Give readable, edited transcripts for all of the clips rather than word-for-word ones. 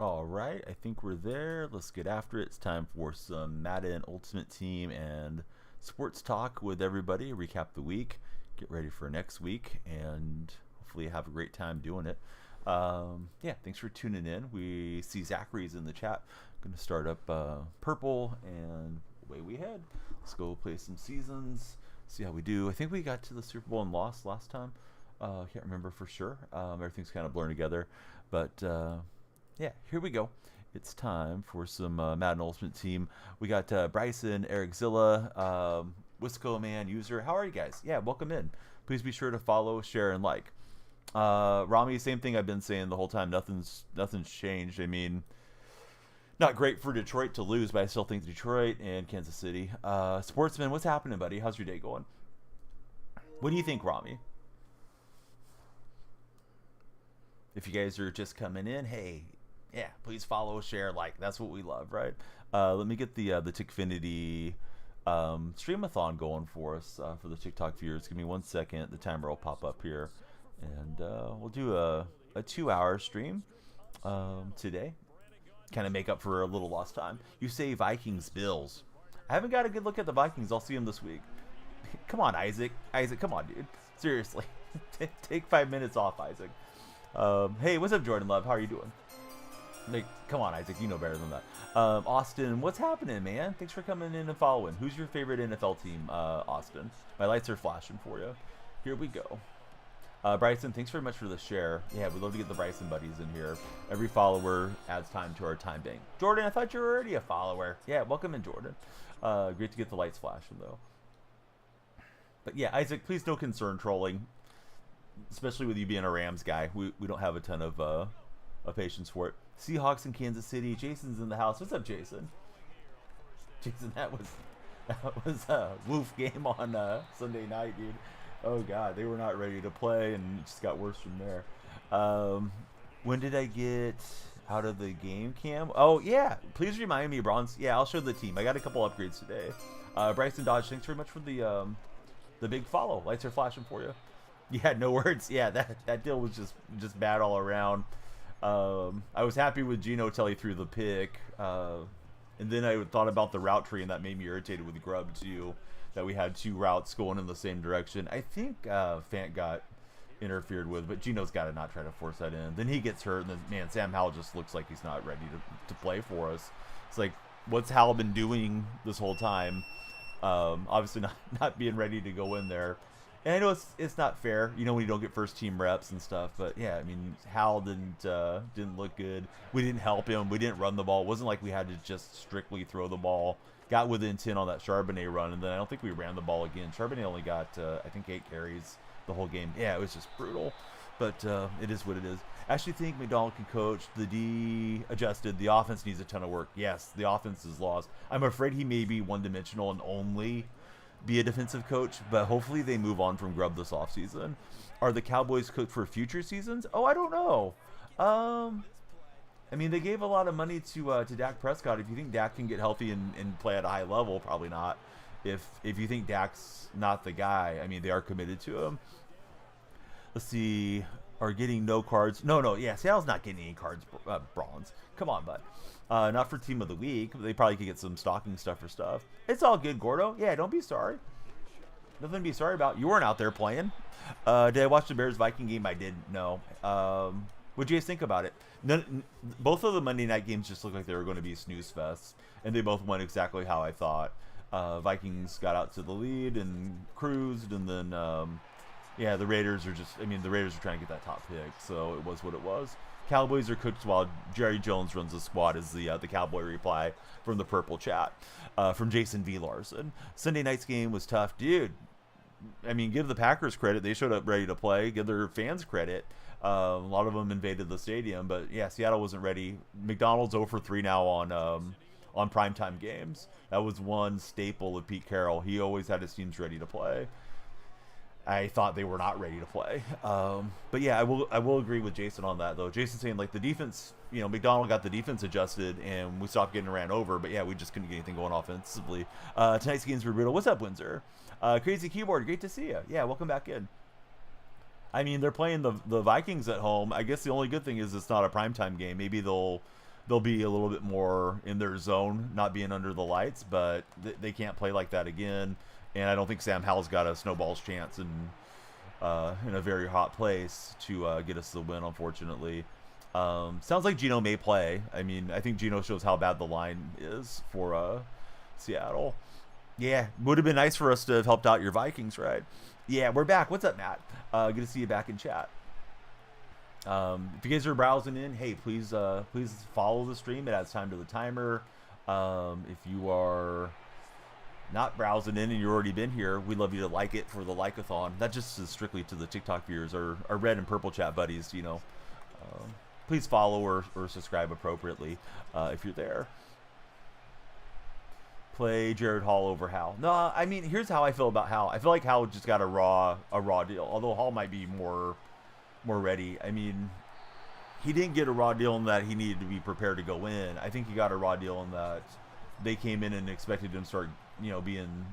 All right, I think we're there. Let's get after it. It's time for some Madden Ultimate Team and sports talk with everybody. Recap the week, get ready for next week, and hopefully have a great time doing it. Yeah, thanks for tuning in. We see Zachary's in the chat. Going to start up purple, and away we head. Let's go play some seasons, see how we do. I think we got to the Super Bowl and lost last time. I can't remember for sure. Everything's kind of blurring together, but yeah, here we go. It's time for some Madden Ultimate Team. We got Bryson, Ericzilla, Wisco Man, User. How are you guys? Yeah, welcome in. Please be sure to follow, share, and like. Rami, same thing I've been saying the whole time. Nothing's changed. I mean, not great for Detroit to lose, but I still think Detroit and Kansas City. Sportsman, what's happening, buddy? How's your day going? What do you think, Rami? If you guys are just coming in, hey, yeah, please follow, share, like. That's what we love, right? Let me get the Tickfinity streamathon going for us for the TikTok viewers. Give me 1 second. The timer will pop up here, and we'll do a 2-hour stream today. Kind of make up for a little lost time. You say Vikings Bills. I haven't got a good look at the Vikings. I'll see them this week. Come on, Isaac. Isaac, come on, dude. Seriously, take 5 minutes off, Isaac. Hey, what's up, Jordan Love? How are you doing? Like, come on, Isaac, you know better than that. Austin, what's happening, man? Thanks for coming in and following. Who's your favorite NFL team, Austin? My lights are flashing for you. Here we go. Bryson, thanks very much for the share. Yeah, we'd love to get the Bryson buddies in here. Every follower adds time to our time bank. Jordan, I thought you were already a follower. Yeah, welcome in, Jordan. Great to get the lights flashing, though. But yeah, Isaac, please no concern trolling. Especially with you being a Rams guy. We don't have a ton of patience for it. Seahawks in Kansas City. Jason's in the house. What's up, Jason? Jason, that was a woof game on Sunday night, dude. Oh god, they were not ready to play, and it just got worse from there. When did I get out of the game cam? Oh yeah, please remind me, Bronze. Yeah, I'll show the team. I got a couple upgrades today. Bryson Dodge, thanks very much for the big follow. Lights are flashing for you. Yeah, no words. Yeah, that deal was just bad all around. I was happy with Gino till he threw the pick, and then I thought about the route tree, and that made me irritated with Grubb too. That we had 2 routes going in the same direction. I think Fant got interfered with, but Gino's got to not try to force that in. Then he gets hurt, and then, man, Sam Howell just looks like he's not ready to play for us. It's like, what's Howell been doing this whole time? Obviously not being ready to go in there. And I know it's not fair, you know, when you don't get first team reps and stuff. But yeah, I mean, Howell didn't look good. We didn't help him. We didn't run the ball. It wasn't like we had to just strictly throw the ball. Got within 10 on that Charbonnet run, and then I don't think we ran the ball again. Charbonnet only got, I think, 8 carries the whole game. Yeah, it was just brutal, but it is what it is. I actually think McDonald can coach. The D adjusted. The offense needs a ton of work. Yes, the offense is lost. I'm afraid he may be one-dimensional and only be a defensive coach, but hopefully they move on from Grubb this offseason. Are the Cowboys cooked for future seasons? Oh, I don't know. I mean, they gave a lot of money to Dak Prescott. If you think Dak can get healthy and play at a high level, probably not. If you think Dak's not the guy, I mean, they are committed to him. Let's see. Are getting no cards? No. Yeah, Seattle's not getting any cards, Bronze. Come on, bud. Not for Team of the Week. They probably could get some stocking stuff or stuff. It's all good, Gordo. Yeah, don't be sorry. Nothing to be sorry about. You weren't out there playing. Did I watch the Bears-Viking game? I didn't. No. What do you guys think about it? Both of the Monday night games just looked like they were going to be snooze fests, and they both went exactly how I thought. Vikings got out to the lead and cruised, and then, yeah, the Raiders are the Raiders are trying to get that top pick, so it was what it was. Cowboys are cooked while Jerry Jones runs the squad is the Cowboy reply from the purple chat, from Jason V. Larson. Sunday night's game was tough. Dude, I mean, give the Packers credit. They showed up ready to play. Give their fans credit. A lot of them invaded the stadium, but yeah, Seattle wasn't ready. McDonald's 0 for 3 now on primetime games. That was one staple of Pete Carroll. He always had his teams ready to play. I thought they were not ready to play. But yeah, I will agree with Jason on that, though. Jason's saying, like, the defense, you know, McDonald got the defense adjusted and we stopped getting ran over, but yeah, we just couldn't get anything going offensively. Tonight's games were brutal. What's up, Windsor? Crazy Keyboard, great to see you. Yeah, welcome back in. I mean, they're playing the Vikings at home. I guess the only good thing is it's not a primetime game. Maybe they'll they'll be a little bit more in their zone, not being under the lights, but they can't play like that again. And I don't think Sam Howell's got a snowball's chance in a very hot place to get us the win, unfortunately. Sounds like Gino may play. I mean, I think Gino shows how bad the line is for Seattle. Yeah, would have been nice for us to have helped out your Vikings, right? Yeah, we're back. What's up, Matt? Good to see you back in chat. If you guys are browsing in, hey, please follow the stream. It adds time to the timer. If you are not browsing in and you've already been here, we'd love you to like it for the like-a-thon. That just is strictly to the TikTok viewers, our red and purple chat buddies, you know. Please follow or subscribe appropriately if you're there. Play Jared Hall over Hal. No, I mean, here's how I feel about Hal. I feel like Hal just got a raw deal, although Hall might be more ready. I mean, he didn't get a raw deal in that he needed to be prepared to go in. I think he got a raw deal in that they came in and expected him to start, being,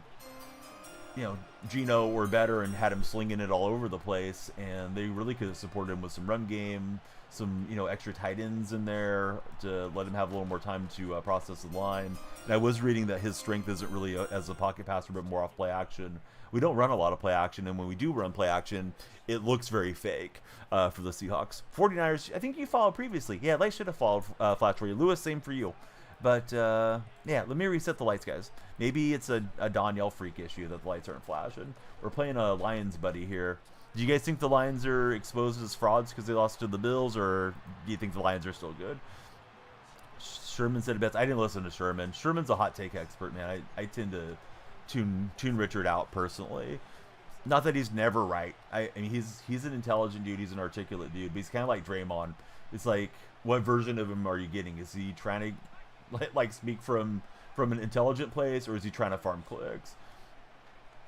Gino or better, and had him slinging it all over the place, and they really could have supported him with some run game, some extra tight ends in there to let him have a little more time to process the line. And I was reading that his strength isn't really as a pocket passer, but more off play action. We don't run a lot of play action, and when we do run play action, it looks very fake for the Seahawks. 49ers, I think you followed previously. Yeah, they should have followed Flash for you. Lewis, same for you. But, yeah, let me reset the lights, guys. Maybe it's a Danielle freak issue that the lights aren't flashing. We're playing a Lions buddy here. Do you guys think the Lions are exposed as frauds because they lost to the Bills, or do you think the Lions are still good? Sherman said it best. I didn't listen to Sherman. Sherman's a hot take expert, man. I tend to tune Richard out personally. Not that he's never right. I mean, he's an intelligent dude. He's an articulate dude. But he's kind of like Draymond. It's like, what version of him are you getting? Is he trying to like speak from an intelligent place, or is he trying to farm clicks?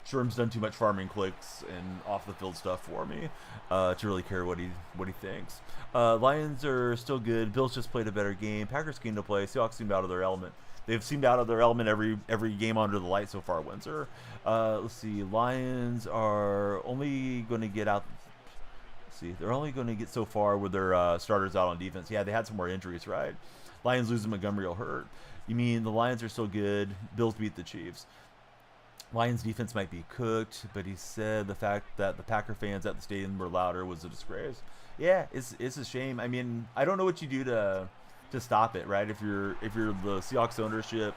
Sherm's done too much farming clicks and off the field stuff for me to really care what he thinks. Lions are still good. Bills just played a better game. Packers came to play. Seahawks seemed out of their element. They've seemed out of their element every game under the light so far, Windsor. Let's see. Lions are only going to get out. Let's see. They're only going to get so far with their starters out on defense. Yeah, they had some more injuries, right? Lions losing Montgomery will hurt. You mean the Lions are still good? Bills beat the Chiefs. Lions defense might be cooked, but he said the fact that the Packer fans at the stadium were louder was a disgrace. Yeah, it's a shame. I mean, I don't know what you do to stop it, right? If you're the Seahawks ownership,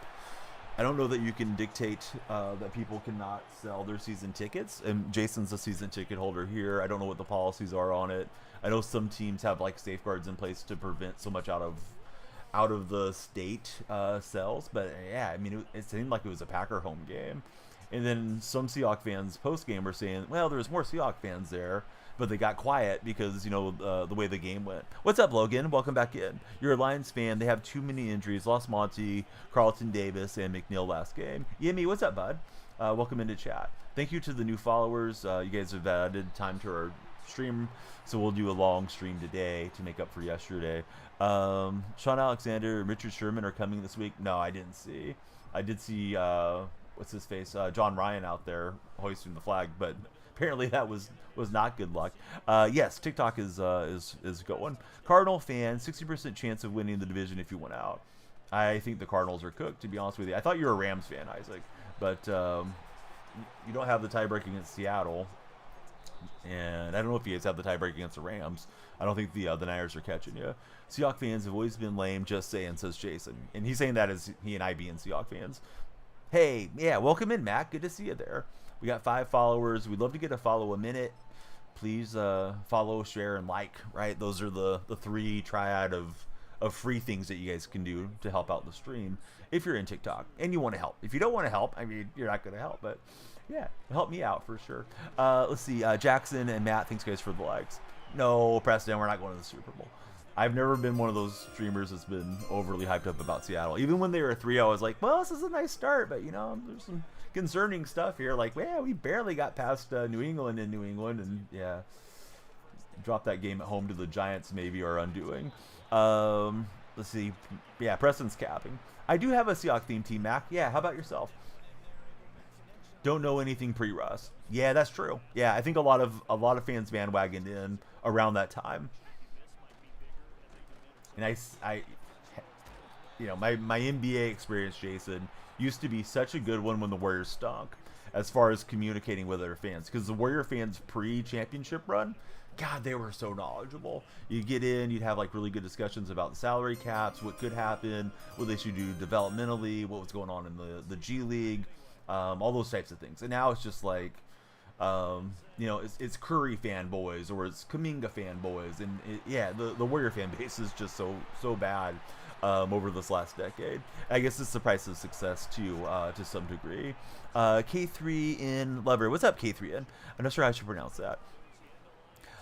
I don't know that you can dictate that people cannot sell their season tickets. And Jason's a season ticket holder here. I don't know what the policies are on it. I know some teams have like safeguards in place to prevent so much out of the state sales, but yeah, I mean, it seemed like it was a Packer home game. And then some Seahawks fans post-game were saying, well, there's more Seahawks fans there, but they got quiet because, the way the game went. What's up, Logan? Welcome back in. You're a Lions fan. They have too many injuries. Lost Monty, Carlton Davis, and McNeil last game. Yimmy, what's up, bud? Welcome into chat. Thank you to the new followers. You guys have added time to our stream, so we'll do a long stream today to make up for yesterday. Sean Alexander and Richard Sherman are coming this week. No, I didn't see. I did see... what's his face? John Ryan out there hoisting the flag, but apparently that was not good luck. Yes, TikTok is going. Cardinal fan, 60% chance of winning the division if you went out. I think the Cardinals are cooked, to be honest with you. I thought you were a Rams fan, Isaac, but you don't have the tiebreak against Seattle, and I don't know if you guys have the tiebreak against the Rams. I don't think the Niners are catching you. Seahawks fans have always been lame, just saying, says Jason, and he's saying that as he and I being Seahawks fans. Hey, yeah, welcome in, Matt. Good to see you there. We got 5 followers. We'd love to get a follow a minute. Please follow, share, and like, right? Those are the 3 triad of free things that you guys can do to help out the stream if you're in TikTok and you want to help. If you don't want to help, I mean, you're not going to help, but yeah, help me out for sure. Let's see. Jackson and Matt, thanks, guys, for the likes. No, Preston, we're not going to the Super Bowl. I've never been one of those streamers that's been overly hyped up about Seattle. Even when they were 3-0, I was like, well, this is a nice start, but, there's some concerning stuff here. Like, yeah, we barely got past New England in New England, and, yeah, drop that game at home to the Giants maybe are undoing. Let's see. Yeah, Preston's capping. I do have a Seahawks-themed team, Mac. Yeah, how about yourself? Don't know anything pre-Russ. Yeah, that's true. Yeah, I think a lot of fans bandwagoned in around that time. And I my NBA experience, Jason, used to be such a good one when the Warriors stunk, as far as communicating with other fans, because the Warrior fans pre-championship run, God, they were so knowledgeable. You get in, you'd have like really good discussions about the salary caps, what could happen, what they should do developmentally, what was going on in the G League, all those types of things. And now it's just like, it's Curry fanboys or it's Kuminga fanboys, and the Warrior fan base is just so bad over this last decade. I guess it's the price of success too, to some degree. K3 in Lover, what's up, K3N? I'm not sure how I should pronounce that.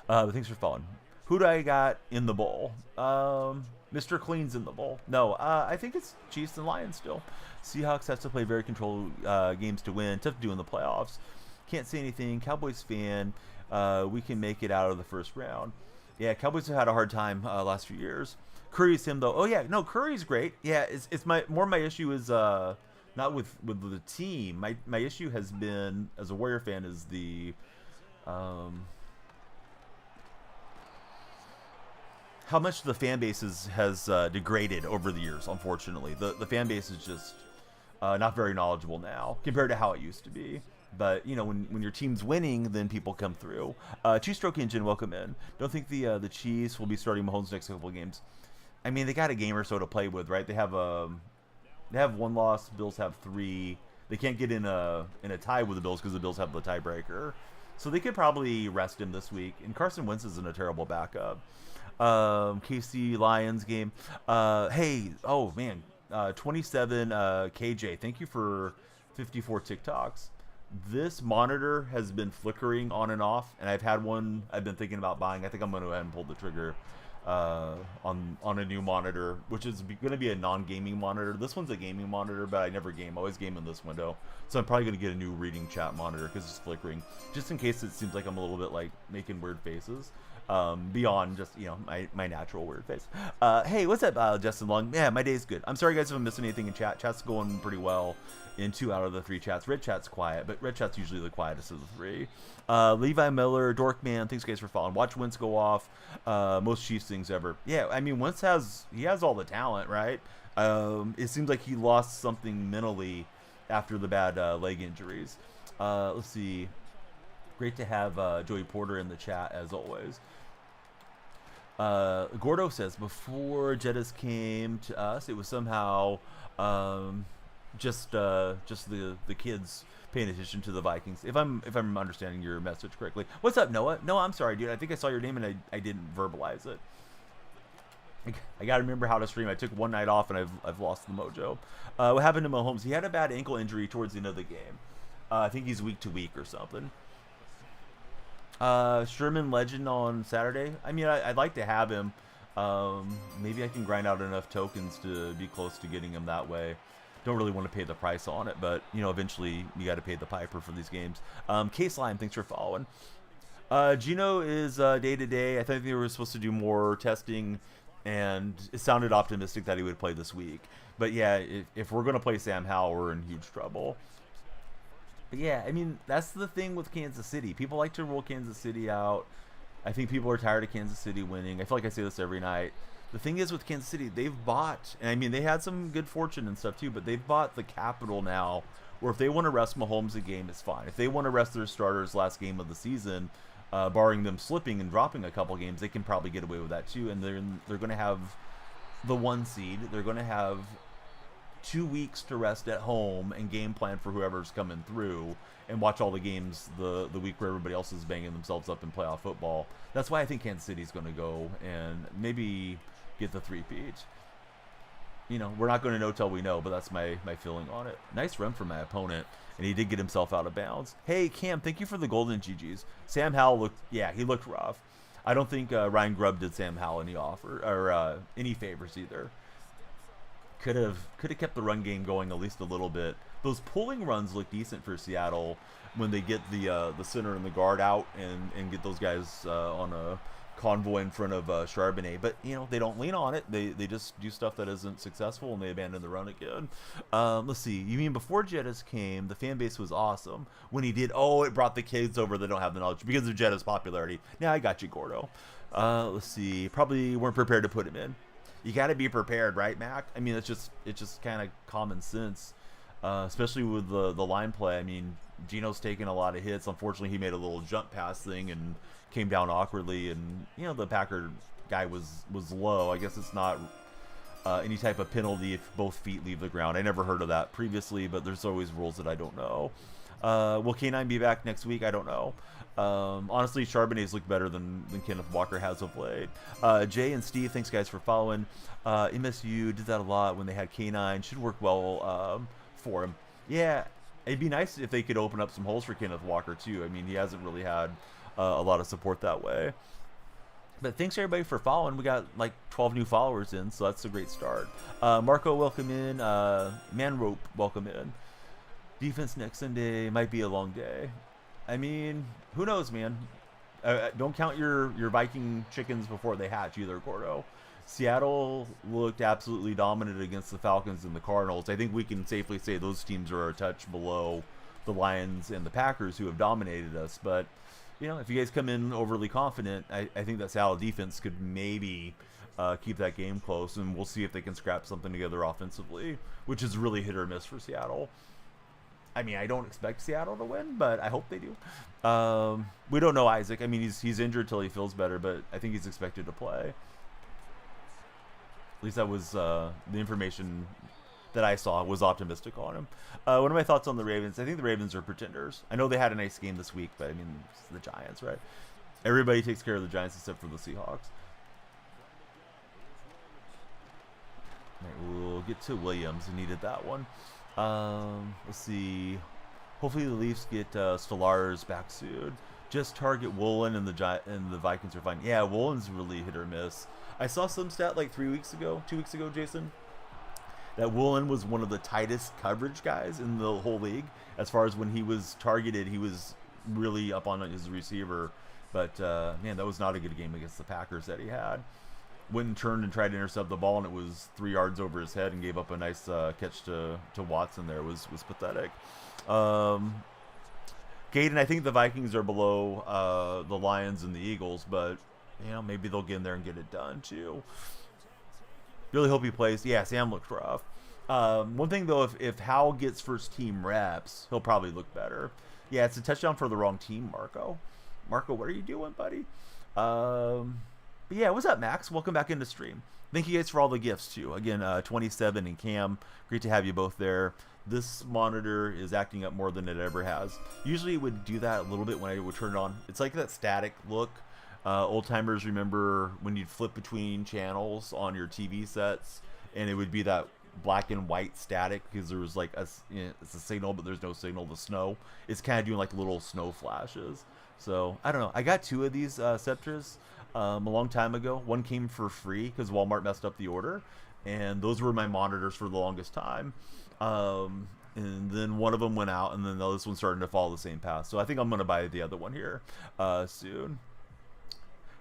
But thanks for following. Who do I got in the bowl? Mr. Clean's in the bowl. No, I think it's Chiefs and Lions still. Seahawks have to play very controlled games to win. Tough to do in the playoffs. Can't say anything. Cowboys fan. We can make it out of the first round. Yeah, Cowboys have had a hard time last few years. Curry's him though. Oh yeah, no, Curry's great. Yeah, it's my issue is not with the team. My issue has been as a Warrior fan is the how much the fan base has degraded over the years. Unfortunately, the fan base is just not very knowledgeable now compared to how it used to be. But when your team's winning, then people come through. Two-stroke engine, welcome in. Don't think the Chiefs will be starting Mahomes next couple of games. I mean, they got a game or so to play with, right? They have one loss. Bills have 3. They can't get in a tie with the Bills because the Bills have the tiebreaker. So they could probably rest him this week. And Carson Wentz isn't a terrible backup. KC Lions game. Hey, oh man, 27 KJ. Thank you for 54 TikToks. This monitor has been flickering on and off, and I've had one I've been thinking about buying. I think I'm going to go ahead and pull the trigger on a new monitor, which is going to be a non-gaming monitor. This one's a gaming monitor, but I never game. I always game in this window. So I'm probably going to get a new reading chat monitor because it's flickering, just in case it seems like I'm a little bit like making weird faces. Beyond just, my natural weird face. Hey, what's up, Justin Long? Yeah, my day's good. I'm sorry, guys, if I'm missing anything in chat. Chat's going pretty well in 2 out of the 3 chats. Red chat's quiet, but red chat's usually the quietest of the 3. Levi Miller, Dorkman, thanks, guys, for following. Watch Wentz go off. Most Chiefs things ever. Yeah, I mean, Wentz has all the talent, right? It seems like he lost something mentally after the bad leg injuries. Let's see. Great to have Joey Porter in the chat, as always. Gordo says, before Jettis came to us, it was somehow just the kids paying attention to the Vikings. If I'm understanding your message correctly. What's up, Noah? No, I'm sorry, dude. I think I saw your name and I didn't verbalize it. I gotta remember how to stream. I took one night off and I've lost the mojo. What happened to Mahomes? He had a bad ankle injury towards the end of the game. I think he's week to week or something. Sherman Legend on Saturday. I mean, I'd like to have him. Maybe I can grind out enough tokens to be close to getting him that way. Don't really want to pay the price on it, but eventually you got to pay the piper for these games. K-Slime, thanks for following. Gino is day to day. I think they were supposed to do more testing, and it sounded optimistic that he would play this week. But yeah, if we're going to play Sam Howell, we're in huge trouble. But yeah, I mean, that's the thing with Kansas City. People like to roll Kansas City out. I think people are tired of Kansas City winning. I feel like I say this every night. The thing is with Kansas City, they've bought, and I mean, they had some good fortune and stuff too, but they've bought the capital now, where if they want to rest Mahomes a game, it's fine. If they want to rest their starters last game of the season, barring them slipping and dropping a couple games, they can probably get away with that too. And they're going to have the 1 seed. They're going to have 2 weeks to rest at home and game plan for whoever's coming through and watch all the games the week where everybody else is banging themselves up in playoff football. That's why I think Kansas City's going to go and maybe get the 3-peat. We're not going to know till we know, but that's my feeling on it. Nice run from my opponent, and he did get himself out of bounds. Hey, Cam, thank you for the golden GGs. Sam Howell he looked rough. I don't think Ryan Grubb did Sam Howell any favors either. Could have kept the run game going at least a little bit. Those pulling runs look decent for Seattle when they get the center and the guard out and get those guys on a convoy in front of Charbonnet. But they don't lean on it. They just do stuff that isn't successful and they abandon the run again. Let's see. You mean before Jettis came, the fan base was awesome. When he did, it brought the kids over that don't have the knowledge because of Jettis' popularity. Now I got you, Gordo. Let's see. Probably weren't prepared to put him in. you got to be prepared, right, Mac? I mean, it's just kind of common sense, especially with the line play. I mean, Gino's taken a lot of hits. Unfortunately, he made a little jump pass thing and came down awkwardly, and the Packer guy was low. I guess it's not any type of penalty if both feet leave the ground. I never heard of that previously, but there's always rules that I don't know. Will K9 be back next week? I don't know. Honestly, Charbonnet's look better than Kenneth Walker has of late. Jay and Steve, thanks guys for following. MSU did that a lot when they had K9. Should work well for him. Yeah, it'd be nice if they could open up some holes for Kenneth Walker too. I mean, he hasn't really had a lot of support that way. But thanks everybody for following. We got like 12 new followers in, so that's a great start. Marco, welcome in. Manrope, welcome in. Defense next Sunday might be a long day. I mean, who knows, man? Don't count your Viking chickens before they hatch either, Gordo. Seattle looked absolutely dominant against the Falcons and the Cardinals. I think we can safely say those teams are a touch below the Lions and the Packers, who have dominated us. But, if you guys come in overly confident, I think that Seattle defense could maybe keep that game close, and we'll see if they can scrap something together offensively, which is really hit or miss for Seattle. I mean, I don't expect Seattle to win, but I hope they do. We don't know Isaac. I mean, he's injured till he feels better, but I think he's expected to play. At least that was the information that I saw was optimistic on him. What are my thoughts on the Ravens? I think the Ravens are pretenders. I know they had a nice game this week, but I mean, it's the Giants, right? Everybody takes care of the Giants except for the Seahawks. Right, we'll get to Williams, who needed that one. Let's see. Hopefully the Leafs get Stolarz back soon. Just target Woolen and the Vikings are fine. Yeah, Woolen's really hit or miss. I saw some stat like 2 weeks ago, Jason, that Woolen was one of the tightest coverage guys in the whole league. As far as when he was targeted, he was really up on his receiver. But, man, that was not a good game against the Packers that he had. Went and turned and tried to intercept the ball, and it was 3 yards over his head and gave up a nice catch to Watson there. It was pathetic. Gaten, I think the Vikings are below the Lions and the Eagles, but, maybe they'll get in there and get it done, too. Really hope he plays. Yeah, Sam looked rough. One thing, though, if Howell gets first-team reps, he'll probably look better. Yeah, it's a touchdown for the wrong team, Marco. Marco, what are you doing, buddy? But yeah, what's up, Max? Welcome back into stream. Thank you guys for all the gifts, too. Again, 27 and Cam, great to have you both there. This monitor is acting up more than it ever has. Usually it would do that a little bit when I would turn it on. It's like that static look. Old timers remember when you'd flip between channels on your TV sets, and it would be that black and white static because there was like it's a signal, but there's no signal. The snow, it's kind of doing like little snow flashes. So I don't know. I got 2 of these Scepters a long time ago. One came for free because Walmart messed up the order, and those were my monitors for the longest time. And then one of them went out, and then this one's starting to follow the same path. So I think I'm going to buy the other one here soon.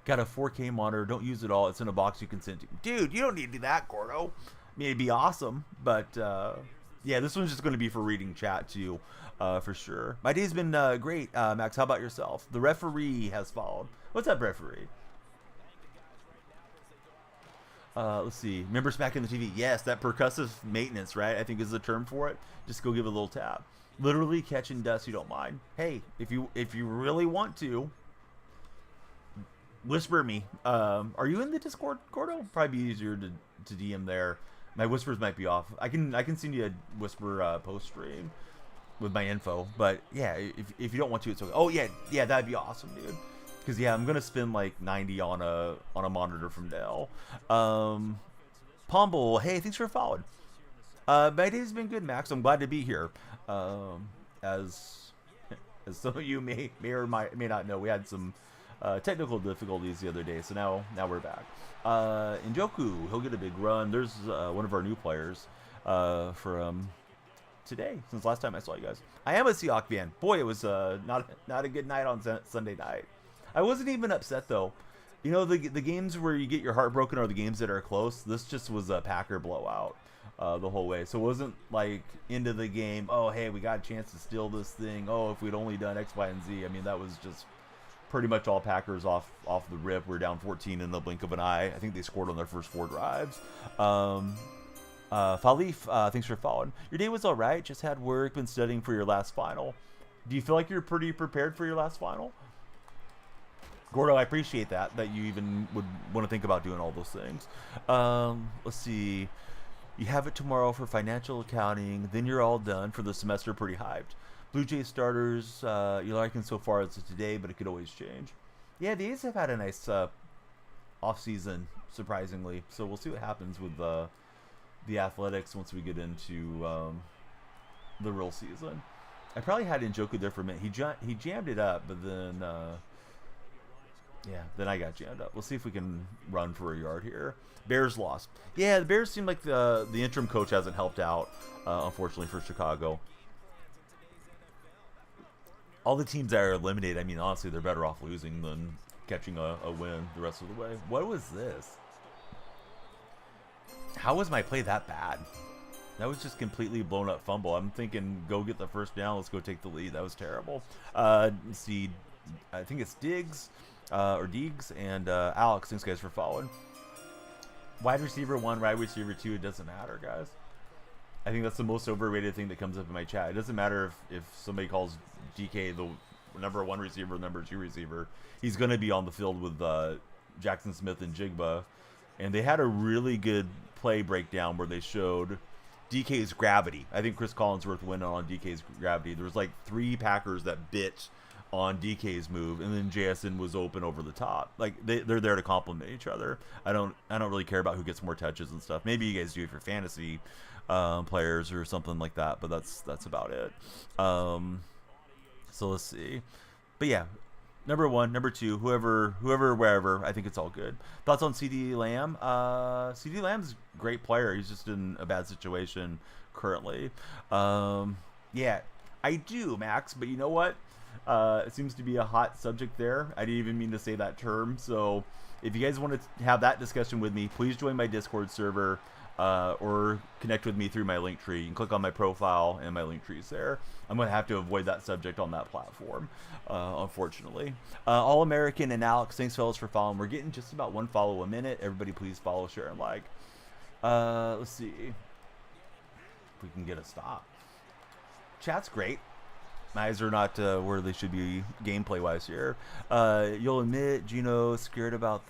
Got a 4K monitor. Don't use it all. It's in a box you can send to. Dude, you don't need to do that, Gordo. I mean, it'd be awesome. But, yeah, this one's just going to be for reading chat, too, for sure. My day's been great. Max, how about yourself? The referee has followed. What's up, referee? Let's see. Members back in the TV. Yes, that percussive maintenance, right? I think is the term for it. Just go give it a little tap. Literally catching dust you don't mind. Hey, if you really want to, whisper me. Are you in the Discord, Gordo? Probably be easier to DM there. My whispers might be off. I can send you a whisper post stream with my info. But yeah, if you don't want to, it's okay. Oh yeah, that'd be awesome, dude. Because yeah, I'm gonna spend like 90 on a monitor from Dell. Pomble, hey, thanks for following. My day's been good, Max. I'm glad to be here. As some of you may or may not know, we had some technical difficulties the other day, so now we're back. Njoku, he'll get a big run. There's one of our new players from today, since last time I saw you guys. I am a Seahawks fan. Boy, it was not a good night on Sunday night. I wasn't even upset, though. You know, the games where you get your heart broken are the games that are close. This just was a Packer blowout the whole way. So it wasn't like into the game, oh, hey, we got a chance to steal this thing. Oh, if we'd only done X, Y, and Z. I mean, that was just pretty much all Packers off the rip. We're down 14 in the blink of an eye. I think they scored on their first 4 drives. Falif, thanks for following. Your day was all right. Just had work. Been studying for your last final. Do you feel like you're pretty prepared for your last final? Gordo, I appreciate that you even would want to think about doing all those things. Let's see. You have it tomorrow for financial accounting. Then you're all done for the semester. Pretty hyped. Blue Jays starters, you're liking so far as of today, but it could always change. Yeah, the A's have had a nice off-season, surprisingly. So we'll see what happens with the Athletics once we get into the real season. I probably had Njoku there for a minute. He jammed it up, but then... then I got jammed up. We'll see if we can run for a yard here. Bears lost. Yeah, the Bears seem like the interim coach hasn't helped out, unfortunately, for Chicago. All the teams that are eliminated, I mean, honestly, they're better off losing than catching a win the rest of the way. What was this? How was my play that bad? That was just completely blown up fumble. I'm thinking, go get the first down. Let's go take the lead. That was terrible. Let's see. I think it's Diggs. Or Deegs and Alex, thanks guys for following. Wide receiver 1, wide receiver 2, it doesn't matter, guys. I think that's the most overrated thing that comes up in my chat. It doesn't matter if somebody calls DK the number 1 receiver, number 2 receiver. He's going to be on the field with Jackson Smith and Jigba. And they had a really good play breakdown where they showed DK's gravity. I think Chris Collinsworth went on DK's gravity. There was like 3 Packers that bit on DK's move, and then JSN was open over the top. Like they're there to complement each other. I don't really care about who gets more touches and stuff. Maybe you guys do if you're fantasy players or something like that, but that's about it. So let's see. But yeah, number 1, number 2, whoever, wherever. I think it's all good. Thoughts on CD Lamb? CD Lamb's a great player. He's just in a bad situation currently. Yeah, I do, Max. But you know what? It seems to be a hot subject there. I didn't even mean to say that term. So if you guys want to have that discussion with me, please join my Discord server or connect with me through my link tree. You can click on my profile and my link tree's there. I'm going to have to avoid that subject on that platform, unfortunately. All-American and Alex, thanks fellas for following. We're getting just about 1 follow a minute. Everybody please follow, share, and like. Let's see if we can get a stop. Chat's great. My eyes are not where they should be gameplay-wise here. You'll admit Gino scared about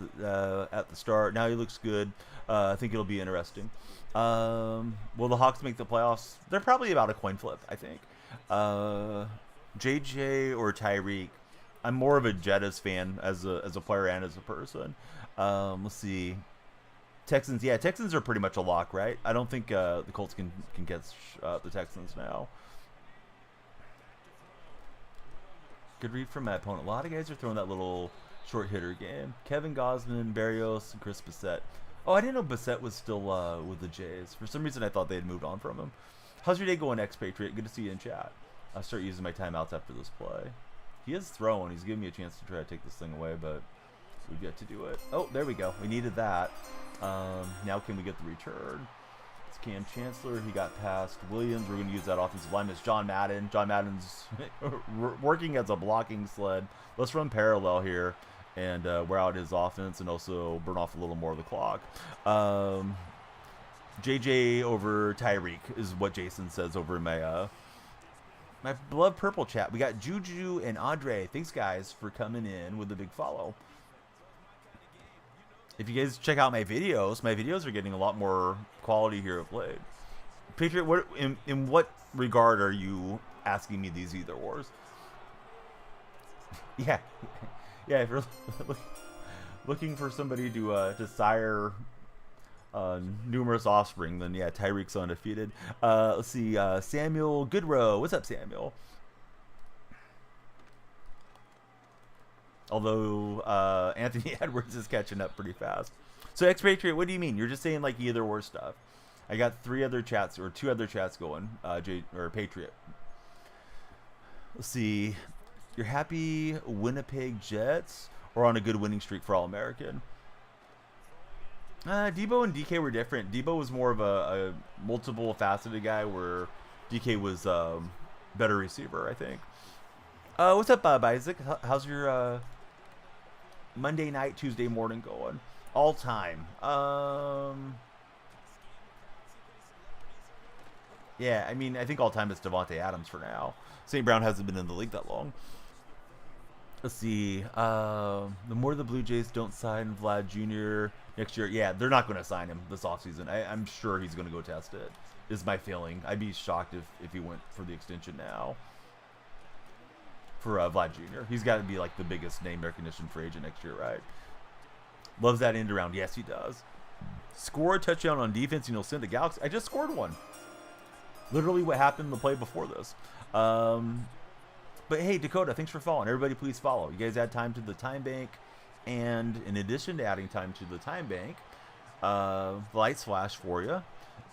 at the start. Now he looks good. I think it'll be interesting. Will the Hawks make the playoffs? They're probably about a coin flip, I think. JJ or Tyreek? I'm more of a Jettas fan as a player and as a person. Let's see. Texans, yeah, Texans are pretty much a lock, right? I don't think the Colts can catch the Texans now. Good read from my opponent. A lot of guys are throwing that little short hitter game. Kevin Gosman, Barrios, and Chris Bissett. Oh, I didn't know Bissett was still with the Jays. For some reason, I thought they had moved on from him. How's your day going, Expatriate? Good to see you in chat. I'll start using my timeouts after this play. He is throwing. He's giving me a chance to try to take this thing away, but we've yet to do it. Oh, there we go. We needed that. Now can we get the return? It's Cam Chancellor. He got past Williams. We're going to use that offensive line. It's John Madden. John Madden's working as a blocking sled. Let's run parallel here and wear out his offense and also burn off a little more of the clock. JJ over Tyreek is what Jason says over in my my beloved purple chat. We got Juju and Andre. Thanks, guys, for coming in with a big follow. If you guys check out my videos are getting a lot more quality here of late. Patriot, what in what regard are you asking me these either wars? Yeah, if you're looking for somebody to sire numerous offspring, then yeah, Tyreek's undefeated. Let's see, Samuel Goodrow. What's up, Samuel? Although Anthony Edwards is catching up pretty fast. So Expatriate, what do you mean? You're just saying like either or stuff. I got 2 other chats going. Patriot. Let's see. You're happy Winnipeg Jets or on a good winning streak for All-American? Debo and DK were different. Debo was more of a multiple faceted guy where DK was better receiver, I think. What's up, Isaac? How's your Monday night, Tuesday morning going. All time. Yeah, I mean, I think all time it's Devontae Adams for now. St. Brown hasn't been in the league that long. Let's see. The more the Blue Jays don't sign Vlad Jr. next year, yeah, they're not going to sign him this offseason. I'm sure he's going to go test it, is my feeling. I'd be shocked if he went for the extension now for Vlad Jr. He's got to be like the biggest name recognition free agent next year, right? Loves that end around. Yes, he does. Score a touchdown on defense and you'll send a Galaxy. I just scored one. Literally what happened in the play before this. But hey, Dakota, thanks for following. Everybody, please follow. You guys add time to the time bank. And in addition to adding time to the time bank, lights flash for you.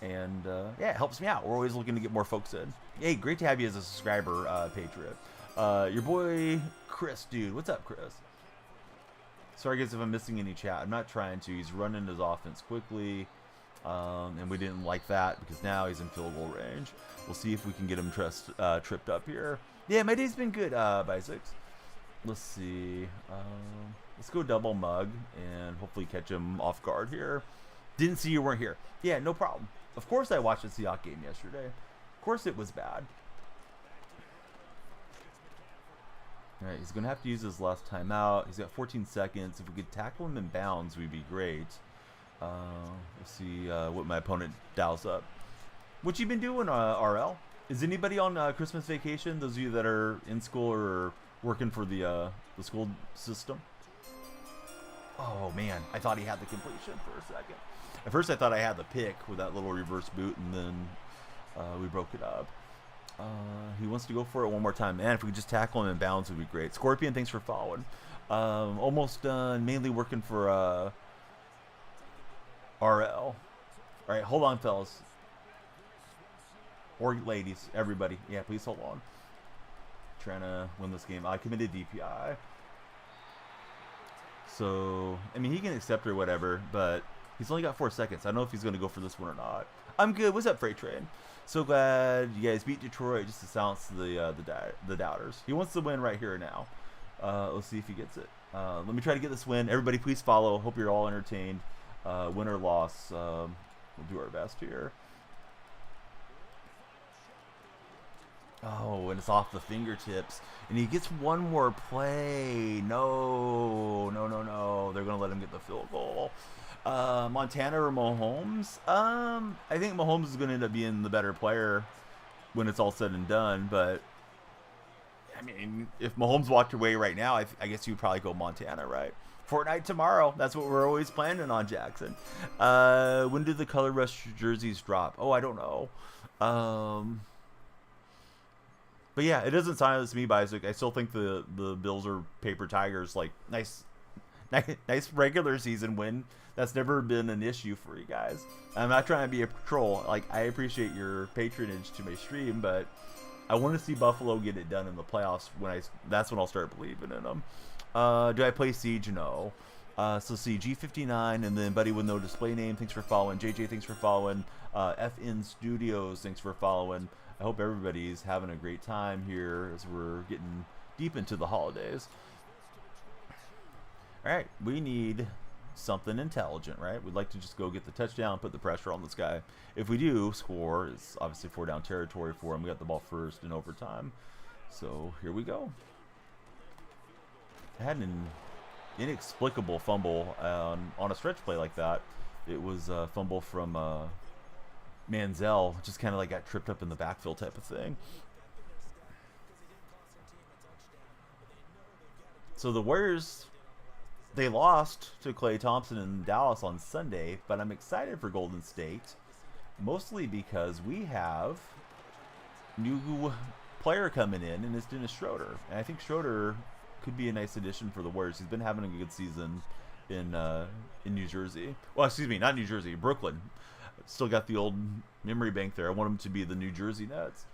And yeah, it helps me out. We're always looking to get more folks in. Hey, great to have you as a subscriber, Patriot. Your boy, Chris, dude. What's up, Chris? Sorry, guys, if I'm missing any chat. I'm not trying to. He's running his offense quickly. And we didn't like that because now he's in field goal range. We'll see if we can get him tripped up here. Yeah, my day's been good, Bisex. Let's see. Let's go double mug and hopefully catch him off guard here. Didn't see you weren't here. Yeah, no problem. Of course I watched the Seahawks game yesterday. Of course it was bad. All right, he's going to have to use his last timeout. He's got 14 seconds. If we could tackle him in bounds, we'd be great. Let's see what my opponent dials up. What you been doing, RL? Is anybody on Christmas vacation? Those of you that are in school or working for the school system? Oh man, I thought he had the completion for a second. At first, I thought I had the pick with that little reverse boot, and then we broke it up. He wants to go for it one more time. Man, if we could just tackle him in bounds, would be great. Scorpion, thanks for following. Almost done. Mainly working for RL. All right, hold on, fellas. Or ladies, everybody. Yeah, please hold on. Trying to win this game. I committed DPI. So, I mean, he can accept or whatever, but he's only got 4 seconds. I don't know if he's going to go for this one or not. I'm good. What's up, Freight Train? So glad you guys beat Detroit just to silence the doubters. He wants to win right here and now. Let's see if he gets it. Let me try to get this win. Everybody, please follow. Hope you're all entertained. Win or loss, we'll do our best here. Oh, and it's off the fingertips. And he gets one more play. No. They're going to let him get the field goal. Montana or Mahomes? I think Mahomes is going to end up being the better player when it's all said and done. But, I mean, if Mahomes walked away right now, I guess you'd probably go Montana, right? Fortnite tomorrow. That's what we're always planning on, Jackson. When do the Color Rush jerseys drop? Oh, I don't know. But yeah, it doesn't silence me, Isaac. I still think the Bills are paper tigers. Like, nice regular season win. That's never been an issue for you guys. I'm not trying to be a troll. Like, I appreciate your patronage to my stream, but I want to see Buffalo get it done in the playoffs. That's when I'll start believing in them. Do I play Siege? No. So see, G59, and then Buddy with no display name, thanks for following. JJ, thanks for following. FN Studios, thanks for following. I hope everybody's having a great time here as we're getting deep into the holidays. All right, we need something intelligent, right? We'd like to just go get the touchdown, put the pressure on this guy. If we do score, it's obviously 4-down territory for him. We got the ball first in overtime. So here we go. I had an inexplicable fumble on a stretch play like that. It was a fumble from Manziel, just kind of like got tripped up in the backfield type of thing. So the Warriors, they lost to Klay Thompson in Dallas on Sunday, but I'm excited for Golden State, mostly because we have new player coming in, and it's Dennis Schroeder. And I think Schroeder could be a nice addition for the Warriors. He's been having a good season in New Jersey. Well, excuse me, not New Jersey, Brooklyn. Still got the old memory bank there. I want him to be the New Jersey Nets.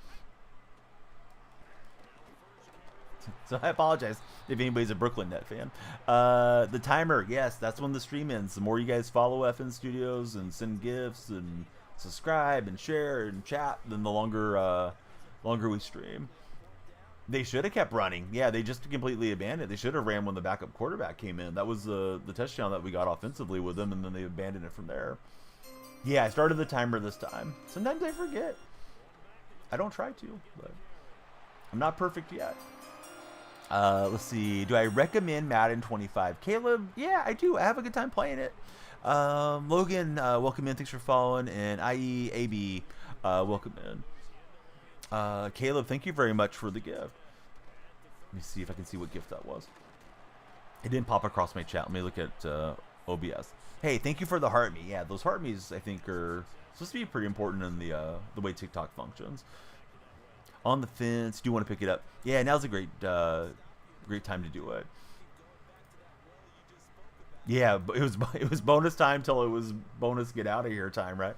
So I apologize if anybody's a Brooklyn Net fan. The timer, yes, that's when the stream ends. The more you guys follow FN Studios and send gifts and subscribe and share and chat, then the longer we stream. They should have kept running. Yeah, they just completely abandoned it. They should have ran when the backup quarterback came in. That was the touchdown that we got offensively with them, and then they abandoned it from there. Yeah, I started the timer this time. Sometimes I forget. I don't try to, but I'm not perfect yet. Let's see. Do I recommend Madden 25? Caleb, yeah, I do. I have a good time playing it. Logan, welcome in. Thanks for following. And IEAB, welcome in. Caleb, thank you very much for the gift. Let me see if I can see what gift that was. It didn't pop across my chat. Let me look at OBS. Hey, thank you for the heart me. Yeah, those heart me's I think are supposed to be pretty important in the way TikTok functions. On the fence, do you want to pick it up? Yeah, now's a great time to do it. Yeah, it was bonus time till it was bonus get out of here time, right?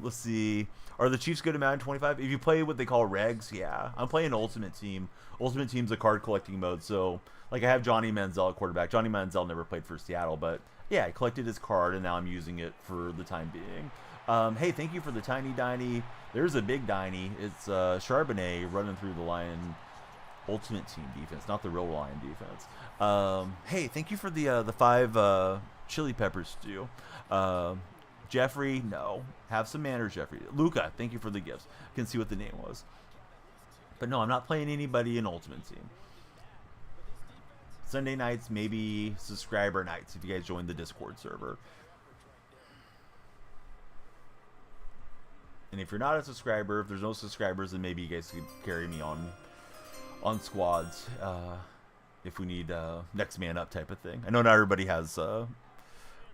Let's see. Are the Chiefs good at Madden 25? If you play what they call regs, yeah. I'm playing Ultimate Team. Ultimate Team's a card collecting mode, so like I have Johnny Manziel at quarterback. Johnny Manziel never played for Seattle, but yeah, I collected his card and now I'm using it for the time being. Hey, thank you for the tiny Diney. There's a big Diney. It's Charbonnet running through the Lion Ultimate Team defense, not the real Lion defense. Hey, thank you for the 5 chili peppers stew. Jeffrey, no. Have some manners, Jeffrey. Luca, thank you for the gifts. Can see what the name was. But no, I'm not playing anybody in Ultimate Team. Sunday nights, maybe subscriber nights if you guys join the Discord server. And if you're not a subscriber, if there's no subscribers, then maybe you guys could carry me on squads if we need next man up type of thing. I know not everybody has what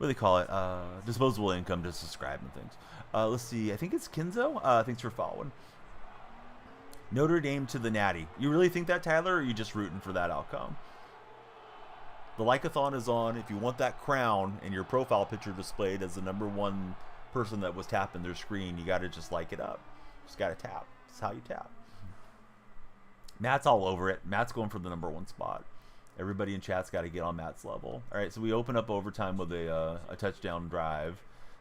do they call it, disposable income to subscribe and things. Let's see, I think it's Kenzo. Thanks for following. Notre Dame to the Natty. You really think that, Tyler, or are you just rooting for that outcome? The Like-a-thon is on. If you want that crown and your profile picture displayed as the #1 person that was tapping their screen, you got to just like it up. Just got to tap. That's how you tap. Matt's all over it. Matt's going for the #1 spot. Everybody in chat's got to get on Matt's level. All right, so we open up overtime with a touchdown drive.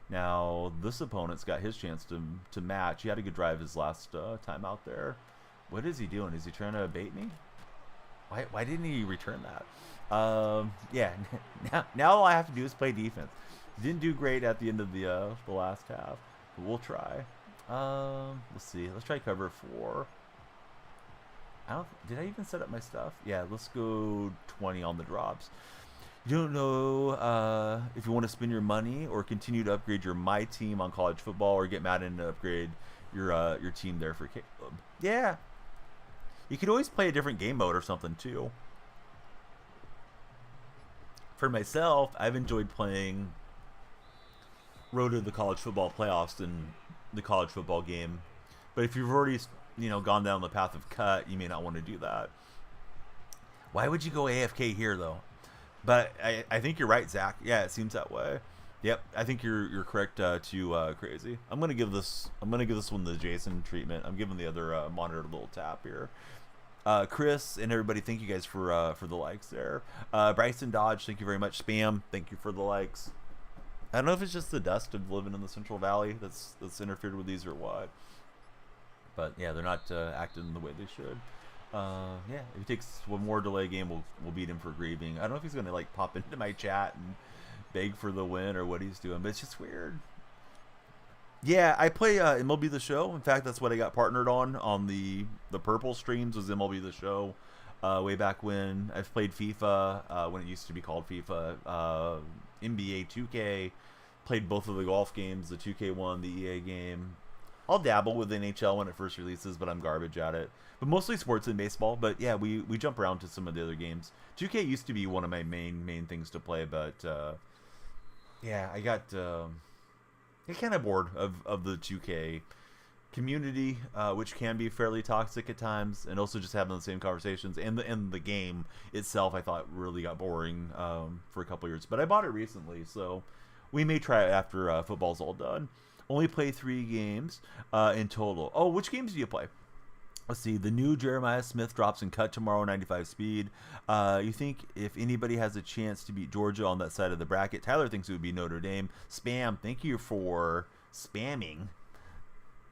Now, this opponent's got his chance to match. He had a good drive his last time out there. What is he doing? Is he trying to bait me? Why didn't he return that? Yeah, now all I have to do is play defense. Didn't do great at the end of the last half, but we'll try. Let's see. Let's try cover 4. Did I even set up my stuff? Yeah, let's go 20 on the drops. You don't know if you want to spend your money or continue to upgrade your My Team on college football or get Madden to upgrade your team there for Caleb. Yeah. You could always play a different game mode or something too. For myself, I've enjoyed playing Road to the College Football Playoffs and the college football game. But if you've already, gone down the path of cut, you may not want to do that. Why would you go AFK here though? But I think you're right, Zach. Yeah, it seems that way. Yep, I think you're correct too, Crazy. I'm gonna give this one the Jason treatment. I'm giving the other monitor a little tap here. Chris and everybody, thank you guys for the likes there. Bryson Dodge, thank you very much. Spam, thank you for the likes. I don't know if it's just the dust of living in the Central Valley that's interfered with these or what. But yeah, they're not acting the way they should. Yeah, if he takes one more delay game, we'll beat him for grieving. I don't know if he's gonna like pop into my chat and beg for the win or what he's doing, but it's just weird. Yeah, I play MLB The Show. In fact, that's what I got partnered on the purple streams was MLB The Show. Way back when. I've played FIFA when it used to be called FIFA. NBA 2K. Played both of the golf games, the 2K one, the EA game. I'll dabble with NHL when it first releases, but I'm garbage at it. But mostly sports and baseball. But yeah, we jump around to some of the other games. 2K used to be one of my main things to play, but yeah, I got kind of bored of the 2K community, which can be fairly toxic at times, and also just having the same conversations. And the game itself, I thought really got boring for a couple years. But I bought it recently, so we may try it after football's all done. Only play 3 games in total. Oh, which games do you play? Let's see. The new Jeremiah Smith drops in cut tomorrow, 95 speed. You think if anybody has a chance to beat Georgia on that side of the bracket? Tyler thinks it would be Notre Dame. Spam, thank you for spamming.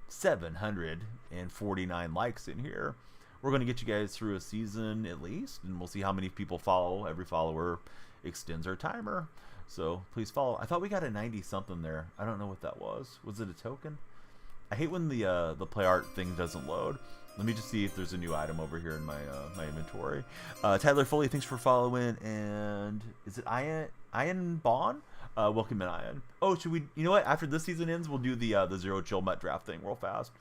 749 likes in here. We're going to get you guys through a season at least, and we'll see how many people follow. Every follower extends our timer. So please follow. I thought we got a 90 something there. I don't know what that was. Was it a token? I hate when the play art thing doesn't load. Let me just see if there's a new item over here in my my inventory. Tyler Foley, thanks for following. And is it Ian Bond? Welcome in, Ian. Oh, should we? You know what? After this season ends, we'll do the zero chill mutt draft thing real fast.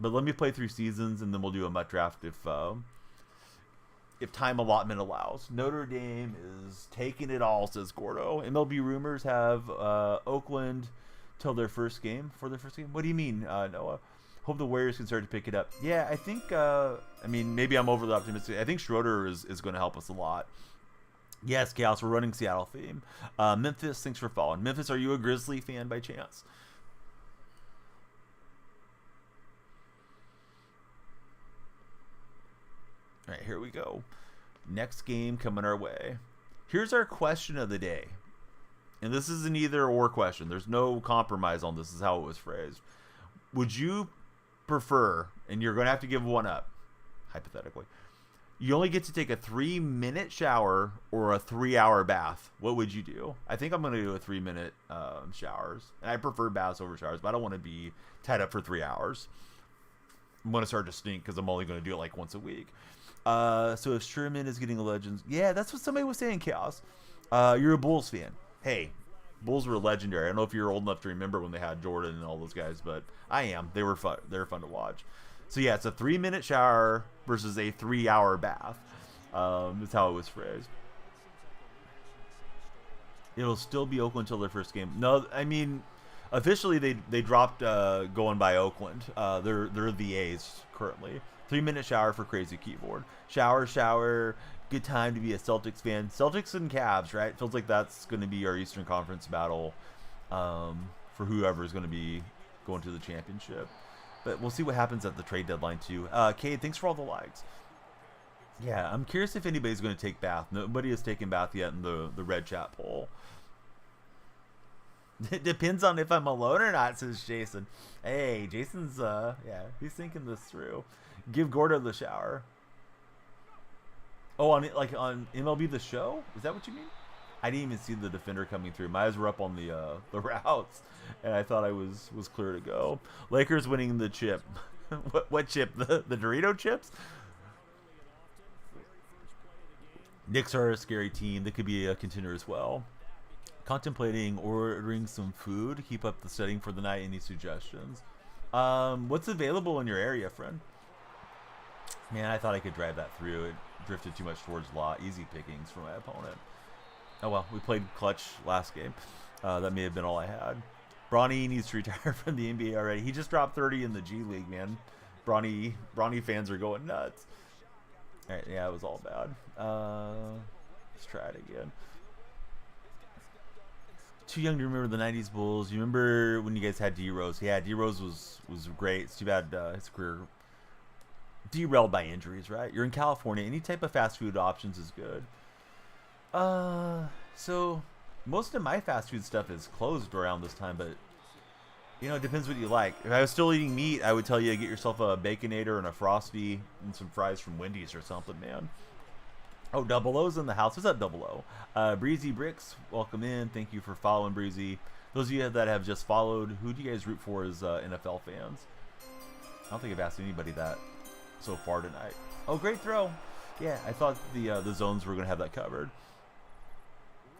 But let me play through seasons, and then we'll do a mutt draft if time allotment allows. Notre Dame is taking it all, says Gordo. MLB rumors have Oakland till their first game. For their first game? What do you mean, Noah? Hope the Warriors can start to pick it up. Yeah, I think, I mean, maybe I'm overly optimistic. I think Schroeder is going to help us a lot. Yes, Chaos, we're running Seattle theme. Memphis, thanks for following. Memphis, are you a Grizzly fan by chance? All right, here we go. Next game coming our way. Here's our question of the day. And this is an either or question. There's no compromise on this. This is how it was phrased. Would you prefer, and you're going to have to give one up, hypothetically, you only get to take a 3-minute shower or a 3-hour bath? What would you do? I think I'm going to do a 3-minute showers. And I prefer baths over showers, but I don't want to be tied up for 3 hours. I'm going to start to stink because I'm only going to do it like once a week. So if Sherman is getting a Legends, yeah, that's what somebody was saying, Chaos. You're a Bulls fan. Hey, Bulls were legendary. I don't know if you're old enough to remember when they had Jordan and all those guys, but I am. They were fun. They were fun to watch. So yeah, it's a 3-minute shower versus a 3-hour bath. That's how it was phrased. It'll still be Oakland until their first game. No, I mean, officially they dropped going by Oakland. They're the A's currently. 3-minute shower for Crazy Keyboard. Shower. Good time to be a Celtics fan. Celtics and Cavs, right? Feels like that's going to be our Eastern Conference battle for whoever is going to be going to the championship. But we'll see what happens at the trade deadline, too. Cade, thanks for all the likes. Yeah, I'm curious if anybody's going to take bath. Nobody has taken bath yet in the red chat poll. It depends on if I'm alone or not, says Jason. Hey, Jason's, yeah, he's thinking this through. Give Gordo the shower. Oh, on MLB The Show? Is that what you mean? I didn't even see the defender coming through. My eyes were up on the routes, and I thought I was clear to go. Lakers winning the chip. What chip? The Dorito chips? Knicks are a scary team. They could be a contender as well. Contemplating ordering some food. Keep up the setting for the night. Any suggestions? What's available in your area, friend? Man, I thought I could drive that through. It drifted too much towards law. Easy pickings for my opponent. Oh well, we played clutch last game. That may have been all I had. Bronny needs to retire from the NBA already. He just dropped 30 in the G League, man. Bronny fans are going nuts. All right, yeah, it was all bad. Let's try it again. Too young to remember the 90s Bulls. You remember when you guys had D-Rose? Yeah, D-Rose was great. It's too bad his career derailed by injuries, right? You're in California. Any type of fast food options is good. So most of my fast food stuff is closed around this time, but you know, it depends what you like. If I was still eating meat, I would tell you to get yourself a Baconator and a Frosty and some fries from Wendy's or something, man. Oh, Double O's in the house. What's up, Double O? Breezy Bricks, welcome in. Thank you for following, Breezy. Those of you that have just followed, who do you guys root for as NFL fans? I don't think I've asked anybody that so far tonight. Oh, great throw. Yeah, I thought the zones were going to have that covered.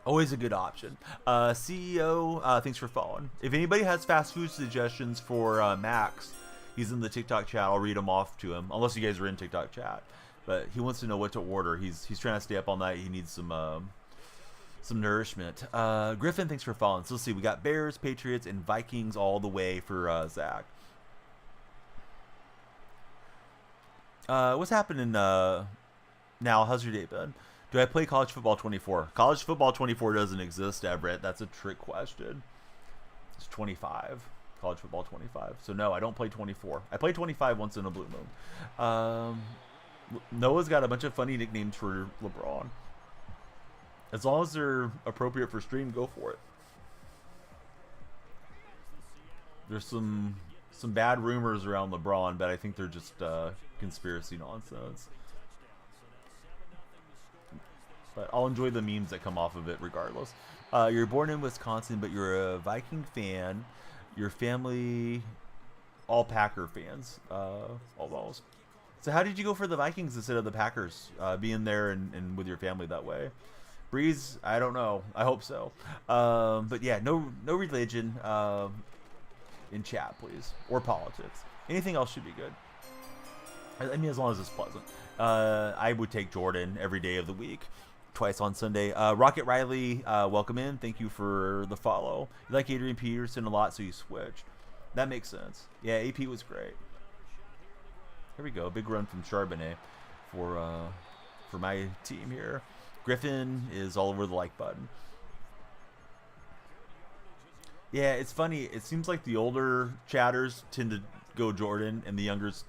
Always a good option. CEO, thanks for following. If anybody has fast food suggestions for Max, he's in the TikTok chat. I'll read them off to him, unless you guys are in TikTok chat. But he wants to know what to order. He's trying to stay up all night. He needs some nourishment. Griffin, thanks for following. So let's see. We got Bears, Patriots, and Vikings all the way for Zach. What's happening now? How's your day been? Do I play College Football 24? College Football 24 doesn't exist, Everett. That's a trick question. It's 25. College Football 25. So no, I don't play 24. I play 25 once in a blue moon. Noah's got a bunch of funny nicknames for LeBron. As long as they're appropriate for stream, go for it. There's some some bad rumors around LeBron, but I think they're just conspiracy nonsense. But I'll enjoy the memes that come off of it regardless. You're born in Wisconsin, but you're a Viking fan. Your family, all Packer fans, almost. So how did you go for the Vikings instead of the Packers, being there and with your family that way? Breeze, I don't know. I hope so. But yeah, no religion in chat, please, or politics. Anything else should be good. I mean, as long as it's pleasant. I would take Jordan every day of the week, twice on Sunday. Rocket Riley, welcome in. Thank you for the follow. You like Adrian Peterson a lot, so you switched. That makes sense. Yeah, AP was great. Here we go. Big run from Charbonnet for my team here. Griffin is all over the like button. Yeah, it's funny. It seems like the older chatters tend to go Jordan and the youngers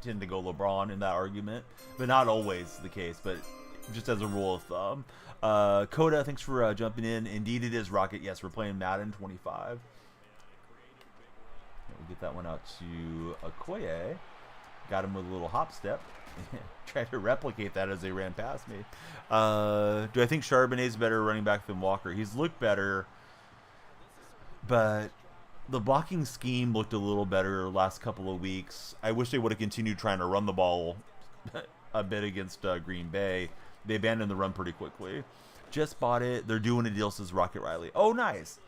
tend to go LeBron in that argument. But not always the case, but just as a rule of thumb. Coda, thanks for jumping in. Indeed it is Rocket. Yes, we're playing Madden 25. We'll get that one out to Okoye. Got him with a little hop step. Tried to replicate that as they ran past me. Do I think Charbonnet's better running back than Walker? He's looked better, but the blocking scheme looked a little better the last couple of weeks. I wish they would have continued trying to run the ball a bit against Green Bay. They abandoned the run pretty quickly. Just bought it. They're doing a deal, says Rocket Riley. Oh, nice.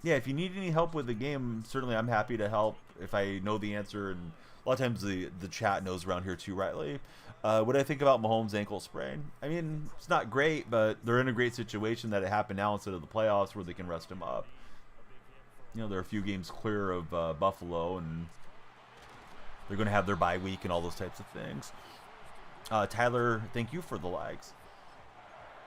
Yeah, if you need any help with the game, certainly I'm happy to help if I know the answer. And a lot of times the chat knows around here too, Riley. What do I think about Mahomes' ankle sprain? I mean, it's not great, but they're in a great situation that it happened now instead of the playoffs where they can rest him up. You know, they're a few games clear of Buffalo, and they're going to have their bye week and all those types of things. Tyler, thank you for the likes.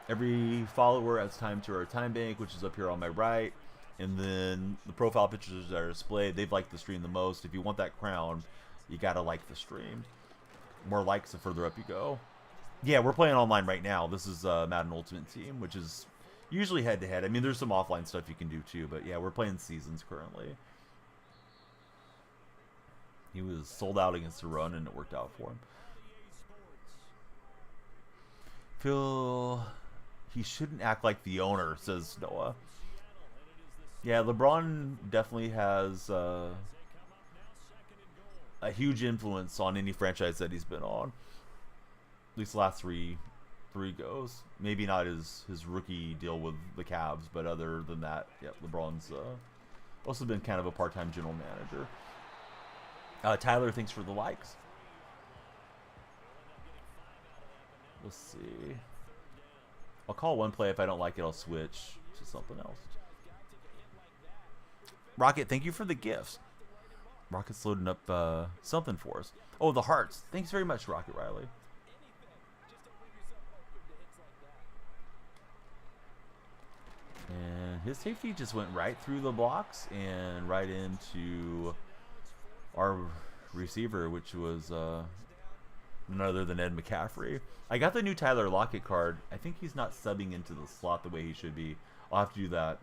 Every follower adds time to our time bank, which is up here on my right. And then the profile pictures that are displayed, they've liked the stream the most. If you want that crown, you got to like the stream. More likes the further up you go. Yeah, we're playing online right now. This is Madden Ultimate Team, which is usually head-to-head. I mean, there's some offline stuff you can do too, but yeah, we're playing seasons currently. He was sold out against the run, and it worked out for him. Feel he shouldn't act like the owner, says Noah. Yeah, LeBron definitely has a huge influence on any franchise that he's been on. At least the last three goes. Maybe not his rookie deal with the Cavs, but other than that, yeah, LeBron's also been kind of a part-time general manager. Tyler, thanks for the likes. Let's see. I'll call one play. If I don't like it, I'll switch to something else. Rocket, thank you for the gifts. Rocket's loading up something for us. Oh, the hearts. Thanks very much, Rocket Riley. And his safety just went right through the blocks and right into our receiver, which was none other than Ed McCaffrey. I got the new Tyler Lockett card. I think he's not subbing into the slot the way he should be. I'll have to do that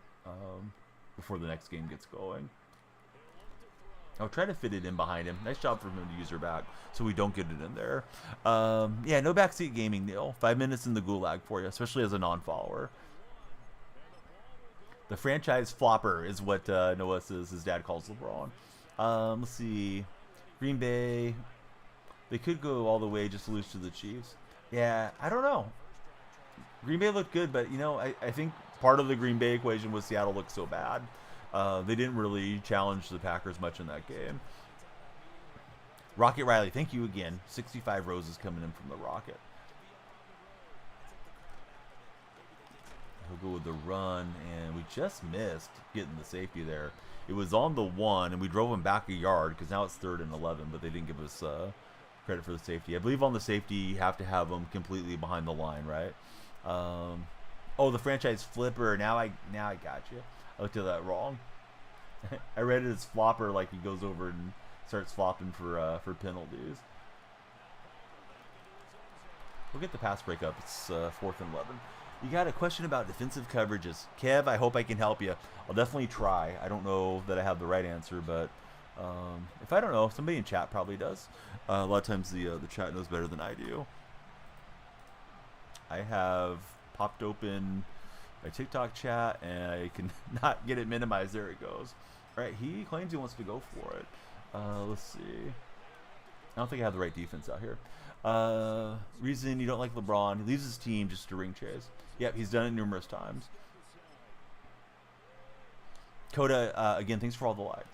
before the next game gets going. I'll try to fit it in behind him. Nice job for him to use her back so we don't get it in there. Yeah, no backseat gaming, Neil. 5 minutes in the gulag for you, especially as a non-follower. The franchise flopper is what Noah says his dad calls LeBron. Let's see. Green Bay. They could go all the way just to lose to the Chiefs. Yeah, I don't know. Green Bay looked good, but, you know, I think part of the Green Bay equation was Seattle looked so bad. They didn't really challenge the Packers much in that game. Rocket Riley, thank you again. 65 roses coming in from the Rocket. He'll go with the run, and we just missed getting the safety there. It was on the 1, and we drove him back a yard because now it's 3rd and 11, but they didn't give us credit for the safety. I believe on the safety, you have to have them completely behind the line, right? Oh, the franchise flipper. Now I got you. I looked at that wrong. I read it as flopper, like he goes over and starts flopping for penalties. We'll get the pass break up. It's 4th and 11. You got a question about defensive coverages. Kev, I hope I can help you. I'll definitely try. I don't know that I have the right answer, but If I don't know, somebody in chat probably does. A lot of times the chat knows better than I do. I have popped open my TikTok chat and I can not get it minimized. There it goes. All right, he claims he wants to go for it. Let's see. I don't think I have the right defense out here. Reason you don't like LeBron: he leaves his team just to ring chase. Yep, he's done it numerous times. Coda, again, thanks for all the likes.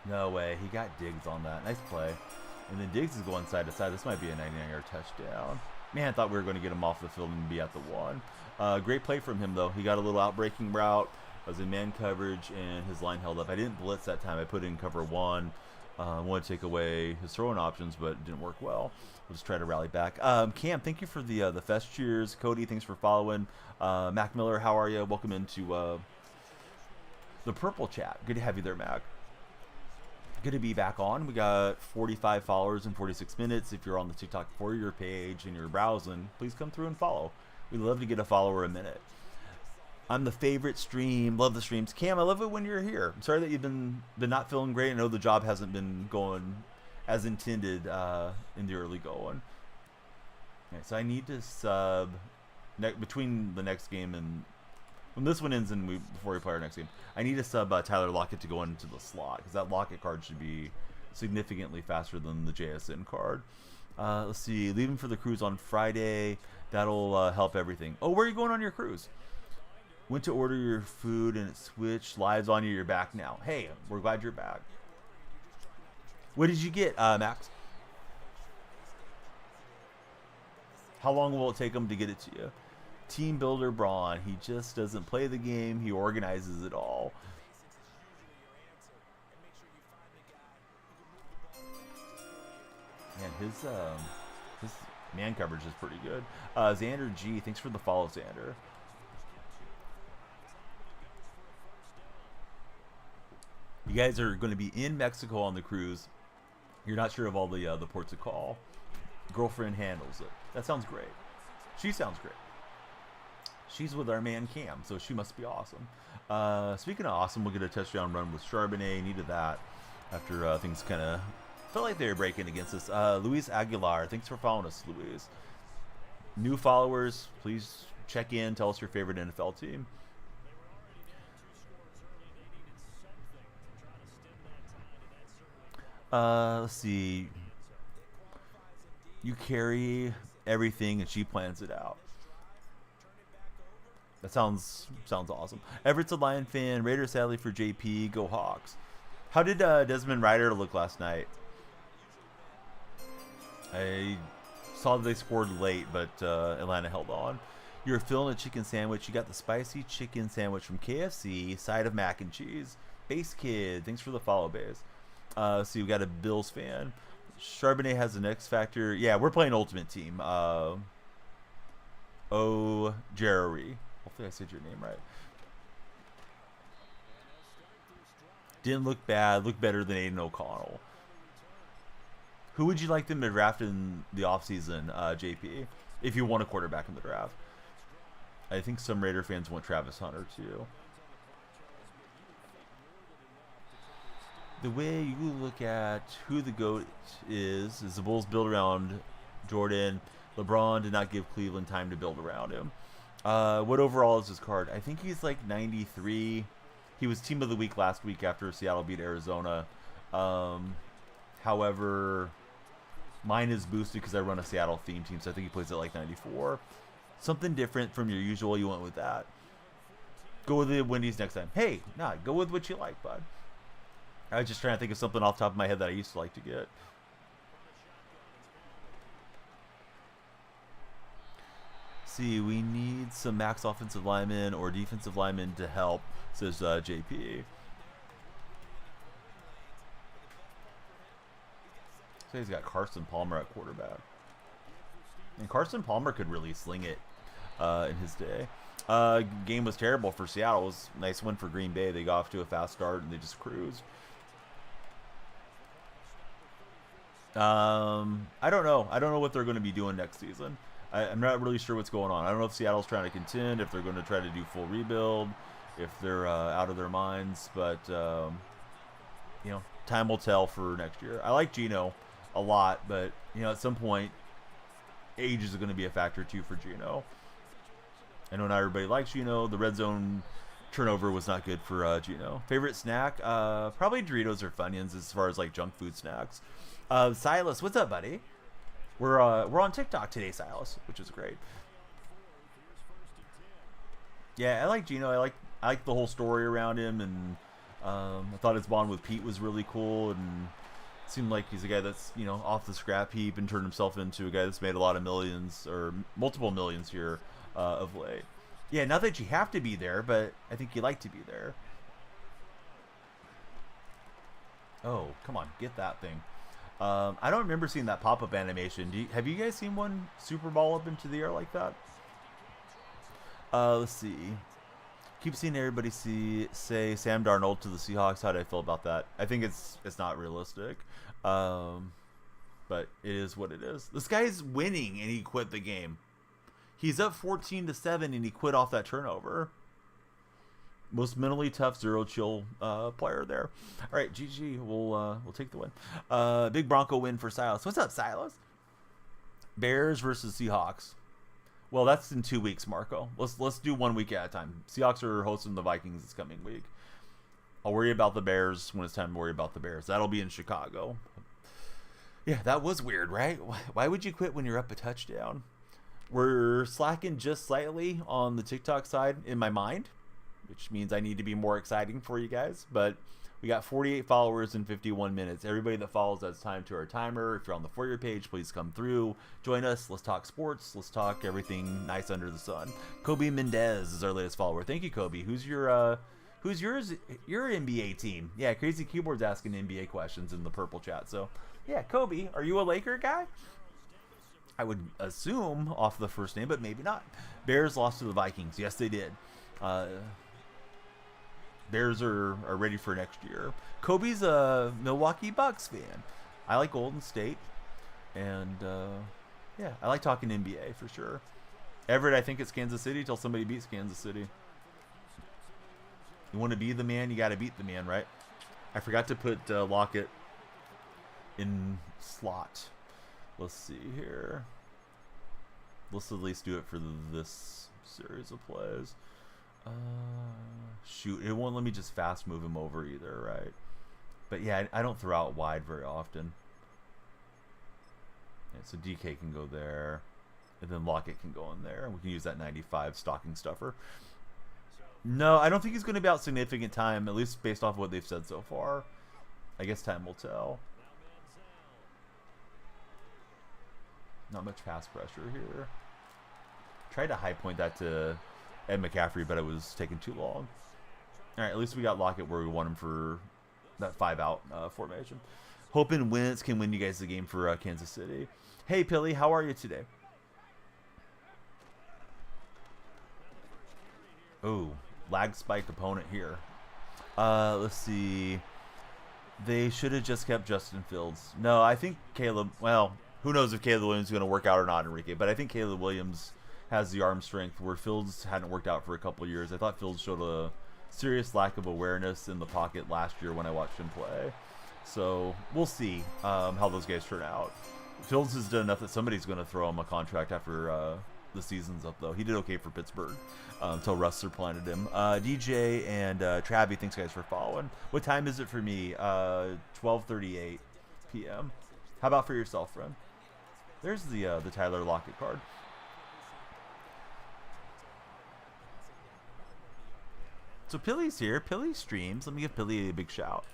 No way. He got Diggs on that. Nice play. And then Diggs is going side to side. This might be a 99-yard touchdown. Man, I thought we were going to get him off the field and be at the one. Great play from him, though. He got a little out-breaking route. I was in man coverage, and his line held up. I didn't blitz that time. I put in cover one. I wanted to take away his throwing options, but it didn't work well. We'll just try to rally back. Cam, thank you for the fest cheers. Cody, thanks for following. Mac Miller, how are you? Welcome into the purple chat. Good to have you there, Mac. Good to be back on. We got 45 followers in 46 minutes. If you're on the TikTok For Your page and you're browsing, please come through and follow. We'd love to get a follower a minute. I'm the favorite stream. Love the streams. Cam, I love it when you're here. I'm sorry that you've been not feeling great. I know the job hasn't been going as intended in the early going. Okay, so I need to sub between the next game and when this one ends and before we play our next game, I need to sub Tyler Lockett to go into the slot because that Lockett card should be significantly faster than the JSN card. Let's see, leaving for the cruise on Friday. That'll help everything. Oh, where are you going on your cruise? Went to order your food and it switched. Lives on you. You're back now. Hey, we're glad you're back. What did you get, Max? How long will it take them to get it to you? Team builder Braun. He just doesn't play the game. He organizes it all. Man, his man coverage is pretty good. Xander G, thanks for the follow, Xander. You guys are going to be in Mexico on the cruise. You're not sure of all the ports of call. Girlfriend handles it. That sounds great. She sounds great. She's with our man Cam, so she must be awesome. Speaking of awesome, we'll get a touchdown run with Charbonnet. Needed that after things kind of felt like they were breaking against us. Luis Aguilar, thanks for following us, Luis. New followers, please check in. Tell us your favorite NFL team. Let's see. You carry everything, and she plans it out. That sounds awesome. Everett's a Lion fan. Raiders sadly for JP. Go Hawks. How did Desmond Ryder look last night? I saw that they scored late, but Atlanta held on. You're filling a chicken sandwich. You got the spicy chicken sandwich from KFC, side of mac and cheese. Base Kid, thanks for the follow, Base. So we got a Bills fan. Charbonnet has an X Factor. Yeah, we're playing Ultimate Team. Jerry. Hopefully I said your name right. Didn't look bad. Looked better than Aiden O'Connell. Who would you like them to draft in the offseason, JP? If you want a quarterback in the draft. I think some Raider fans want Travis Hunter too. The way you look at who the GOAT is the Bulls build around Jordan. LeBron did not give Cleveland time to build around him. What overall is his card? I think he's like 93. He was team of the week last week after Seattle beat Arizona. However, mine is boosted because I run a Seattle theme team, so I think he plays at like 94. Something different from your usual. You went with that. Go with the Wendy's next time. Hey, go with what you like, bud. I was just trying to think of something off the top of my head that I used to like to get. See, we need some max offensive linemen or defensive linemen to help, says JP. So he's got Carson Palmer at quarterback. And Carson Palmer could really sling it in his day. Game was terrible for Seattle. It was a nice win for Green Bay. They got off to a fast start and they just cruised. I don't know. I don't know what they're going to be doing next season. I'm not really sure what's going on. I don't know if Seattle's trying to contend, if they're going to try to do full rebuild, if they're out of their minds. But time will tell for next year. I like Geno a lot, but at some point, age is going to be a factor too for Geno. I know not everybody likes Geno. The red zone turnover was not good for Geno. Favorite snack? Probably Doritos or Funyuns as far as like junk food snacks. Silas, what's up, buddy? We're on TikTok today, Silas, which is great. Yeah, I like Geno. I like the whole story around him, and I thought his bond with Pete was really cool, and it seemed like he's a guy that's off the scrap heap and turned himself into a guy that's made a lot of millions or multiple millions here of late. Yeah, not that you have to be there, but I think you like to be there. Oh, come on, get that thing. I don't remember seeing that pop-up animation. Have you guys seen one Super Bowl up into the air like that? Let's see. Keep seeing everybody say Sam Darnold to the Seahawks. How do I feel about that? I think it's not realistic. But it is what it is. This guy's winning and he quit the game. He's up 14-7 and he quit off that turnover. Most mentally tough, zero chill player there. All right, GG. We'll take the win. Big Bronco win for Silas. What's up, Silas? Bears versus Seahawks. Well, that's in 2 weeks, Marco. Let's do 1 week at a time. Seahawks are hosting the Vikings this coming week. I'll worry about the Bears when it's time to worry about the Bears. That'll be in Chicago. Yeah, that was weird, right? Why would you quit when you're up a touchdown? We're slacking just slightly on the TikTok side in my mind, which means I need to be more exciting for you guys. But we got 48 followers in 51 minutes. Everybody that follows us time to our timer. If you're on the For You page, please come through. Join us. Let's talk sports. Let's talk everything nice under the sun. Kobe Mendez is our latest follower. Thank you, Kobe. Who's your NBA team? Yeah, Crazy Keyboard's asking NBA questions in the purple chat. So, yeah, Kobe, are you a Laker guy? I would assume off the first name, but maybe not. Bears lost to the Vikings. Yes, they did. Bears are ready for next year. Kobe's a Milwaukee Bucks fan. I like Golden State. And, yeah, I like talking NBA for sure. Everett, I think it's Kansas City till somebody beats Kansas City. You want to be the man, you got to beat the man, right? I forgot to put Lockett in slot. Let's see here. Let's at least do it for this series of plays. Shoot, it won't let me just fast move him over either, right? But yeah, I don't throw out wide very often. Yeah, so DK can go there, and then Lockett can go in there, and we can use that 95 stocking stuffer. No, I don't think he's going to be out significant time, at least based off of what they've said so far. I guess time will tell. Not much pass pressure here. Tried to high point that to Ed McCaffrey, but it was taking too long. All right, at least we got Lockett where we want him for that 5-out formation. Hoping Wentz can win you guys the game for Kansas City. Hey, Pilly, how are you today? Oh, lag spike opponent here. Let's see. They should have just kept Justin Fields. No, I think Caleb, well, who knows if Caleb Williams is going to work out or not, Enrique. But I think Caleb Williams has the arm strength where Fields hadn't worked out for a couple years. I thought Fields showed a serious lack of awareness in the pocket last year when I watched him play. So we'll see how those guys turn out. Fields has done enough that somebody's going to throw him a contract after the season's up, though. He did okay for Pittsburgh until Russ supplanted him. DJ and Travie, thanks guys for following. What time is it for me? 12:38 p.m. How about for yourself, friend? There's the Tyler Lockett card. So Pilly's here. Pilly streams. Let me give Pilly a big shout.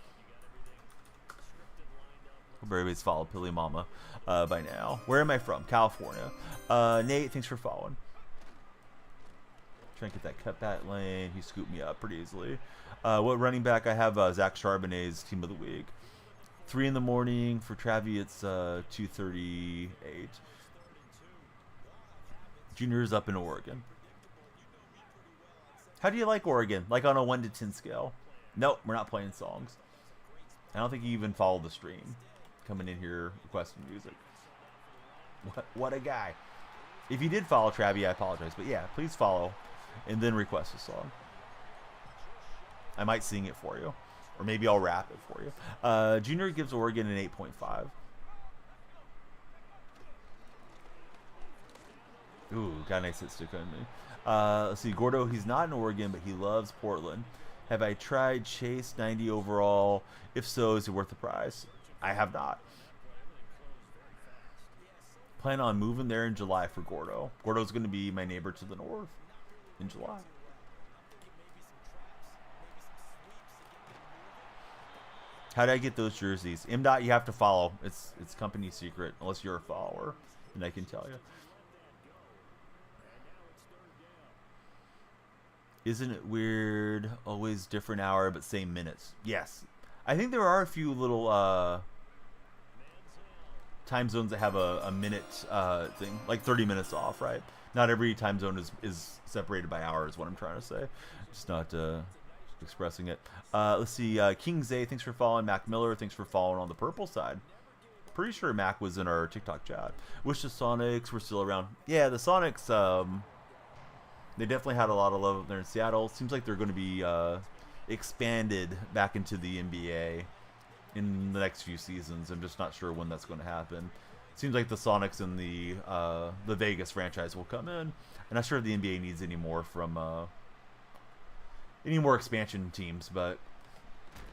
Hope everybody's followed Pilly Mama by now. Where am I from? California. Nate, thanks for following. Trying to get that cutback lane. He scooped me up pretty easily. What running back? I have Zach Charbonnet's team of the week. 3 in the morning. For Travie, it's 2:38. Junior's up in Oregon. How do you like Oregon? Like on a 1 to 10 scale? Nope, we're not playing songs. I don't think you even follow the stream coming in here requesting music. What a guy. If you did follow Travi, I apologize. But yeah, please follow and then request a song. I might sing it for you. Or maybe I'll rap it for you. Junior gives Oregon an 8.5. Ooh, got a nice hit stick on me. Let's see. Gordo, he's not in Oregon, but he loves Portland. Have I tried Chase 90 overall? If so, is it worth the price? I have not. Plan on moving there in July for Gordo. Gordo's going to be my neighbor to the north in July. How do I get those jerseys? MDOT, you have to follow. It's company secret unless you're a follower, and I can tell you. Isn't it weird? Always different hour, but same minutes. Yes. I think there are a few little time zones that have a minute thing, like 30 minutes off, right? Not every time zone is separated by hours, what I'm trying to say. Just not expressing it. Let's see. King Zay, thanks for following. Mac Miller, thanks for following on the purple side. Pretty sure Mac was in our TikTok chat. Wish the Sonics were still around. Yeah, the Sonics... they definitely had a lot of love there in Seattle. Seems like they're going to be expanded back into the NBA in the next few seasons. I'm just not sure when that's going to happen. Seems like the Sonics and the Vegas franchise will come in. I'm not sure if the NBA needs any more from any more expansion teams, but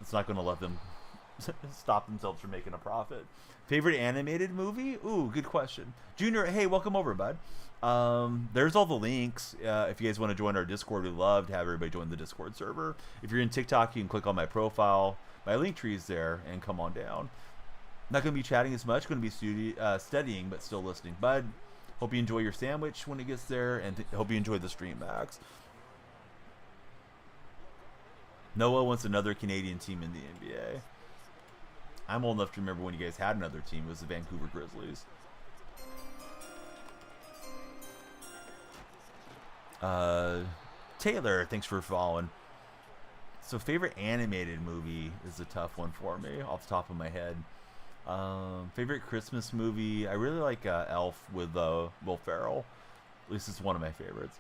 it's not going to let them stop themselves from making a profit. Favorite animated movie? Ooh, good question. Junior, hey, welcome over, bud. There's all the links. If you guys want to join our Discord, we'd love to have everybody join the Discord server. If you're in TikTok, you can click on my profile. My link tree is there, and come on down. Not going to be chatting as much. Going to be studying, but still listening. Bud, hope you enjoy your sandwich when it gets there, and hope you enjoy the stream, Max. Noah wants another Canadian team in the NBA. I'm old enough to remember when you guys had another team. It was the Vancouver Grizzlies. Taylor, thanks for following. So favorite animated movie is a tough one for me off the top of my head. Favorite Christmas movie, I really like Elf with Will Ferrell. At least it's one of my favorites.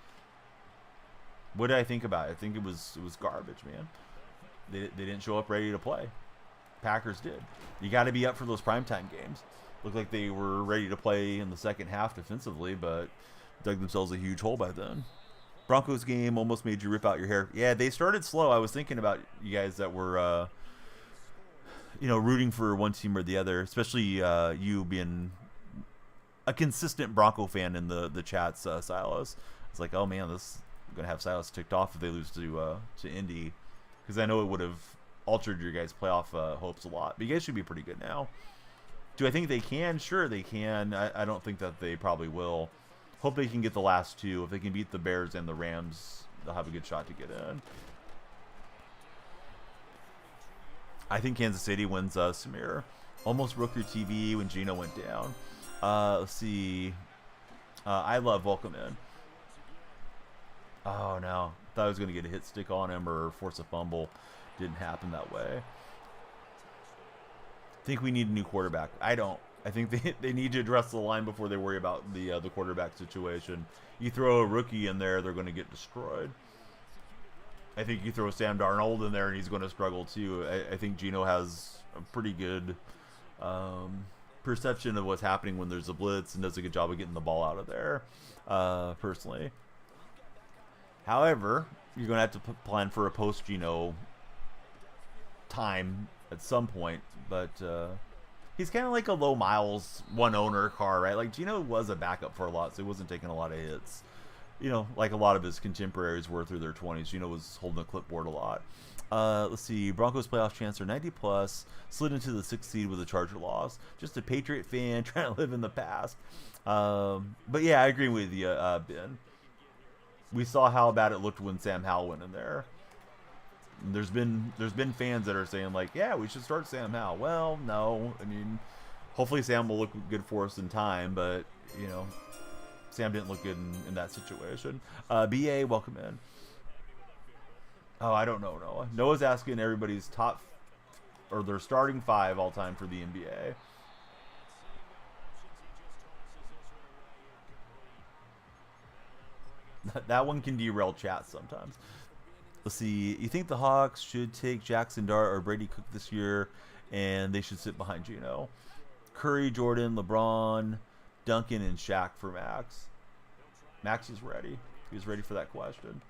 What did I think about it? I think it was garbage, man. They didn't show up ready to play. Packers did. You got to be up for those primetime games. Looked like they were ready to play in the second half defensively, but dug themselves a huge hole by then. Broncos game almost made you rip out your hair. Yeah, they started slow. I was thinking about you guys that were, rooting for one team or the other, especially you being a consistent Bronco fan in the chats, Silas. It's like, oh man, this is gonna have Silas ticked off if they lose to Indy, because I know it would have altered your guys' playoff hopes a lot. But you guys should be pretty good now. Do I think they can? Sure, they can. I don't think that they probably will. Hope they can get the last two. If they can beat the Bears and the Rams, they'll have a good shot to get in. I think Kansas City wins Samir. Almost broke your TV when Gino went down. Let's see. I love welcome in. Oh, no. Thought I was going to get a hit stick on him or force a fumble. Didn't happen that way. Think we need a new quarterback. I don't. I think they need to address the line before they worry about the quarterback situation. You throw a rookie in there, they're going to get destroyed. I think you throw Sam Darnold in there, and he's going to struggle too. I think Gino has a pretty good perception of what's happening when there's a blitz and does a good job of getting the ball out of there, personally. However, you're going to have to plan for a post-Gino time at some point, but he's kind of like a low miles, one owner car, right? Like Gino was a backup for a lot, so he wasn't taking a lot of hits. Like a lot of his contemporaries were through their 20s. Gino was holding the clipboard a lot. Let's see. Broncos playoff chance are 90 plus. Slid into the 6th seed with a Charger loss. Just a Patriot fan trying to live in the past. But yeah, I agree with you, Ben. We saw how bad it looked when Sam Howell went in there. There's been fans that are saying like, yeah, we should start Sam Howell. Well, no. I mean, hopefully Sam will look good for us in time, but Sam didn't look good in that situation. BA, welcome in. Oh, I don't know, Noah. Noah's asking everybody's top or their starting 5 all time for the NBA. That one can derail chat sometimes. Let's see. You think the Hawks should take Jackson Dart or Brady Cook this year, and they should sit behind Gino? Curry, Jordan, LeBron, Duncan, and Shaq for Max. Max is ready. He was ready for that question.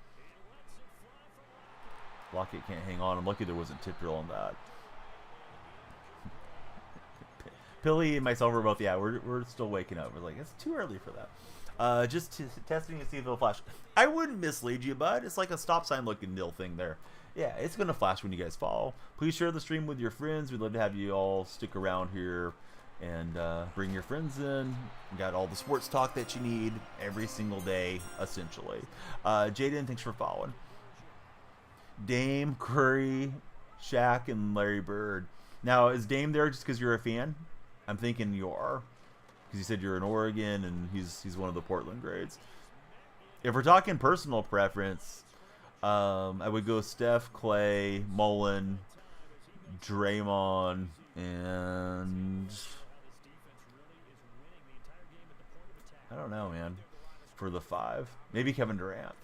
Lockett can't hang on. I'm lucky there wasn't tip drill on that. Pilly and myself were both, yeah, we're still waking up. We're like, it's too early for that. Just testing to see if it'll flash. I wouldn't mislead you, bud. It's like a stop sign looking nil thing there. Yeah, it's going to flash when you guys follow. Please share the stream with your friends. We'd love to have you all stick around here and bring your friends in. We got all the sports talk that you need every single day, essentially. Jaden, thanks for following. Dame, Curry, Shaq, and Larry Bird. Now, is Dame there just because you're a fan? I'm thinking you are, because you said you're in Oregon and he's one of the Portland grades. If we're talking personal preference, I would go Steph, Clay, Mullen, Draymond, and I don't know, man. For the 5, maybe Kevin Durant.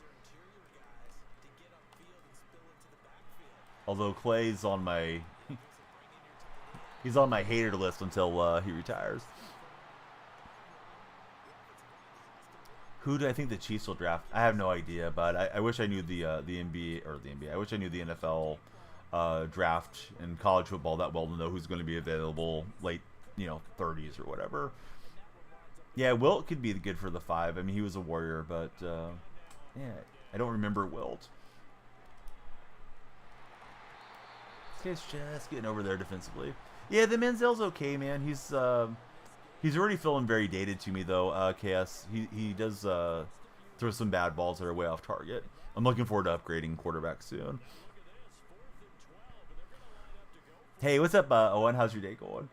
Although Clay's on my he's on my hater list until he retires. Who do I think the Chiefs will draft? I have no idea, but I wish I knew the NBA or the NBA. I wish I knew the NFL draft in college football that well to know who's going to be available late, 30s or whatever. Yeah, Wilt could be good for the 5. I mean, he was a Warrior, but yeah, I don't remember Wilt. This guy's just getting over there defensively. Yeah, the Manziel's okay, man. He's already feeling very dated to me, though. KS, he does throw some bad balls that are way off target. I'm looking forward to upgrading quarterback soon. Hey, what's up, Owen? How's your day going?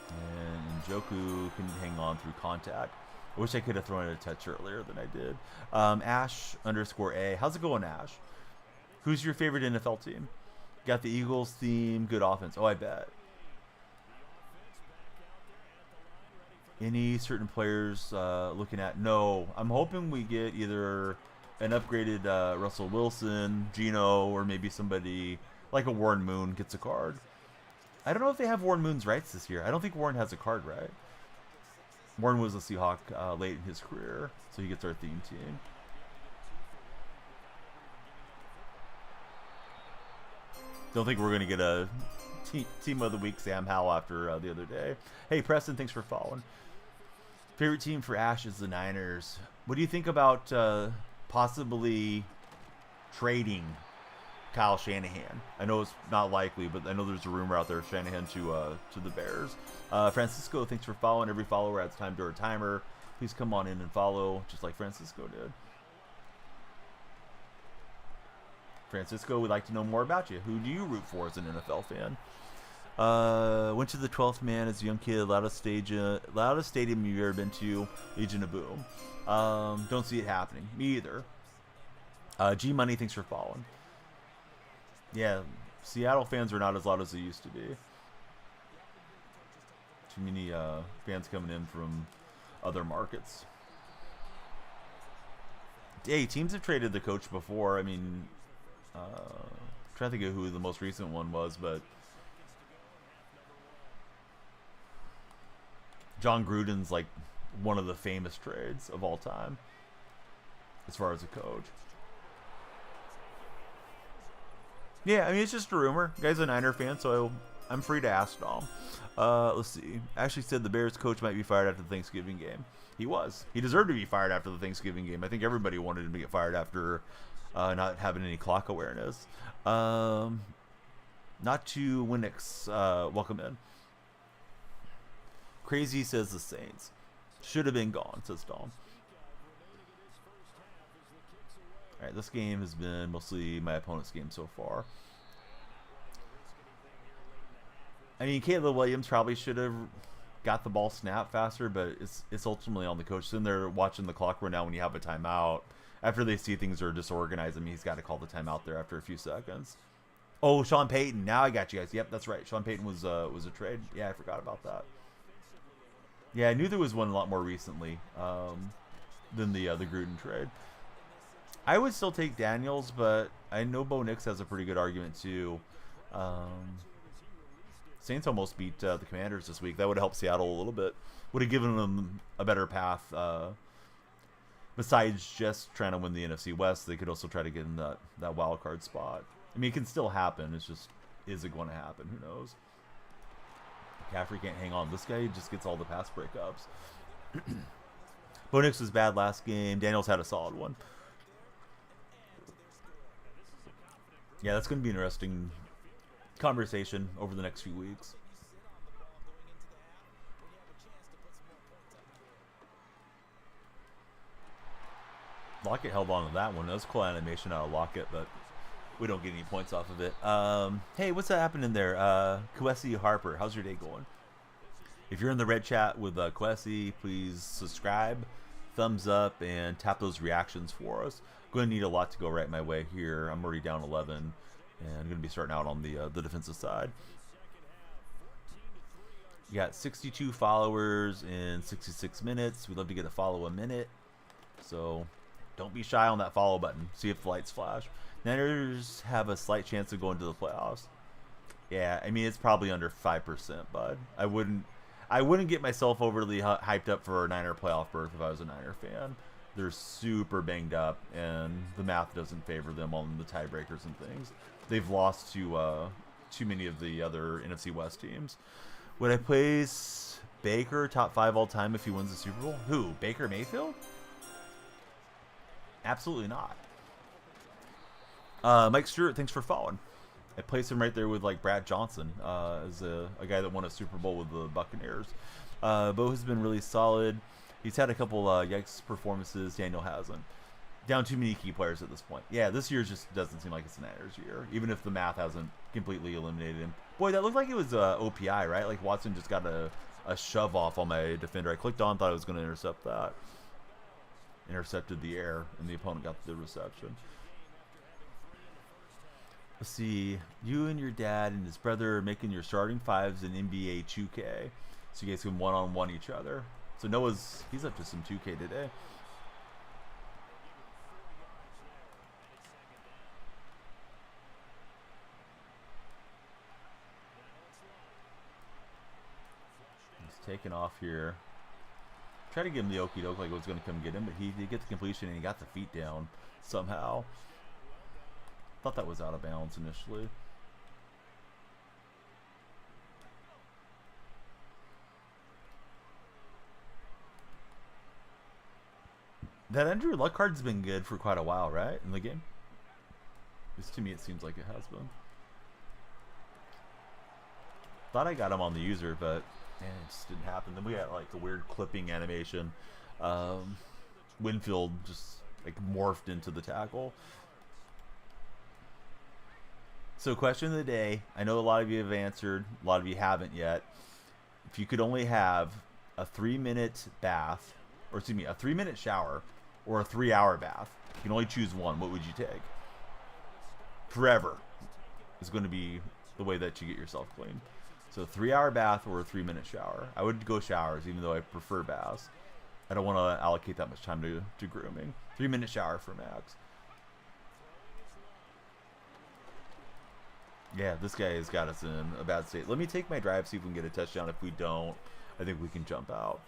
And Njoku can hang on through contact. I wish I could have thrown it a touch earlier than I did. Ash_A. How's it going, Ash? Who's your favorite NFL team? Got the Eagles theme, good offense. Oh, I bet. Any certain players looking at? No. I'm hoping we get either an upgraded Russell Wilson, Geno, or maybe somebody like a Warren Moon gets a card. I don't know if they have Warren Moon's rights this year. I don't think Warren has a card, right? Warren was a Seahawk late in his career, so he gets our theme team. Don't think we're going to get a team of the week Sam Howell after the other day. Hey, Preston, thanks for following. Favorite team for Ash is the Niners. What do you think about possibly trading Kyle Shanahan? I know it's not likely, but I know there's a rumor out there of Shanahan to the Bears. Francisco, thanks for following. Every follower adds time to our timer. Please come on in and follow, just like Francisco did. Francisco, we'd like to know more about you. Who do you root for as an NFL fan? Went to the 12th man as a young kid. Loudest stadium you've ever been to? Legion of Boom. Don't see it happening. Me either. G Money, thanks for following. Yeah, Seattle fans are not as loud as they used to be. Too many fans coming in from other markets. Hey, teams have traded the coach before. I mean, trying to think of who the most recent one was, but John Gruden's like one of the famous trades of all time as far as a coach. Yeah, I mean, it's just a rumor. The guy's a Niner fan, so I'm free to ask Dom. Let's see. Ashley said the Bears coach might be fired after the Thanksgiving game. He was. He deserved to be fired after the Thanksgiving game. I think everybody wanted him to get fired after not having any clock awareness. Not to Winix. Welcome in. Crazy says the Saints. Should have been gone, says Dom. Alright, this game has been mostly my opponent's game so far. I mean, Caleb Williams probably should have got the ball snapped faster, but it's ultimately on the coach. Then they're watching the clock run out when you have a timeout. After they see things are disorganized, I mean, he's got to call the timeout there after a few seconds. Oh, Sean Payton. Now I got you guys. Yep, that's right. Sean Payton was a trade. Yeah, I forgot about that. Yeah, I knew there was one a lot more recently than the Gruden trade. I would still take Daniels, but I know Bo Nix has a pretty good argument too. Um, Saints almost beat the Commanders this week. That would have helped Seattle a little bit. Would have given them a better path. Besides just trying to win the NFC West, they could also try to get in that wild card spot. I mean, it can still happen. It's just, is it going to happen? Who knows? McCaffrey can't hang on. This guy just gets all the pass breakups. Bo Nix was bad last game. Daniels had a solid one. Yeah, that's going to be an interesting conversation over the next few weeks. Lockett held on to that one. That was cool animation out of Lockett, but we don't get any points off of it. Hey, what's that happening there? Kwesi Harper, how's your day going? If you're in the red chat with Kwesi, please subscribe, thumbs up, and tap those reactions for us. Going to need a lot to go right my way here. I'm already down 11, and I'm going to be starting out on the defensive side. You got 62 followers in 66 minutes. We'd love to get a follow a minute. So don't be shy on that follow button. See if the lights flash. Niners have a slight chance of going to the playoffs. Yeah, I mean, it's probably under 5%, bud. I wouldn't get myself overly hyped up for a Niner playoff berth if I was a Niner fan. They're super banged up, and the math doesn't favor them on the tiebreakers and things. They've lost to too many of the other NFC West teams. Would I place Baker top 5 all time if he wins the Super Bowl? Who? Baker Mayfield? Absolutely not. Mike Stewart, thanks for following. I placed him right there with like Brad Johnson as a guy that won a Super Bowl with the Buccaneers. Bo has been really solid. He's had a couple yikes performances. Daniel hasn't. Down too many key players at this point. Yeah, this year just doesn't seem like it's the Niners' year, even if the math hasn't completely eliminated him. Boy, that looked like it was OPI, right? Like Watson just got a shove off on my defender. I clicked on, thought I was going to intercept that. Intercepted the air, and the opponent got the reception. Let's see. You and your dad and his brother are making your starting fives in NBA 2K, so you guys can one-on-one each other. So he's up to some 2K today. He's taking off here. Try to give him the okie doke like it was going to come get him, but he did get the completion and he got the feet down somehow. Thought that was out of bounds initially. That Andrew Luck card's been good for quite a while, right? In the game? At least to me it seems like it has been. Thought I got him on the user, but man, it just didn't happen. Then we got like a weird clipping animation. Winfield just like morphed into the tackle. So question of the day. I know a lot of you have answered. A lot of you haven't yet. If you could only have a 3-minute bath, or excuse me, a 3-minute shower, or a 3-hour bath, you can only choose one. What would you take? Forever is going to be the way that you get yourself clean. So a 3-hour bath or a 3-minute shower. I would go showers, even though I prefer baths. I don't want to allocate that much time to grooming. 3-minute shower for max. Yeah, this guy has got us in a bad state. Let me take my drive, see if we can get a touchdown. If we don't, I think we can jump out.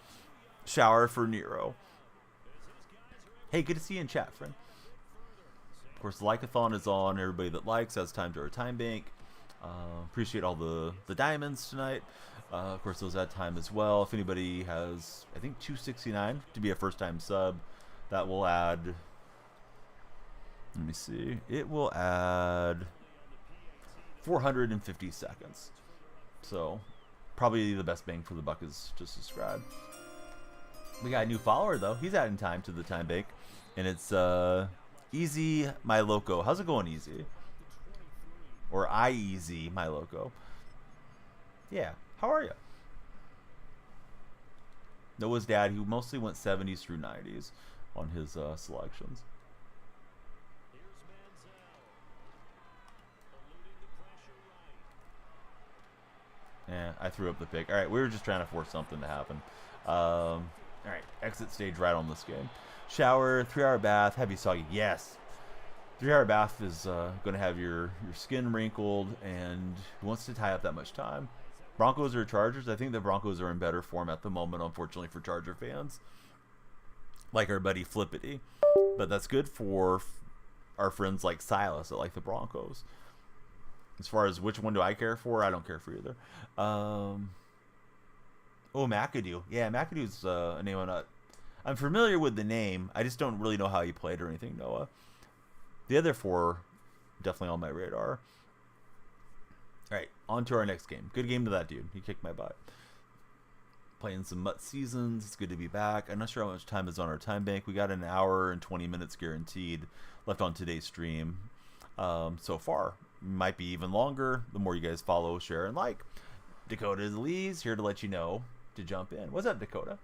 Shower for Nero. Hey, good to see you in chat, friend. Of course, the like-a-thon is on. Everybody that likes has time to our time bank. Appreciate all the diamonds tonight. Of course, those add time as well. If anybody has, I think, 269 to be a first-time sub, that will add. Let me see. It will add 450 seconds. So, probably the best bang for the buck is to subscribe. We got a new follower though. He's adding time to the time bank, and it's Easy My Loco. How's it going, Easy? Or Easy My Loco? Yeah. How are you? Noah's dad, who mostly went 70s through 90s on his selections. Yeah, I threw up the pick. All right, we were just trying to force something to happen. All right, exit stage right on this game. Shower, 3-hour bath, heavy soggy. Yes, 3-hour bath is going to have your skin wrinkled, and who wants to tie up that much time? Broncos or Chargers? I think the Broncos are in better form at the moment, unfortunately, for Charger fans. Like our buddy Flippity. But that's good for our friends like Silas that like the Broncos. As far as which one do I care for, I don't care for either. Oh, McAdoo. Yeah, McAdoo's a name I'm familiar with the name. I just don't really know how he played or anything, Noah. The other four, definitely on my radar. All right, on to our next game. Good game to that dude. He kicked my butt. Playing some Mutt Seasons. It's good to be back. I'm not sure how much time is on our time bank. We got an hour and 20 minutes guaranteed left on today's stream so far. Might be even longer the more you guys follow, share, and like. Dakota Lee's here to let you know to jump in. What's up, Dakota?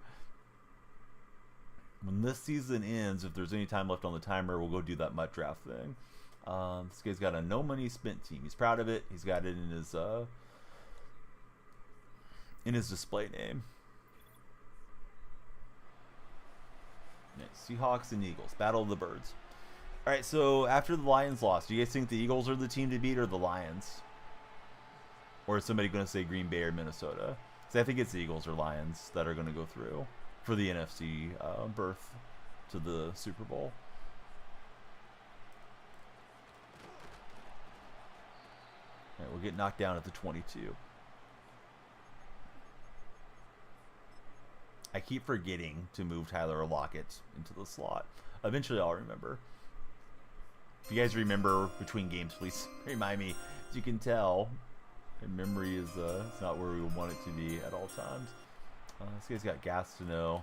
When this season ends, if there's any time left on the timer, we'll go do that Mutt draft thing. This guy's got a no money spent team. He's proud of it. He's got it in his display name. Seahawks and Eagles. Battle of the Birds. All right, so after the Lions lost, do you guys think the Eagles are the team to beat or the Lions? Or is somebody going to say Green Bay or Minnesota? Because I think it's the Eagles or Lions that are going to go through for the NFC berth to the Super Bowl. All right, we'll get knocked down at the 22. I keep forgetting to move Tyler Lockett into the slot. Eventually, I'll remember. If you guys remember between games, please remind me. As you can tell, my memory is it's not where we want it to be at all times. This guy's got Gastineau.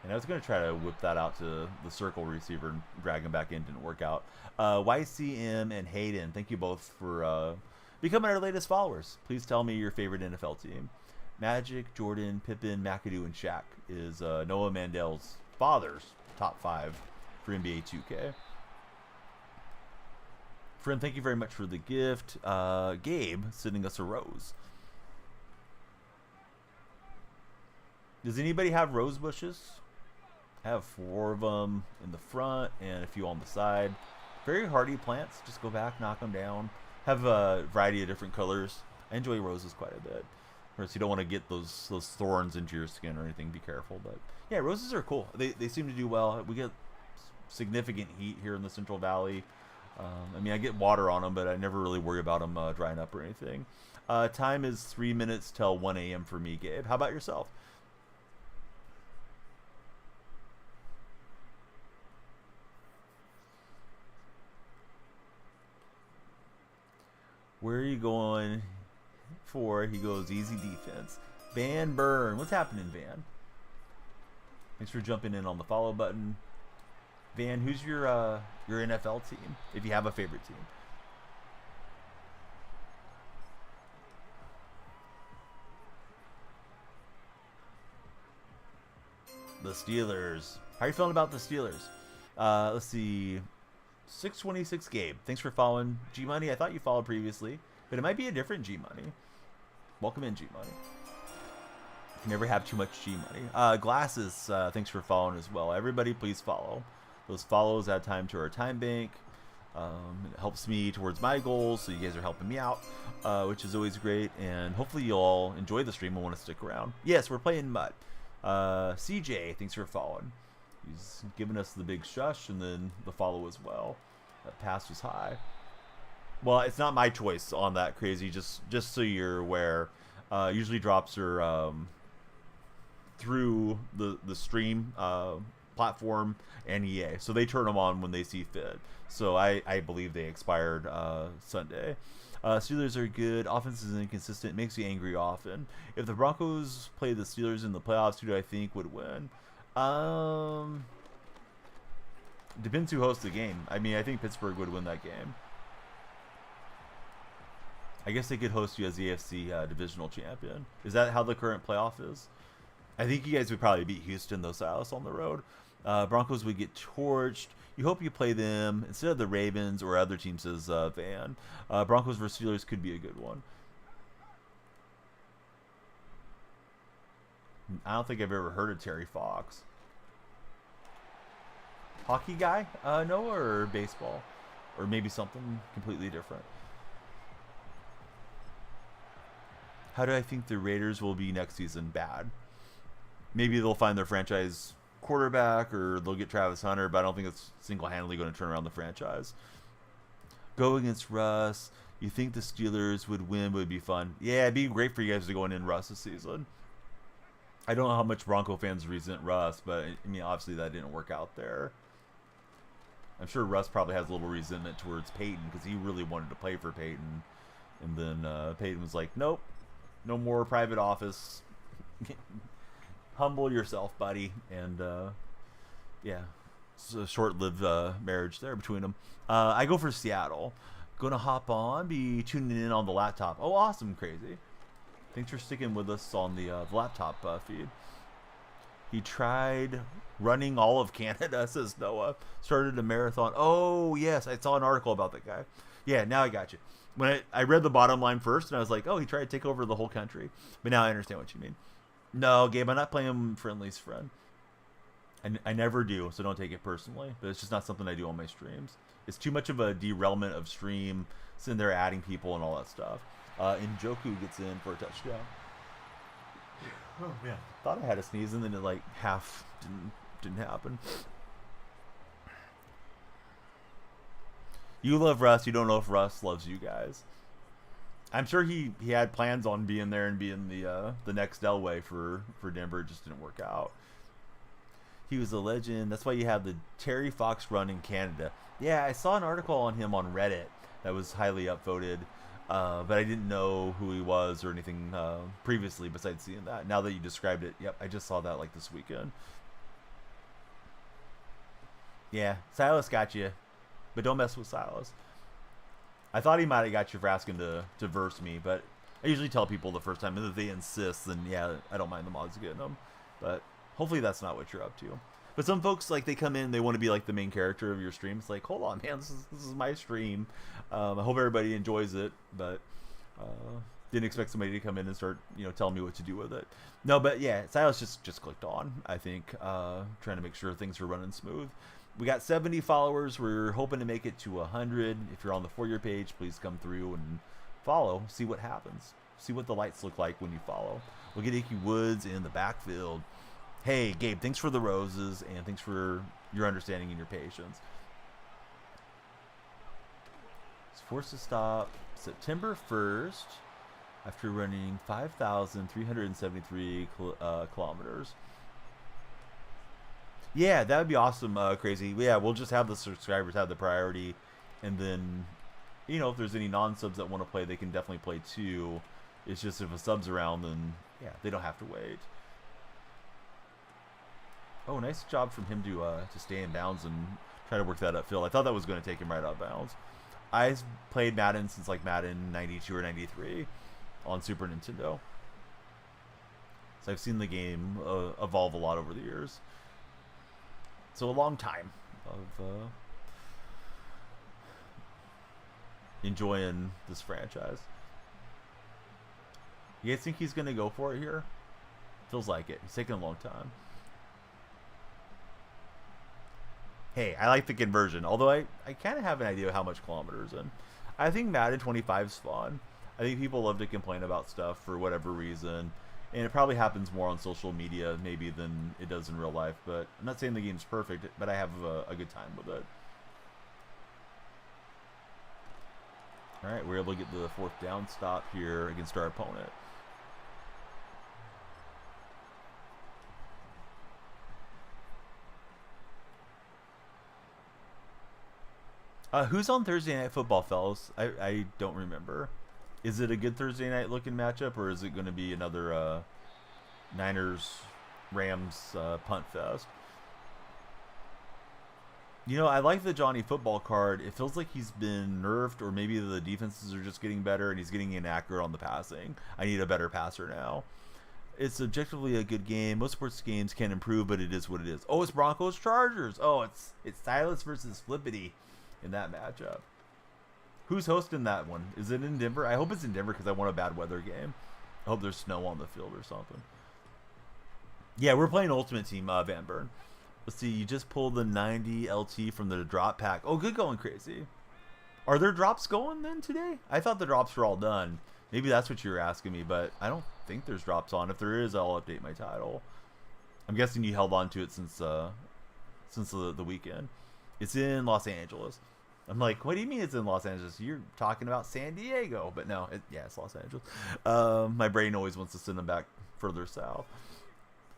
And I was going to try to whip that out to the circle receiver and drag him back in. Didn't work out. YCM and Hayden, thank you both for becoming our latest followers. Please tell me your favorite NFL team. Magic, Jordan, Pippen, McAdoo, and Shaq is Noah Mandel's father's top 5 for NBA 2K. Friend, thank you very much for the gift. Gabe sending us a rose. Does anybody have rose bushes? I have 4 of them in the front and a few on the side. Very hardy plants. Just go back, knock them down. Have a variety of different colors. I enjoy roses quite a bit. Of course, you don't want to get those thorns into your skin or anything. Be careful. But yeah, roses are cool. They seem to do well. We get significant heat here in the Central Valley. I mean, I get water on them, but I never really worry about them drying up or anything. Time is 3 minutes till 1 a.m. for me, Gabe. How about yourself? Where are you going for? He goes easy defense. Van Burn. What's happening, Van? Thanks for jumping in on the follow button. Van, who's your NFL team, if you have a favorite team? The Steelers. How are you feeling about the Steelers? Let's see. 626 Gabe. Thanks for following. G Money, I thought you followed previously, but it might be a different G Money. Welcome in, G Money. You never have too much G Money. Glasses, thanks for following as well. Everybody, please follow. Those follows add time to our time bank. It helps me towards my goals, so you guys are helping me out, which is always great. And hopefully you'll all enjoy the stream and want to stick around. Yes, we're playing Mutt. CJ, thanks for following. He's giving us the big shush and then the follow as well. That pass was high. Well, it's not my choice on that, Crazy. Just so you're aware, usually drops are through the stream platform and EA, so they turn them on when they see fit. So I believe they expired Sunday. Steelers are good. Offense is inconsistent. Makes you angry often. If the Broncos play the Steelers in the playoffs, who do I think would win? Depends who hosts the game. I mean, I think Pittsburgh would win that game. I guess they could host you as the AFC divisional champion. Is that how the current playoff is? I think you guys would probably beat Houston, though, Silas, on the road. Broncos would get torched. You hope you play them instead of the Ravens or other teams, says Van. Broncos versus Steelers could be a good one. I don't think I've ever heard of Terry Fox. Hockey guy? No, or baseball? Or maybe something completely different. How do I think the Raiders will be next season? Bad. Maybe they'll find their franchise quarterback or they'll get Travis Hunter, but I don't think it's single-handedly going to turn around the franchise. Go against Russ. You think the Steelers would win would be fun. Yeah, it'd be great for you guys to go in Russ this season. I don't know how much Bronco fans resent Russ, but I mean, obviously that didn't work out there. I'm sure Russ probably has a little resentment towards Peyton because he really wanted to play for Peyton. And then Peyton was like, nope, no more private office. Humble yourself, buddy. And yeah, it's a short-lived marriage there between them. I go for Seattle. Gonna hop on, be tuning in on the laptop. Oh, awesome, Crazy. Thanks for sticking with us on the laptop feed. He tried running all of Canada, says Noah. Started a marathon. Oh, yes, I saw an article about that guy. Yeah, now I got you. When I read the bottom line first, and I was like, oh, he tried to take over the whole country. But now I understand what you mean. No, Gabe, I'm not playing friendlies, friend. I never do, so don't take it personally. But it's just not something I do on my streams. It's too much of a derailment of stream, sitting there adding people and all that stuff. Njoku gets in for a touchdown. Oh, yeah. Thought I had a sneeze, and then it like half didn't happen. You love Russ. You don't know if Russ loves you guys. I'm sure he had plans on being there and being the next Elway for Denver. It just didn't work out. He was a legend. That's why you have the Terry Fox run in Canada. Yeah, I saw an article on him on Reddit that was highly upvoted, but I didn't know who he was or anything previously besides seeing that. Now that you described it, yep, I just saw that like this weekend. Yeah, Silas got you, but don't mess with Silas. I thought he might have got you for asking to verse me, but I usually tell people the first time, and if they insist, then yeah, I don't mind the mods getting them. But hopefully that's not what you're up to. But some folks, like, they come in, they want to be like the main character of your stream. It's like, hold on, man, this is my stream. I hope everybody enjoys it, but didn't expect somebody to come in and start, telling me what to do with it. No, but yeah, Silas just clicked on, I think, trying to make sure things are running smooth. We got 70 followers. We're hoping to make it to 100. If you're on the For Your page, please come through and follow. See what happens. See what the lights look like when you follow. We'll get Icky Woods in the backfield. Hey, Gabe, thanks for the roses, and thanks for your understanding and your patience. It's forced to stop September 1st after running 5,373 kilometers. Yeah, that would be awesome, Crazy. Yeah, we'll just have the subscribers have the priority, and then, if there's any non-subs that want to play, they can definitely play too. It's just if a sub's around, then, yeah, they don't have to wait. Oh, nice job from him to stay in bounds and try to work that upfield. I thought that was going to take him right out of bounds. I've played Madden since, like, Madden 92 or 93 on Super Nintendo. So I've seen the game evolve a lot over the years. So a long time of enjoying this franchise. You guys think he's going to go for it here? Feels like it. He's taking a long time. Hey, I like the conversion. Although I kind of have an idea of how much kilometers in. I think Madden 25 is fun. I think people love to complain about stuff for whatever reason. And it probably happens more on social media maybe than it does in real life. But I'm not saying the game's perfect, but I have a good time with it. All right, we're able to get the fourth down stop here against our opponent. Who's on Thursday Night Football, fellas? I don't remember. Is it a good Thursday night looking matchup, or is it going to be another Niners-Rams punt fest? I like the Johnny Football card. It feels like he's been nerfed, or maybe the defenses are just getting better and he's getting inaccurate on the passing. I need a better passer now. It's objectively a good game. Most sports games can improve, but it is what it is. Oh, it's Broncos-Chargers. Oh, it's Silas versus Flippity in that matchup. Who's hosting that one? Is it in Denver? I hope it's in Denver because I want a bad weather game. I hope there's snow on the field or something. Yeah, we're playing Ultimate Team, Van Burn. Let's see, you just pulled the 90 LT from the drop pack. Oh, good going, Crazy. Are there drops going then today? I thought the drops were all done. Maybe that's what you were asking me, but I don't think there's drops on. If there is, I'll update my title. I'm guessing you held on to it since the weekend. It's in Los Angeles. I'm like, what do you mean it's in Los Angeles? You're talking about San Diego, but no, it's Los Angeles. My brain always wants to send them back further south.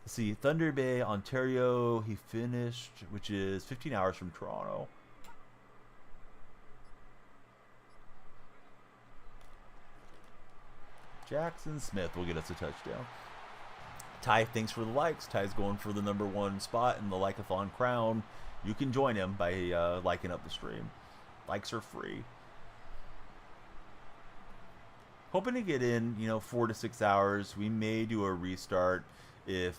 Let's see, Thunder Bay, Ontario. He finished, which is 15 hours from Toronto. Jackson Smith will get us a touchdown. Ty, thanks for the likes. Ty's going for the #1 spot in the Likeathon crown. You can join him by liking up the stream. Likes are free. Hoping to get in, 4 to 6 hours. We may do a restart if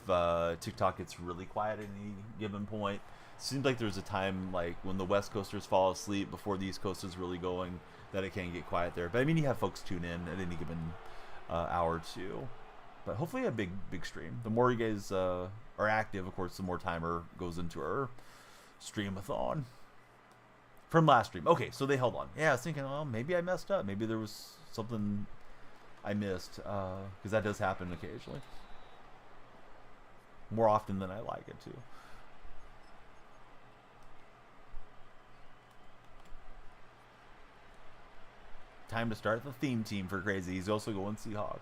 TikTok gets really quiet at any given point. Seems like there's a time like when the West Coasters fall asleep before the East Coasters really going that it can get quiet there. But I mean, you have folks tune in at any given hour or two. But hopefully a big stream. The more you guys are active, of course, the more timer goes into our streamathon. From last stream. Okay, so they held on. Yeah, I was thinking, well, maybe I messed up. Maybe there was something I missed. Because that does happen occasionally. More often than I like it to. Time to start the theme team for Crazy. He's also going Seahawks.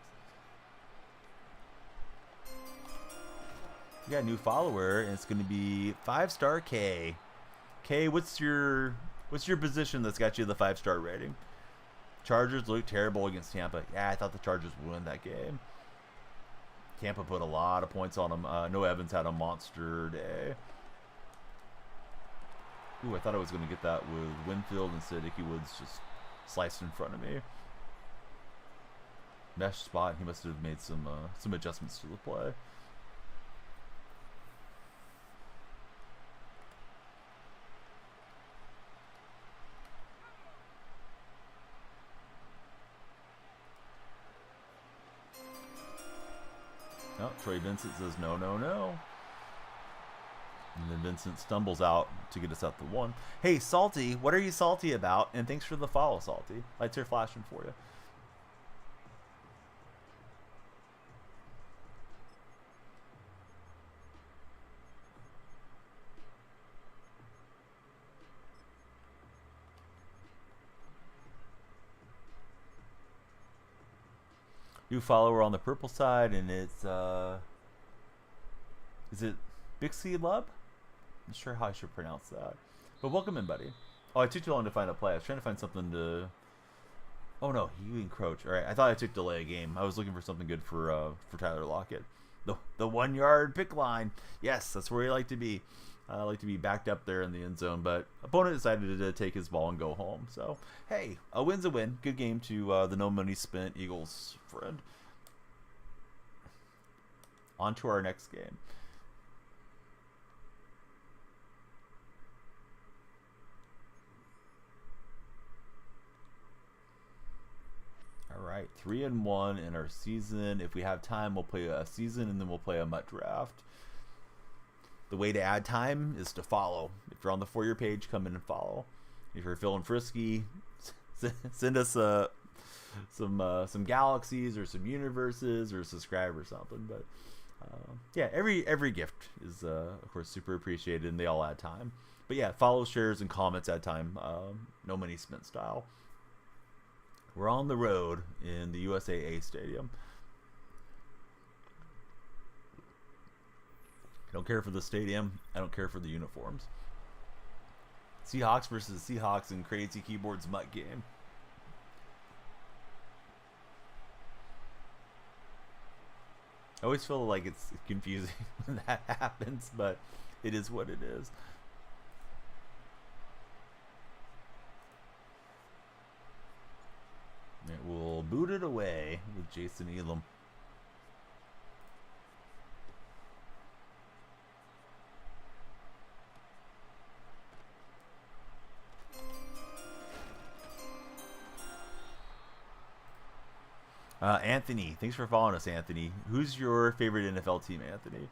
We got a new follower, and it's going to be 5-star K. K, what's your position that's got you the 5-star rating? Chargers look terrible against Tampa. Yeah, I thought the Chargers would win that game. Tampa put a lot of points on them. Noah Evans had a monster day. Ooh, I thought I was going to get that with Winfield instead. Icky Woods just sliced in front of me. Mesh spot. He must have made some adjustments to the play. Oh, Troy Vincent says no, no, no. And then Vincent stumbles out to get us out the 1. Hey, Salty, what are you salty about? And thanks for the follow, Salty. Lights are flashing for you. New follower on the purple side, and it's is it Bixie Lub? I'm not sure how I should pronounce that. But welcome in, buddy. Oh, I took too long to find a play. I was trying to find something to. Oh no, you encroach. All right, I thought I took delay a game. I was looking for something good for Tyler Lockett. The 1 yard pick line. Yes, that's where you like to be. I like to be backed up there in the end zone, but opponent decided to take his ball and go home. So, hey, a win's a win. Good game to the no money spent Eagles friend. On to our next game. All right, 3-1 in our season. If we have time, we'll play a season, and then we'll play a MUT draft. The way to add time is to follow. If you're on the For Your page, come in and follow. If you're feeling frisky, send us some galaxies or some universes or subscribe or something. But yeah, every gift is of course super appreciated, and they all add time. But yeah, follow, shares, and comments add time. No money spent style. We're on the road in the USAA Stadium. I don't care for the stadium. I don't care for the uniforms. Seahawks versus Seahawks in Crazy Keyboard's MUT game. I always feel like it's confusing when that happens, but it is what it is. It will boot it away with Jason Elam. Anthony, thanks for following us, Anthony. Who's your favorite NFL team, Anthony?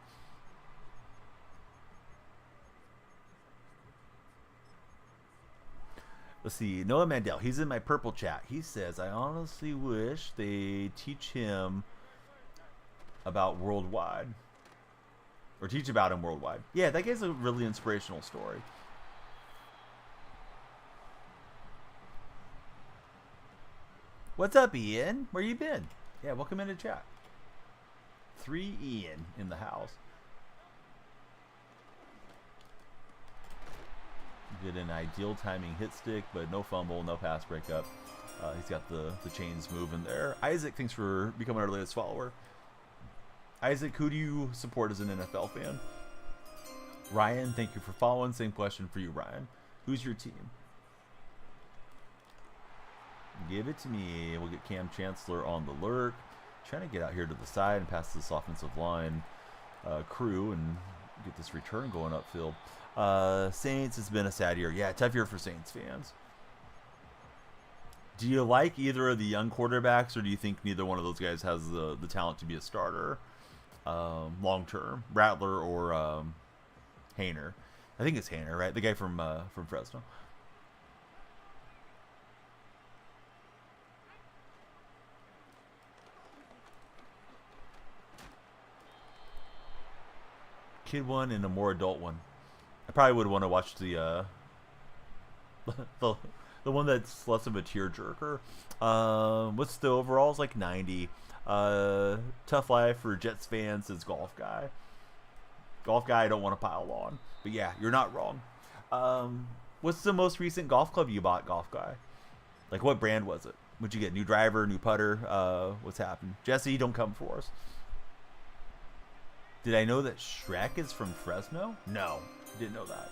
Let's see. Noah Mandel. He's in my purple chat. He says, I honestly wish they teach him about worldwide. Or teach about him worldwide. Yeah, that guy's a really inspirational story. What's up, Ian? Where you been? Yeah, welcome into chat. 3 Ian in the house. Get an ideal timing hit stick, but no fumble, no pass breakup. He's got the chains moving there. Isaac, thanks for becoming our latest follower. Isaac, who do you support as an NFL fan? Ryan, thank you for following. Same question for you, Ryan. Who's your team? Give it to me. We'll get Cam Chancellor on the lurk. Trying to get out here to the side and pass this offensive line crew and get this return going upfield. Saints, has been a sad year. Yeah, tough year for Saints fans. Do you like either of the young quarterbacks, or do you think neither one of those guys has the talent to be a starter long term? Rattler or Hayner? I think it's Hayner, right? The guy from Fresno. Kid one and a more adult one. I probably would want to watch the the one that's less of a tearjerker. What's the overalls? Like 90. Tough life for Jets fans, says Golf Guy. Golf Guy, I don't want to pile on. But yeah, you're not wrong. What's the most recent golf club you bought, Golf Guy? Like, what brand was it? What'd you get? New driver, new putter? What's happened? Jesse, don't come for us. Did I know that Shrek is from Fresno? No, didn't know that.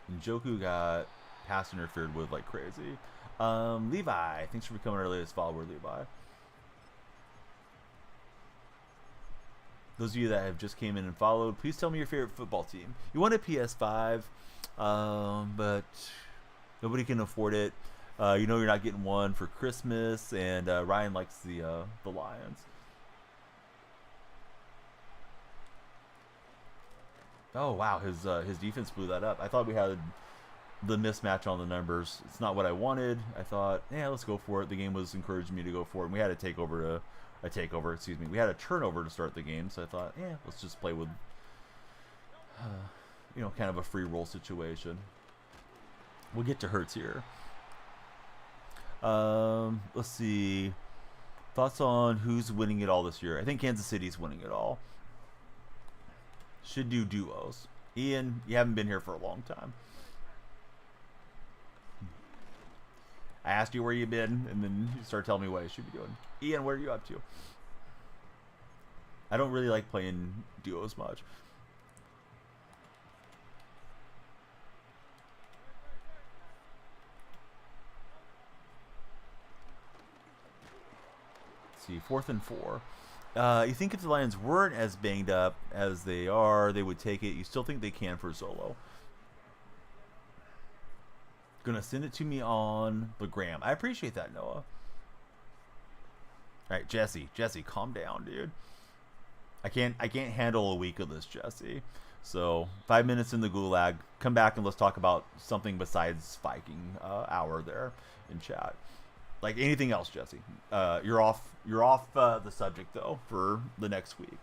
And Joku got pass interfered with like crazy. Levi, thanks for becoming our latest follower, Levi. Those of you that have just came in and followed, please tell me your favorite football team. You want a PS5, but nobody can afford it. You know you're not getting one for Christmas, and Ryan likes the Lions. Oh wow, his defense blew that up. I thought we had the mismatch on the numbers. It's not what I wanted. I thought, yeah, let's go for it. The game was encouraging me to go for it, and we had a takeover. We had a turnover to start the game, so I thought, yeah, let's just play with, kind of a free roll situation. We'll get to Hurts here. Let's see. Thoughts on who's winning it all this year? I think Kansas City's winning it all. Should do duos. Ian, you haven't been here for a long time. I asked you where you've been, and then you start telling me what I should be doing. Ian, what are you up to? I don't really like playing duos much. Let's see, 4th and 4. You think if the Lions weren't as banged up as they are, they would take it? You still think they can for Zolo? Gonna send it to me on the gram. I appreciate that, Noah. All right, Jesse, calm down, dude. I can't handle a week of this, Jesse. So 5 minutes in the gulag. Come back and let's talk about something besides Viking hour there in chat. Like anything else, Jesse. You're off the subject though for the next week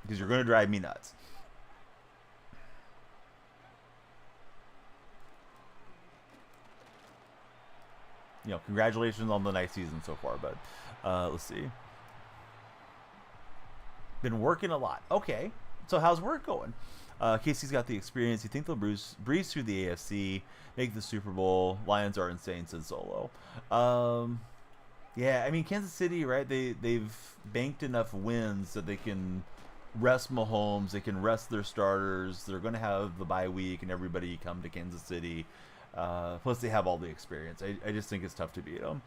because you're gonna drive me nuts. Congratulations on the nice season so far, but let's see. Been working a lot. Okay, so how's work going? Casey's got the experience. You think they'll breeze through the AFC, make the Super Bowl? Lions are insane, says Zolo. Yeah, I mean, Kansas City, right? They've banked enough wins that they can rest Mahomes. They can rest their starters. They're going to have the bye week, and everybody come to Kansas City. Plus, they have all the experience. I just think it's tough to beat them.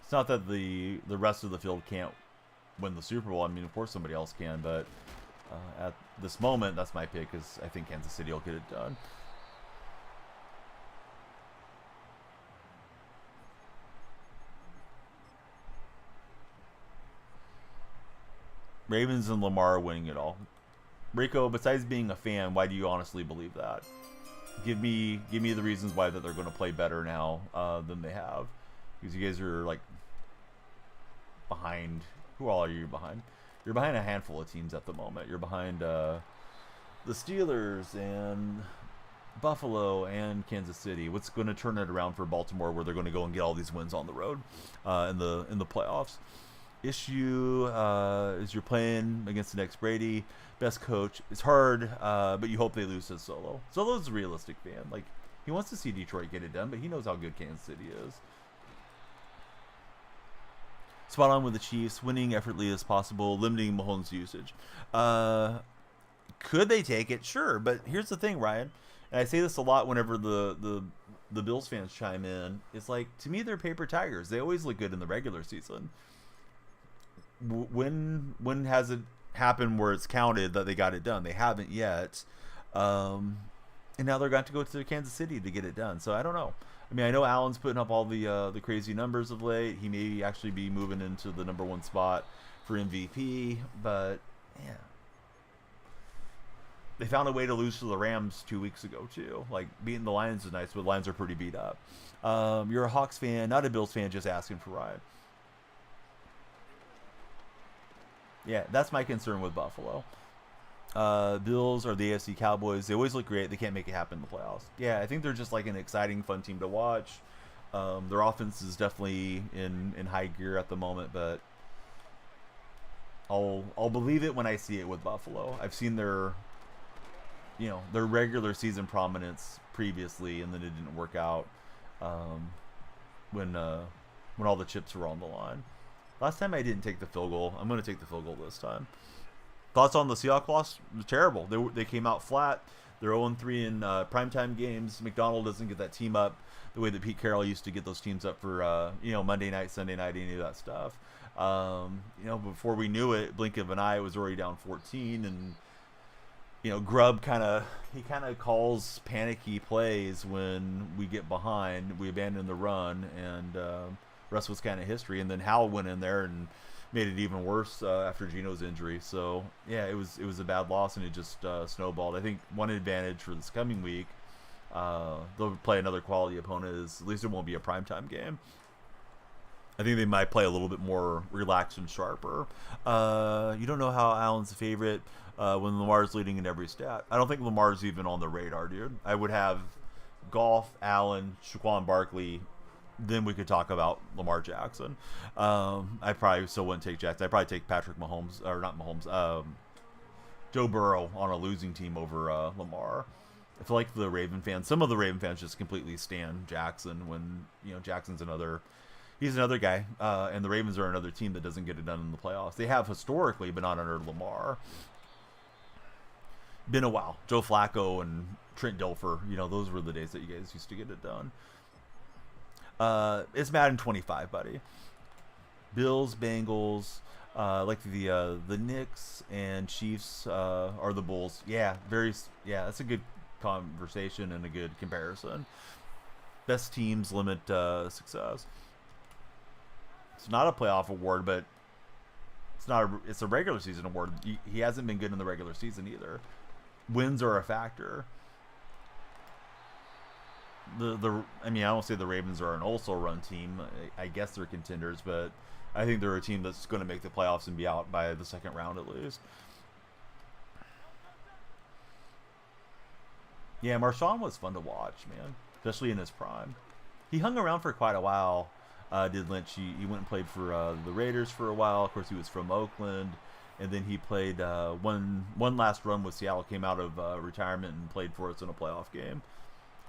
It's not that the rest of the field can't win the Super Bowl. I mean, of course somebody else can, but at this moment, that's my pick, is I think Kansas City will get it done. Ravens and Lamar are winning it all. Rico, besides being a fan, why do you honestly believe that? Give me the reasons why that they're going to play better now than they have, because you guys are like behind. Who all are you behind? You're behind a handful of teams at the moment. You're behind the Steelers and Buffalo and Kansas City. What's going to turn it around for Baltimore, where they're going to go and get all these wins on the road in the playoffs? Issue is you're playing against the next Brady, best coach. It's hard, but you hope they lose to Solo. Solo's a realistic fan. Like, he wants to see Detroit get it done, but he knows how good Kansas City is. Spot on with the Chiefs, winning effortlessly as possible, limiting Mahomes' usage. Could they take it? Sure, but here's the thing, Ryan. And I say this a lot whenever the Bills fans chime in. It's like, to me, they're paper tigers. They always look good in the regular season. When has it happened where it's counted that they got it done? They haven't yet. And now they're going to go to Kansas City to get it done. So I don't know. I mean, I know Allen's putting up all the crazy numbers of late. He may actually be moving into the #1 spot for MVP. But, yeah. They found a way to lose to the Rams 2 weeks ago, too. Like, beating the Lions is nice, but the Lions are pretty beat up. You're a Hawks fan, not a Bills fan, just asking for Ryan. Yeah, that's my concern with Buffalo. Bills are the AFC Cowboys. They always look great. They can't make it happen in the playoffs. Yeah, I think they're just like an exciting, fun team to watch. Their offense is definitely in high gear at the moment, but I'll believe it when I see it with Buffalo. I've seen their regular season prominence previously, and then it didn't work out when all the chips were on the line. Last time I didn't take the field goal. I'm going to take the field goal this time. Thoughts on the Seahawks loss? It was terrible. They came out flat. They're 0-3 in primetime games. McDonald doesn't get that team up the way that Pete Carroll used to get those teams up for Monday night, Sunday night, any of that stuff. Before we knew it, blink of an eye, it was already down 14, and Grubb kind of calls panicky plays when we get behind. We abandon the run, and rest was kind of history. And then Howell went in there and made it even worse after Geno's injury. So yeah, it was a bad loss, and it just snowballed. I think one advantage for this coming week, they'll play another quality opponent, is at least it won't be a primetime game. I think they might play a little bit more relaxed and sharper. You don't know how Allen's the favorite when Lamar's leading in every stat. I don't think Lamar's even on the radar, dude. I would have Goff, Allen, Saquon Barkley. Then we could talk about Lamar Jackson. I probably still wouldn't take Jackson. I'd probably take Patrick Mahomes, or not Mahomes, Joe Burrow on a losing team over Lamar. I feel like some of the Raven fans just completely stand Jackson when, Jackson's he's another guy, and the Ravens are another team that doesn't get it done in the playoffs. They have historically, but not under Lamar. Been a while. Joe Flacco and Trent Dilfer, those were the days that you guys used to get it done. It's Madden 25, buddy. Bills, Bengals, like the Knicks and Chiefs are the Bulls. Yeah, that's a good conversation and a good comparison. Best teams limit success. It's not a playoff award, but it's a regular season award. He hasn't been good in the regular season either. Wins are a factor. I don't say the Ravens are an also run team. I guess they're contenders, but I think they're a team that's going to make the playoffs and be out by the second round at least. Yeah, Marshawn was fun to watch, man, especially in his prime. He hung around for quite a while. Did Lynch? He went and played for the Raiders for a while. Of course, he was from Oakland, and then he played one last run with Seattle. Came out of retirement and played for us in a playoff game.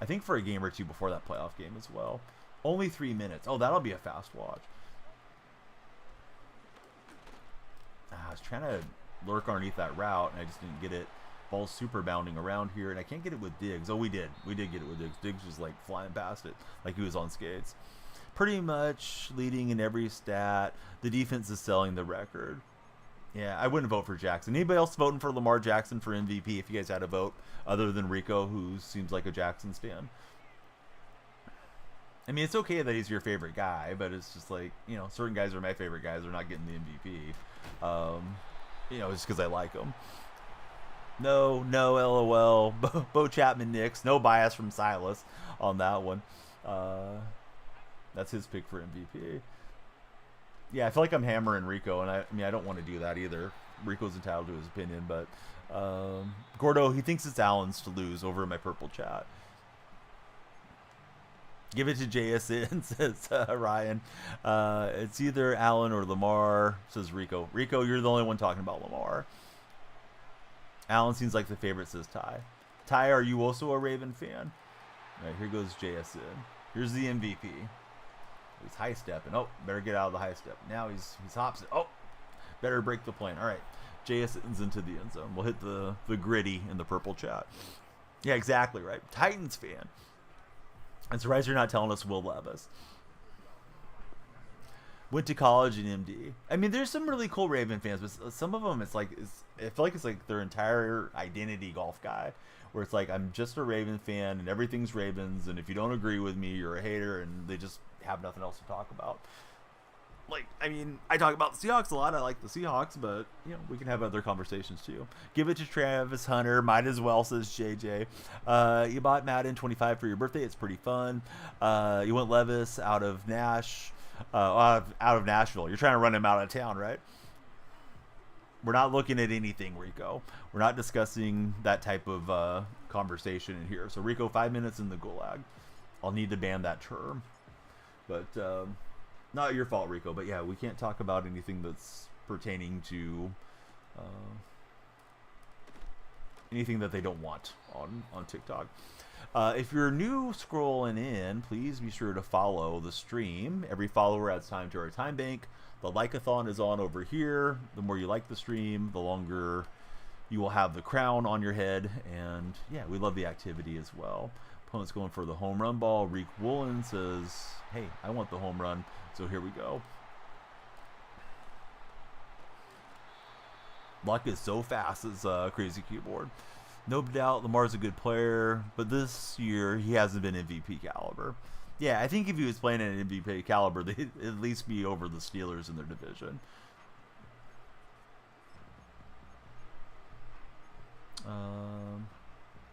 I think for a game or two before that playoff game as well. Only 3 minutes. Oh, that'll be a fast watch. I was trying to lurk underneath that route, and I just didn't get it. Ball's super bounding around here, and I can't get it with Diggs. Oh, we did. We did get it with Diggs. Diggs was like flying past it like he was on skates. Pretty much leading in every stat. The defense is selling the record. Yeah, I wouldn't vote for Jackson. Anybody else voting for Lamar Jackson for MVP if you guys had a vote, other than Rico, who seems like a Jacksons fan? I mean, it's okay that he's your favorite guy, but it's just like, certain guys are my favorite guys. They're not getting the MVP. Just because I like them. No, no, LOL. Bo Chapman Knicks. No bias from Silas on that one. Uh, that's his pick for MVP. Yeah, I feel like I'm hammering Rico, and I mean, I don't want to do that either. Rico's entitled to his opinion, but Gordo, he thinks it's Allen's to lose over in my purple chat. Give it to JSN, says Ryan. It's either Allen or Lamar, says Rico. Rico, you're the only one talking about Lamar. Allen seems like the favorite, says Ty. Ty, are you also a Raven fan? All right, here goes JSN. Here's the MVP. He's high stepping. Oh, better get out of the high step. Now he's hops it. Oh, better break the plane. All right, JSN's into the end zone. We'll hit the gritty in the purple chat. Yeah, exactly right. Titans fan. I'm surprised you're not telling us Will Levis. Went to college in MD. I mean, there's some really cool Raven fans, but some of them, I feel like it's like their entire identity golf guy, where it's like, I'm just a Raven fan and everything's Ravens, and if you don't agree with me, you're a hater, and they just have nothing else to talk about. Like, I mean, I talk about the Seahawks a lot. I like the Seahawks, but, you know, we can have other conversations too. Give it to Travis Hunter. Might as well, says JJ. You bought Madden 25 for your birthday. It's pretty fun. You went Levis out of out of Nashville. You're trying to run him out of town, right? We're not looking at anything, Rico. We're not discussing that type of conversation in here. So, Rico, 5 minutes in the gulag. I'll need to ban that term. But, not your fault, Rico. But, yeah, we can't talk about anything that's pertaining to anything that they don't want on TikTok. If you're new scrolling in, please be sure to follow the stream. Every follower adds time to our time bank. The like-a-thon is on over here. The more you like the stream, the longer you will have the crown on your head. And, yeah, we love the activity as well. Opponent's going for the home run ball. Reek Woolen says, hey, I want the home run. So here we go. Luck is so fast, as Crazy Keyboard. No doubt Lamar's a good player, but this year he hasn't been MVP caliber. Yeah, I think if he was playing at an MVP caliber, they'd at least be over the Steelers in their division.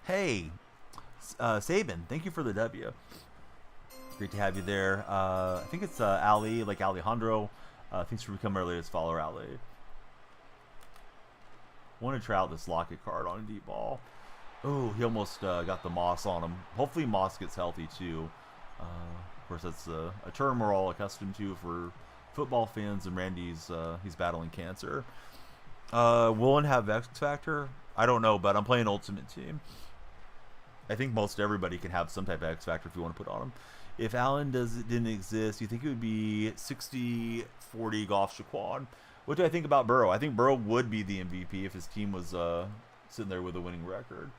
Hey, Saban, thank you for the W. Great to have you there. I think it's Ali, like Alejandro. Thanks for becoming our latest follower, Ali. Want to try out this Lockett card on a deep ball. Oh, he almost got the Moss on him. Hopefully Moss gets healthy too. Of course, that's a term we're all accustomed to for football fans, and Randy's he's battling cancer. Will one have X Factor? I don't know, but I'm playing Ultimate Team. I think most everybody can have some type of X Factor if you want to put on him. If Allen didn't exist, you think it would be 60-40 Goff Shaquan? What do I think about Burrow? I think Burrow would be the MVP if his team was sitting there with a winning record.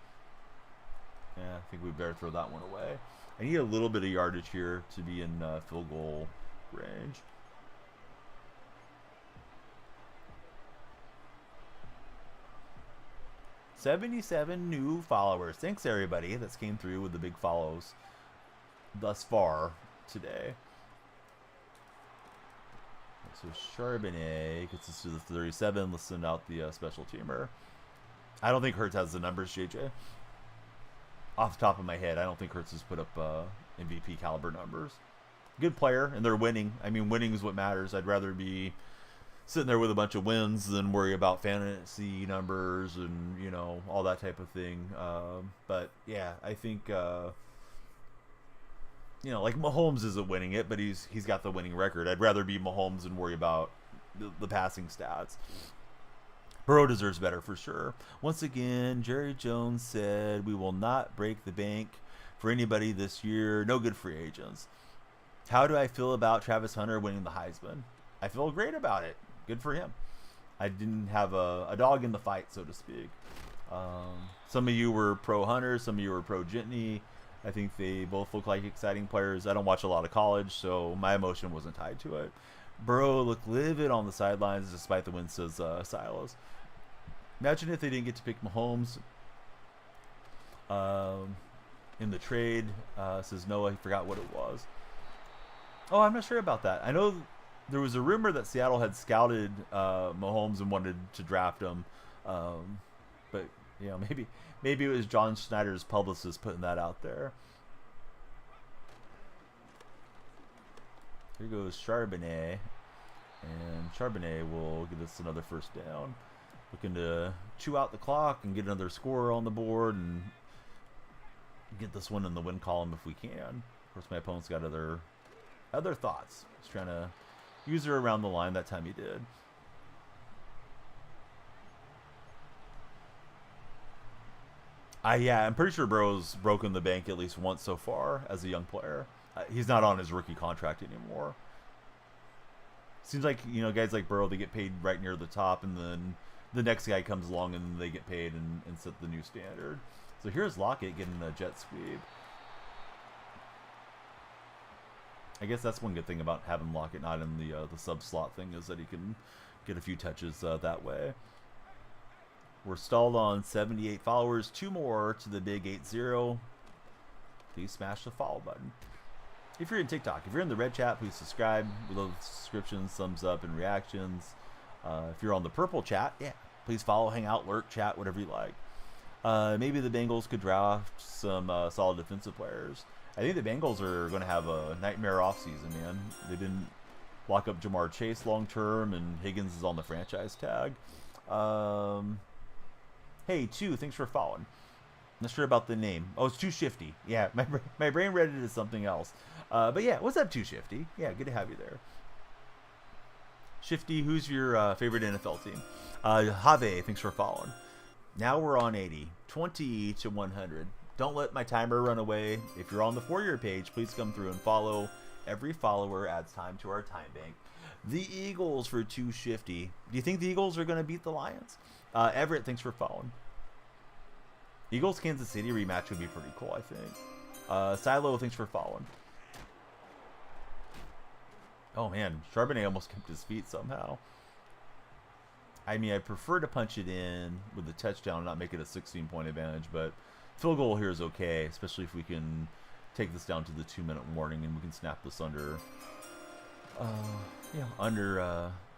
Yeah, I think we better throw that one away. I need a little bit of yardage here to be in field goal range. $77 new followers. Thanks, everybody that's came through with the big follows thus far today. So Charbonnet gets us to the 37. Let's send out the special teamer. I don't think Hurts has the numbers, JJ. Off the top of my head, I don't think Hurts has put up MVP caliber numbers. Good player, and they're winning. I mean, winning is what matters. I'd rather be sitting there with a bunch of wins than worry about fantasy numbers and, you know, all that type of thing. But, yeah, I think... you know, like Mahomes isn't winning it, but he's got the winning record. I'd rather be Mahomes and worry about the passing stats. Burrow deserves better for sure. Once again, Jerry Jones said we will not break the bank for anybody this year. No good free agents. How do I feel about Travis Hunter winning the Heisman? I feel great about it. Good for him. I didn't have a dog in the fight, so to speak. Some of you were pro Hunter, some of you were pro Jitney. I think they both look like exciting players. I don't watch a lot of college, so my emotion wasn't tied to it. Burrow looked livid on the sidelines despite the win, says Silos. Imagine if they didn't get to pick Mahomes in the trade, says Noah. He forgot what it was. Oh, I'm not sure about that. I know there was a rumor that Seattle had scouted Mahomes and wanted to draft him. But Maybe it was John Schneider's publicist putting that out there. Here goes Charbonnet, and Charbonnet will get us another first down. Looking to chew out the clock and get another score on the board and get this one in the win column if we can. Of course, my opponent's got other thoughts. He's trying to use her around the line. That time he did. Yeah, I'm pretty sure Burrow's broken the bank at least once so far as a young player. He's not on his rookie contract anymore. Seems like, guys like Burrow, they get paid right near the top, and then the next guy comes along and they get paid and set the new standard. So here's Lockett getting a jet sweep. I guess that's one good thing about having Lockett not in the sub slot thing, is that he can get a few touches that way. We're stalled on 78 followers. 2 more to the big 8-0. Please smash the follow button. If you're in TikTok, if you're in the red chat, please subscribe. We love subscriptions, thumbs up, and reactions. If you're on the purple chat, please follow, hang out, lurk, chat, whatever you like. Maybe the Bengals could draft some solid defensive players. I think the Bengals are going to have a nightmare offseason, man. They didn't lock up Jamar Chase long term, and Higgins is on the franchise tag. Hey, Two, thanks for following. Not sure about the name. Oh, it's Too Shifty. Yeah, my brain read it as something else. But yeah, what's up, Too Shifty? Yeah, good to have you there. Shifty, who's your favorite NFL team? Have, thanks for following. Now we're on 80. 20 to 100. Don't let my timer run away. If you're on the For-Your page, please come through and follow. Every follower adds time to our time bank. The Eagles for Too Shifty. Do you think the Eagles are going to beat the Lions? Everett, thanks for following. Eagles Kansas City rematch would be pretty cool, I think. Silo, thanks for following. Oh man, Charbonnet almost kept his feet somehow. I mean, I prefer to punch it in with a touchdown and not make it a 16-point advantage, but field goal here is okay, especially if we can take this down to the 2-minute warning and we can snap this under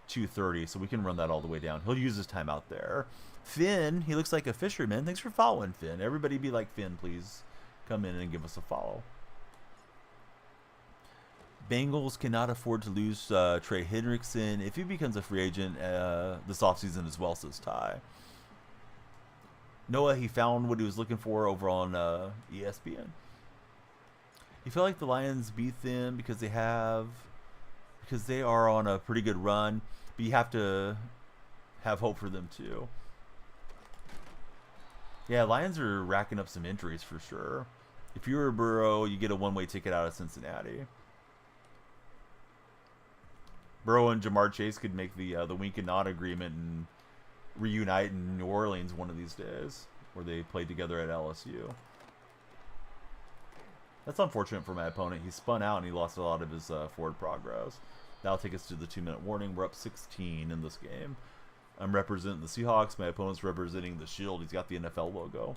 2:30, so we can run that all the way down. He'll use his timeout there. Finn, he looks like a fisherman. Thanks for following, Finn. Everybody be like Finn, please. Come in and give us a follow. Bengals cannot afford to lose Trey Hendrickson. If he becomes a free agent this offseason as well, says Ty. Noah, he found what he was looking for over on ESPN. He felt like the Lions beat them because they are on a pretty good run, but you have to have hope for them too. Yeah, Lions are racking up some injuries for sure. If you're a Burrow, you get a one-way ticket out of Cincinnati. Burrow and Jamar Chase could make the wink and nod agreement and reunite in New Orleans one of these days, where they played together at LSU. That's unfortunate for my opponent. He spun out and he lost a lot of his forward progress. That'll take us to the 2-minute warning. We're up 16 in this game. I'm representing the Seahawks. My opponent's representing the Shield. He's got the NFL logo.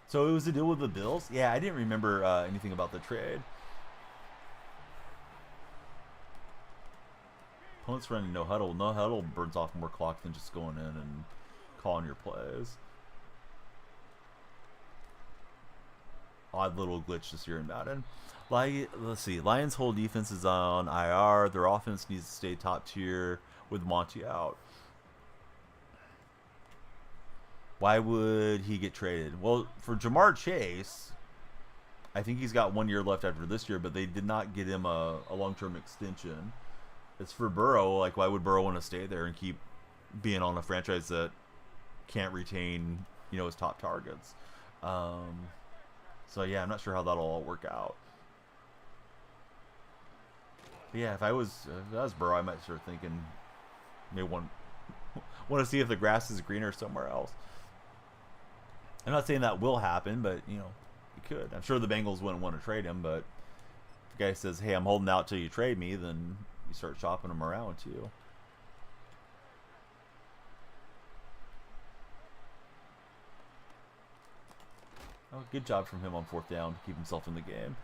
So it was a deal with the Bills? Yeah, I didn't remember anything about the trade. Opponent's running no huddle. No huddle burns off more clock than just going in and calling your plays. Odd little glitch this year in Madden. Let's see. Lions' whole defense is on IR. Their offense needs to stay top tier with Monty out. Why would he get traded? Well, for Jamar Chase, I think he's got 1 year left after this year, but they did not get him a long-term extension. It's for Burrow. Like, why would Burrow want to stay there and keep being on a franchise that can't retain, his top targets? So yeah, I'm not sure how that'll all work out. But yeah, if I was Burrow, I might start thinking maybe want to see if the grass is greener somewhere else. I'm not saying that will happen, but it could. I'm sure the Bengals wouldn't want to trade him, but if the guy says, "Hey, I'm holding out till you trade me," then you start shopping him around too. Oh, good job from him on 4th down to keep himself in the game.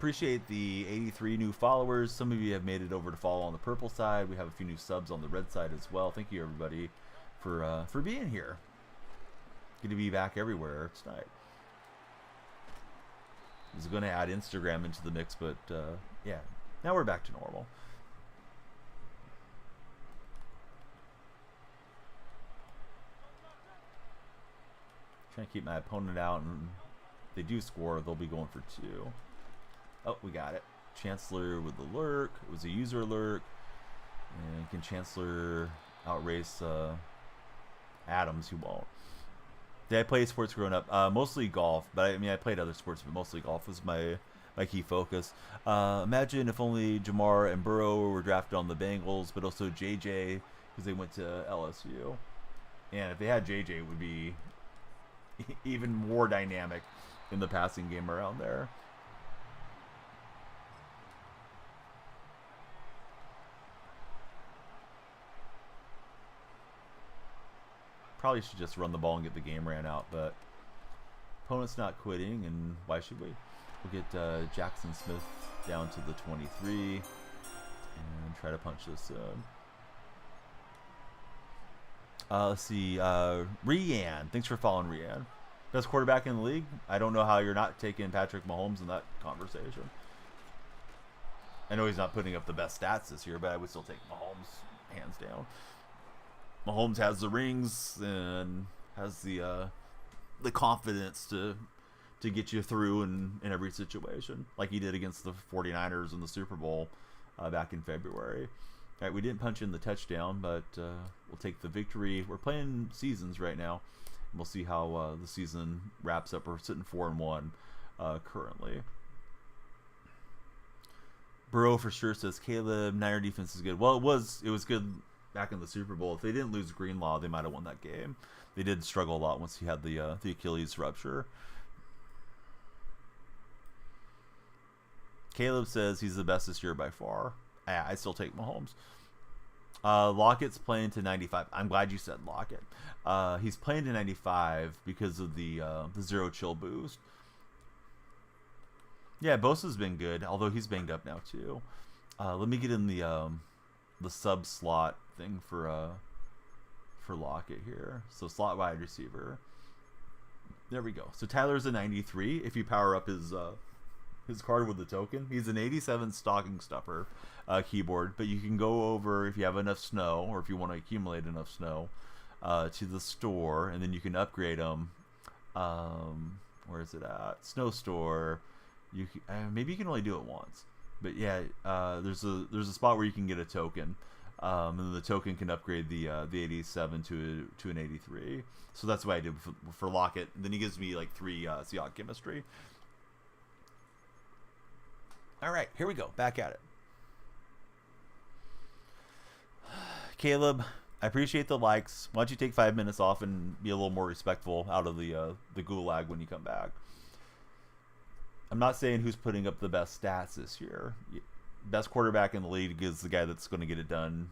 Appreciate the 83 new followers. Some of you have made it over to follow on the purple side. We have a few new subs on the red side as well. Thank you, everybody, for being here. Good to be back everywhere tonight. I was going to add Instagram into the mix, but yeah, now we're back to normal. Trying to keep my opponent out, and if they do score, they'll be going for 2. Oh, we got it. Chancellor with the lurk. It was a user lurk. And can Chancellor outrace Adams, who won't? Did I play sports growing up? Mostly golf, but I mean I played other sports, but mostly golf was my key focus. Imagine if only Jamar and Burrow were drafted on the Bengals, but also JJ because they went to LSU. And if they had JJ, it would be even more dynamic in the passing game around there. Probably should just run the ball and get the game ran out, but opponent's not quitting, and why should we? We'll get Jackson Smith down to the 23 and try to punch this in. Let's see. Rian. Thanks for following, Rian. Best quarterback in the league? I don't know how you're not taking Patrick Mahomes in that conversation. I know he's not putting up the best stats this year, but I would still take Mahomes hands down. Mahomes has the rings and has the confidence to get you through in every situation, like he did against the 49ers in the Super Bowl back in February. All right, we didn't punch in the touchdown, but we'll take the victory. We're playing seasons right now, and we'll see how the season wraps up. We're sitting 4-1 currently. Burrow for sure says Caleb. Niner defense is good. Well, it was good back in the Super Bowl. If they didn't lose Greenlaw, they might have won that game. They did struggle a lot once he had the Achilles rupture. Caleb says he's the best this year by far. I still take Mahomes. Lockett's playing to 95. I'm glad you said Lockett. He's playing to 95 because of the zero chill boost. Yeah, Bosa's been good, although he's banged up now too. Let me get in the sub slot thing for Lockett here. So slot wide receiver. There we go. So Tyler's a 93. If you power up his card with the token, he's an 87 stocking stuffer keyboard. But you can go over, if you have enough snow, or if you want to accumulate enough snow, to the store, and then you can upgrade them. Where is it at? Snow store. You can, maybe you can only do it once. But yeah, there's a spot where you can get a token, and then the token can upgrade the 87 to an 83. So that's what I did for Lockett. And then he gives me like 3 Seahawk chemistry. All right, here we go. Back at it. Caleb, I appreciate the likes. Why don't you take 5 minutes off and be a little more respectful out of the gulag when you come back? I'm not saying who's putting up the best stats this year. Best quarterback in the league is the guy that's going to get it done,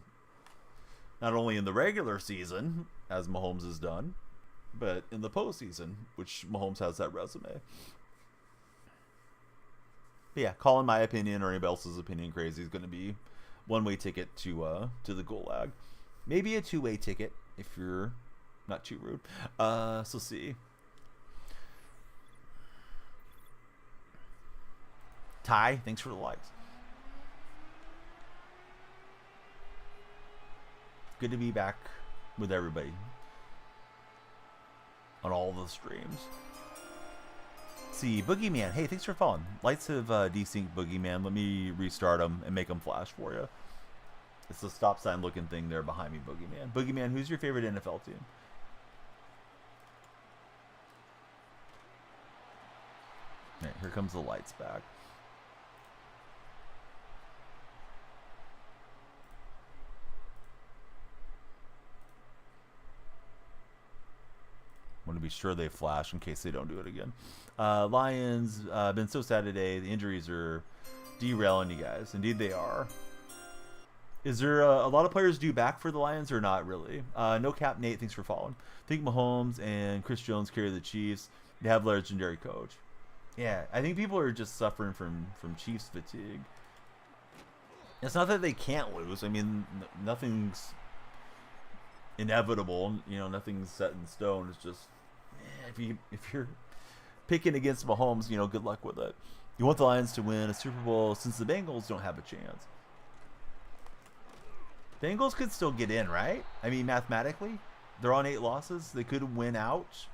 not only in the regular season, as Mahomes has done, but in the postseason, which Mahomes has that resume. But yeah, calling my opinion or anybody else's opinion crazy is going to be one-way ticket to the gulag. Maybe a 2-way ticket if you're not too rude. So see. Ty, thanks for the likes. Good to be back with everybody on all the streams. See, Boogeyman. Hey, thanks for following. Lights have desynced Boogeyman. Let me restart them and make them flash for you. It's the stop sign looking thing there behind me, Boogeyman. Boogeyman, who's your favorite NFL team? Right, here comes the lights back. Want to be sure they flash in case they don't do it again. Lions, been so sad today. The injuries are derailing you guys. Indeed they are. Is there a lot of players due back for the Lions or not really? No cap Nate, thanks for following. I think Mahomes and Chris Jones carry the Chiefs. They have legendary coach. Yeah, I think people are just suffering from Chiefs fatigue. It's not that they can't lose. I mean, nothing's inevitable. You know, nothing's set in stone. It's just if you're picking against Mahomes, you know, good luck with it. You want the Lions to win a Super Bowl since the Bengals don't have a chance. Bengals could still get in, right? I mean, mathematically, they're on 8 losses. They could win out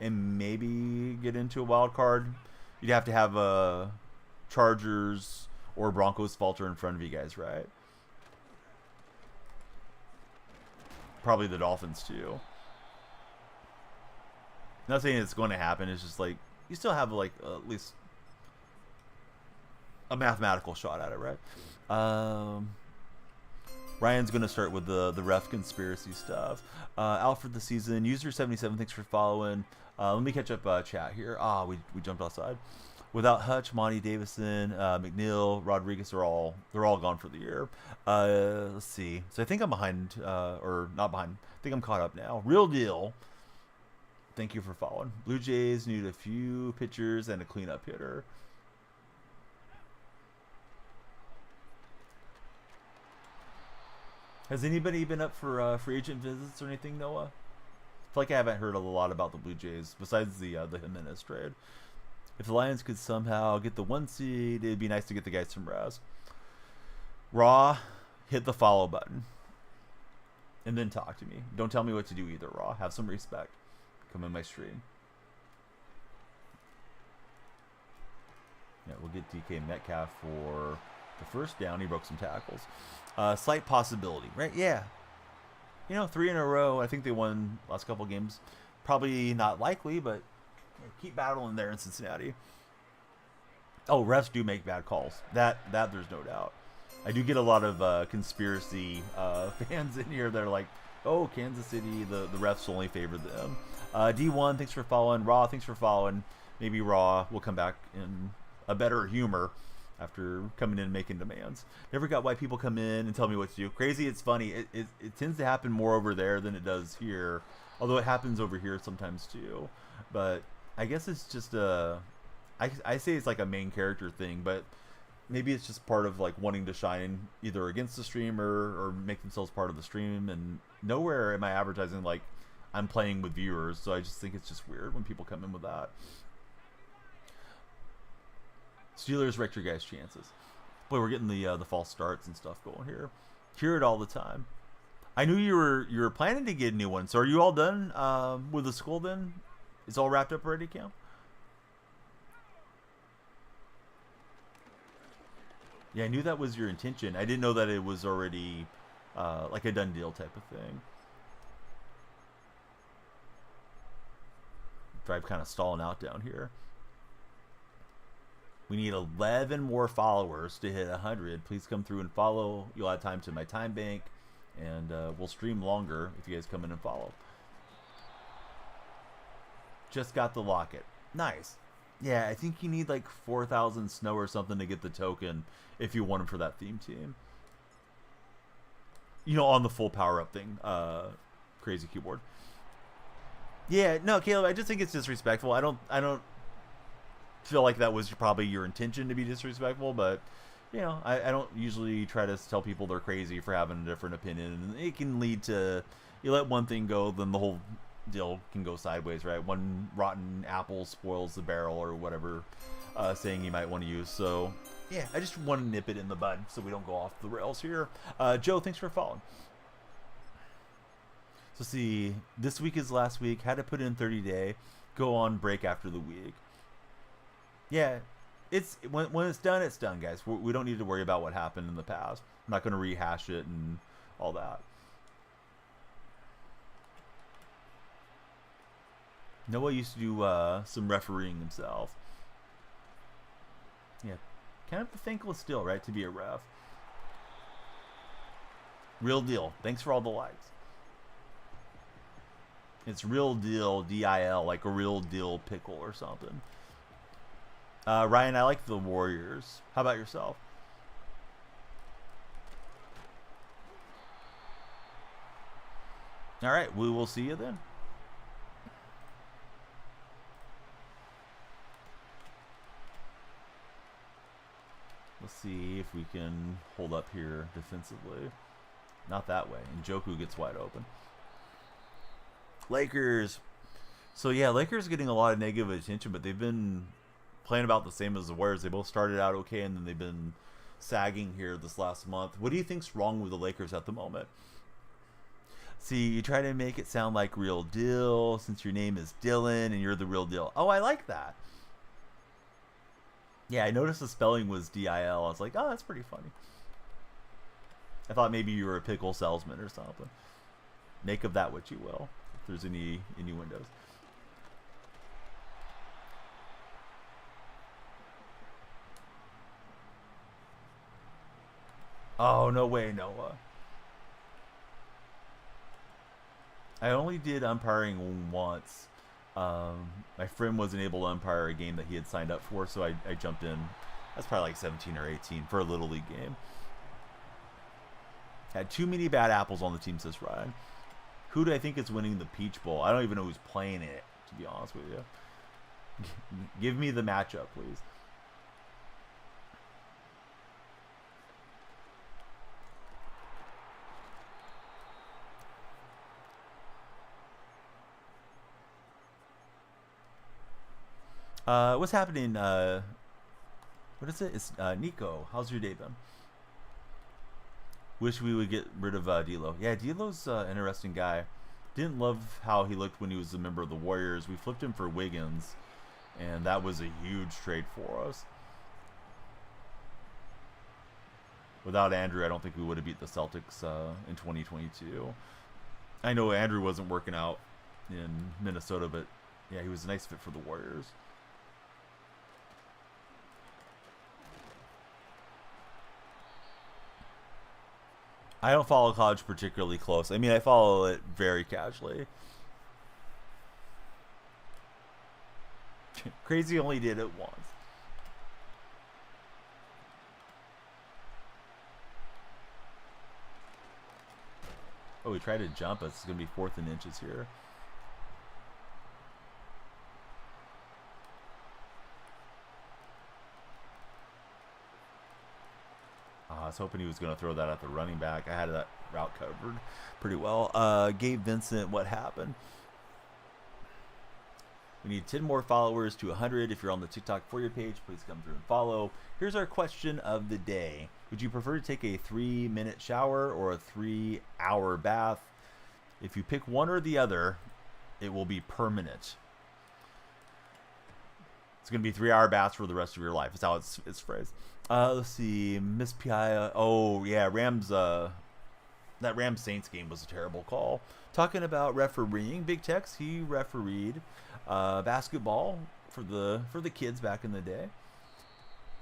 and maybe get into a wild card. You'd have to have a Chargers or Broncos falter in front of you guys, right? Probably the Dolphins too. Not saying it's going to happen. It's just like you still have like at least a mathematical shot at it, right? Ryan's going to start with the ref conspiracy stuff. Out for the season. User 77, thanks for following. Let me catch up chat here. We jumped outside. Without Hutch, Monty Davison, McNeil, Rodriguez they're all gone for the year. Let's see. So I think I'm behind, or not behind. I think I'm caught up now. Real deal. Thank you for following. Blue Jays need a few pitchers and a cleanup hitter. Has anybody been up for free agent visits or anything, Noah? I feel like I haven't heard a lot about the Blue Jays besides the Jimenez trade. If the Lions could somehow get the 1 seed, it'd be nice to get the guys some rest. Raw, hit the follow button. And then talk to me. Don't tell me what to do either, Raw. Have some respect. Come in my stream. Yeah, we'll get DK Metcalf for the first down. He broke some tackles. Slight possibility, right? Yeah. You know, 3 in a row. I think they won last couple games. Probably not likely, but keep battling there in Cincinnati. Oh, refs do make bad calls. That there's no doubt. I do get a lot of conspiracy fans in here that are like, oh, Kansas City, the refs only favor them. D1, thanks for following. Raw, thanks for following. Maybe Raw will come back in a better humor after coming in and making demands. Never got why people come in and tell me what to do. Crazy, it's funny. It tends to happen more over there than it does here. Although it happens over here sometimes too. But I guess it's just I say it's like a main character thing, but maybe it's just part of like wanting to shine either against the streamer or make themselves part of the stream. And nowhere am I advertising like I'm playing with viewers, so I just think it's just weird when people come in with that. Steelers wrecked your guys' chances. Boy, we're getting the false starts and stuff going here. Hear it all the time. I knew you were planning to get a new one. So are you all done with the school then? It's all wrapped up already, Cam? Yeah, I knew that was your intention. I didn't know that it was already like a done deal type of thing. Drive kind of stalling out down here. We need 11 more followers to hit 100. Please come through and follow. You'll add time to my time bank, and we'll stream longer if you guys come in and follow. Just got the locket. Nice. Yeah, I think you need like 4,000 snow or something to get the token if you want him for that theme team. You know, on the full power up thing. Crazy keyboard. Yeah, no, Caleb, I just think it's disrespectful. I don't feel like that was probably your intention to be disrespectful, but you know, I don't usually try to tell people they're crazy for having a different opinion, and it can lead to, you let one thing go, then the whole deal can go sideways, right? One rotten apple spoils the barrel, or whatever saying you might want to use. So yeah, I just want to nip it in the bud so we don't go off the rails here. Joe, thanks for following. So see, this week is last week. Had to put in 30-day. Go on break after the week. Yeah, it's when it's done, guys. We don't need to worry about what happened in the past. I'm not going to rehash it and all that. Noah used to do some refereeing himself. Yeah, kind of a thankless still, right, to be a ref. Real deal. Thanks for all the likes. It's real deal, DIL, like a real deal pickle or something. Ryan, I like the Warriors. How about yourself? All right, we will see you then. Let's see if we can hold up here defensively. Not that way. And Njoku gets wide open. Lakers. So yeah, Lakers getting a lot of negative attention, but they've been playing about the same as the Warriors. They both started out okay, and then they've been sagging here this last month. What do you think's wrong with the Lakers at the moment? See, you try to make it sound like real deal since your name is Dylan and you're the real deal. Oh, I like that. Yeah, I noticed the spelling was D-I-L. I was like, oh, that's pretty funny. I thought maybe you were a pickle salesman or something. Make of that what you will. If there's any innuendos. Oh, no way, Noah. I only did umpiring once. My friend wasn't able to umpire a game that he had signed up for, so I jumped in. That's probably like 17 or 18 for a Little League game. Had too many bad apples on the team, says Ryan. Who do I think is winning the Peach Bowl? I don't even know who's playing it, to be honest with you. Give me the matchup, please. What's happening? What is it? It's Nico. How's your day been? Wish we would get rid of D'Lo. Yeah, D'Lo's an interesting guy. Didn't love how he looked when he was a member of the Warriors. We flipped him for Wiggins, and that was a huge trade for us. Without Andrew, I don't think we would have beat the Celtics in 2022. I know Andrew wasn't working out in Minnesota, but yeah, he was a nice fit for the Warriors. I don't follow college particularly close. I mean, I follow it very casually. Crazy only did it once. Oh, we tried to jump us. It's going to be 4th and inches here. I was hoping he was going to throw that at the running back. I had that route covered pretty well. Gabe Vincent, what happened? We need 10 more followers to 100. If you're on the TikTok For You page, please come through and follow. Here's our question of the day. Would you prefer to take a 3-minute shower or a 3-hour bath? If you pick one or the other, it will be permanent. It's going to be 3-hour baths for the rest of your life. That's how it's phrased. Let's see. Miss Pia. Oh, yeah. That Rams Saints game was a terrible call. Talking about refereeing, Big Tex, he refereed basketball for the kids back in the day.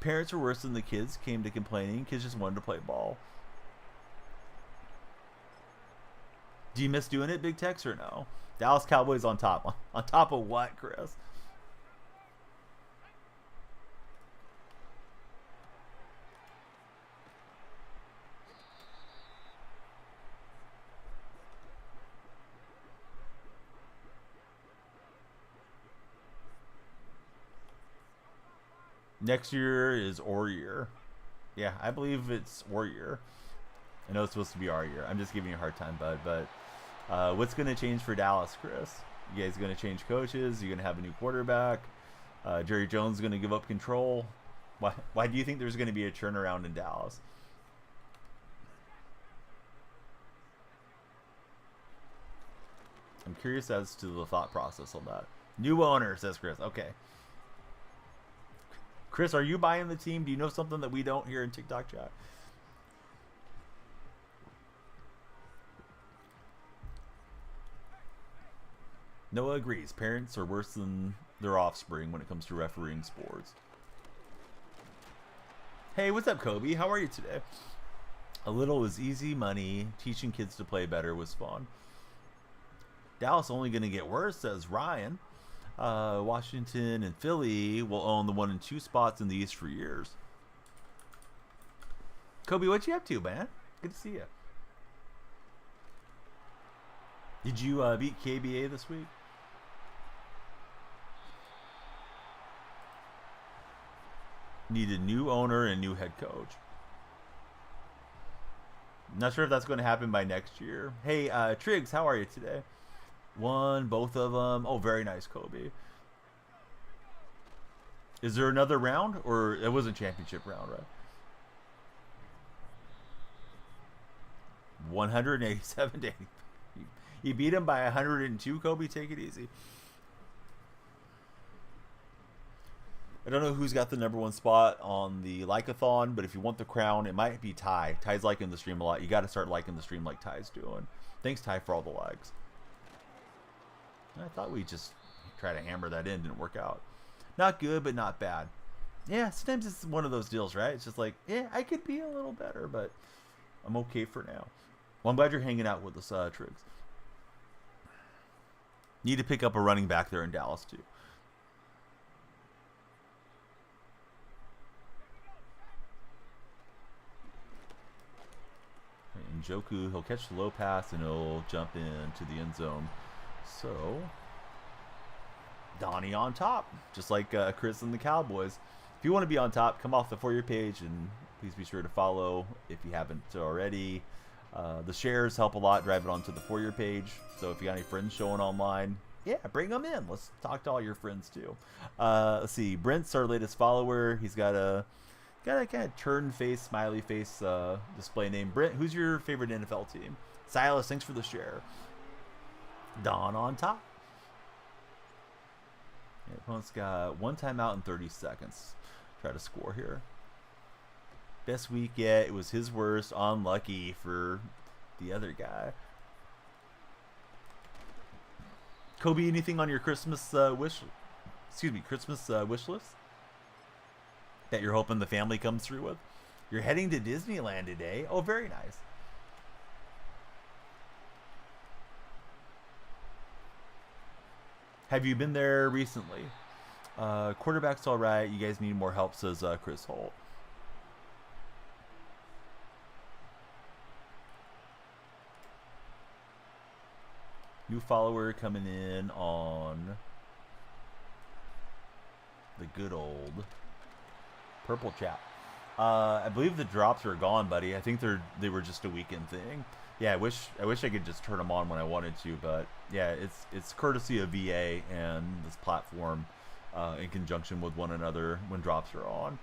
Parents were worse than the kids, came to complaining. Kids just wanted to play ball. Do you miss doing it, Big Tex, or no? Dallas Cowboys on top. On top of what, Chris? Next year is our year. Yeah, I believe it's our year. I know it's supposed to be our year. I'm just giving you a hard time, bud. But what's going to change for Dallas, Chris? You guys going to change coaches? You're going to have a new quarterback? Jerry Jones is going to give up control? Why do you think there's going to be a turnaround in Dallas? I'm curious as to the thought process on that. New owner, says Chris. Okay. Chris, are you buying the team? Do you know something that we don't hear in TikTok chat? Noah agrees. Parents are worse than their offspring when it comes to refereeing sports. Hey, what's up, Kobe? How are you today? A little is easy money. Teaching kids to play better was fun. Dallas only going to get worse, says Ryan. Washington and Philly will own the 1 and 2 spots in the East for years. Kobe, what you up to, man? Good to see you. Did you beat KBA this week? Need a new owner and new head coach. Not sure if that's going to happen by next year. Hey, Triggs, how are you today? One, both of them. Oh, very nice, Kobe. Is there another round? Or it wasn't championship round, right? 187 to 80. You beat him by 102, Kobe. Take it easy. I don't know who's got the number one spot on the like-a-thon, but if you want the crown, it might be Ty. Ty's liking the stream a lot. You got to start liking the stream like Ty's doing. Thanks, Ty, for all the likes. I thought we just try to hammer that in. Didn't work out. Not good, but not bad. Yeah, sometimes it's one of those deals, right? It's just like, yeah, I could be a little better, but I'm okay for now. Well, I'm glad you're hanging out with us, Triggs. Need to pick up a running back there in Dallas, too. And Njoku, he'll catch the low pass and he'll jump into the end zone. So, Donnie on top, just like Chris and the Cowboys. If you want to be on top, come off the For Your page and please be sure to follow if you haven't already. The shares help a lot, drive it onto the For Your page. So if you got any friends showing online, yeah, bring them in. Let's talk to all your friends too. Let's see. Brent's our latest follower. He's got a kind of turn face, smiley face display name. Brent, who's your favorite NFL team? Silas, thanks for the share. Don on top. Yeah, opponent's got one timeout in 30 seconds. Try to score here. Best week yet. It was his worst. Unlucky for the other guy. Kobe, anything on your Christmas Christmas wish list that you're hoping the family comes through with? You're heading to Disneyland today. Oh, very nice. Have you been there recently? Quarterback's all right. You guys need more help, says Chris Holt. New follower coming in on the good old purple chat. I believe the drops are gone, buddy. I think they were just a weekend thing. Yeah, I wish I could just turn them on when I wanted to, but yeah, it's courtesy of VA and this platform in conjunction with one another when drops are on.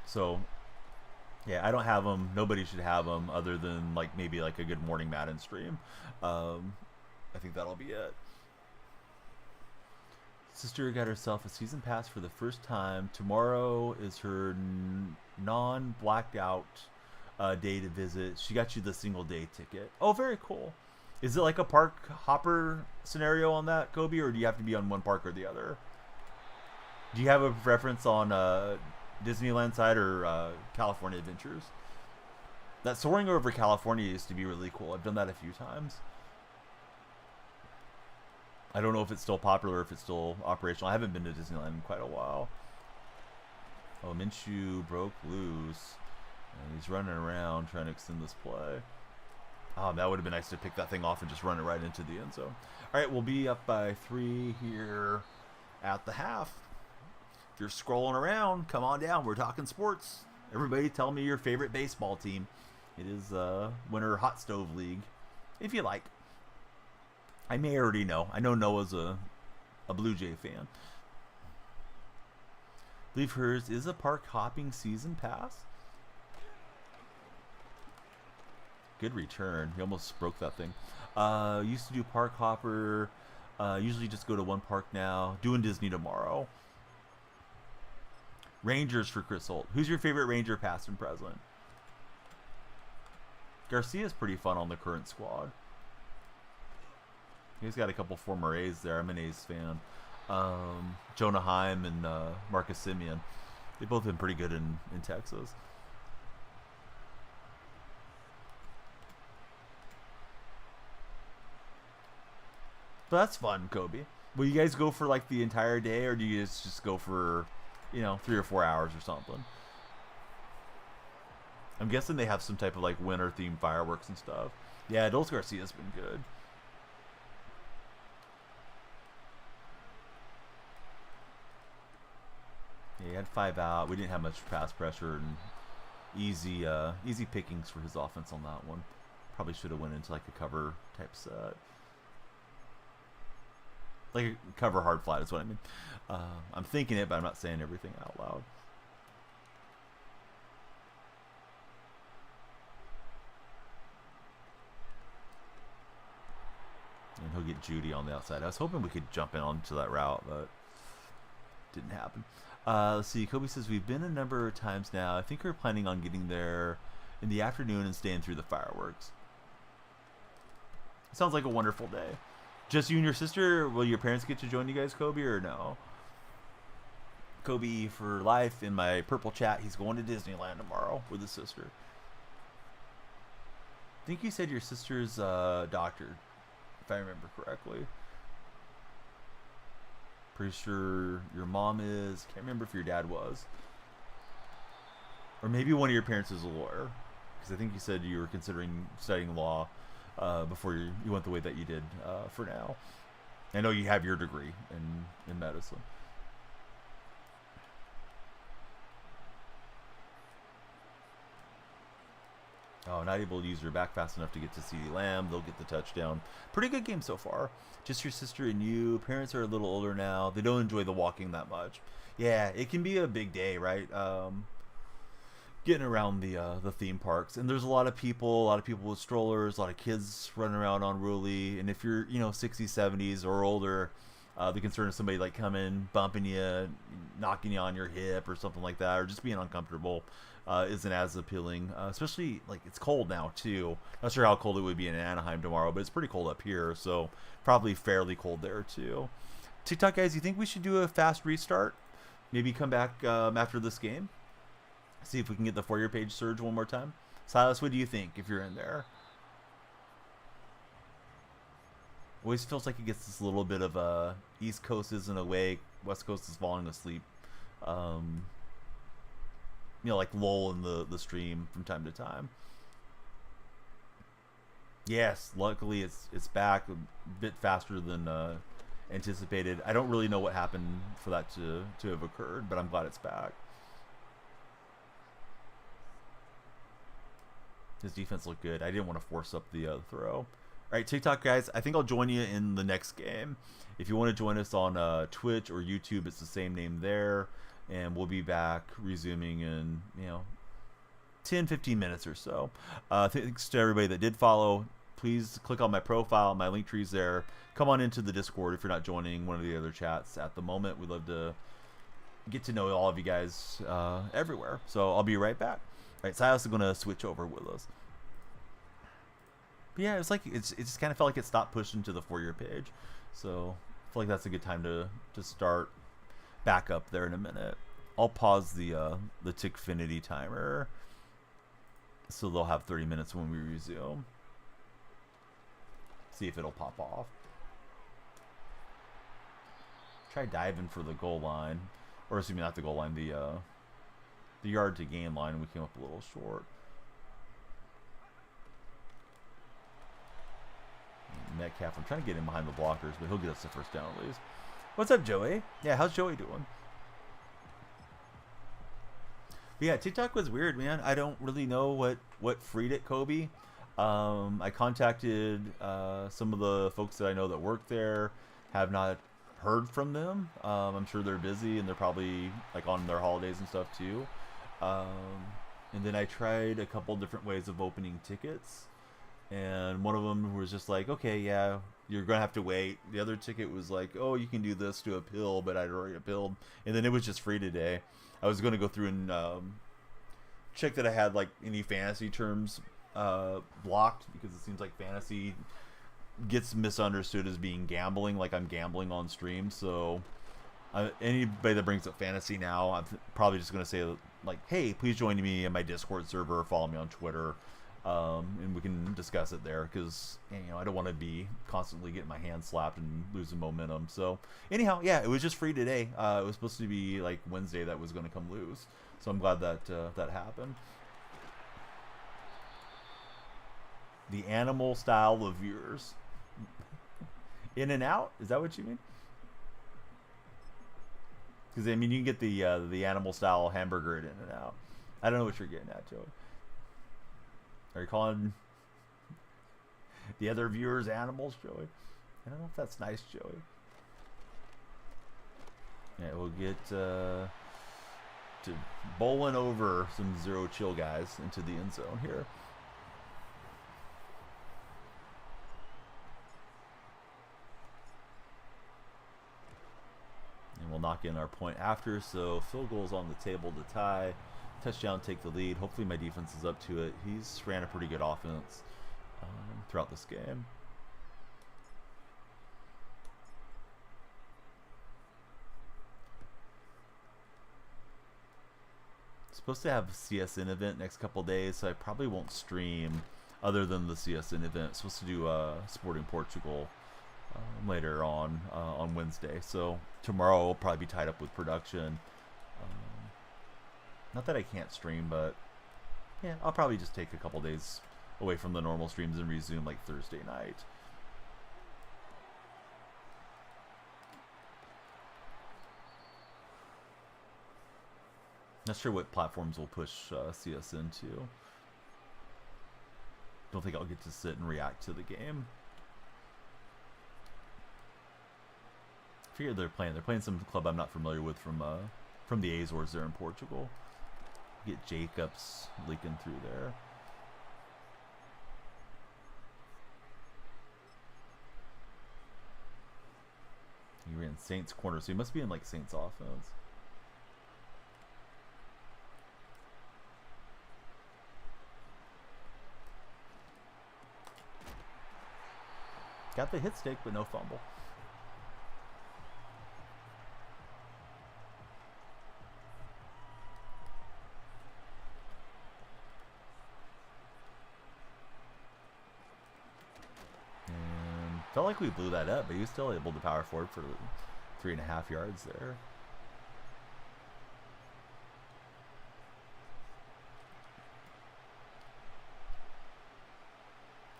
So yeah, I don't have them. Nobody should have them other than maybe a good morning Madden stream. I think that'll be it. Sister got herself a season pass for the first time. Tomorrow is her non-blacked out day to visit. She got you the single day ticket. Oh, very cool. Is it like a park hopper scenario on that, Kobe, or do you have to be on one park or the other? Do you have a preference on Disneyland side or California Adventures? That soaring over California used to be really cool. I've done that a few times. I don't know if it's still popular or if it's still operational. I haven't been to Disneyland in quite a while. Oh, Minshew broke loose. And he's running around trying to extend this play. Oh, that would have been nice to pick that thing off and just run it right into the end zone. All right, we'll be up by 3 here at the half. If you're scrolling around, come on down. We're talking sports. Everybody tell me your favorite baseball team. It is Winter Hot Stove League, if you like. I may already know. I know Noah's a Blue Jay fan. I believe hers is a park hopping season pass. Good return. He almost broke that thing. Used to do park hopper. Usually just go to one park now. Doing Disney tomorrow. Rangers for Chris Holt. Who's your favorite Ranger past and present? Garcia's pretty fun on the current squad. He's got a couple former A's there. I'm an A's fan. Jonah Heim and Marcus Simeon. They've both been pretty good in Texas. But that's fun, Kobe. Will you guys go for the entire day, or do you guys just go for, 3 or 4 hours or something? I'm guessing they have some type of winter themed fireworks and stuff. Yeah, Dos Garcia's been good. He had 5 out. We didn't have much pass pressure and easy pickings for his offense on that one. Probably should have went into like a cover type set. Like a cover hard flat is what I mean. I'm thinking it, but I'm not saying everything out loud. And he'll get Judy on the outside. I was hoping we could jump in onto that route, but didn't happen. Let's see. Kobe says, we've been a number of times now. I think we're planning on getting there in the afternoon and staying through the fireworks. Sounds like a wonderful day. Just you and your sister? Will your parents get to join you guys, Kobe, or no? Kobe for life in my purple chat. He's going to Disneyland tomorrow with his sister. I think you said your sister's doctor, if I remember correctly. Pretty sure your mom is. Can't remember if your dad was. Or maybe one of your parents is a lawyer. Because I think you said you were considering studying law before you went the way that you did for now. I know you have your degree in medicine. Oh, not able to use her back fast enough to get to CeeDee Lamb. They'll get the touchdown. Pretty good game so far. Just your sister and you. Parents are a little older now. They don't enjoy the walking that much. Yeah, it can be a big day, right? Getting around the theme parks. And there's a lot of people with strollers, a lot of kids running around unruly. And if you're, 60s, 70s or older, the concern is somebody like coming, bumping you, knocking you on your hip or something like that, or just being uncomfortable. Isn't as appealing, especially like it's cold now too. Not sure how cold it would be in Anaheim tomorrow, but it's pretty cold up here, so probably fairly cold there too. TikTok guys, you think we should do a fast restart? Maybe come back after this game, see if we can get the For Your Page surge one more time. Silas, what do you think if you're in there? Always feels like it gets this little bit of East Coast isn't awake, West Coast is falling asleep. Like lull in the stream from time to time. Yes, luckily it's back a bit faster than anticipated. I don't really know what happened for that to have occurred, but I'm glad it's back. His defense looked good. I didn't want to force up the throw. All right, TikTok guys, I think I'll join you in the next game. If you want to join us on Twitch or YouTube, it's the same name there. And we'll be back resuming in 10-15 minutes or so. Thanks to everybody that did follow. Please click on my profile. My link tree's there. Come on into the Discord if you're not joining one of the other chats at the moment. We'd love to get to know all of you guys everywhere. So I'll be right back. All right, Silas is going to switch over with us. But yeah, it's like it just kind of felt like it stopped pushing to the For Your Page. So I feel like that's a good time to start back up there in a minute. I'll pause the Tickfinity timer so they'll have 30 minutes when we resume. See if it'll pop off. Try diving for the goal line, or excuse me, not the goal line, the yard to gain line, and we came up a little short. Metcalf, I'm trying to get him behind the blockers, but he'll get us the first down at least. What's up, Joey? Yeah, how's Joey doing? But yeah, TikTok was weird, man. I don't really know what freed it, Kobe. I contacted some of the folks that I know that work there. Have not heard from them. I'm sure they're busy and they're probably like on their holidays and stuff too. And then I tried a couple different ways of opening tickets. And one of them was just like, okay, yeah, you're going to have to wait. The other ticket was like, oh, you can do this to appeal, but I'd already appealed. And then it was just free today. I was going to go through and check that I had like any fantasy terms blocked, because it seems like fantasy gets misunderstood as being gambling, like I'm gambling on stream. So anybody that brings up fantasy now, I'm probably just going to say like, hey, please join me in my Discord server, follow me on Twitter. And we can discuss it there, because I don't want to be constantly getting my hand slapped and losing momentum. So anyhow, yeah, it was just free today. It was supposed to be like Wednesday that was going to come loose. So I'm glad that that happened. The animal style of viewers. In and out? Is that what you mean? Because I mean, you can get the animal style hamburger at In-N-Out. I don't know what you're getting at, Joey. Are you calling the other viewers animals, Joey? I don't know if that's nice, Joey. Yeah, we'll get to bowling over some zero chill guys into the end zone here. And we'll knock in our point after, so field goals on the table to tie. Touchdown, take the lead. Hopefully my defense is up to it. He's ran a pretty good offense throughout this game. Supposed to have a CSN event next couple days, so I probably won't stream other than the CSN event. Supposed to do Sporting Portugal later on Wednesday, so tomorrow I'll probably be tied up with production. Not that I can't stream, but yeah, I'll probably just take a couple days away from the normal streams and resume like Thursday night. Not sure what platforms will push CSN to. Don't think I'll get to sit and react to the game. I figure they're playing some club I'm not familiar with from the Azores there in Portugal. Get Jacobs leaking through there. He ran Saints corner, so he must be in like Saints offense. Got the hit stick, but no fumble. Felt like we blew that up, but he was still able to power forward for 3.5 yards there.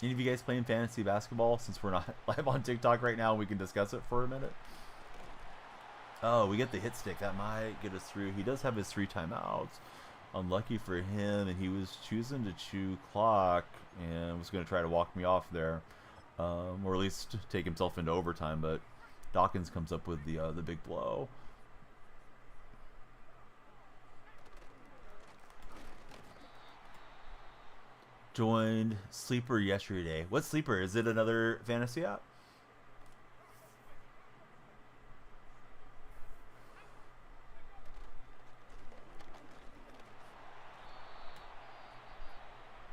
Any of you guys playing fantasy basketball? Since we're not live on TikTok right now, we can discuss it for a minute. Oh, we get the hit stick. That might get us through. He does have his 3 timeouts. Unlucky for him, and he was choosing to chew clock and was going to try to walk me off there. Or at least take himself into overtime, but Dawkins comes up with the big blow. Joined Sleeper yesterday. What Sleeper? Is it another fantasy app?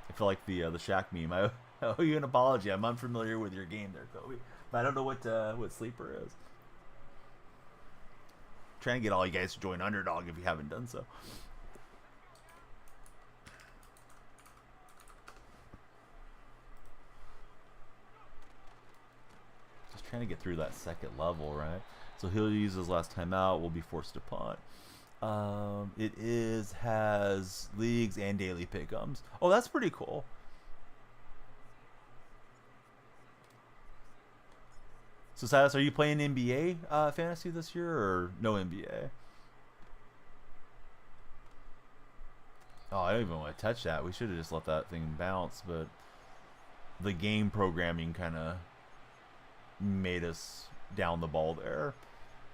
I feel like the Shaq meme. I owe you an apology. I'm unfamiliar with your game there, Kobe. But I don't know what Sleeper is. Trying to get all you guys to join Underdog if you haven't done so. Just trying to get through that second level, right? So he'll use his last time out. We'll be forced to punt. It has leagues and daily pick'ems. Oh, that's pretty cool. So, Silas, are you playing NBA fantasy this year or no NBA? Oh, I don't even want to touch that. We should have just let that thing bounce, but the game programming kind of made us down the ball there.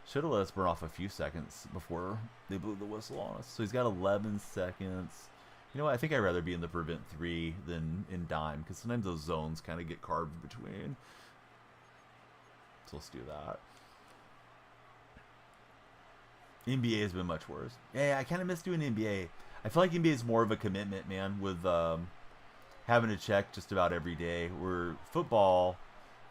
Should have let us burn off a few seconds before they blew the whistle on us. So he's got 11 seconds. You know what? I think I'd rather be in the prevent 3 than in dime, because sometimes those zones kind of get carved between. So let's do that. NBA has been much worse. Yeah, I kind of miss doing NBA. I feel like NBA is more of a commitment, man, with having to check just about every day. Where football,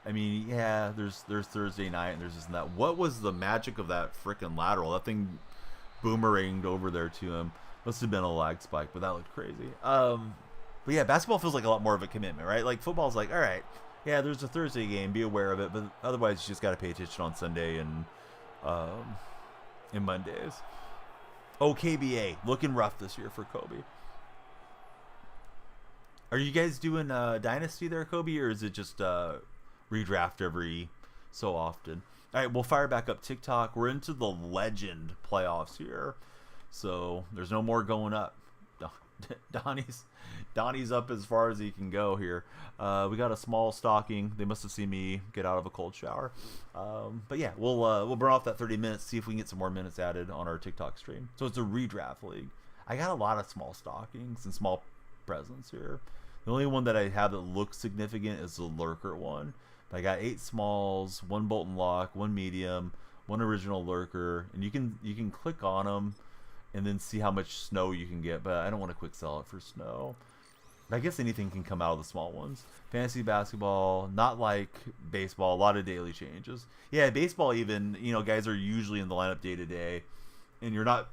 I mean, yeah, there's Thursday night and there's this and that. What was the magic of that freaking lateral? That thing boomeranged over there to him. Must have been a lag spike, but that looked crazy. But yeah, basketball feels like a lot more of a commitment, right? Like football's like, all right, yeah, there's a Thursday game, be aware of it, but otherwise you just got to pay attention on Sunday and Mondays. Oh, KBA, looking rough this year for Kobe. Are you guys doing Dynasty there, Kobe, or is it just redraft every so often? All right, we'll fire back up TikTok. We're into the legend playoffs here, so there's no more going up. Donnie's up as far as he can go here. We got a small stocking. They must have seen me get out of a cold shower. But yeah, we'll burn off that 30 minutes. See if we can get some more minutes added on our TikTok stream. So it's a redraft league. I got a lot of small stockings and small presents here. The only one that I have that looks significant is the lurker one. But I got 8 smalls, 1 bolt and lock, 1 medium, 1 original lurker, and you can click on them and then see how much snow you can get. But I don't want to quick sell it for snow. But I guess anything can come out of the small ones. Fantasy basketball, not like baseball. A lot of daily changes. Yeah, baseball even, guys are usually in the lineup day to day, and you're not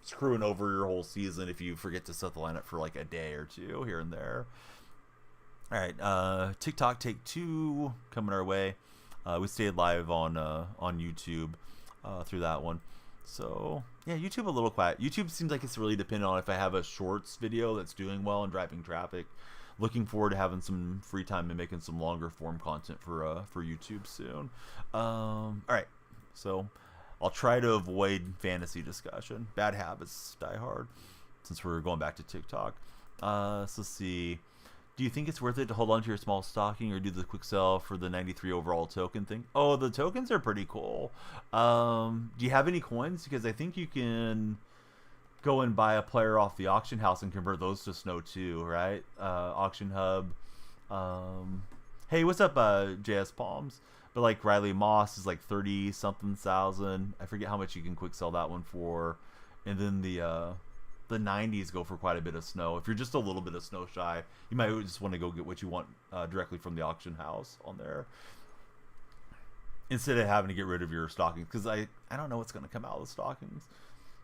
screwing over your whole season if you forget to set the lineup for like a day or two here and there. All right, TikTok take 2 coming our way. We stayed live on YouTube through that one. So yeah, YouTube a little quiet. YouTube seems like it's really dependent on if I have a shorts video that's doing well and driving traffic. Looking forward to having some free time and making some longer form content for YouTube soon. All right, so I'll try to avoid fantasy discussion. Bad habits die hard since we're going back to TikTok. So let's see. Do you think it's worth it to hold on to your small stocking or do the quick sell for the 93 overall token thing? Oh, the tokens are pretty cool. Do you have any coins? Because I think you can go and buy a player off the auction house and convert those to snow too, right? Auction Hub. Hey, what's up, JS Palms? But like Riley Moss is like 30 something thousand. I forget how much you can quick sell that one for. And then the 90s go for quite a bit of snow. If you're just a little bit of snow shy, you might just want to go get what you want directly from the auction house on there, instead of having to get rid of your stockings. Because I don't know what's going to come out of the stockings.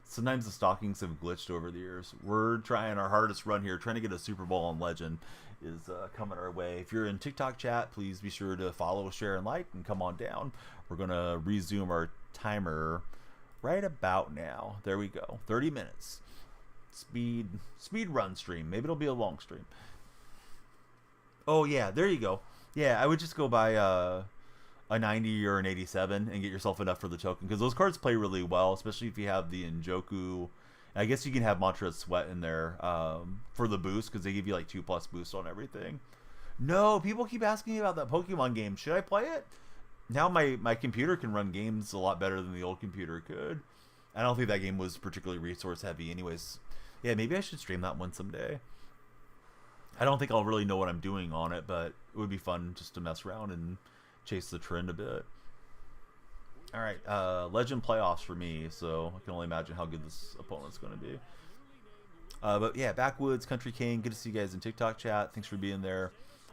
Sometimes the stockings have glitched over the years. We're trying our hardest run here, trying to get a Super Bowl on Legend is coming our way. If you're in TikTok chat, please be sure to follow, share, and like, and come on down. We're going to resume our timer right about now. There we go. 30 minutes. Speed run stream. Maybe it'll be a long stream. Oh yeah, there you go. Yeah, I would just go buy a 90 or an 87 and get yourself enough for the token, because those cards play really well, especially if you have the Njoku. I guess you can have Montrezl Sweat in there for the boost, because they give you like 2+ boost on everything. No, people keep asking me about that Pokemon game. Should I play it? Now my computer can run games a lot better than the old computer could. I don't think that game was particularly resource heavy anyways. Yeah, maybe I should stream that one someday. I don't think I'll really know what I'm doing on it, but it would be fun just to mess around and chase the trend a bit. All right, Legend playoffs for me, so I can only imagine how good this opponent's going to be. But yeah, Backwoods, Country King, good to see you guys in TikTok chat. Thanks for being there.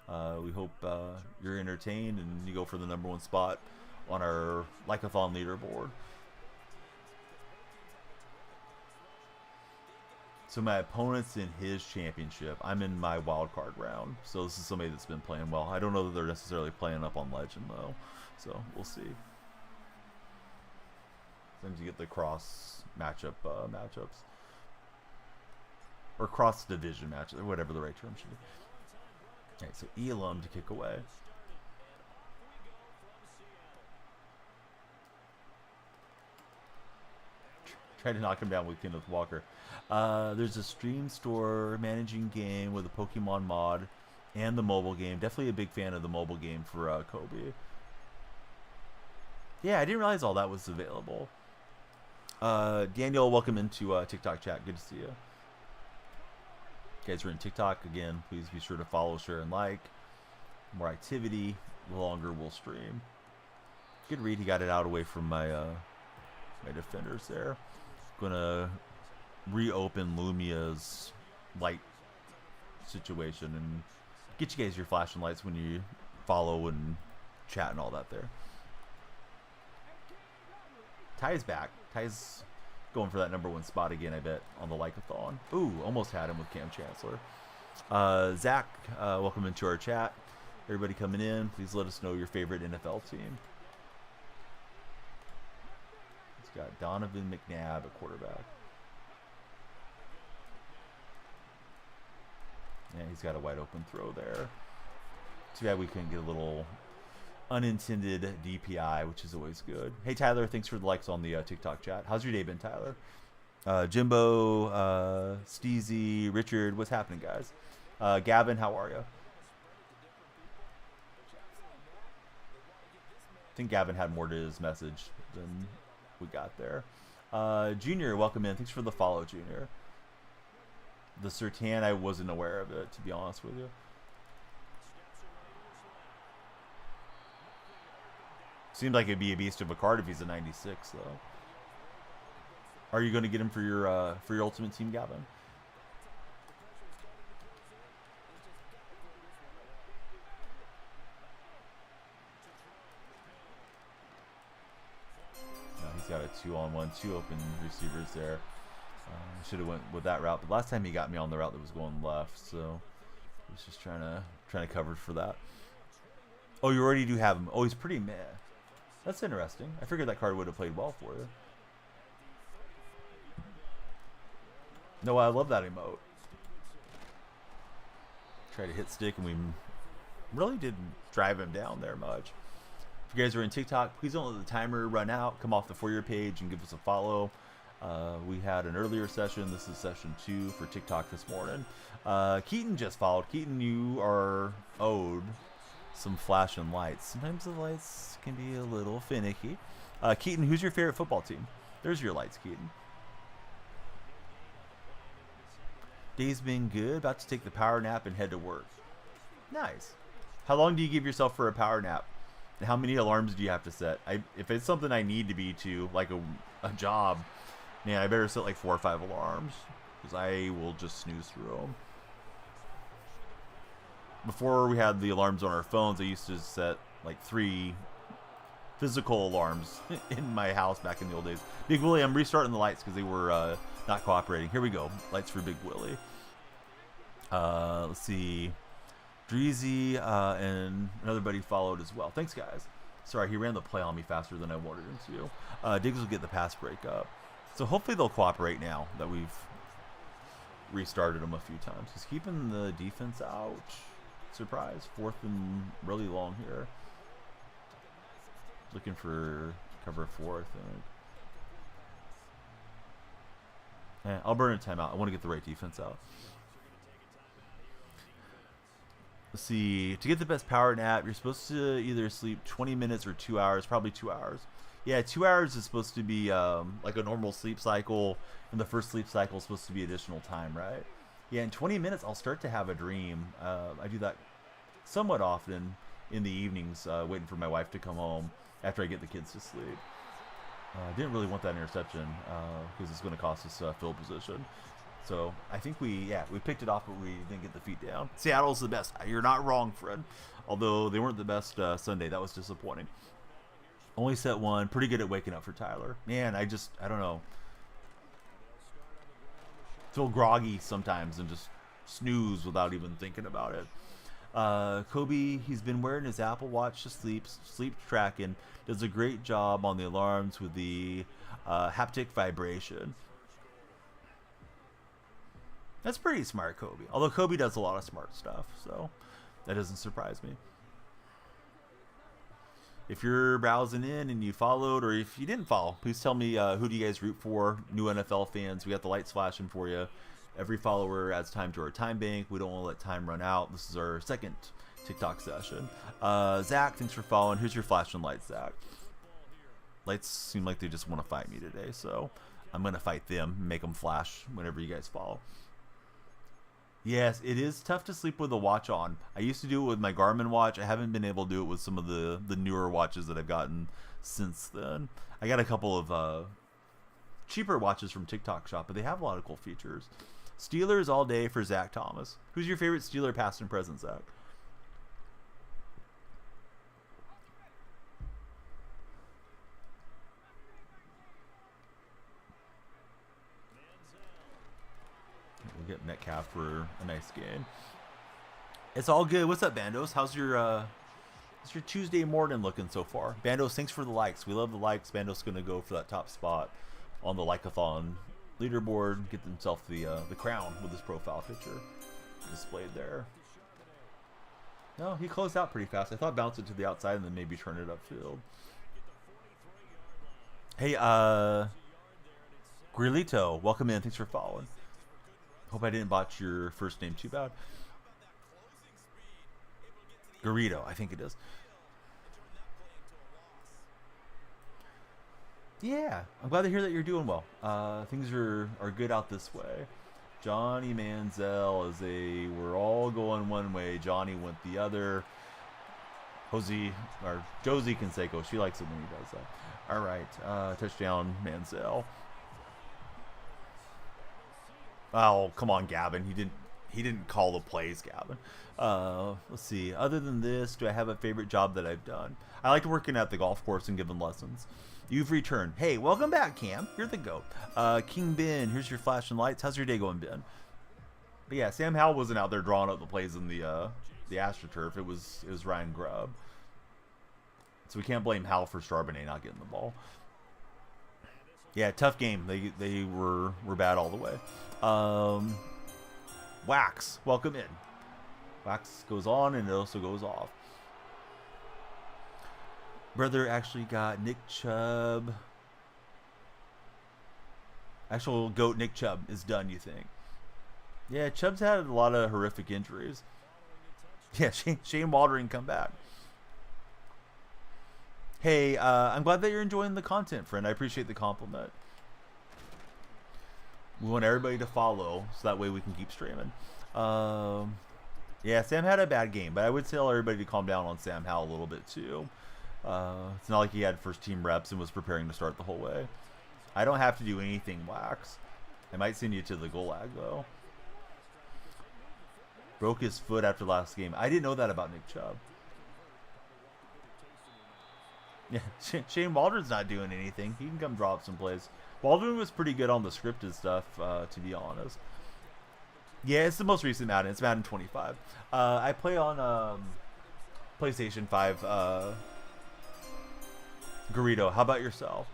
We hope you're entertained and you go for the #1 spot on our Like-a-thon leaderboard. So my opponent's in his championship. I'm in my wild card round. So this is somebody that's been playing well. I don't know that they're necessarily playing up on Legend though. So we'll see. Sometimes you get the cross matchups. Or cross division matches, or whatever the right term should be. Alright, so Elam to kick away. Try to knock him down with Kenneth Walker. There's a stream store managing game with a Pokemon mod and the mobile game. Definitely a big fan of the mobile game for Kobe. Yeah, I didn't realize all that was available. Daniel, welcome into TikTok chat. Good to see you. If you guys are in TikTok, again, please be sure to follow, share, and like. More activity, the longer we'll stream. Good read. He got it out away from my my defenders there. Gonna reopen Lumia's light situation and get you guys your flashing lights when you follow and chat and all that there. Ty's back. Ty's going for that #1 spot again, I bet, on the Like-a-thon. Ooh, almost had him with Cam Chancellor. Zach, welcome into our chat. Everybody coming in, please let us know your favorite NFL team. Got Donovan McNabb at quarterback. Yeah, he's got a wide open throw there. Too bad we couldn't get a little unintended DPI, which is always good. Hey Tyler, thanks for the likes on the TikTok chat. How's your day been, Tyler? Jimbo, Steezy, Richard, what's happening, guys? Gavin, how are you? I think Gavin had more to his message than we got there. Junior, welcome in. Thanks for the follow, Junior. The Sertan, I wasn't aware of it, to be honest with you. Seems like it'd be a beast of a card if he's a 96, though. Are you going to get him for your ultimate team, Gavin? No, he's got a 2-on-1, 2 open receivers there. Should have went with that route, but last time he got me on the route that was going left, so I was just trying to cover for that. Oh, you already do have him. Oh, he's pretty meh. That's interesting. I figured that card would have played well for you. No, I love that emote. Try to hit stick, and we really didn't drive him down there much. If you guys are in TikTok, please don't let the timer run out. Come off the For Your page and give us a follow. We had an earlier session. This is session 2 for TikTok this morning. Keaton just followed. Keaton, you are owed some flashing lights. Sometimes the lights can be a little finicky. Keaton, who's your favorite football team? There's your lights, Keaton. Day's been good. About to take the power nap and head to work. Nice. How long do you give yourself for a power nap? And how many alarms do you have to set? If it's something I need to be to, like a job, man, I better set like 4 or 5 alarms, because I will just snooze through them. Before we had the alarms on our phones, I used to set like 3 physical alarms in my house back in the old days. Big Willie, I'm restarting the lights because they were not cooperating. Here we go. Lights for Big Willie. Let's see. Dreezy and another buddy followed as well. Thanks, guys. Sorry, he ran the play on me faster than I wanted him to. Diggs will get the pass break up. So hopefully they'll cooperate now that we've restarted them a few times. He's keeping the defense out. Surprise. 4th and really long here. Looking for cover 4, I think. Yeah, I'll burn a timeout. I want to get the right defense out. Let's see. To get the best power nap, you're supposed to either sleep 20 minutes or 2 hours. Probably 2 hours. Yeah, 2 hours is supposed to be like a normal sleep cycle. And the first sleep cycle is supposed to be additional time, right? Yeah, in 20 minutes, I'll start to have a dream. I do that somewhat often in the evenings, waiting for my wife to come home after I get the kids to sleep. Didn't really want that interception because it's going to cost us field position. So I think we picked it off, but we didn't get the feet down. Seattle's the best. You're not wrong, Fred. Although they weren't the best Sunday. That was disappointing. Only set 1. Pretty good at waking up for Tyler. Man, I don't know. Feel groggy sometimes and just snooze without even thinking about it. Kobe, he's been wearing his Apple Watch to sleep tracking. Does a great job on the alarms with the haptic vibration. That's pretty smart, Kobe. Although Kobe does a lot of smart stuff, so that doesn't surprise me. If you're browsing in and you followed, or if you didn't follow, please tell me who do you guys root for? New NFL fans, we got the lights flashing for you. Every follower adds time to our time bank. We don't want to let time run out. This is our second TikTok session. Zach, thanks for following. Here's your flashing lights, Zach. Lights seem like they just want to fight me today, so I'm going to fight them and make them flash whenever you guys follow. Yes, it is tough to sleep with a watch on. I used to do it with my Garmin watch. I haven't been able to do it with some of the newer watches that I've gotten since then. I got a couple of cheaper watches from TikTok Shop, but they have a lot of cool features. Steelers all day for Zach Thomas. Who's your favorite Steeler past and present, Zach? We'll get Metcalf for a nice game. It's all good. What's up, Bandos? How's your Tuesday morning looking so far? Bandos, thanks for the likes. We love the likes. Bandos going to go for that top spot on the Likeathon leaderboard, get himself the crown with his profile picture displayed there. No, he closed out pretty fast. I thought bounce it to the outside and then maybe turn it upfield. Hey, Grilito, welcome in. Thanks for following. Hope I didn't botch your first name too bad. Garrido, I think it is. Yeah, I'm glad to hear that you're doing well. Things are good out this way. Johnny Manziel is we're all going one way. Johnny went the other. Josie Canseco, she likes it when he does that. All right, touchdown Manziel. Oh, come on, Gavin. He didn't call the plays, Gavin. Let's see. Other than this, do I have a favorite job that I've done? I liked working at the golf course and giving lessons. You've returned. Hey, welcome back, Cam. You're the GOAT. King Ben, here's your flashing lights. How's your day going, Ben? But yeah, Sam Howell wasn't out there drawing up the plays in the AstroTurf. It was Ryan Grubb. So we can't blame Howell for Charbonnet not getting the ball. Yeah, tough game. They were bad all the way. Wax, welcome in. Wax goes on and it also goes off. Brother actually got Nick Chubb. Actual GOAT Nick Chubb is done, you think? Yeah, Chubb's had a lot of horrific injuries. Yeah, Shane Waldron come back. Hey, I'm glad that you're enjoying the content, friend. I appreciate the compliment. We want everybody to follow so that way we can keep streaming. Yeah, Sam had a bad game, but I would tell everybody to calm down on Sam Howell a little bit too. It's not like he had first team reps and was preparing to start the whole way. I don't have to do anything, Wax. I might send you to the Gulag though. Broke his foot after last game. I didn't know that about Nick Chubb. Yeah, Shane Waldron's not doing anything. He can come drop some plays. Waldron was pretty good on the scripted stuff, to be honest. Yeah, it's the most recent Madden. It's Madden 25. I play on PlayStation 5. Garrido, how about yourself?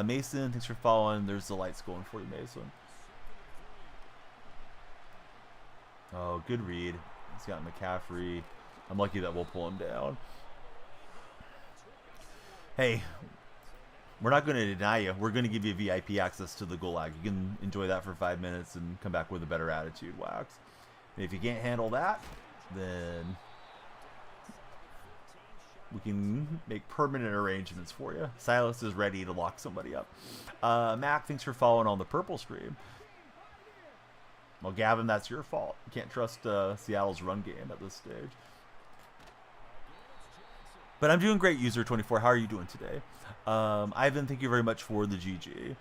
Mason, thanks for following. There's the lights going for you, Mason. Oh, good read. He's got McCaffrey. I'm lucky that we'll pull him down. Hey, we're not going to deny you. We're going to give you VIP access to the Gulag. You can enjoy that for 5 minutes and come back with a better attitude, Wax. And if you can't handle that, then we can make permanent arrangements for you. Silas is ready to lock somebody up. Mac, thanks for following on the purple stream. Well, Gavin, that's your fault. You can't trust Seattle's run game at this stage. But I'm doing great, User24. How are you doing today? Ivan, thank you very much for the GG.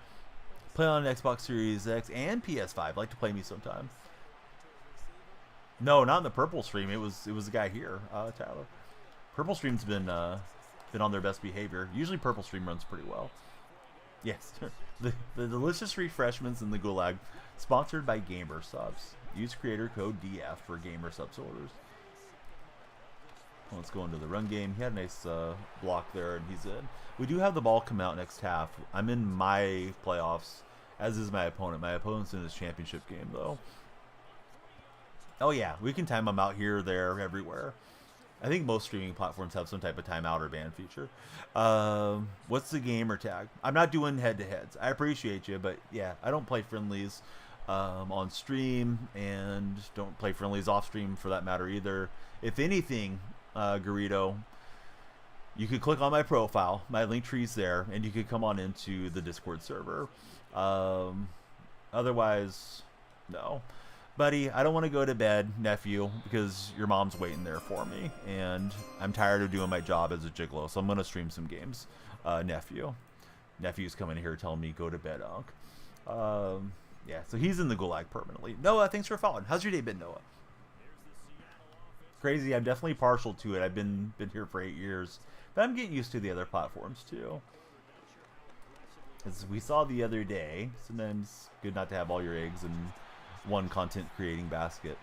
Play on Xbox Series X and PS5. Like to play me sometime. No, not in the purple stream. It was the guy here, Tyler. Purple stream's been on their best behavior. Usually purple stream runs pretty well. Yes, the delicious refreshments in the Gulag, sponsored by Gamer Subs. Use creator code DF for Gamer Subs orders. Let's go into the run game. He had a nice block there, and he's in. We do have the ball come out next half. I'm in my playoffs, as is my opponent. My opponent's in his championship game, though. Oh, yeah. We can time them out here, there, everywhere. I think most streaming platforms have some type of timeout or ban feature. What's the gamer tag? I'm not doing head-to-heads. I appreciate you, but, yeah, I don't play friendlies on stream, and don't play friendlies off stream for that matter either. If anything... Garrido, you could click on my profile, my link tree's there, and you could come on into the Discord server. Otherwise, no. Buddy, I don't want to go to bed, nephew, because your mom's waiting there for me, and I'm tired of doing my job as a gigolo, so I'm going to stream some games, nephew. Nephew's coming here telling me go to bed, Unc. Yeah, so he's in the Gulag permanently. Noah, thanks for following. How's your day been, Noah? Crazy. I'm definitely partial to it. I've been here for 8 years, but I'm getting used to the other platforms too. As we saw the other day, sometimes good not to have all your eggs in one content creating basket.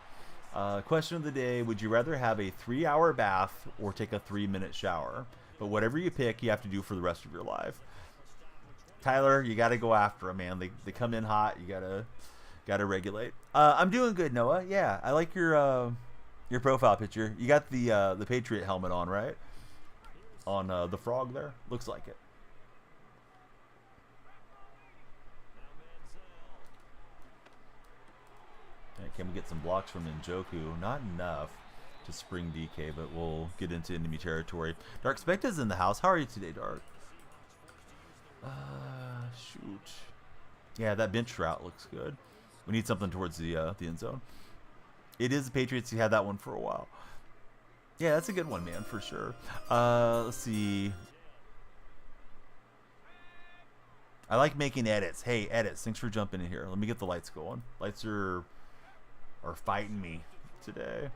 Question of the day: would you rather have a 3-hour bath or take a 3-minute shower? But whatever you pick, you have to do for the rest of your life. Tyler, you got to go after them, man. They come in hot. You gotta regulate. I'm doing good, Noah. Yeah, I like your Your profile picture. You got the Patriot helmet on, right? On the frog there. Looks like it. Right, can we get some blocks from Njoku? Not enough to spring DK, but we'll get into enemy territory. Dark Specta's in the house. How are you today, Dark? Shoot. Yeah, that bench route looks good. We need something towards the end zone. It is the Patriots. You had that one for a while. Yeah, that's a good one, man, for sure. Let's see. I like making edits. Hey, edits. Thanks for jumping in here. Let me get the lights going. Lights are fighting me today.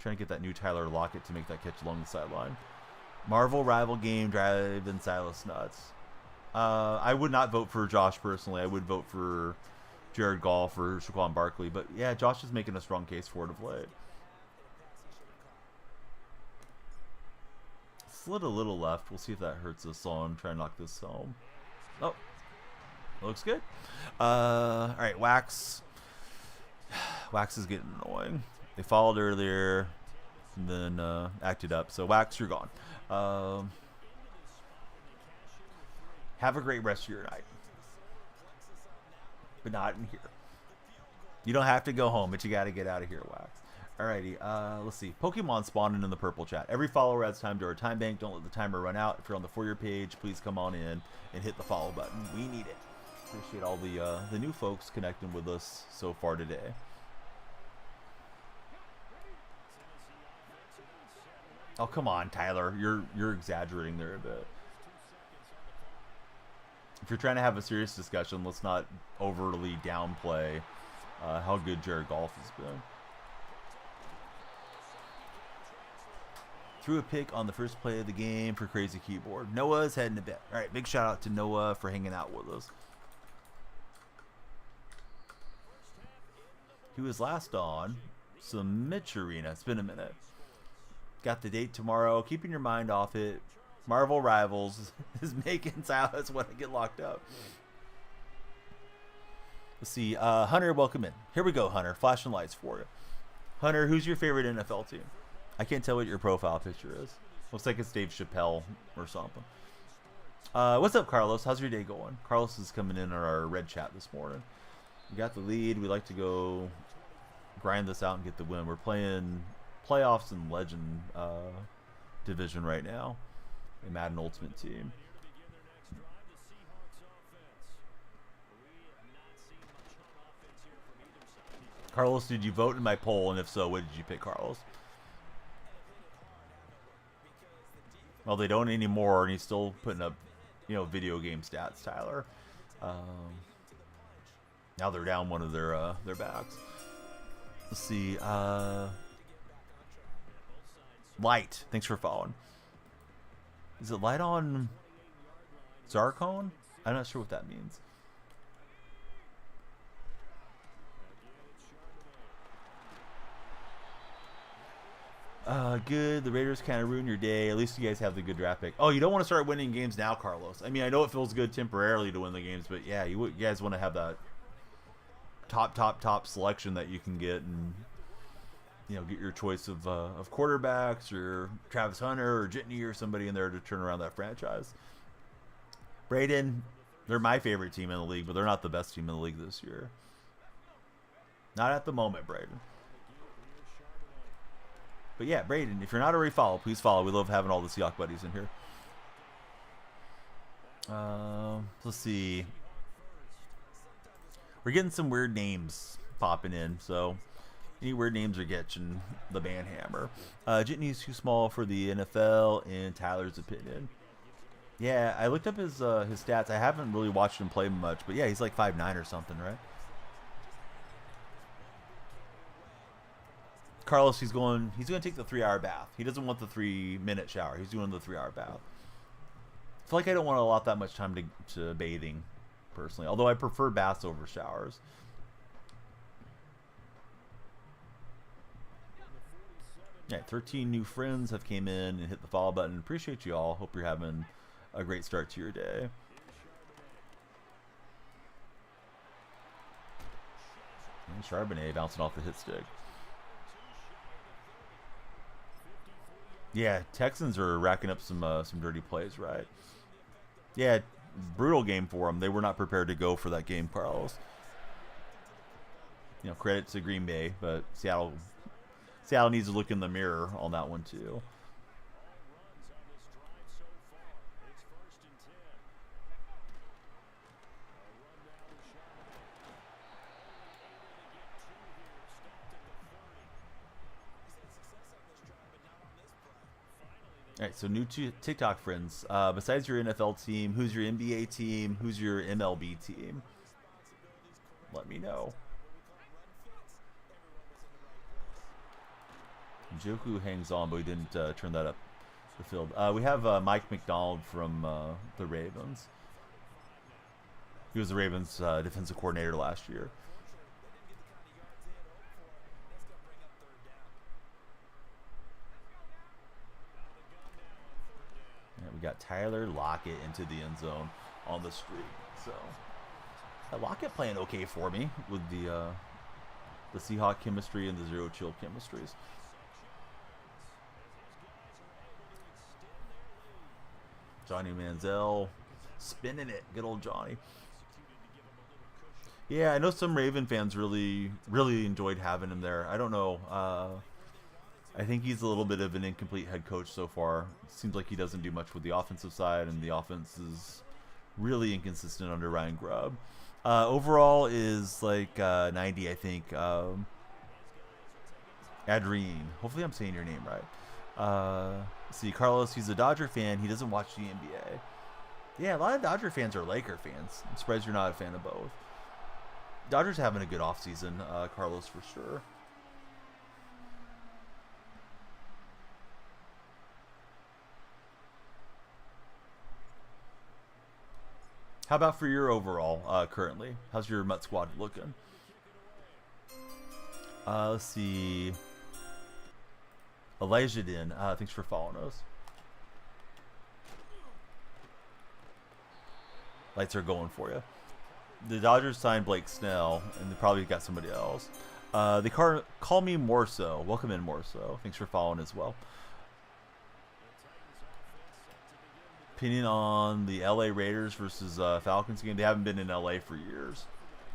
Trying to get that new Tyler Lockett to make that catch along the sideline. Marvel rival game driving Silas nuts. I would not vote for Josh personally. I would vote for Jared Goff or Saquon Barkley. But yeah, Josh is making a strong case for it of late. Slid a little left. We'll see if that hurts us on. Try and knock this home. Oh, looks good. All right, Wax. Wax is getting annoying. They followed earlier and then acted up. So, Wax, you're gone. Have a great rest of your night. But not in here. You don't have to go home, but you got to get out of here, Wax. Alrighty, let's see. Pokemon spawning in the purple chat. Every follower adds time to our time bank. Don't let the timer run out. If you're on the For Your page, please come on in and hit the follow button. We need it. Appreciate all the new folks connecting with us so far today. Oh, come on, Tyler. You're exaggerating there a bit. If you're trying to have a serious discussion, let's not overly downplay how good Jared Goff has been. Threw a pick on the first play of the game for Crazy Keyboard. Noah's heading to bed. All right, big shout out to Noah for hanging out with us. He was last on some Mitch Arena. It's been a minute. Got the date tomorrow. Keeping your mind off it. Marvel Rivals is making Silas want to get locked up. Let's see. Hunter, welcome in. Here we go, Hunter. Flashing lights for you. Hunter, who's your favorite NFL team? I can't tell what your profile picture is. Looks like it's Dave Chappelle or something. What's up, Carlos? How's your day going? Carlos is coming in our red chat this morning. We got the lead. We like to go grind this out and get the win. We're playing playoffs and legend division right now. A Madden Ultimate Team. Carlos, did you vote in my poll? And if so, what did you pick, Carlos? Well, they don't anymore, and he's still putting up, video game stats, Tyler. Now they're down one of their backs. Let's see. Light. Thanks for following. Is it light on Zarkon? I'm not sure what that means. Good. The Raiders kind of ruined your day. At least you guys have the good draft pick. Oh, you don't want to start winning games now, Carlos. I mean, I know it feels good temporarily to win the games, but yeah, you guys want to have that top selection that you can get and, get your choice of quarterbacks or Travis Hunter or Jitney or somebody in there to turn around that franchise. Braden, they're my favorite team in the league, but they're not the best team in the league this year. Not at the moment, Braden. But yeah, Braden, if you're not already followed, please follow. We love having all the Seahawk buddies in here. Let's see. We're getting some weird names popping in, so any weird names are getting the band hammer. Jitney's too small for the NFL, in Tyler's opinion. Yeah, I looked up his stats. I haven't really watched him play much, but yeah, he's like 5'9" or something, right? Carlos, he's going to take the 3-hour bath. He doesn't want the 3-minute shower. He's doing the 3-hour bath. I feel like I don't want to allot that much time to bathing, personally. Although I prefer baths over showers. Yeah, 13 new friends have came in and hit the follow button. Appreciate you all. Hope you're having a great start to your day. And Charbonnet bouncing off the hit stick. Yeah, Texans are racking up some dirty plays, right? Yeah, brutal game for them. They were not prepared to go for that game, Carlos. You know, credit to Green Bay, but Seattle needs to look in the mirror on that one too. All right, so new TikTok friends. Besides your NFL team, who's your NBA team? Who's your MLB team? Let me know. Joku hangs on, but we didn't turn that up the field. We have Mike McDonald from the Ravens. He was the Ravens defensive coordinator last year. And we got Tyler Lockett into the end zone on the streak. So Lockett playing okay for me with the Seahawk chemistry and the zero chill chemistries. Johnny Manziel spinning it. Good old Johnny. Yeah, I know some Raven fans really enjoyed having him there. I don't know. I think he's a little bit of an incomplete head coach so far. Seems like he doesn't do much with the offensive side, and the offense is really inconsistent under Ryan Grubb. Overall is like 90, I think. Adrien. Hopefully I'm saying your name right. See, Carlos, he's a Dodger fan. He doesn't watch the NBA. Yeah, a lot of Dodger fans are Laker fans. I'm surprised you're not a fan of both. Dodgers having a good offseason, Carlos, for sure. How about for your overall currently? How's your Mutt squad looking? Let's see. Elijah Din, thanks for following us. Lights are going for you. The Dodgers signed Blake Snell, and they probably got somebody else. They call me Morso. Welcome in, Morso. Thanks for following as well. Opinion on the LA Raiders versus Falcons game. They haven't been in LA for years.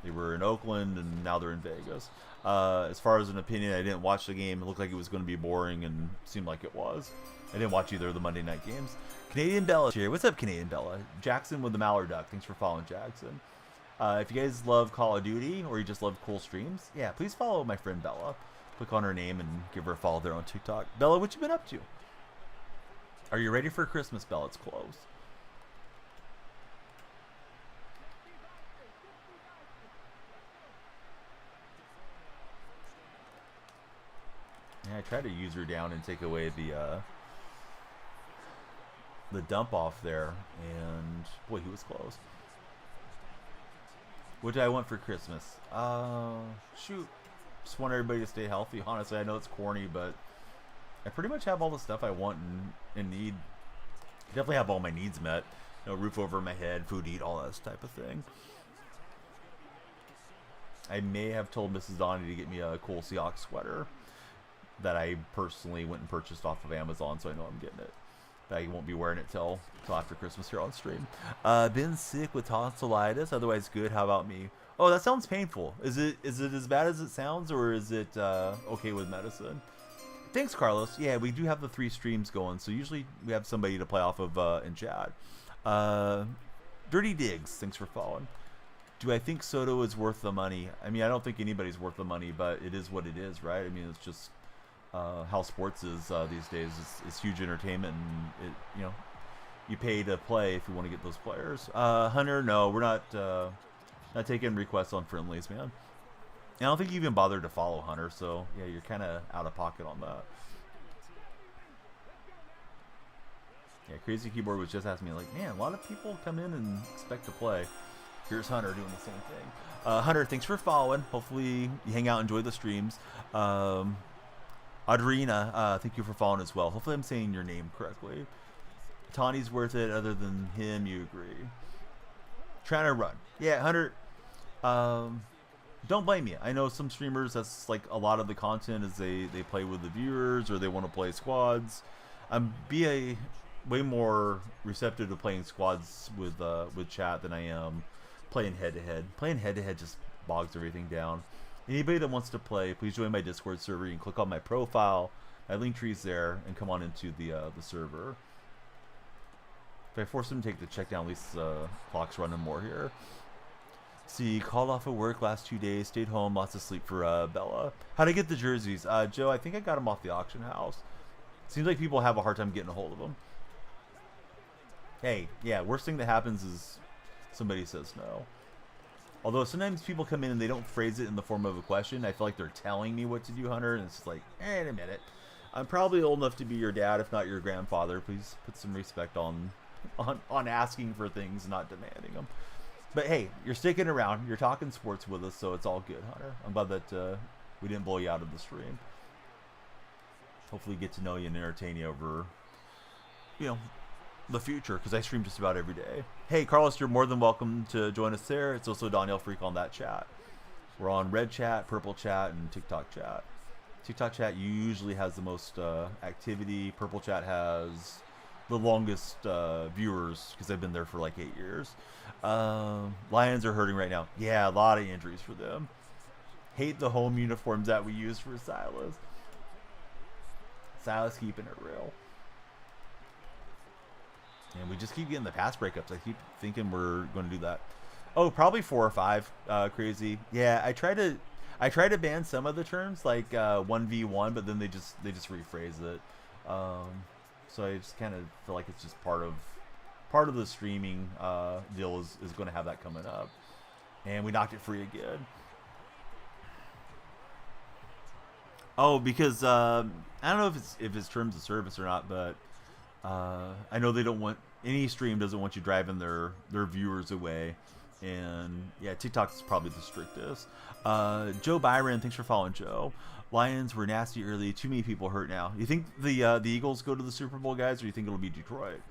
They were in Oakland, and now they're in Vegas. As far as an opinion, I didn't watch the game. It looked like it was going to be boring, and seemed like it was. I didn't watch either of the Monday night games. Canadian Bella here. What's up, Canadian Bella? Jackson with the Mallard Duck. Thanks for following, Jackson. If you guys love Call of Duty, or you just love cool streams, yeah, please follow my friend Bella. Click on her name and give her a follow there on TikTok. Bella, what you been up to? Are you ready for Christmas, Bella? It's close. Yeah, I tried to use her down and take away the dump off there, and boy, he was close. What did I want for Christmas? Shoot, just want everybody to stay healthy. Honestly, I know it's corny, but I pretty much have all the stuff I want and need. Definitely have all my needs met. You know, roof over my head, food to eat, all that type of thing. I may have told Mrs. Donnie to get me a cool Seahawks sweater that I personally went and purchased off of Amazon, so I know I'm getting it. But I won't be wearing it till after Christmas here on stream. Been sick with tonsillitis, otherwise good. How about me? Oh, that sounds painful. Is it as bad as it sounds, or is it okay with medicine? Thanks, Carlos. Yeah, we do have the 3 streams going, so usually we have somebody to play off of in chat. Dirty Diggs, thanks for following. Do I think Soto is worth the money? I mean, I don't think anybody's worth the money, but it is what it is, right? I mean, it's just how sports is these days. It's huge entertainment, and it, you pay to play if you want to get those players. Hunter, no, we're not taking requests on friendlies, man. And I don't think you even bothered to follow Hunter, so yeah, you're kind of out of pocket on that. Yeah, Crazy Keyboard was just asking me, like, man, a lot of people come in and expect to play. Here's Hunter doing the same thing. Hunter, thanks for following. Hopefully you hang out and enjoy the streams. Adrina, thank you for following as well. Hopefully I'm saying your name correctly. Tawny's worth it. Other than him, you agree. Trying to run. Yeah, Hunter, don't blame me. I know some streamers, that's like a lot of the content is they play with the viewers or they want to play squads. I'm be way more receptive to playing squads with chat than I am playing head to head. Playing head to head just bogs everything down. Anybody that wants to play, please join my Discord server. You can click on my profile. My link tree's there, and come on into the server. If I force him to take the check down, at least clock's running more here. See, called off of work last 2 days, stayed home, lots of sleep for Bella. How'd I get the jerseys? Joe, I think I got them off the auction house. Seems like people have a hard time getting a hold of them. Hey, yeah, worst thing that happens is somebody says no. Although sometimes people come in and they don't phrase it in the form of a question. I feel like they're telling me what to do, Hunter, and it's just like, wait a minute. I'm probably old enough to be your dad, if not your grandfather. Please put some respect on asking for things, not demanding them. But hey, you're sticking around. You're talking sports with us, so it's all good, Hunter. I'm glad that we didn't blow you out of the stream. Hopefully get to know you and entertain you over, the future, because I stream just about every day. Hey, Carlos, you're more than welcome to join us there. It's also Daniel Freak on that chat. We're on Red Chat, Purple Chat, and TikTok Chat. TikTok Chat usually has the most activity. Purple Chat has the longest viewers, because I've been there for like 8 years. Lions are hurting right now. Yeah, a lot of injuries for them. Hate the home uniforms that we use for Silas. Silas keeping it real. And we just keep getting the pass breakups. I keep thinking we're going to do that. Oh, probably 4 or 5. Crazy. Yeah, I try to ban some of the terms like 1v1, but then they just rephrase it. So I just kind of feel like it's just part of the streaming deal is going to have that coming up. And we knocked it free again. Oh, because I don't know if it's terms of service or not, but I know they don't want any stream doesn't want you driving their viewers away, and yeah, TikTok is probably the strictest. Joe Byron, thanks for following, Joe. Lions were nasty early. Too many people hurt now. You think the Eagles go to the Super Bowl, guys, or you think it'll be Detroit?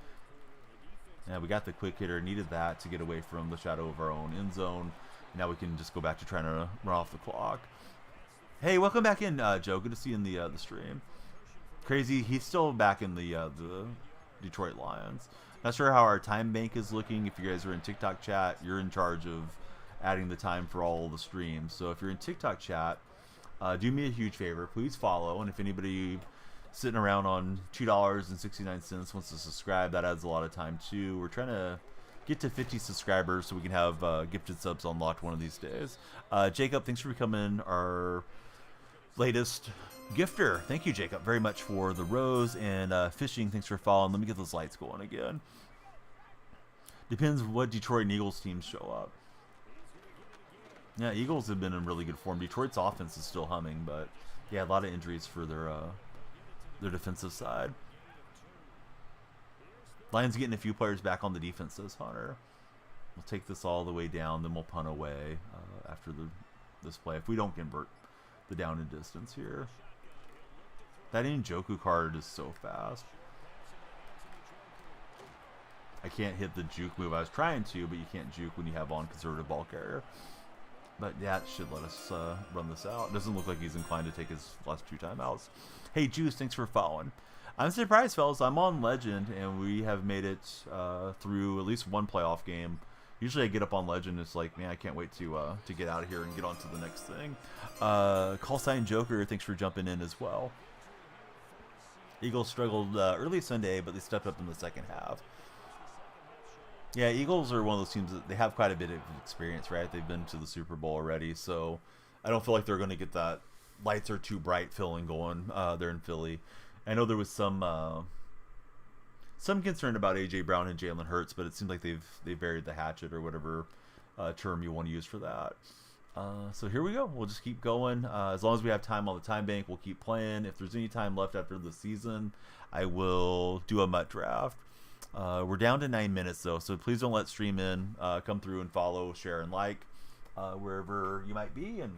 Yeah, we got the quick hitter. Needed that to get away from the shadow of our own end zone. Now we can just go back to trying to run off the clock. Hey, welcome back in, Joe. Good to see you in the stream. Crazy, he's still back in the Detroit Lions. Not sure how our time bank is looking. If you guys are in TikTok chat, you're in charge of adding the time for all the streams. So if you're in TikTok chat, do me a huge favor. Please follow. And if anybody sitting around on $2.69 wants to subscribe, that adds a lot of time too. We're trying to get to 50 subscribers so we can have gifted subs unlocked one of these days. Jacob, thanks for becoming our latest gifter. Thank you, Jacob, very much for the rose. And fishing, thanks for following. Let me get those lights going again. Depends what Detroit and Eagles teams show up. Yeah, Eagles have been in really good form. Detroit's offense is still humming, but yeah, a lot of injuries for their defensive side. Lions getting a few players back on the defense, says Hunter. We'll take this all the way down, then we'll punt away after this play if we don't convert the down and distance here. That Njoku card is so fast. I can't hit the juke move. I was trying to, but you can't juke when you have on conservative ball carrier. But yeah, it should let us run this out. It doesn't look like he's inclined to take his last 2 timeouts. Hey, Juice, thanks for following. I'm surprised, fellas. I'm on Legend, and we have made it through at least one playoff game. Usually I get up on Legend, it's like, man, I can't wait to get out of here and get on to the next thing. Call sign Joker, thanks for jumping in as well. Eagles struggled early Sunday, but they stepped up in the second half. Yeah, Eagles are one of those teams that they have quite a bit of experience, right? They've been to the Super Bowl already, so I don't feel like they're going to get that lights are too bright feeling going there in Philly. I know there was some concern about A.J. Brown and Jalen Hurts, but it seems like they've buried the hatchet or whatever term you want to use for that. So here we go. We'll just keep going. As long as we have time on the time bank, we'll keep playing. If there's any time left after the season, I will do a MUT draft. We're down to 9 minutes, though, so please don't let stream in. Come through and follow, share, and like wherever you might be. And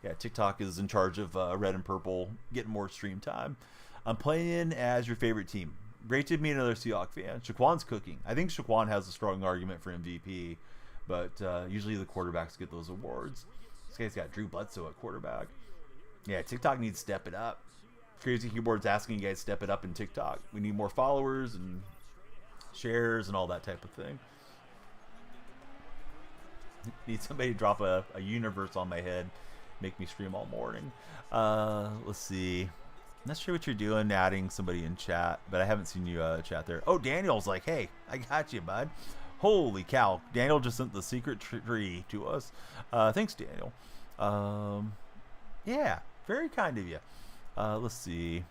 yeah, TikTok is in charge of red and purple getting more stream time. I'm playing as your favorite team. Great to meet another Seahawks fan. Shaquan's cooking. I think Shaquan has a strong argument for MVP, but usually the quarterbacks get those awards. This guy's got Drew Bledsoe at quarterback. Yeah, TikTok needs to step it up. Crazy Keyboard's asking you guys to step it up in TikTok. We need more followers and shares and all that type of thing. Need somebody to drop a universe on my head, make me stream all morning. Let's see. I'm not sure what you're doing, adding somebody in chat, but I haven't seen you chat there. Oh, Daniel's like, hey, I got you, bud. Holy cow. Daniel just sent the secret tree to us. Thanks, Daniel. Yeah, very kind of you. Let's see.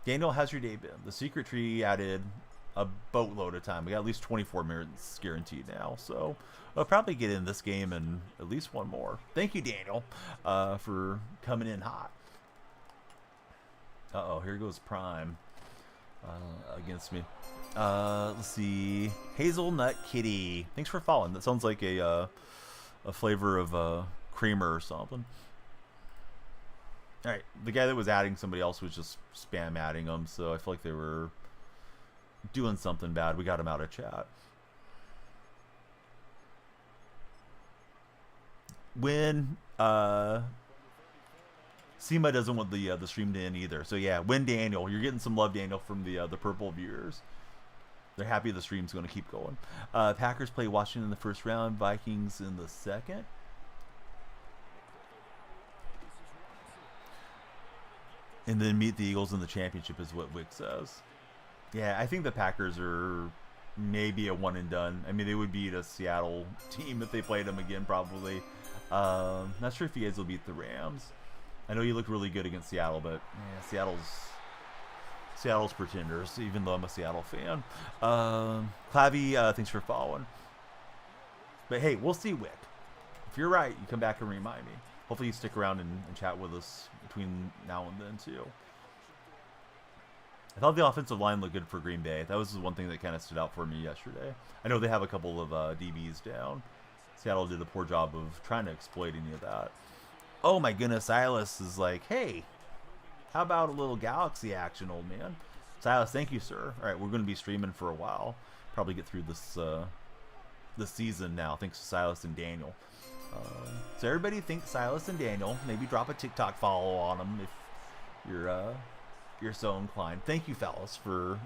Daniel, how's your day been? The secret tree added a boatload of time. We got at least 24 minutes guaranteed now, so I'll probably get in this game and at least one more. Thank you, Daniel, for coming in hot. Uh-oh, here goes Prime against me. Let's see. Hazelnut Kitty. Thanks for following. That sounds like a flavor of creamer or something. All right, the guy that was adding somebody else was just spam adding them, so I feel like they were doing something bad. We got him out of chat. When Seema doesn't want the stream to end either, so yeah, when Daniel, you're getting some love, Daniel, from the purple viewers. They're happy the stream's going to keep going. Packers play Washington in the first round, Vikings in the second. And then meet the Eagles in the championship is what Wick says. Yeah, I think the Packers are maybe a one and done. I mean, they would beat a Seattle team if they played them again, probably. Not sure if you guys will beat the Rams. I know you look really good against Seattle, but yeah, Seattle's pretenders, even though I'm a Seattle fan. Clavy, thanks for following. But hey, we'll see, Wick. If you're right, you come back and remind me. Hopefully you stick around and chat with us between now and then, too. I thought the offensive line looked good for Green Bay. That was the one thing that kind of stood out for me yesterday. I know they have a couple of DBs down. Seattle did a poor job of trying to exploit any of that. Oh my goodness, Silas is like, hey, how about a little Galaxy action, old man? Silas, thank you, sir. All right, we're going to be streaming for a while. Probably get through this season now, thanks to Silas and Daniel. So everybody thinks Silas and Daniel. Maybe drop a TikTok follow on them if you're so inclined. Thank you, fellas, for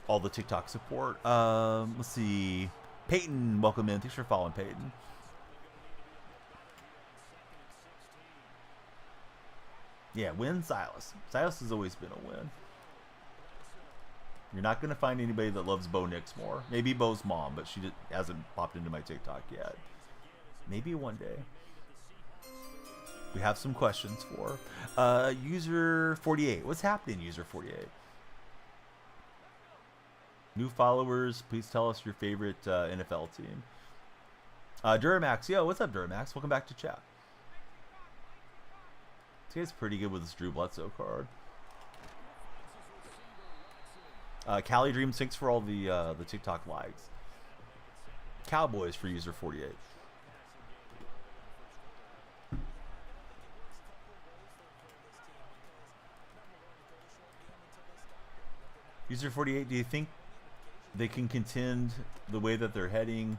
all the TikTok support. Let's see. Peyton, welcome in. Thanks for following, Peyton. Yeah, win Silas. Silas has always been a win. You're not going to find anybody that loves Bo Nix more. Maybe Bo's mom, but she hasn't popped into my TikTok yet. Maybe one day. We have some questions for user 48. What's happening, user 48? New followers, please tell us your favorite NFL team. Duramax, yo, what's up, Duramax? Welcome back to chat. This guy's pretty good with this Drew Bledsoe card. Cali Dreams, thanks for all the TikTok likes. Cowboys for user 48. User 48, do you think they can contend the way that they're heading,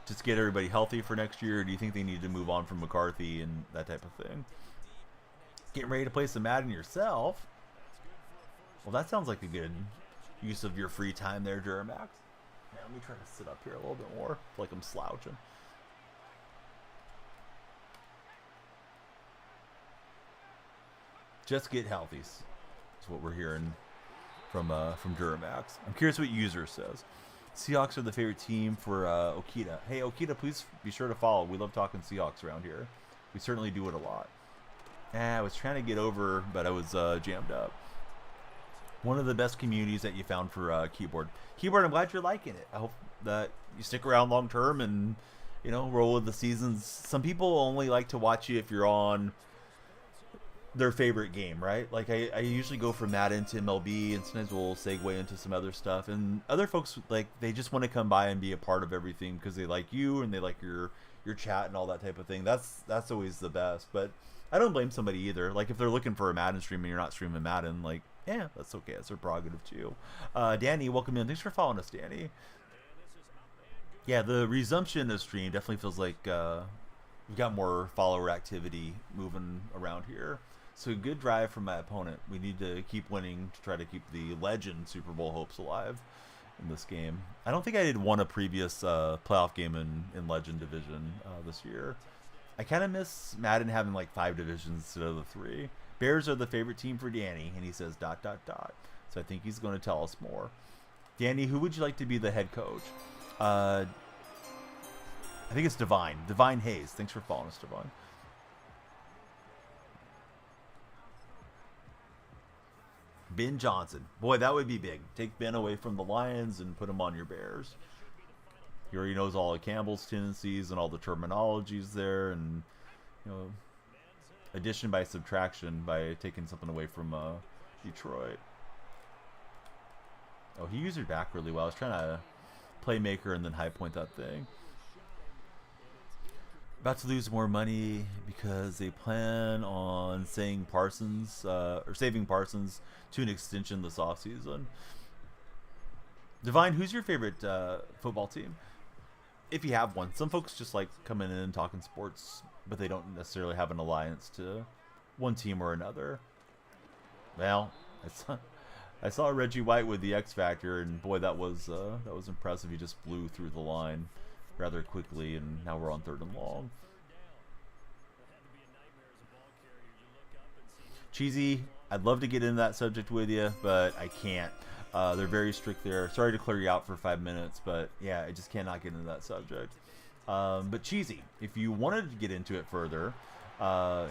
just get everybody healthy for next year? Or do you think they need to move on from McCarthy and that type of thing? Getting ready to play some Madden yourself? Well, that sounds like a good use of your free time there, Duramax. Yeah, let me try to sit up here a little bit more. I feel like I'm slouching. Just get healthy. That's what we're hearing from Duramax. I'm curious what user says. Seahawks are the favorite team for Okita. Hey, Okita, please be sure to follow. We love talking Seahawks around here. We certainly do it a lot. I was trying to get over, but I was jammed up. One of the best communities that you found for Keyboard. Keyboard, I'm glad you're liking it. I hope that you stick around long term and, you know, roll with the seasons. Some people only like to watch you if you're on their favorite game, right? Like I usually go from Madden to MLB, and sometimes we'll segue into some other stuff. And other folks, like, they just want to come by and be a part of everything because they like you and they like your chat and all that type of thing. That's always the best. But I don't blame somebody either. Like, if they're looking for a Madden stream and you're not streaming Madden, like, yeah, that's okay. It's their prerogative too. Danny, welcome in. Thanks for following us, Danny. Yeah, the resumption of stream definitely feels like we've got more follower activity moving around here. So good drive from my opponent. We need to keep winning to try to keep the legend Super Bowl hopes alive in this game. I don't think I had won a previous playoff game in Legend Division this year. I kind of miss Madden having like 5 divisions instead of the 3. Bears are the favorite team for Danny, and he says ... So I think he's going to tell us more. Danny, who would you like to be the head coach? I think it's Divine. Divine Hayes. Thanks for following us, Divine. Ben Johnson. Boy, that would be big. Take Ben away from the Lions and put him on your Bears. He already knows all of Campbell's tendencies and all the terminologies there, and addition by subtraction by taking something away from Detroit. Oh, he used her back really well. I was trying to playmaker and then high point that thing. About to lose more money because they plan on saving Parsons to an extension this offseason. Divine, who's your favorite football team? If you have one. Some folks just like coming in and talking sports, but they don't necessarily have an alliance to one team or another. Well, I saw Reggie White with the X Factor, and boy, that was impressive. He just flew through the line rather quickly, and now we're on 3rd and long. Cheesy, I'd love to get into that subject with you, but I can't. They're very strict there. Sorry to clear you out for 5 minutes, but yeah, I just cannot get into that subject. But Cheesy, if you wanted to get into it further,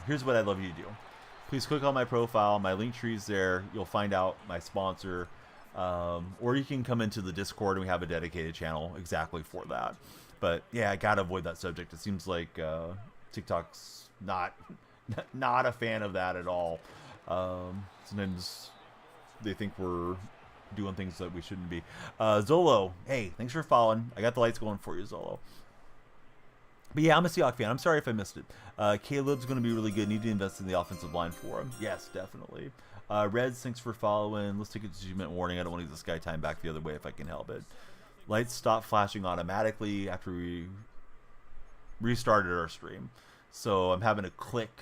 here's what I'd love you to do. Please click on my profile. My link tree's there. You'll find out my sponsor. Or you can come into the Discord, and we have a dedicated channel exactly for that. But yeah, I gotta avoid that subject. It seems like TikTok's not a fan of that at all. Sometimes they think we're doing things that we shouldn't be. Zolo, hey, thanks for following. I got the lights going for you, Zolo. But yeah, I'm a Seahawks fan. I'm sorry if I missed it. Caleb's going to be really good. Need to invest in the offensive line for him. Yes, definitely. Reds, thanks for following. Let's take a 2-minute warning. I don't want to get this guy time back the other way if I can help it. Lights stopped flashing automatically after we restarted our stream. So I'm having to click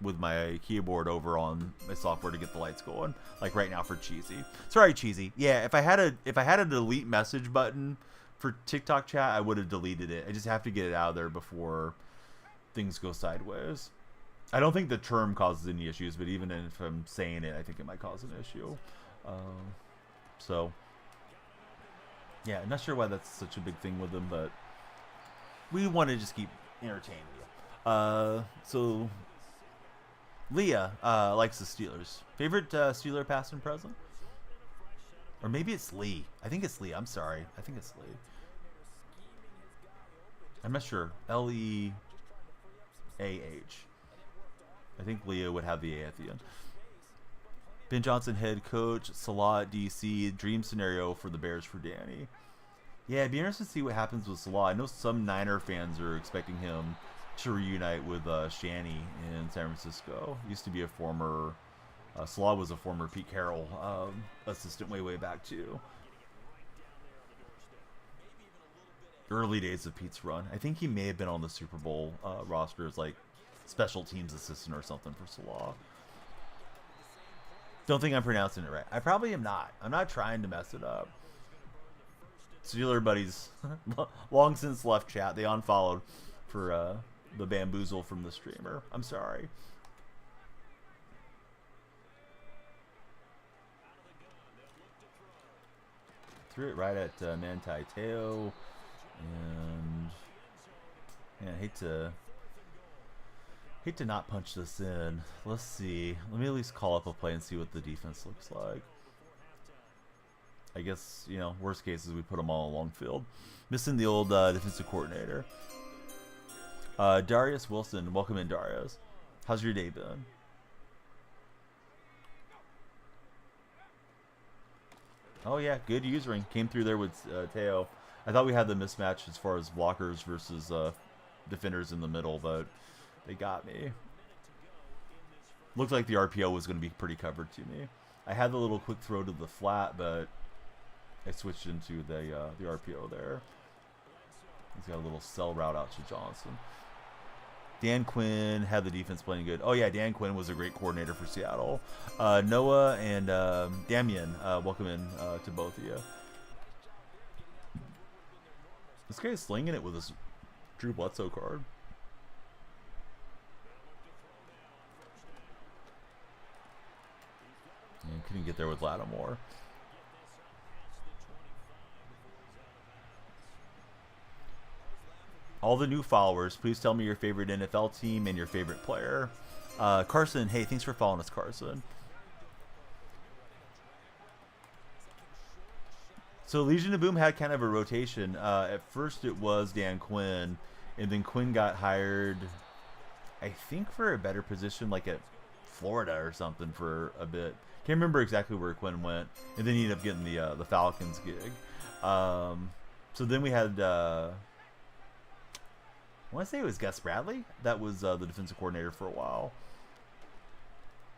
with my keyboard over on my software to get the lights going. Like right now for Cheesy. Sorry, Cheesy. Yeah, if I had a delete message button for TikTok chat, I would have deleted it. I just have to get it out of there before things go sideways. I don't think the term causes any issues, but even if I'm saying it, I think it might cause an issue. So yeah, I'm not sure why that's such a big thing with them, but we want to just keep entertaining you. So Leah likes the Steelers. Favorite Steeler past and present? Or maybe it's Lee. I think it's Lee. I'm sorry. I think it's Lee. I'm not sure. Leah. I think Leah would have the A at the end. Ben Johnson, head coach. Salah at DC. Dream scenario for the Bears for Danny. Yeah, it'd be interesting to see what happens with Salah. I know some Niner fans are expecting him to reunite with Shanny in San Francisco. Used to be a former... Salah was a former Pete Carroll assistant way back too. Early days of Pete's run. I think he may have been on the Super Bowl roster as like special teams assistant or something for Salah. Don't think I'm pronouncing it right. I probably am not. I'm not trying to mess it up. Steeler buddies long since left chat. They unfollowed for the bamboozle from the streamer. I'm sorry. Threw it right at Manti Te'o, and yeah, I hate to not punch this in. Let's see. Let me at least call up a play and see what the defense looks like. I guess, you know, worst case is we put them all along field. Missing the old defensive coordinator. Darius Wilson, welcome in, Darius. How's your day been? Oh yeah, good usering. Came through there with Teo. I thought we had the mismatch as far as blockers versus defenders in the middle, but they got me. Looked like the RPO was going to be pretty covered to me. I had the little quick throw to the flat, but I switched into the RPO there. He's got a little sell route out to Johnson. Dan Quinn had the defense playing good. Oh yeah, Dan Quinn was a great coordinator for Seattle. Noah and Damien, welcome in to both of you. This guy's slinging it with his Drew Bledsoe card. And couldn't get there with Lattimore. All the new followers, please tell me your favorite NFL team and your favorite player. Carson, hey, thanks for following us, Carson. So Legion of Boom had kind of a rotation. At first it was Dan Quinn, and then Quinn got hired, I think, for a better position, like at Florida or something for a bit. Can't remember exactly where Quinn went, and then he ended up getting the Falcons gig. So then we had, I want to say it was Gus Bradley. That was the defensive coordinator for a while.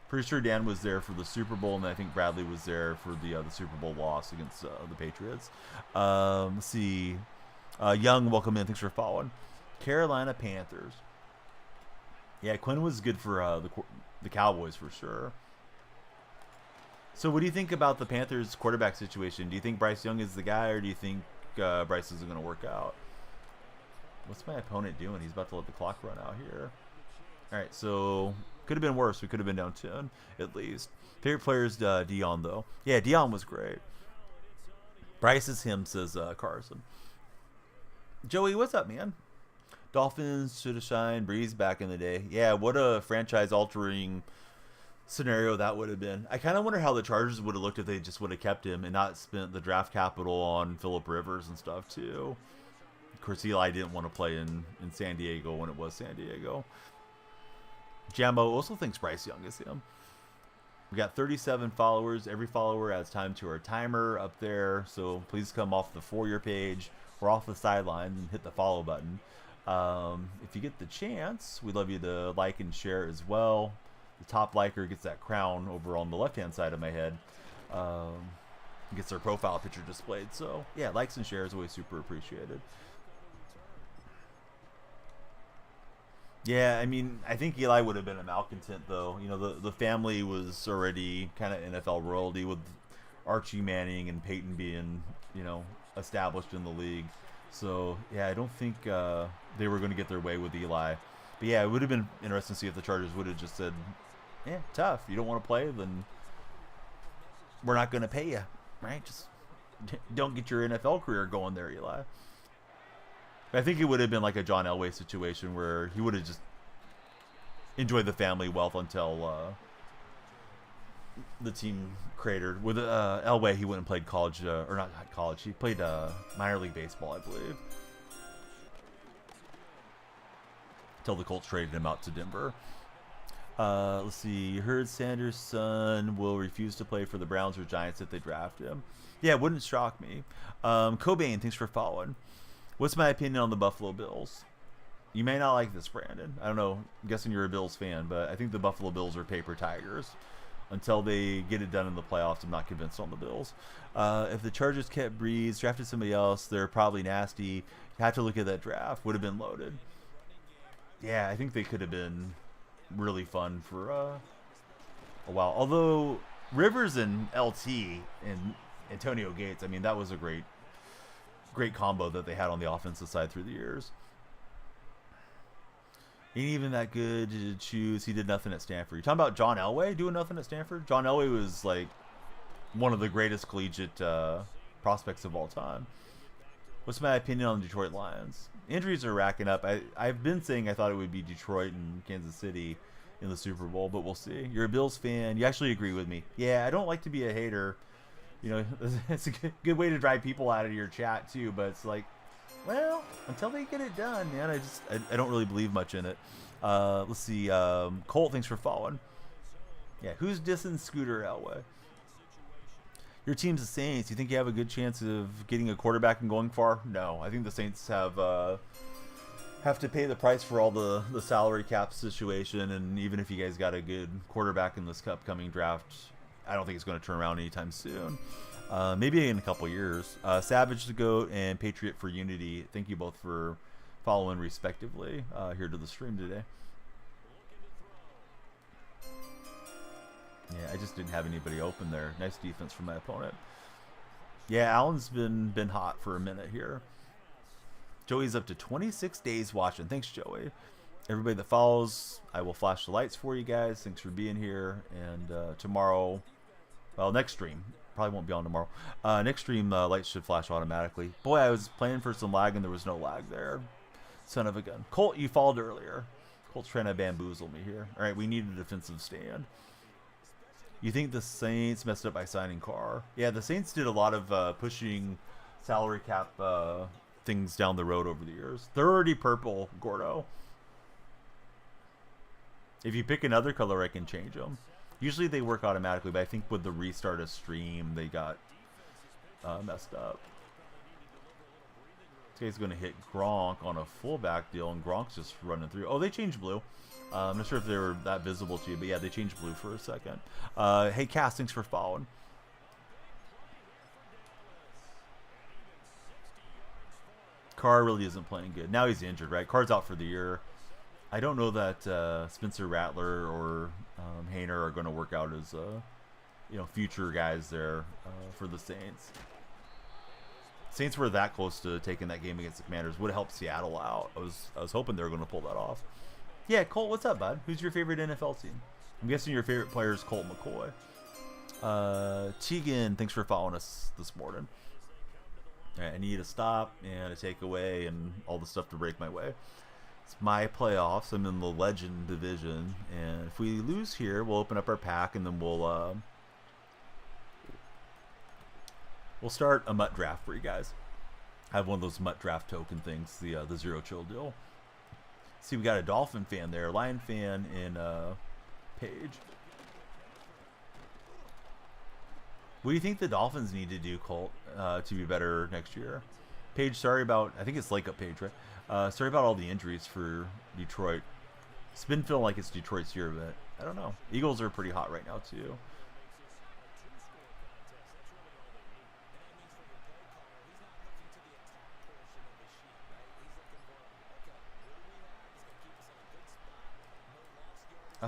Pretty sure Dan was there for the Super Bowl, and I think Bradley was there for the Super Bowl loss against the Patriots. Let's see. Young, welcome in. Thanks for following. Carolina Panthers. Yeah, Quinn was good for the Cowboys for sure. So what do you think about the Panthers quarterback situation? Do you think Bryce Young is the guy, or do you think Bryce isn't going to work out? What's my opponent doing? He's about to let the clock run out here. All right, so could have been worse. We could have been down 10 at least. Favorite players, Dion, though. Yeah, Dion was great. Bryce is him, says Carson. Joey, what's up, man? Dolphins should have shined. Breeze back in the day. Yeah, what a franchise-altering scenario that would have been. I kind of wonder how the Chargers would have looked if they just would have kept him and not spent the draft capital on Phillip Rivers and stuff, too. Of course, Eli didn't want to play in San Diego when it was San Diego. Jambo also thinks Bryce Young is him. We got 37 followers. Every follower adds time to our timer up there. So please come off the For Your page or off the sideline and hit the follow button. If you get the chance, we'd love you to like and share as well. The top liker gets that crown over on the left-hand side of my head. Gets their profile picture displayed. So yeah, likes and shares always super appreciated. Yeah, I mean, I think Eli would have been a malcontent, though. You know, the family was already kind of NFL royalty with Archie Manning and Peyton being, you know, established in the league. So, yeah, I don't think they were going to get their way with Eli. But, yeah, it would have been interesting to see if the Chargers would have just said, yeah, tough. You don't want to play, then we're not going to pay you, right? Just don't get your NFL career going there, Eli. I think it would have been like a John Elway situation where he would have just enjoyed the family wealth until the team cratered. With Elway, he went and played college, or not college, he played minor league baseball, I believe. Until the Colts traded him out to Denver. Let's see, you heard Sanders' son will refuse to play for the Browns or Giants if they draft him. Yeah, it wouldn't shock me. Cobain, thanks for following. What's my opinion on the Buffalo Bills? You may not like this, Brandon. I don't know. I'm guessing you're a Bills fan, but I think the Buffalo Bills are paper tigers. Until they get it done in the playoffs, I'm not convinced on the Bills. If the Chargers kept Breeze, drafted somebody else, they're probably nasty. You have to look at that draft. Would have been loaded. Yeah, I think they could have been really fun for a while. Although Rivers and LT and Antonio Gates, I mean, that was a great combo that they had on the offensive side through the years. Ain't even that good to choose. He did nothing at Stanford. You talking about John Elway doing nothing at Stanford? John Elway was like one of the greatest collegiate prospects of all time. What's my opinion on the Detroit Lions? Injuries are racking up. I've been saying I thought it would be Detroit and Kansas City in the Super Bowl, but we'll see. You're a Bills fan. You actually agree with me. Yeah, I don't like to be a hater. You know, it's a good way to drive people out of your chat too, but it's like, well, until they get it done, man, I don't really believe much in it. Let's see, Colt, thanks for following. Yeah, who's dissing Scooter Elway? Your team's the Saints. You think you have a good chance of getting a quarterback and going far? No, I think the Saints have to pay the price for all the salary cap situation, and even if you guys got a good quarterback in this upcoming draft, I don't think it's going to turn around anytime soon. Maybe in a couple years. Savage the GOAT and Patriot for Unity. Thank you both for following respectively here to the stream today. Yeah, I just didn't have anybody open there. Nice defense from my opponent. Yeah, Allen's been hot for a minute here. Joey's up to 26 days watching. Thanks, Joey. Everybody that follows, I will flash the lights for you guys. Thanks for being here. And tomorrow, well, next stream. Probably won't be on tomorrow. Next stream, lights should flash automatically. Boy, I was playing for some lag and there was no lag there. Son of a gun. Colt, you fouled earlier. Colt's trying to bamboozle me here. All right, we need a defensive stand. You think the Saints messed up by signing Carr? Yeah, the Saints did a lot of pushing salary cap things down the road over the years. They're already purple, Gordo. If you pick another color, I can change them. Usually they work automatically, but I think with the restart of stream, they got messed up. This guy's going to hit Gronk on a fullback deal, and Gronk's just running through. Oh, they changed blue. I'm not sure if they were that visible to you, but yeah, they changed blue for a second. Hey, Cass, thanks for following. Carr really isn't playing good. Now he's injured, right? Carr's out for the year. I don't know that Spencer Rattler or Hayner are going to work out as future guys there for the Saints. Saints were that close to taking that game against the Commanders. Would have helped Seattle out. I was hoping they were going to pull that off. Yeah, Colt, what's up, bud? Who's your favorite NFL team? I'm guessing your favorite player is Colt McCoy. Tegan, thanks for following us this morning. All right, I need a stop and a takeaway and all the stuff to break my way. It's my playoffs. I'm in the Legend division, and if we lose here, we'll open up our pack, and then we'll start a MUT draft for you guys. I have one of those MUT draft token things, the Zero Chill deal. See, we got a Dolphin fan there, Lion fan in Paige. What do you think the Dolphins need to do, Colt, to be better next year? Paige, sorry about, I think it's Lake Up Paige, right? Sorry about all the injuries for Detroit. It's been feeling like it's Detroit's year, but I don't know. Eagles are pretty hot right now, too.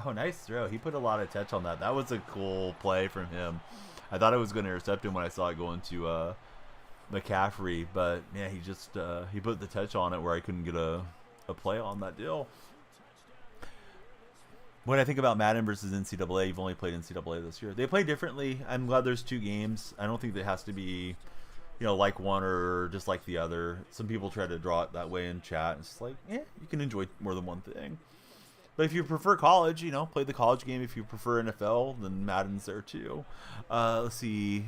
Oh, nice throw. He put a lot of touch on that. That was a cool play from him. I thought I was going to intercept him when I saw it going to McCaffrey, but yeah, he just he put the touch on it where I couldn't get a play on that deal. When I think about Madden versus NCAA, you've only played NCAA this year. They play differently. I'm glad there's two games. I don't think that has to be, like one or just like the other. Some people try to draw it that way in chat. It's just like, yeah, you can enjoy more than one thing. But if you prefer college, play the college game. If you prefer NFL, then Madden's there too. Let's see.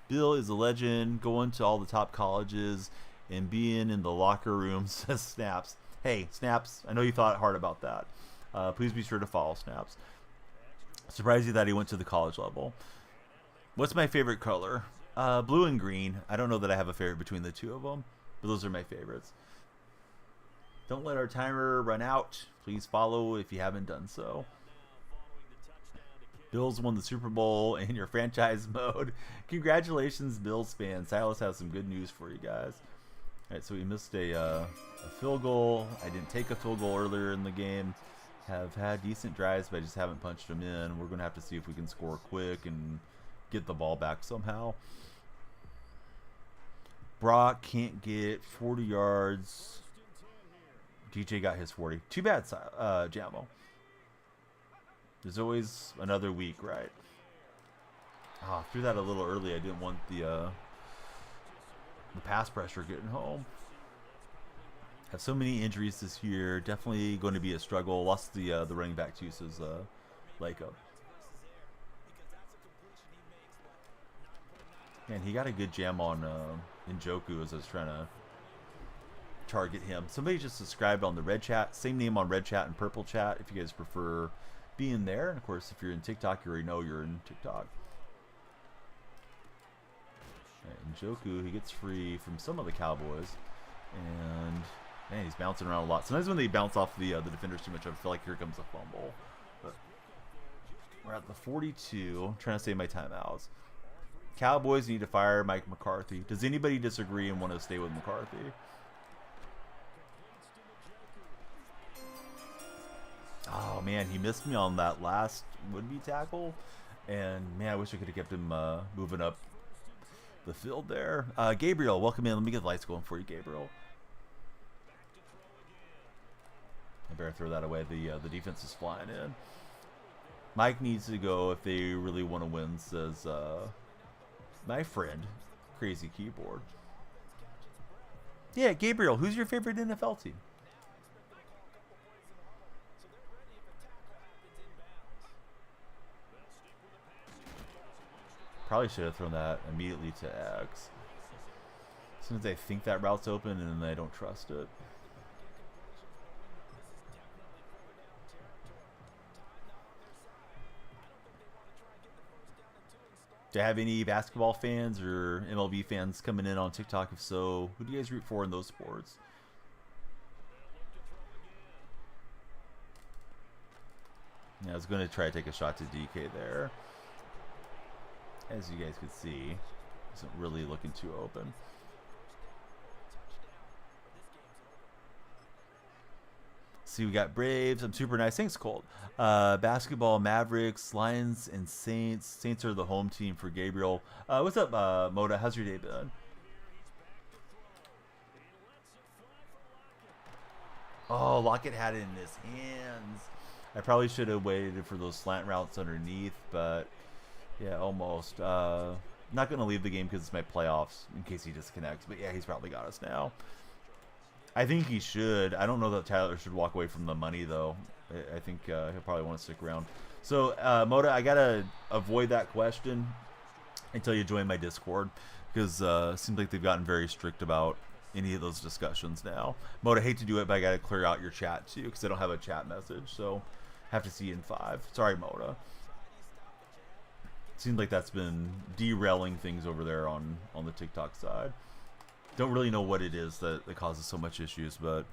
Bill is a legend, going to all the top colleges and being in the locker room, says Snaps. Hey, Snaps, I know you thought hard about that. Please be sure to follow Snaps. Surprised you that he went to the college level. What's my favorite color? Blue and green. I don't know that I have a favorite between the two of them, but those are my favorites. Don't let our timer run out. Please follow if you haven't done so. Bills won the Super Bowl in your franchise mode. Congratulations, Bills fans. Silas has some good news for you guys. All right, so we missed a field goal. I didn't take a field goal earlier in the game. Have had decent drives, but I just haven't punched them in. We're going to have to see if we can score quick and get the ball back somehow. Brock can't get 40 yards. DJ got his 40. Too bad, Jamo. There's always another week, right? Threw that a little early. I didn't want the pass pressure getting home. Have so many injuries this year. Definitely going to be a struggle. Lost the running back too, says Lako. Man, he got a good jam on Njoku as I was trying to target him. Somebody just subscribed on the red chat. Same name on red chat and purple chat if you guys prefer being there. And of course, if you're in TikTok, you already know you're in TikTok. Right, Njoku, he gets free from some of the Cowboys. And man, he's bouncing around a lot. Sometimes when they bounce off the defenders too much, I feel like here comes a fumble. But we're at the 42. Trying to save my timeouts. Cowboys need to fire Mike McCarthy. Does anybody disagree and want to stay with McCarthy? man, he missed me on that last would-be tackle. And, man, I wish I could have kept him moving up the field there. Gabriel, welcome in. Let me get the lights going for you, Gabriel. I better throw that away. The defense is flying in. Mike needs to go if they really want to win, says my friend, Crazy Keyboard. Yeah, Gabriel, who's your favorite NFL team? Probably should have thrown that immediately to X. As soon as I think that route's open and I don't trust it. Do you have any basketball fans or MLB fans coming in on TikTok? If so, who do you guys root for in those sports? Yeah, I was going to try to take a shot to DK there. As you guys could see, isn't really looking too open. See, we got Braves. I'm super nice. Thanks, Colt. Basketball, Mavericks, Lions, and Saints. Saints are the home team for Gabriel. What's up, Moda? How's your day been? Oh, Lockett had it in his hands. I probably should have waited for those slant routes underneath, but yeah, almost. Not going to leave the game because it's my playoffs in case he disconnects. But yeah, he's probably got us now. I think he should. I don't know that Tyler should walk away from the money, though. I think he'll probably want to stick around. So, Moda, I got to avoid that question until you join my Discord, because it seems like they've gotten very strict about any of those discussions now. Moda, I hate to do it, but I got to clear out your chat, too, because I don't have a chat message. So, have to see you in 5. Sorry, Moda. Seems like that's been derailing things over there on the TikTok side. Don't really know what it is that causes so much issues, but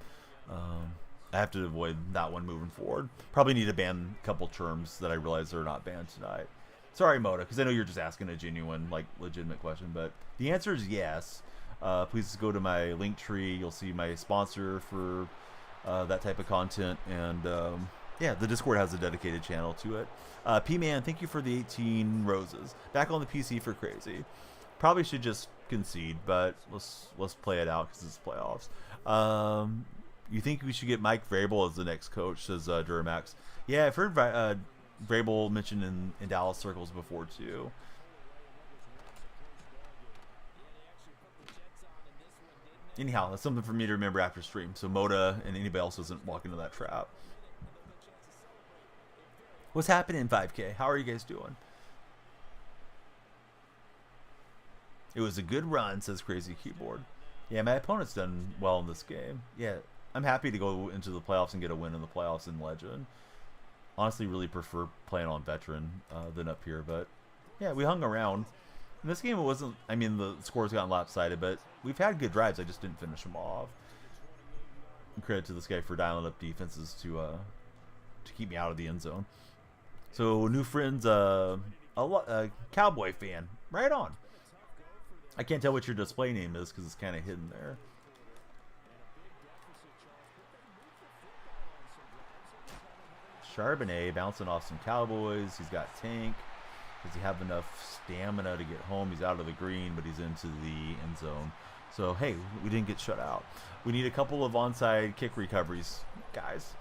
I have to avoid that one moving forward. Probably need to ban a couple terms that I realize are not banned tonight. Sorry, Moda, because I know you're just asking a genuine, like, legitimate question, but the answer is yes. Please go to my link tree. You'll see my sponsor for that type of content, and yeah, the Discord has a dedicated channel to it. P-Man, thank you for the 18 roses. Back on the PC for Crazy. Probably should just concede, but let's play it out because it's playoffs. You think we should get Mike Vrabel as the next coach, says Duramax. Yeah, I've heard Vrabel mentioned in Dallas circles before too. Anyhow, that's something for me to remember after stream, so Moda and anybody else doesn't walk into that trap. What's happening in 5K? How are you guys doing? It was a good run, says Crazy Keyboard. Yeah, my opponent's done well in this game. Yeah, I'm happy to go into the playoffs and get a win in the playoffs in Legend. Honestly, really prefer playing on Veteran than up here, but yeah, we hung around. In this game, it wasn't, I mean, the scores gotten lopsided, but we've had good drives. I just didn't finish them off. And credit to this guy for dialing up defenses to keep me out of the end zone. So, new friends, a Cowboy fan. Right on. I can't tell what your display name is because it's kind of hidden there. Charbonnet bouncing off some Cowboys. He's got Tank. Does he have enough stamina to get home? He's out of the green, but he's into the end zone. So, hey, we didn't get shut out. We need a couple of onside kick recoveries, guys.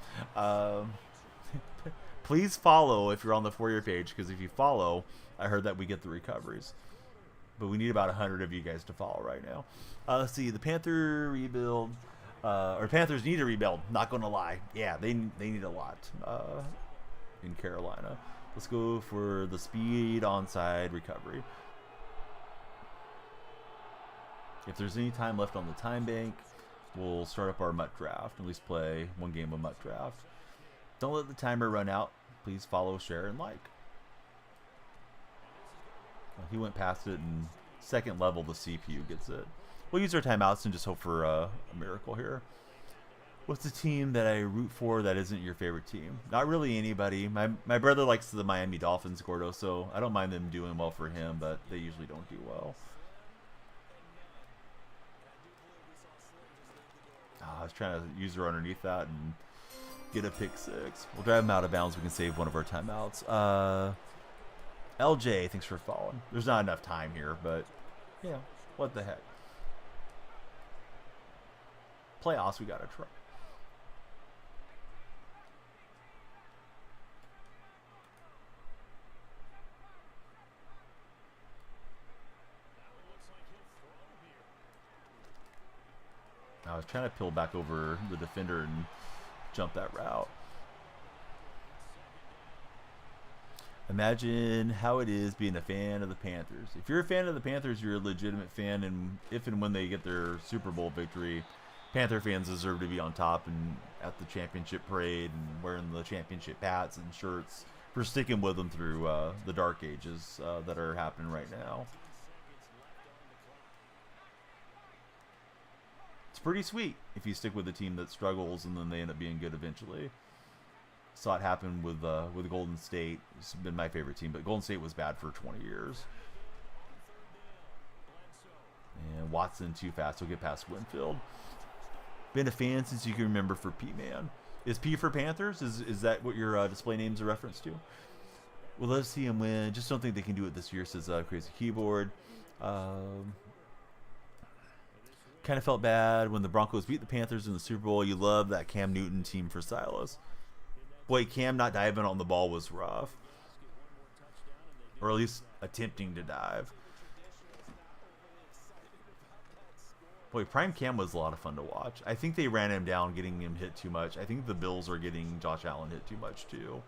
Please follow if you're on the For You page, because if you follow, I heard that we get the recoveries. But we need about 100 of you guys to follow right now. Let's see, the Panther rebuild, or Panthers need a rebuild. Not going to lie, yeah, they need a lot in Carolina. Let's go for the speed onside recovery. If there's any time left on the time bank, we'll start up our Mutt Draft. At least play one game of Mutt Draft. Don't let the timer run out. Please follow, share, and like. He went past it, and second level, the CPU gets it. We'll use our timeouts and just hope for a miracle here. What's the team that I root for that isn't your favorite team? Not really anybody. My brother likes the Miami Dolphins, Gordo, so I don't mind them doing well for him, but they usually don't do well. I was trying to use her underneath that and get a pick six. We'll drive him out of bounds. We can save one of our timeouts. LJ, thanks for following. There's not enough time here, but yeah, what the heck. Playoffs, we gotta try. I was trying to peel back over the defender and jump that route. Imagine how it is being a fan of the Panthers. If you're a fan of the Panthers, you're a legitimate fan, and if and when they get their Super Bowl victory, Panther fans deserve to be on top and at the championship parade and wearing the championship hats and shirts for sticking with them through the dark ages that are happening right now. It's pretty sweet if you stick with a team that struggles and then they end up being good eventually. Saw it happen with Golden State. It's been my favorite team, but Golden State was bad for 20 years. And Watson too fast. He'll get past Winfield. Been a fan since you can remember for P-Man. Is P for Panthers? Is that what your display name's a reference to? Well, let's see him win. Just don't think they can do it this year, says Crazy Keyboard. Kind of felt bad when the Broncos beat the Panthers in the Super Bowl. You love that Cam Newton team for Silas. Boy, Cam not diving on the ball was rough. Or at least attempting to dive. Boy, Prime Cam was a lot of fun to watch. I think they ran him down, getting him hit too much. I think the Bills are getting Josh Allen hit too much, too.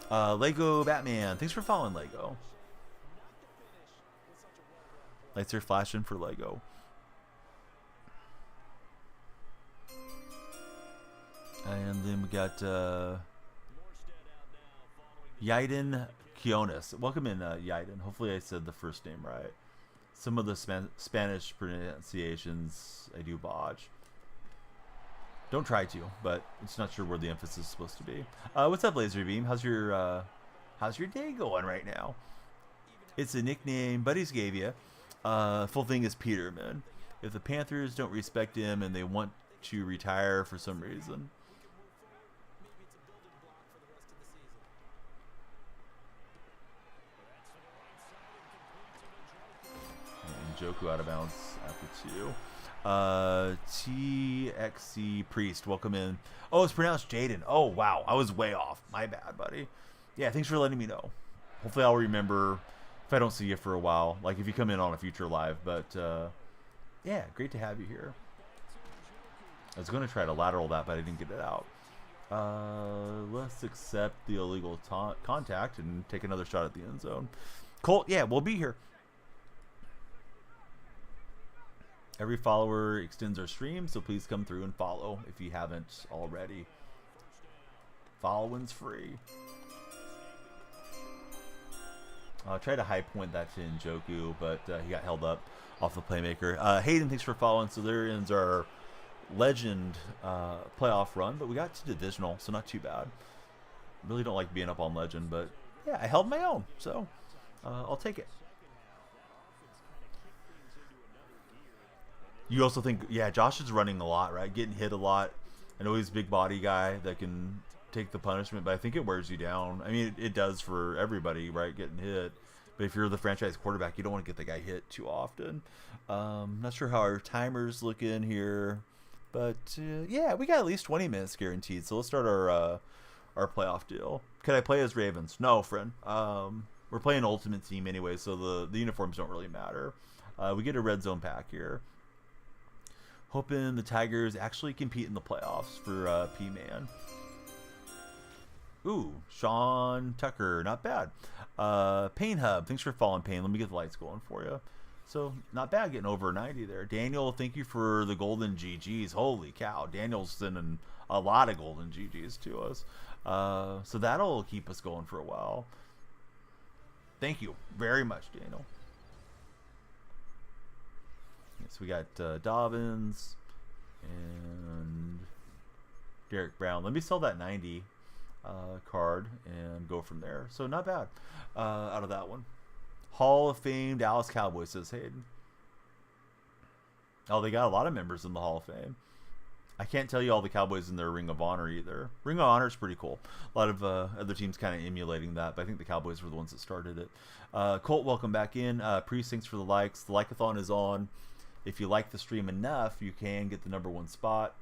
Lego Batman. Thanks for following, Lego. Lights are flashing for Lego. And then we got Yaiden Kionis. Welcome in, Yaiden. Hopefully I said the first name right. Some of the Spanish pronunciations I do botch. Don't try to, but it's not sure where the emphasis is supposed to be. What's up, Laserbeam? How's your day going right now? It's a nickname buddies gave you. Full thing is Peterman. If the Panthers don't respect him and they want to retire for some reason. Joku out of bounds after 2. TXC Priest, welcome in. Oh, it's pronounced Jaden. Oh, wow. I was way off. My bad, buddy. Yeah, thanks for letting me know. Hopefully I'll remember if I don't see you for a while. Like if you come in on a future live. But, yeah, great to have you here. I was going to try to lateral that, but I didn't get it out. Let's accept the illegal contact and take another shot at the end zone. Colt, yeah, we'll be here. Every follower extends our stream, so please come through and follow if you haven't already. Following's free. I'll try to high point that to Njoku, but he got held up off the playmaker. Hayden, thanks for following. So there ends our legend playoff run, but we got to divisional, so not too bad. Really don't like being up on legend, but yeah, I held my own, so I'll take it. You also think, yeah, Josh is running a lot, right? Getting hit a lot. I know he's a big body guy that can take the punishment, but I think it wears you down. I mean, it does for everybody, right? Getting hit. But if you're the franchise quarterback, you don't want to get the guy hit too often. Not sure how our timer's looking here. But, yeah, we got at least 20 minutes guaranteed. So let's start our playoff deal. Can I play as Ravens? No, friend. We're playing Ultimate Team anyway, so the uniforms don't really matter. We get a red zone pack here. Hoping the Tigers actually compete in the playoffs for P-Man. Ooh, Sean Tucker, not bad. Pain Hub, thanks for following, Pain. Let me get the lights going for you. So, not bad getting over 90 there. Daniel, thank you for the golden GGs. Holy cow, Daniel's sending a lot of golden GGs to us. So that'll keep us going for a while. Thank you very much, Daniel. So we got Dobbins and Derek Brown. Let me sell that 90 card and go from there. So not bad out of that one. Hall of Fame Dallas Cowboys, says Hayden. Oh, they got a lot of members in the Hall of Fame. I can't tell you all the Cowboys in their Ring of Honor either. Ring of Honor is pretty cool. A lot of other teams kind of emulating that, but I think the Cowboys were the ones that started it. Colt, welcome back in. Priest, thanks for the likes. The Like-a-thon is on. If you like the stream enough, you can get the #1 spot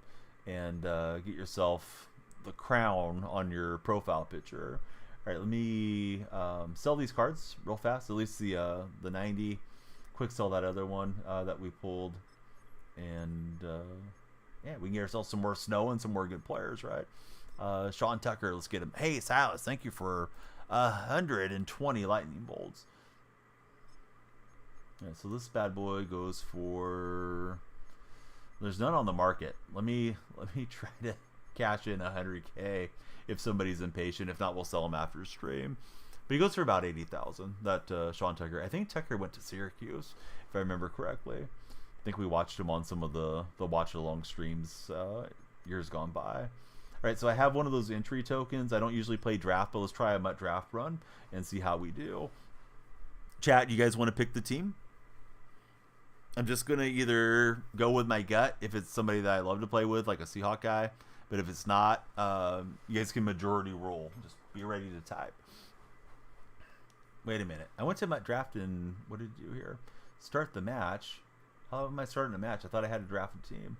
and get yourself the crown on your profile picture. All right, let me sell these cards real fast. At least the 90. Quick sell that other one that we pulled. And yeah, we can get ourselves some more snow and some more good players, right? Sean Tucker, let's get him. Hey, Silas, thank you for 120 lightning bolts. Yeah, so this bad boy goes for... There's none on the market. Let me try to cash in 100K if somebody's impatient. If not, we'll sell him after stream. But he goes for about 80,000. That Sean Tucker. I think Tucker went to Syracuse, if I remember correctly. I think we watched him on some of the watch-along streams years gone by. All right, so I have one of those entry tokens. I don't usually play draft, but let's try a MUT draft run and see how we do. Chat, you guys want to pick the team? I'm just going to either go with my gut if it's somebody that I love to play with, like a Seahawk guy. But if it's not, you guys can majority roll. Just be ready to type. Wait a minute. I went to MUT draft and what did you do here? Start the match. How am I starting a match? I thought I had to draft a team.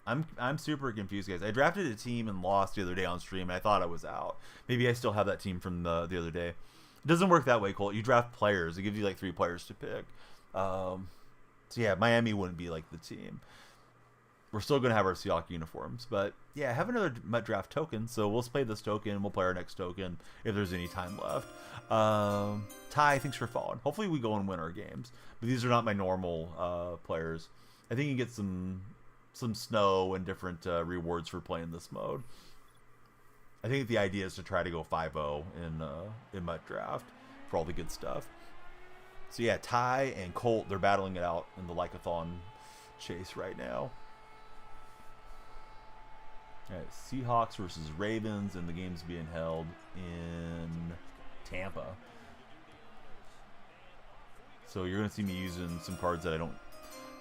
I'm super confused, guys. I drafted a team and lost the other day on stream, and I thought I was out. Maybe I still have that team from the other day. It doesn't work that way, Colt. You draft players. It gives you like 3 players to pick. So yeah, Miami wouldn't be like the team. We're still going to have our Seahawk uniforms. But yeah, I have another MUT draft token, so we'll play this token. We'll play our next token if there's any time left. Ty, thanks for following. Hopefully we go and win our games. But these are not my normal players. I think you get some snow and different rewards for playing this mode. I think the idea is to try to go 5-0 in MUT draft for all the good stuff. So yeah, Ty and Colt, they're battling it out in the Like-a-thon chase right now. All right, Seahawks versus Ravens, and the game's being held in Tampa. So you're going to see me using some cards that I don't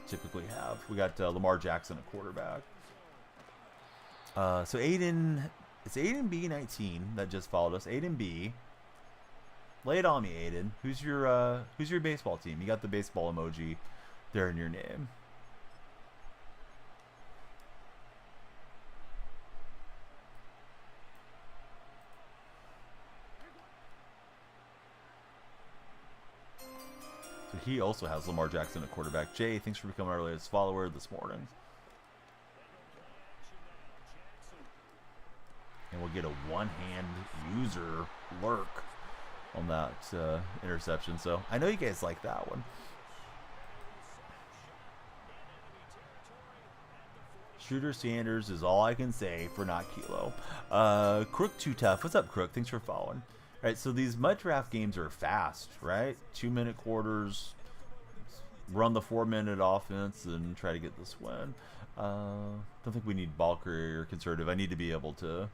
typically have. We got Lamar Jackson at quarterback. So Aiden, it's Aiden B19 that just followed us. Aiden B. Lay it on me, Aiden. Who's your baseball team? You got the baseball emoji there in your name. So he also has Lamar Jackson at quarterback. Jay, thanks for becoming our latest follower this morning. And we'll get a one-hand user lurk on that interception. So I know you guys like that one. Shooter Sanders is all I can say for not Kilo. Crook Too Tough. What's up, Crook? Thanks for following. All right, so these MUT draft games are fast, right? 2-minute quarters. Run the 4-minute offense and try to get this win. Don't think we need bulk or conservative. I need to be able to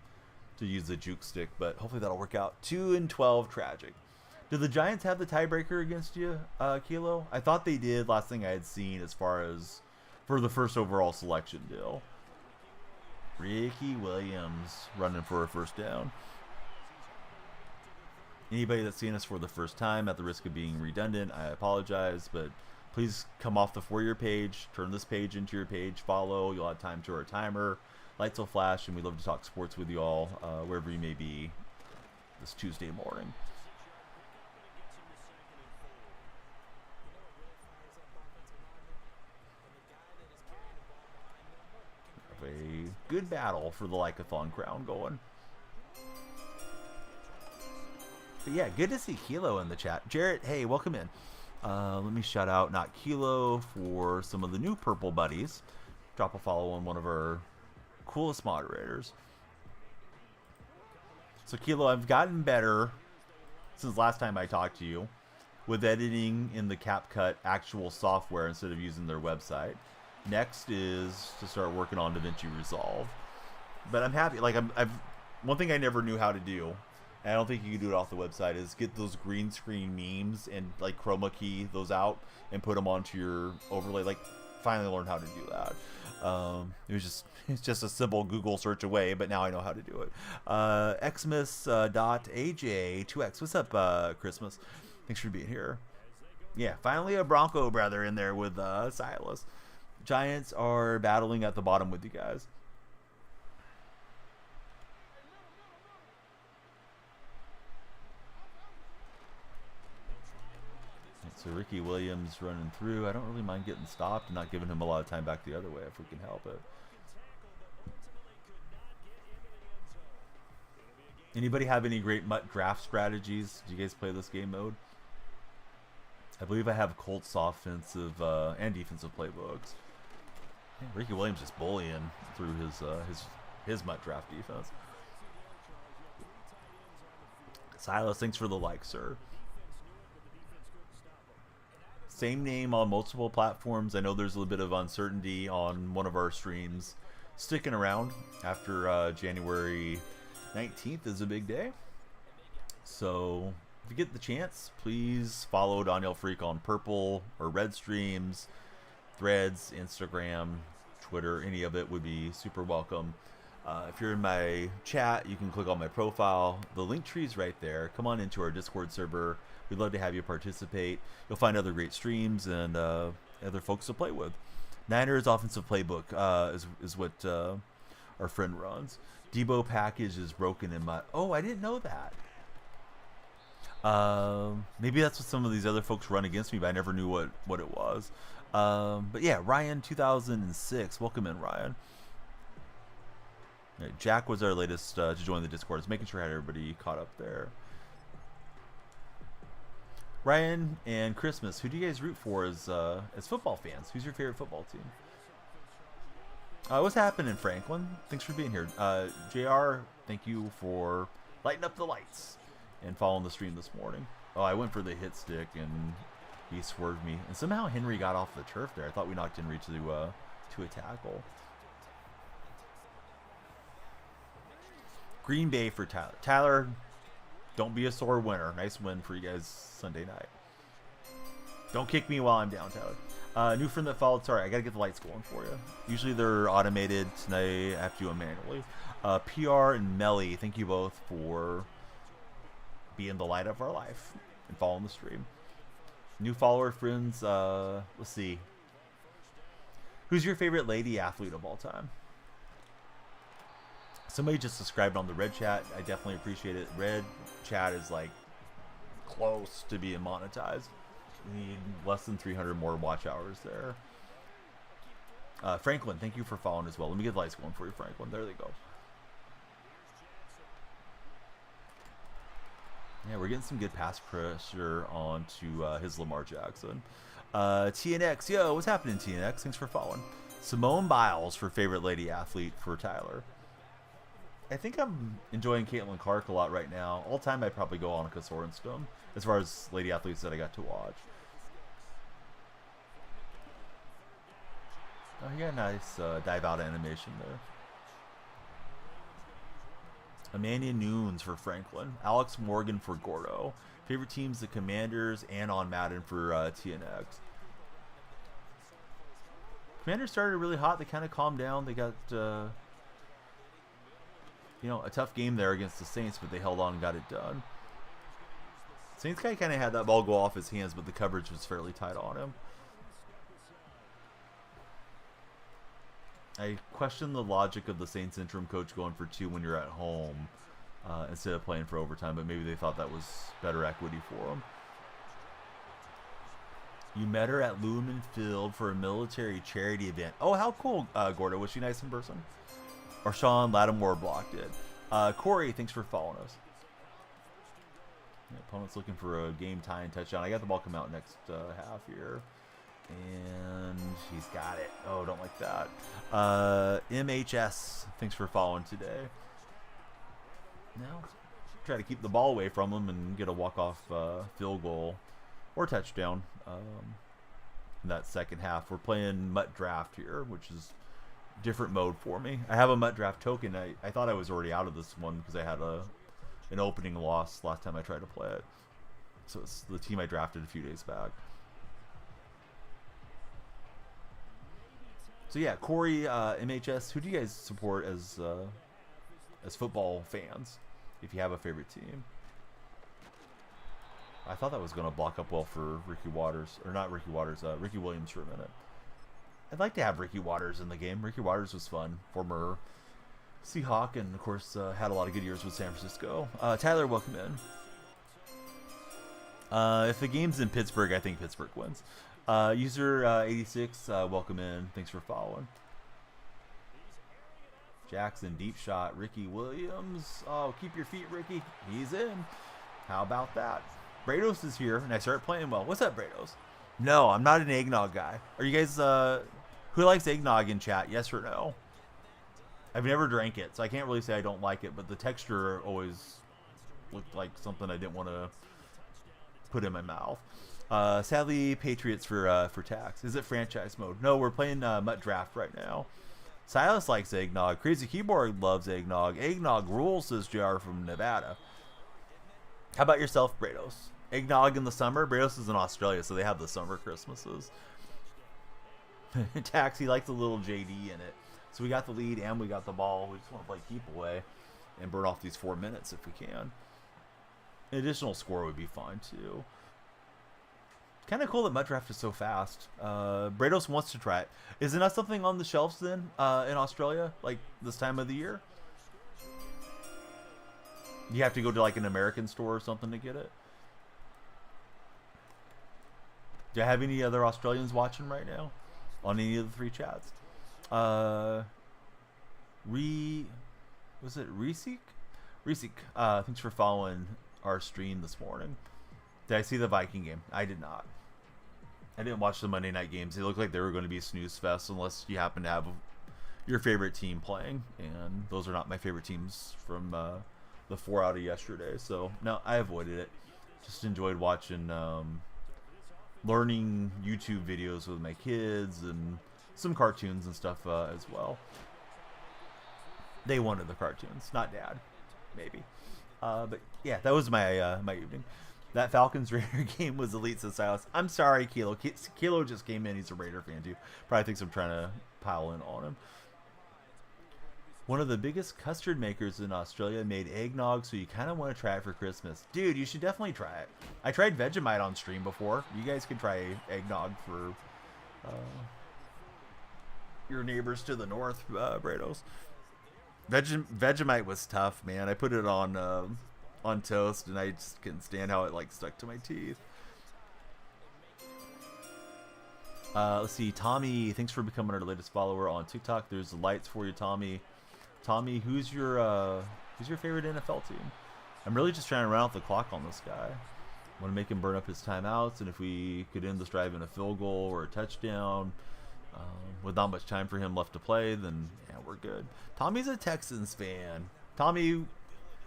use the juke stick, but hopefully that'll work out. 2-12 tragic. Did the Giants have the tiebreaker against you, Kilo? I thought they did. Last thing I had seen as far as for the first overall selection deal. Ricky Williams running for a first down. Anybody that's seen us for the first time, at the risk of being redundant, I apologize, but please come off the For Your page, turn this page into your page, follow. You'll have time to our timer. Lights will flash, and we love to talk sports with you all, wherever you may be this Tuesday morning. Have a good battle for the Like-a-thon crown going. But yeah, good to see Kilo in the chat. Jarrett, hey, welcome in. Let me shout out Not Kilo for some of the new purple buddies. Drop a follow on one of our coolest moderators. So Kilo, I've gotten better since last time I talked to you with editing in the CapCut actual software instead of using their website. Next is to start working on DaVinci Resolve. But I'm happy. Like I've one thing I never knew how to do, and I don't think you can do it off the website, is get those green screen memes and like chroma key those out and put them onto your overlay. Like finally learned how to do that. It's just a simple Google search away, but now I know how to do it. Xmas.aj2x. What's up, Christmas? Thanks for being here. Yeah, finally a Bronco brother in there with Silas. Giants are battling at the bottom with you guys. So Ricky Williams running through. I don't really mind getting stopped and not giving him a lot of time back the other way if we can help it. Anybody have any great MUT draft strategies? Do you guys play this game mode? I believe I have Colts offensive and defensive playbooks. Man, Ricky Williams just bullying through his MUT draft defense. Silas, thanks for the like, sir. Same name on multiple platforms. I know there's a little bit of uncertainty on one of our streams sticking around after January 19th is a big day. So if you get the chance, please follow Daniel Freak on purple or red streams, Threads, Instagram, Twitter. Any of it would be super welcome. If you're in my chat, you can click on my profile. The link tree is right there. Come on into our Discord server. We'd love to have you participate. You'll find other great streams and other folks to play with. Niners offensive playbook is what our friend runs. Debo package is broken in my... Oh, I didn't know that. Maybe that's what some of these other folks run against me, but I never knew what it was. But yeah, Ryan 2006. Welcome in, Ryan. Right, Jack was our latest to join the Discord. Just making sure I had everybody caught up there. Ryan and Christmas, who do you guys root for as football fans? Who's your favorite football team? What's happening, Franklin? Thanks for being here. JR, thank you for lighting up the lights and following the stream this morning. Oh, I went for the hit stick and he swerved me. And somehow Henry got off the turf there. I thought we knocked Henry to a tackle. Green Bay for Tyler. Tyler, don't be a sore winner. Nice win for you guys Sunday night. Don't kick me while I'm down, Tyler. New friend that followed. Sorry, I got to get the lights going for you. Usually they're automated. Tonight I have to do them manually. PR and Melly, thank you both for being the light of our life and following the stream. New follower friends. Let's see. Who's your favorite lady athlete of all time? Somebody just subscribed on the red chat. I definitely appreciate it. Red chat is like close to being monetized. We need less than 300 more watch hours there. Franklin, thank you for following as well. Let me get the lights going for you, Franklin. There they go. Yeah, we're getting some good pass pressure onto his Lamar Jackson. TNX, yo, what's happening, TNX? Thanks for following. Simone Biles for favorite lady athlete for Tyler. I think I'm enjoying Caitlin Clark a lot right now. All time, I'd probably go Annika Sorenstam as far as lady athletes that I got to watch. Oh, he got a nice dive out animation there. Amanda Nunes for Franklin. Alex Morgan for Gordo. Favorite teams, the Commanders, and on Madden for TNX. Commanders started really hot. They kind of calmed down. They got... you know, a tough game there against the Saints, but they held on and got it done. Saints guy kind of had that ball go off his hands, but the coverage was fairly tight on him. I question the logic of the Saints interim coach going for 2 when you're at home instead of playing for overtime, but maybe they thought that was better equity for them. You met her at Lumen Field for a military charity event. Oh, how cool, Gordo. Was she nice in person? Or Sean Lattimore blocked it. Corey, thanks for following us. The opponent's looking for a game tying touchdown. I got the ball come out next half here. And he's got it. Oh, don't like that. MHS, thanks for following today. Now, try to keep the ball away from him and get a walk-off field goal or touchdown in that second half. We're playing MUT Draft here, which is different mode for me. I have a MUT Draft token. I thought I was already out of this one because I had an opening loss last time I tried to play it. So it's the team I drafted a few days back. So yeah, Corey, MHS. Who do you guys support as football fans? If you have a favorite team. I thought that was going to block up well for Ricky Waters, or not Ricky Waters, Ricky Williams for a minute. I'd like to have Ricky Waters in the game. Ricky Waters was fun, former Seahawk, and of course had a lot of good years with San Francisco. Tyler, welcome in. If the game's in Pittsburgh, I think Pittsburgh wins. User 86, welcome in. Thanks for following. Jackson, deep shot. Ricky Williams. Oh, keep your feet, Ricky. He's in. How about that? Brados is here, and I start playing well. What's up, Brados? No, I'm not an eggnog guy. Are you guys, who likes eggnog in chat? Yes or no? I've never drank it, so I can't really say I don't like it, but the texture always looked like something I didn't want to put in my mouth. Sadly, Patriots for tax. Is it franchise mode? No, we're playing Mutt Draft right now. Silas likes eggnog. Crazy Keyboard loves eggnog. Eggnog rules, says JR from Nevada. How about yourself, Brados? Eggnog in the summer? Brados is in Australia, so they have the summer Christmases. Taxi likes a little JD in it. So we got the lead and we got the ball. We just want to play keep away and burn off these 4 minutes if we can. An additional score would be fine too. Kind of cool that Mud Draft is so fast. Brados wants to try it. Is it not something on the shelves then in Australia, like this time of the year? You have to go to like an American store or something to get it? Do I have any other Australians watching right now on any of the 3 chats? Was it Reseek? Reseek, thanks for following our stream this morning. Did I see the Viking game? I did not. I didn't watch the Monday night games. They looked like they were going to be snooze fest unless you happen to have your favorite team playing, and those are not my favorite teams from the 4 out of yesterday. So no, I avoided it. Just enjoyed watching, learning YouTube videos with my kids and some cartoons and stuff as well. They wanted the cartoons, not Dad, maybe. But yeah, that was my my evening. That Falcons Raider game was elite, says Silas. I'm sorry, Kilo. Kilo just came in. He's a Raider fan too. Probably thinks I'm trying to pile in on him. One of the biggest custard makers in Australia made eggnog, so you kind of want to try it for Christmas. Dude, you should definitely try it. I tried Vegemite on stream before. You guys could try eggnog for your neighbors to the north, Brados. Vegemite was tough, man. I put it on toast, and I just couldn't stand how it like stuck to my teeth. Let's see, Tommy. Thanks for becoming our latest follower on TikTok. There's the lights for you, Tommy. Tommy, who's your favorite NFL team? I'm really just trying to run out the clock on this guy. I want to make him burn up his timeouts, and if we could end this drive in a field goal or a touchdown, with not much time for him left to play, then yeah, we're good. Tommy's a Texans fan. Tommy,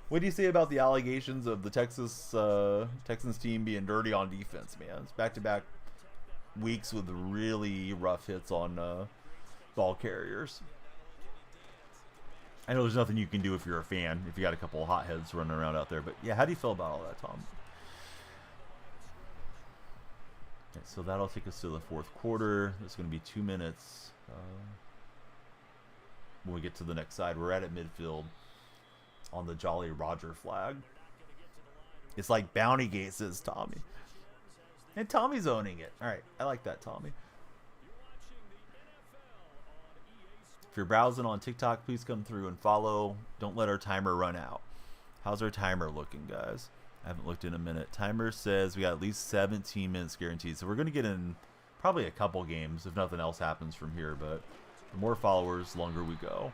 what do you say about the allegations of the Texans team being dirty on defense, man? It's back-to-back weeks with really rough hits on ball carriers. I know there's nothing you can do if you're a fan, if you got a couple of hotheads running around out there. But yeah, how do you feel about all that, Tom? Okay, so that'll take us to the 4th quarter. It's going to be 2 minutes when we get to the next side. We're at midfield on the Jolly Roger flag. It's like Bounty Gate, says Tommy. And Tommy's owning it. All right, I like that, Tommy. If you're browsing on TikTok, please come through and follow. Don't let our timer run out. How's our timer looking, guys? I haven't looked in a minute. Timer says we got at least 17 minutes guaranteed. So we're going to get in probably a couple games if nothing else happens from here. But the more followers, longer we go.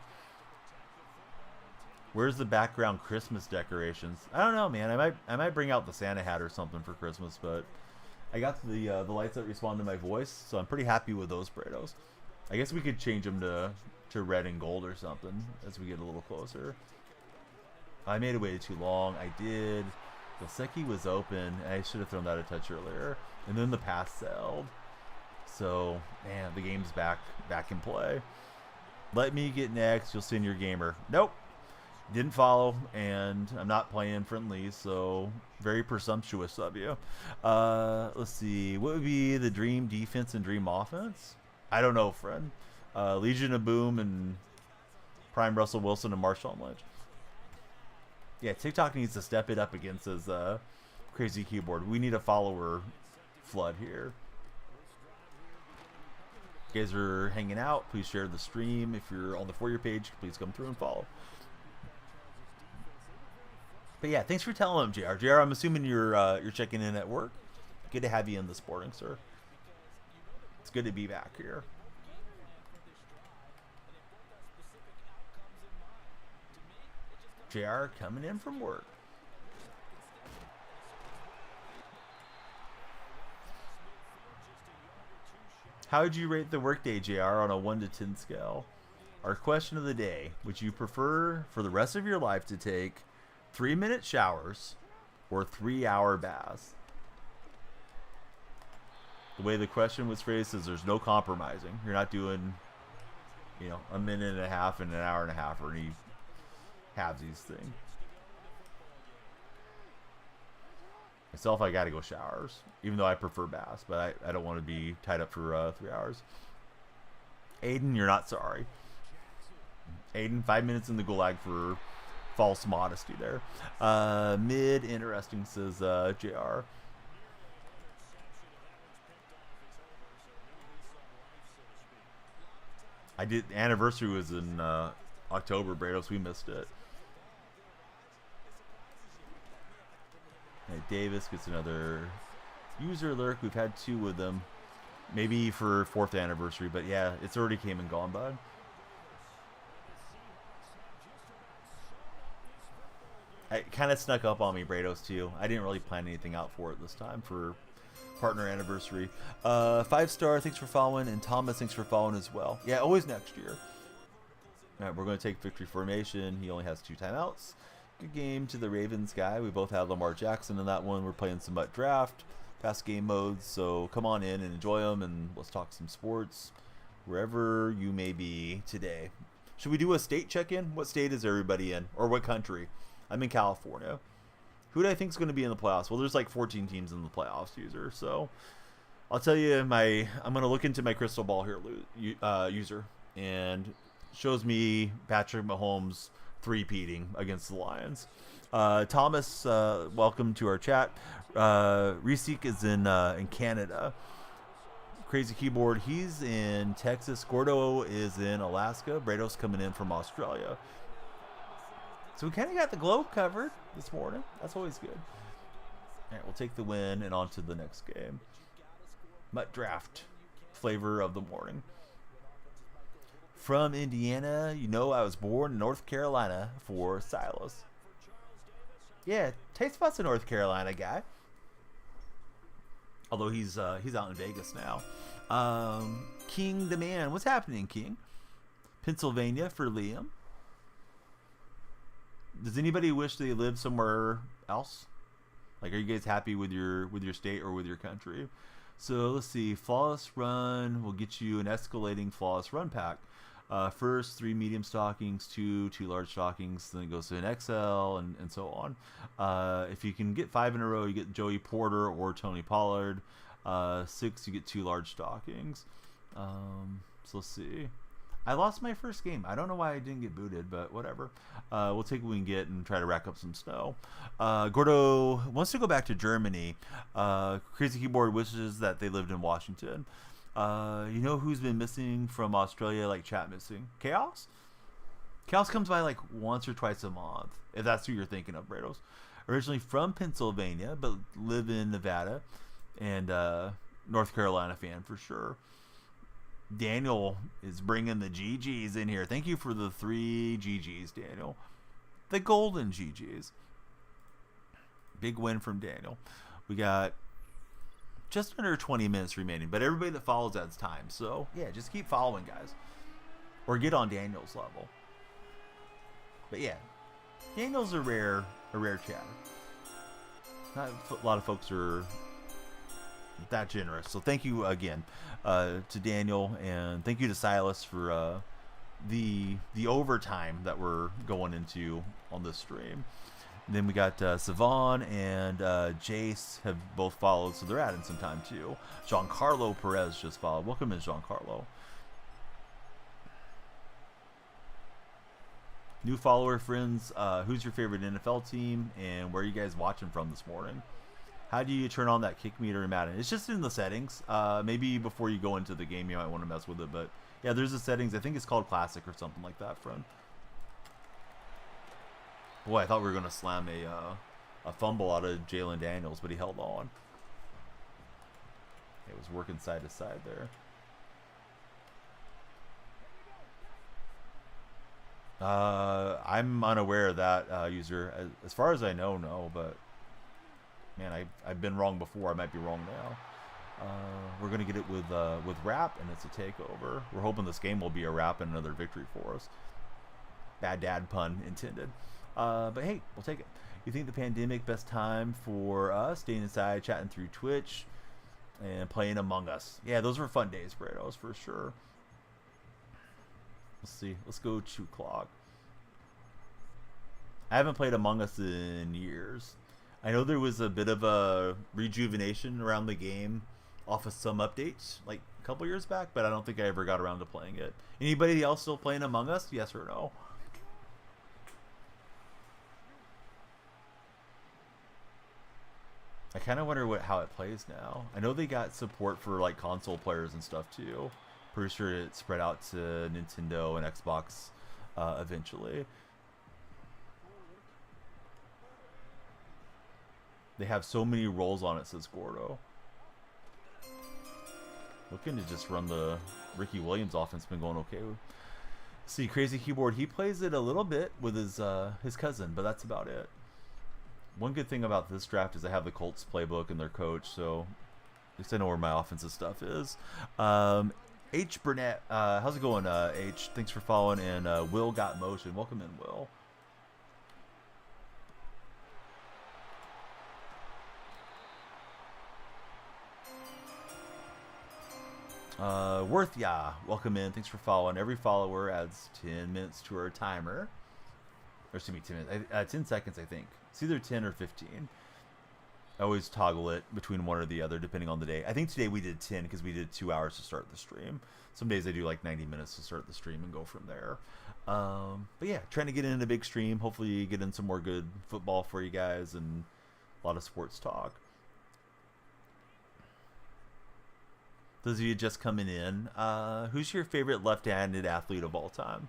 Where's the background Christmas decorations? I don't know, man. I might bring out the Santa hat or something for Christmas. But I got the lights that respond to my voice. So I'm pretty happy with those, Brados. I guess we could change them to red and gold or something as we get a little closer. I made it way too long. I did. Gosecki was open. I should have thrown that a touch earlier. And then the pass sailed. So, man, the game's back in play. Let me get next. You'll send your gamer. Nope. Didn't follow, and I'm not playing friendly, so very presumptuous of you. Let's see. What would be the dream defense and dream offense? I don't know, friend. Legion of Boom and Prime Russell Wilson and Marshawn Lynch. Yeah, TikTok needs to step it up against his crazy keyboard. We need a follower flood here. If you guys are hanging out, please share the stream. If you're on the For You page, please come through and follow. But yeah, thanks for telling him, JR. JR, I'm assuming you're checking in at work. Good to have you in this morning, sir. It's good to be back here. JR coming in from work. How would you rate the workday, JR, on a 1 to 10 scale? Our question of the day: would you prefer for the rest of your life to take 3-minute showers or 3-hour baths? The way the question was phrased is there's no compromising. You're not doing, you know, a minute and a half and an hour and a half or any halvesies thing. Myself, I gotta go showers, even though I prefer baths, but I don't want to be tied up for 3 hours. Aiden, you're not sorry. Aiden, 5 minutes in the gulag for false modesty there. Mid interesting, says JR. I did. Anniversary was in October, Brados. We missed it. Okay, Davis gets another user lurk. We've had 2 with them. Maybe for 4th anniversary, but yeah, it's already came and gone, bud. It kind of snuck up on me, Brados, too. I didn't really plan anything out for it this time for partner anniversary. 5-star, thanks for following, and Thomas, thanks for following as well. Yeah, always next year. All right, we're going to take victory formation. He only has 2 timeouts. Good game to the Ravens guy. We both had Lamar Jackson in that one. We're playing some MUT draft, fast game modes, so come on in and enjoy them, and let's talk some sports wherever you may be today. Should we do a state check-in? What state is everybody in, or what country? I'm in California. Who do I think is going to be in the playoffs? Well, there's like 14 teams in the playoffs, user. So I'll tell you I'm going to look into my crystal ball here, user, and shows me Patrick Mahomes three-peating against the Lions. Thomas, welcome to our chat. Risik is in Canada. Crazy Keyboard, he's in Texas. Gordo is in Alaska. Brado's coming in from Australia. So we kind of got the globe covered this morning. That's always good. All right, we'll take the win and on to the next game. MUT draft, flavor of the morning. From Indiana, you know I was born in North Carolina for Silas. Yeah, taste spots a North Carolina guy. Although he's out in Vegas now. King the Man, what's happening, King? Pennsylvania for Liam. Does anybody wish they lived somewhere else? Like, are you guys happy with your state or with your country? So let's see. Flawless Run will get you an escalating Flawless Run pack. First, 3 medium stockings, 2 large stockings, then it goes to an XL, and so on. If you can get 5 in a row, you get Joey Porter or Tony Pollard. 6, you get 2 large stockings. So let's see. I lost my first game. I don't know why I didn't get booted, but whatever. We'll take what we can get and try to rack up some snow. Gordo wants to go back to Germany. Crazy Keyboard wishes that they lived in Washington. You know who's been missing from Australia, like chat missing? Chaos? Chaos comes by like once or twice a month, if that's who you're thinking of, Brados. Originally from Pennsylvania, but live in Nevada, and North Carolina fan for sure. Daniel is bringing the GGs in here. Thank you for the 3 GGs, Daniel. The golden GGs. Big win from Daniel. We got just under 20 minutes remaining, but everybody that follows adds time. So, yeah, just keep following, guys. Or get on Daniel's level. But, yeah, Daniel's a rare chatter. Not a lot of folks are that generous. So thank you again to Daniel, and thank you to Silas for the overtime that we're going into on this stream. And then we got Savon and Jace have both followed, so they're adding some time too. Giancarlo Perez just followed. Welcome in, Giancarlo. New follower friends, who's your favorite NFL team, and where are you guys watching from this morning? How do you turn on that kick meter in Madden? It's just in the settings. Maybe before you go into the game, you might want to mess with it. But yeah, there's the settings. I think it's called Classic or something like that, friend. Boy, I thought we were going to slam a fumble out of Jalen Daniels, but he held on. It was working side to side there. I'm unaware of that user. As far as I know, no. But man, I've been wrong before. I might be wrong now. We're gonna get it with wrap, and it's a takeover. We're hoping this game will be a wrap and another victory for us. Bad dad pun intended. But hey, we'll take it. You think the pandemic best time for us staying inside, chatting through Twitch, and playing Among Us? Yeah, those were fun days, Brados, for sure. Let's see. Let's go 2 o'clock. I haven't played Among Us in years. I know there was a bit of a rejuvenation around the game off of some updates, like a couple years back, but I don't think I ever got around to playing it. Anybody else still playing Among Us? Yes or no? I kind of wonder how it plays now. I know they got support for like console players and stuff too. Pretty sure it spread out to Nintendo and Xbox eventually. They have so many roles on it, says Gordo. Looking to just run the Ricky Williams offense, been going okay. See, Crazy Keyboard, he plays it a little bit with his cousin, but that's about it. One good thing about this draft is I have the Colts playbook and their coach, so at least I know where my offensive stuff is. H. Burnett, how's it going, H? Thanks for following, and Will Got Motion. Welcome in, Will. Worth Ya, welcome in. Thanks for following. Every follower adds 10 minutes to our timer. Or excuse me, 10 minutes. 10 seconds, I think. It's either 10 or 15. I always toggle it between one or the other, depending on the day. I think today we did 10 because we did 2 hours to start the stream. Some days I do like 90 minutes to start the stream and go from there. But yeah, trying to get in a big stream. Hopefully get in some more good football for you guys and a lot of sports talk. Those of you just coming in, who's your favorite left-handed athlete of all time?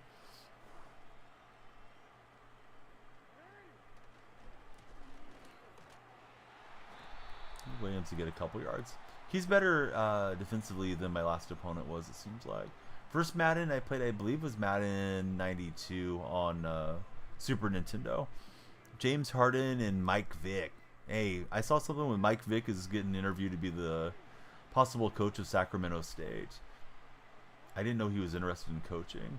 Williams to get a couple yards. He's better defensively than my last opponent was, it seems like. First Madden I played, I believe, was Madden 92 on Super Nintendo. James Harden and Mike Vick. Hey, I saw something when Mike Vick is getting interviewed to be the possible coach of Sacramento State. I didn't know he was interested in coaching.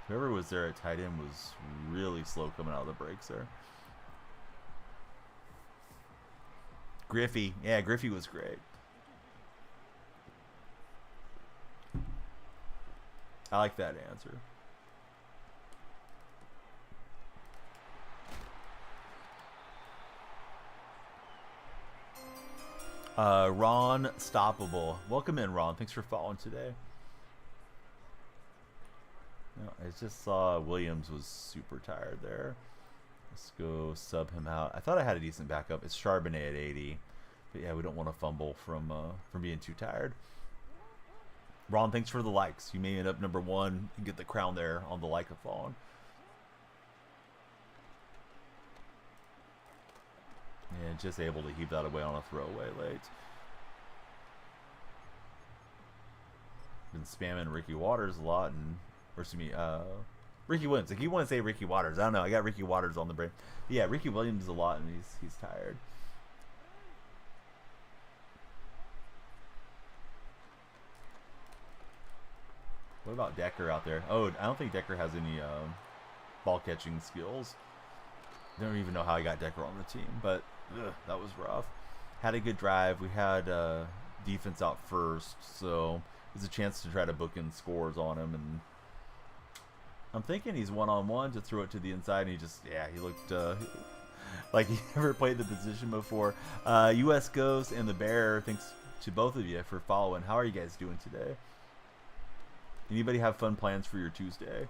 Whoever was there at tight end was really slow coming out of the breaks there. Griffey. Yeah, Griffey was great. I like that answer. Ron Stoppable. Welcome in, Ron. Thanks for following today. No, I just saw Williams was super tired there. Let's go sub him out. I thought I had a decent backup. It's Charbonnet at 80. But yeah, we don't want to fumble from being too tired. Ron, thanks for the likes. You may end up number 1 and get the crown there on the like-a-thon. And just able to heave that away on a throwaway late. Been spamming Ricky Waters a lot, and or excuse me, Ricky Williams. Like you want to say Ricky Waters, I don't know. I got Ricky Waters on the brain. But yeah, Ricky Williams a lot, and he's tired. What about Decker out there? Oh, I don't think Decker has any ball catching skills. I don't even know how I got Decker on the team, but that was rough. Had a good drive. We had defense out first, so it was a chance to try to book in scores on him. And I'm thinking he's one-on-one to throw it to the inside, and he just, yeah, he looked like he never played the position before. US Ghost and the Bear, thanks to both of you for following. How are you guys doing today? Anybody have fun plans for your Tuesday?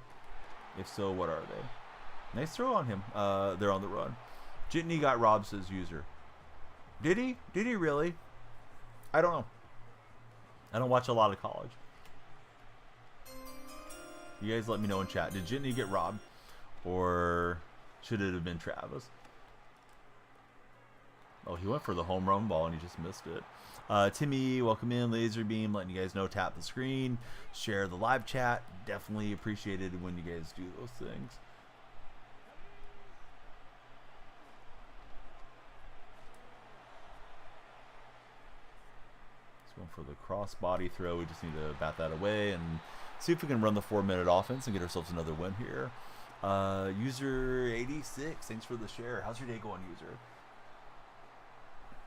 If so, what are they? Nice throw on him. They're on the run. Jitney got robbed, says user. Did he? Did he really? I don't know. I don't watch a lot of college. You guys let me know in chat. Did Jitney get robbed? Or should it have been Travis? Oh, he went for the home run ball and he just missed it. Timmy, welcome in. Laser Beam, letting you guys know. Tap the screen. Share the live chat. Definitely appreciated when you guys do those things. Going for the cross body throw. We just need to bat that away and see if we can run the 4-minute offense and get ourselves another win here. User 86, thanks for the share. How's your day going, user?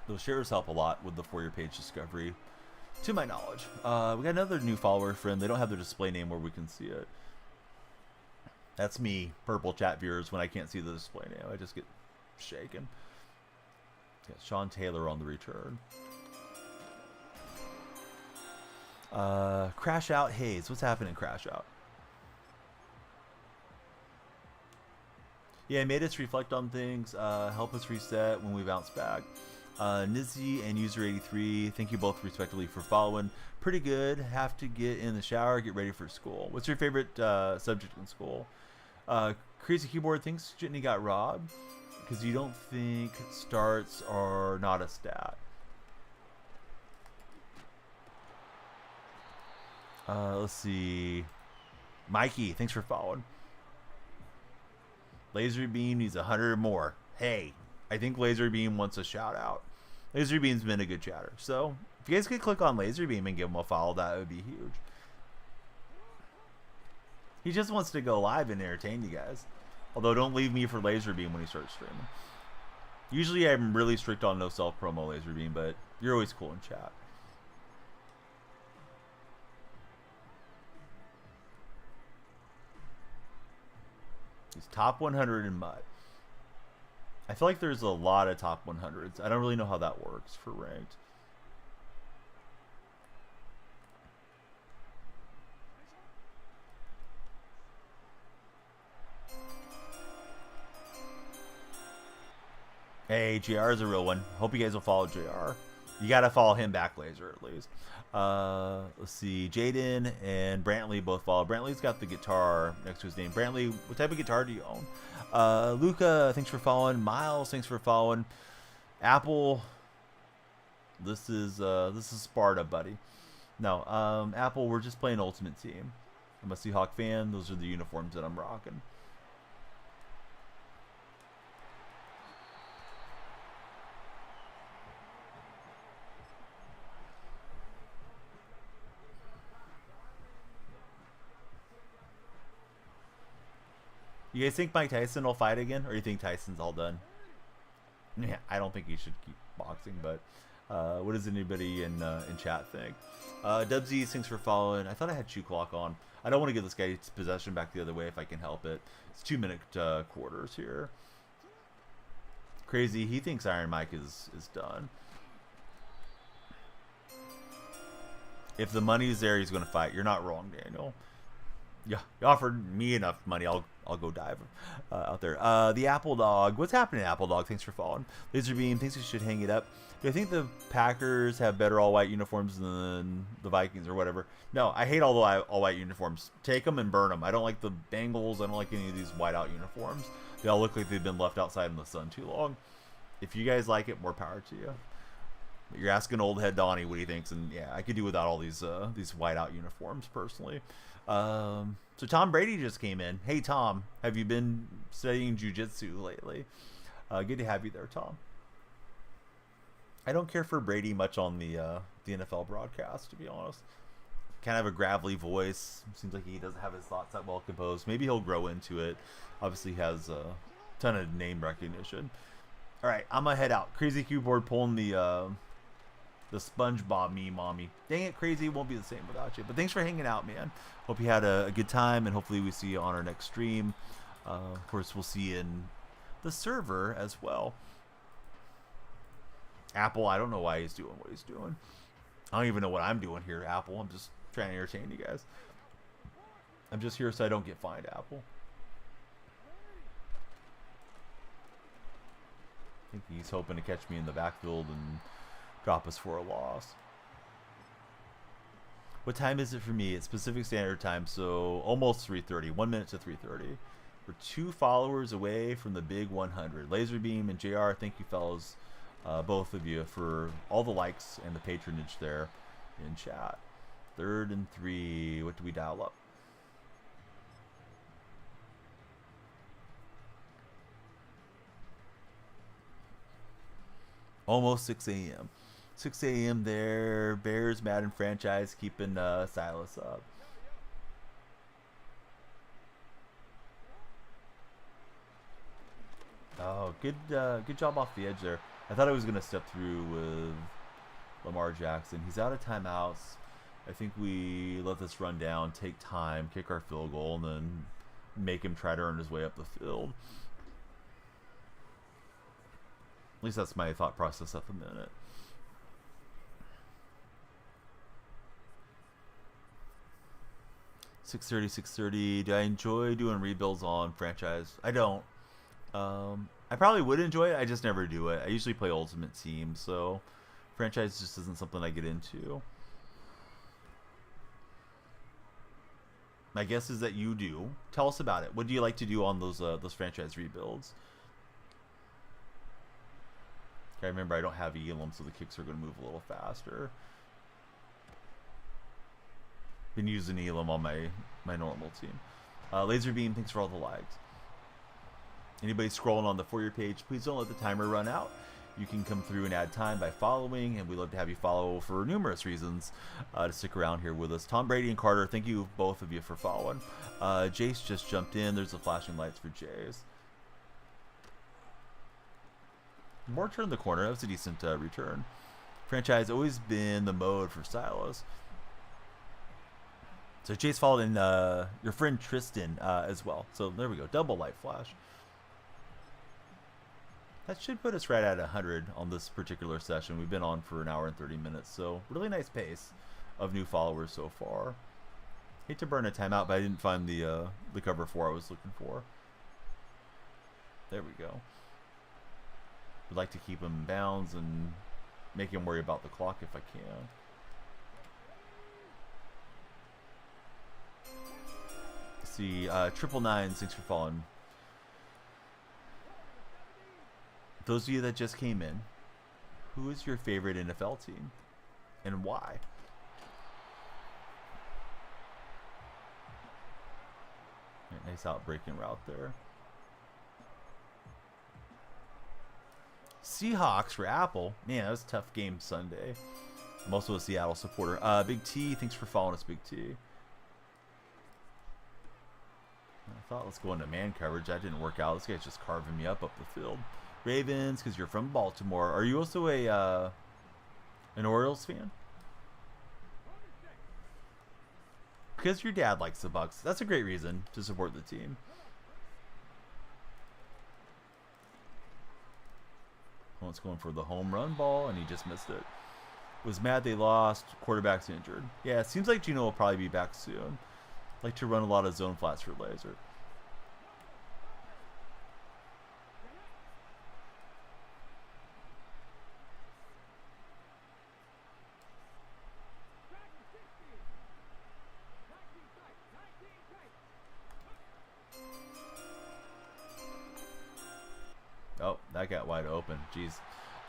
Those shares help a lot with the For Your Page discovery, to my knowledge. We got another new follower friend. They don't have their display name where we can see it. That's me, purple chat viewers, when I can't see the display name. I just get shaken. Yeah, Sean Taylor on the return. Crash Out Hayes. What's happening, Crash Out? Yeah, it made us reflect on things, help us reset when we bounce back. Nizzy and User 83, thank you both respectively for following. Pretty good. Have to get in the shower, get ready for school. What's your favorite subject in school? Crazy Keyboard thinks Jitney got robbed because you don't think starts are not a stat. Let's see. Mikey, thanks for following. Laser Beam needs 100 more. Hey, I think Laser Beam wants a shout out. Laser Beam's been a good chatter. So, if you guys could click on Laser Beam and give him a follow, that would be huge. He just wants to go live and entertain you guys. Although, don't leave me for Laser Beam when he starts streaming. Usually, I'm really strict on no self-promo, Laser Beam, but you're always cool in chat. He's top 100 in MUT. I feel like there's a lot of top 100s. I don't really know how that works for ranked. Hey, JR is a real one. Hope you guys will follow JR. You got to follow him back, Laser, at least. Let's see. Jaden and Brantley both follow. Brantley's got the guitar next to his name. Brantley, what type of guitar do you own? Luca, thanks for following. Miles, thanks for following. Apple, this is Sparta, buddy. No, Apple, we're just playing Ultimate Team. I'm a Seahawk fan. Those are the uniforms that I'm rocking. You guys think Mike Tyson will fight again, or you think Tyson's all done? Yeah, I don't think he should keep boxing, but what does anybody in chat think? Dubsy, thanks for following. I thought I had Shoe Clock on. I don't want to give this guy his possession back the other way if I can help it. It's 2-minute quarters here. Crazy, he thinks Iron Mike is done. If the money's there, he's going to fight. You're not wrong, Daniel. Yeah, you offered me enough money. I'll go dive out there. The Apple Dog. What's happening, Apple Dog? Thanks for following. Laser Beam thinks we should hang it up. Do I think the Packers have better all-white uniforms than the Vikings or whatever? No, I hate all the all-white uniforms. Take them and burn them. I don't like the Bengals. I don't like any of these white-out uniforms. They all look like they've been left outside in the sun too long. If you guys like it, more power to you. But you're asking old head Donnie what he thinks, and yeah, I could do without all these white-out uniforms personally. So Tom Brady just came in. Hey Tom, have you been studying jiu-jitsu lately? Good to have you there, Tom. I don't care for Brady much on the NFL broadcast, to be honest. Kind of a gravelly voice. Seems like he doesn't have his thoughts that well composed. Maybe he'll grow into it. Obviously has a ton of name recognition. All right, I'm gonna head out. Crazy Keyboard pulling the SpongeBob meme, mommy. Dang it, Crazy, won't be the same without you. But thanks for hanging out, man. Hope you had a good time, and hopefully we see you on our next stream. Of course, we'll see you in the server as well. Apple, I don't know why he's doing what he's doing. I don't even know what I'm doing here, Apple. I'm just trying to entertain you guys. I'm just here so I don't get fined, Apple. I think he's hoping to catch me in the backfield and drop us for a loss. What time is it for me? It's Pacific Standard Time, so almost 3:30. 1 minute to 3:30. We're 2 followers away from the big 100. Laserbeam and JR, thank you fellas, both of you, for all the likes and the patronage there in chat. 3rd and 3. What do we dial up? Almost 6 a.m. 6 a.m. there. Bears Madden franchise keeping Silas up. Oh, good job off the edge there. I thought I was going to step through with Lamar Jackson. He's out of timeouts. I think we let this run down, take time, kick our field goal, and then make him try to earn his way up the field. At least that's my thought process at the minute. $630. Do I enjoy doing rebuilds on franchise? I don't. I probably would enjoy it. I just never do it. I usually play Ultimate Team, so franchise just isn't something I get into. My guess is that you do. Tell us about it. What do you like to do on those franchise rebuilds? Okay, remember I don't have Elam, so the kicks are going to move a little faster. Been using Elam on my normal team. Laserbeam, thanks for all the likes. Anybody scrolling on the For You page, please don't let the timer run out. You can come through and add time by following, and we'd love to have you follow for numerous reasons to stick around here with us. Tom Brady and Carter, thank you both of you for following. Jace just jumped in. There's the flashing lights for Jace. More turn the corner. That was a decent return. Franchise always been the mode for Silas. So Jace followed in your friend Tristan as well. So there we go. Double light flash. That should put us right at 100 on this particular session. We've been on for an hour and 30 minutes. So really nice pace of new followers so far. Hate to burn a timeout, but I didn't find the cover 4 I was looking for. There we go. Would like to keep him in bounds and make him worry about the clock if I can. See, 999, thanks for following. Those of you that just came in, who is your favorite NFL team and why? Nice outbreaking route there. Seahawks for Apple. Man, that was a tough game Sunday. I'm also a Seattle supporter. Big T, thanks for following us, Big T. I thought let's go into man coverage. That didn't work out. This guy's just carving me up the field. Ravens, because you're from Baltimore. Are you also an Orioles fan? Because your dad likes the Bucks. That's a great reason to support the team. One's going for the home run ball, and he just missed it. Was mad they lost. Quarterback's injured. Yeah, it seems like Gino will probably be back soon. Like to run a lot of zone flats for laser. Oh, that got wide open. Jeez.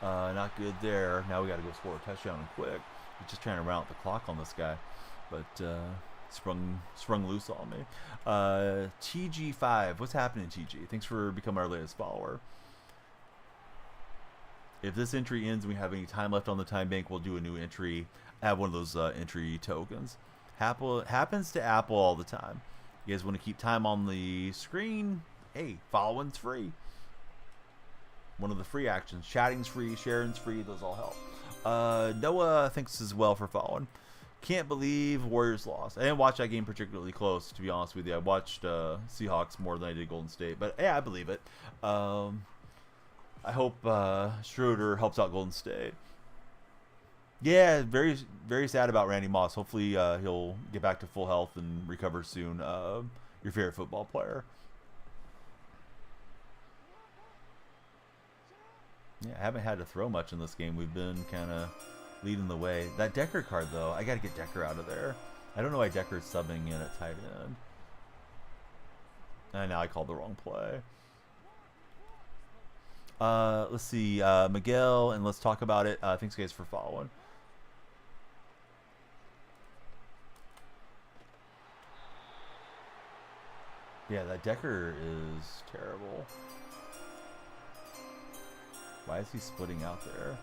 Not good there. Now we got to go score a touchdown quick. We're just trying to round out the clock on this guy. But sprung loose on me. TG5. What's happening, TG? Thanks for becoming our latest follower. If this entry ends and we have any time left on the time bank, we'll do a new entry. Add one of those entry tokens. Happens to Apple all the time. You guys want to keep time on the screen? Hey, following's free. One of the free actions. Chatting's free, sharing's free. Those all help. Noah, thanks as well for following. Can't believe Warriors lost. I didn't watch that game particularly close, to be honest with you. I watched Seahawks more than I did Golden State. But, yeah, I believe it. I hope Schroeder helps out Golden State. Yeah, very very sad about Randy Moss. Hopefully he'll get back to full health and recover soon. Your favorite football player. Yeah, I haven't had to throw much in this game. We've been kind of leading the way. That Decker card, though, I got to get Decker out of there. I don't know why Decker's subbing in at tight end. And now I called the wrong play. Let's see, Miguel, and let's talk about it. Thanks, guys, for following. Yeah, that Decker is terrible. Why is he splitting out there?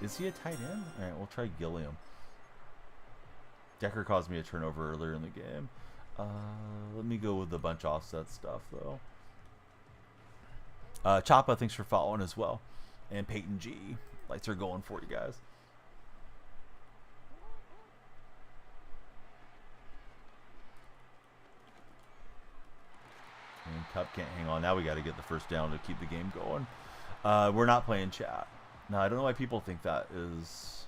Is he a tight end? All right, we'll try Gilliam. Decker caused me a turnover earlier in the game. Let me go with the bunch offset stuff, though. Choppa, thanks for following as well. And Peyton G. Lights are going for you guys. And Cup can't hang on. Now we got to get the first down to keep the game going. We're not playing chat. Now, I don't know why people think that is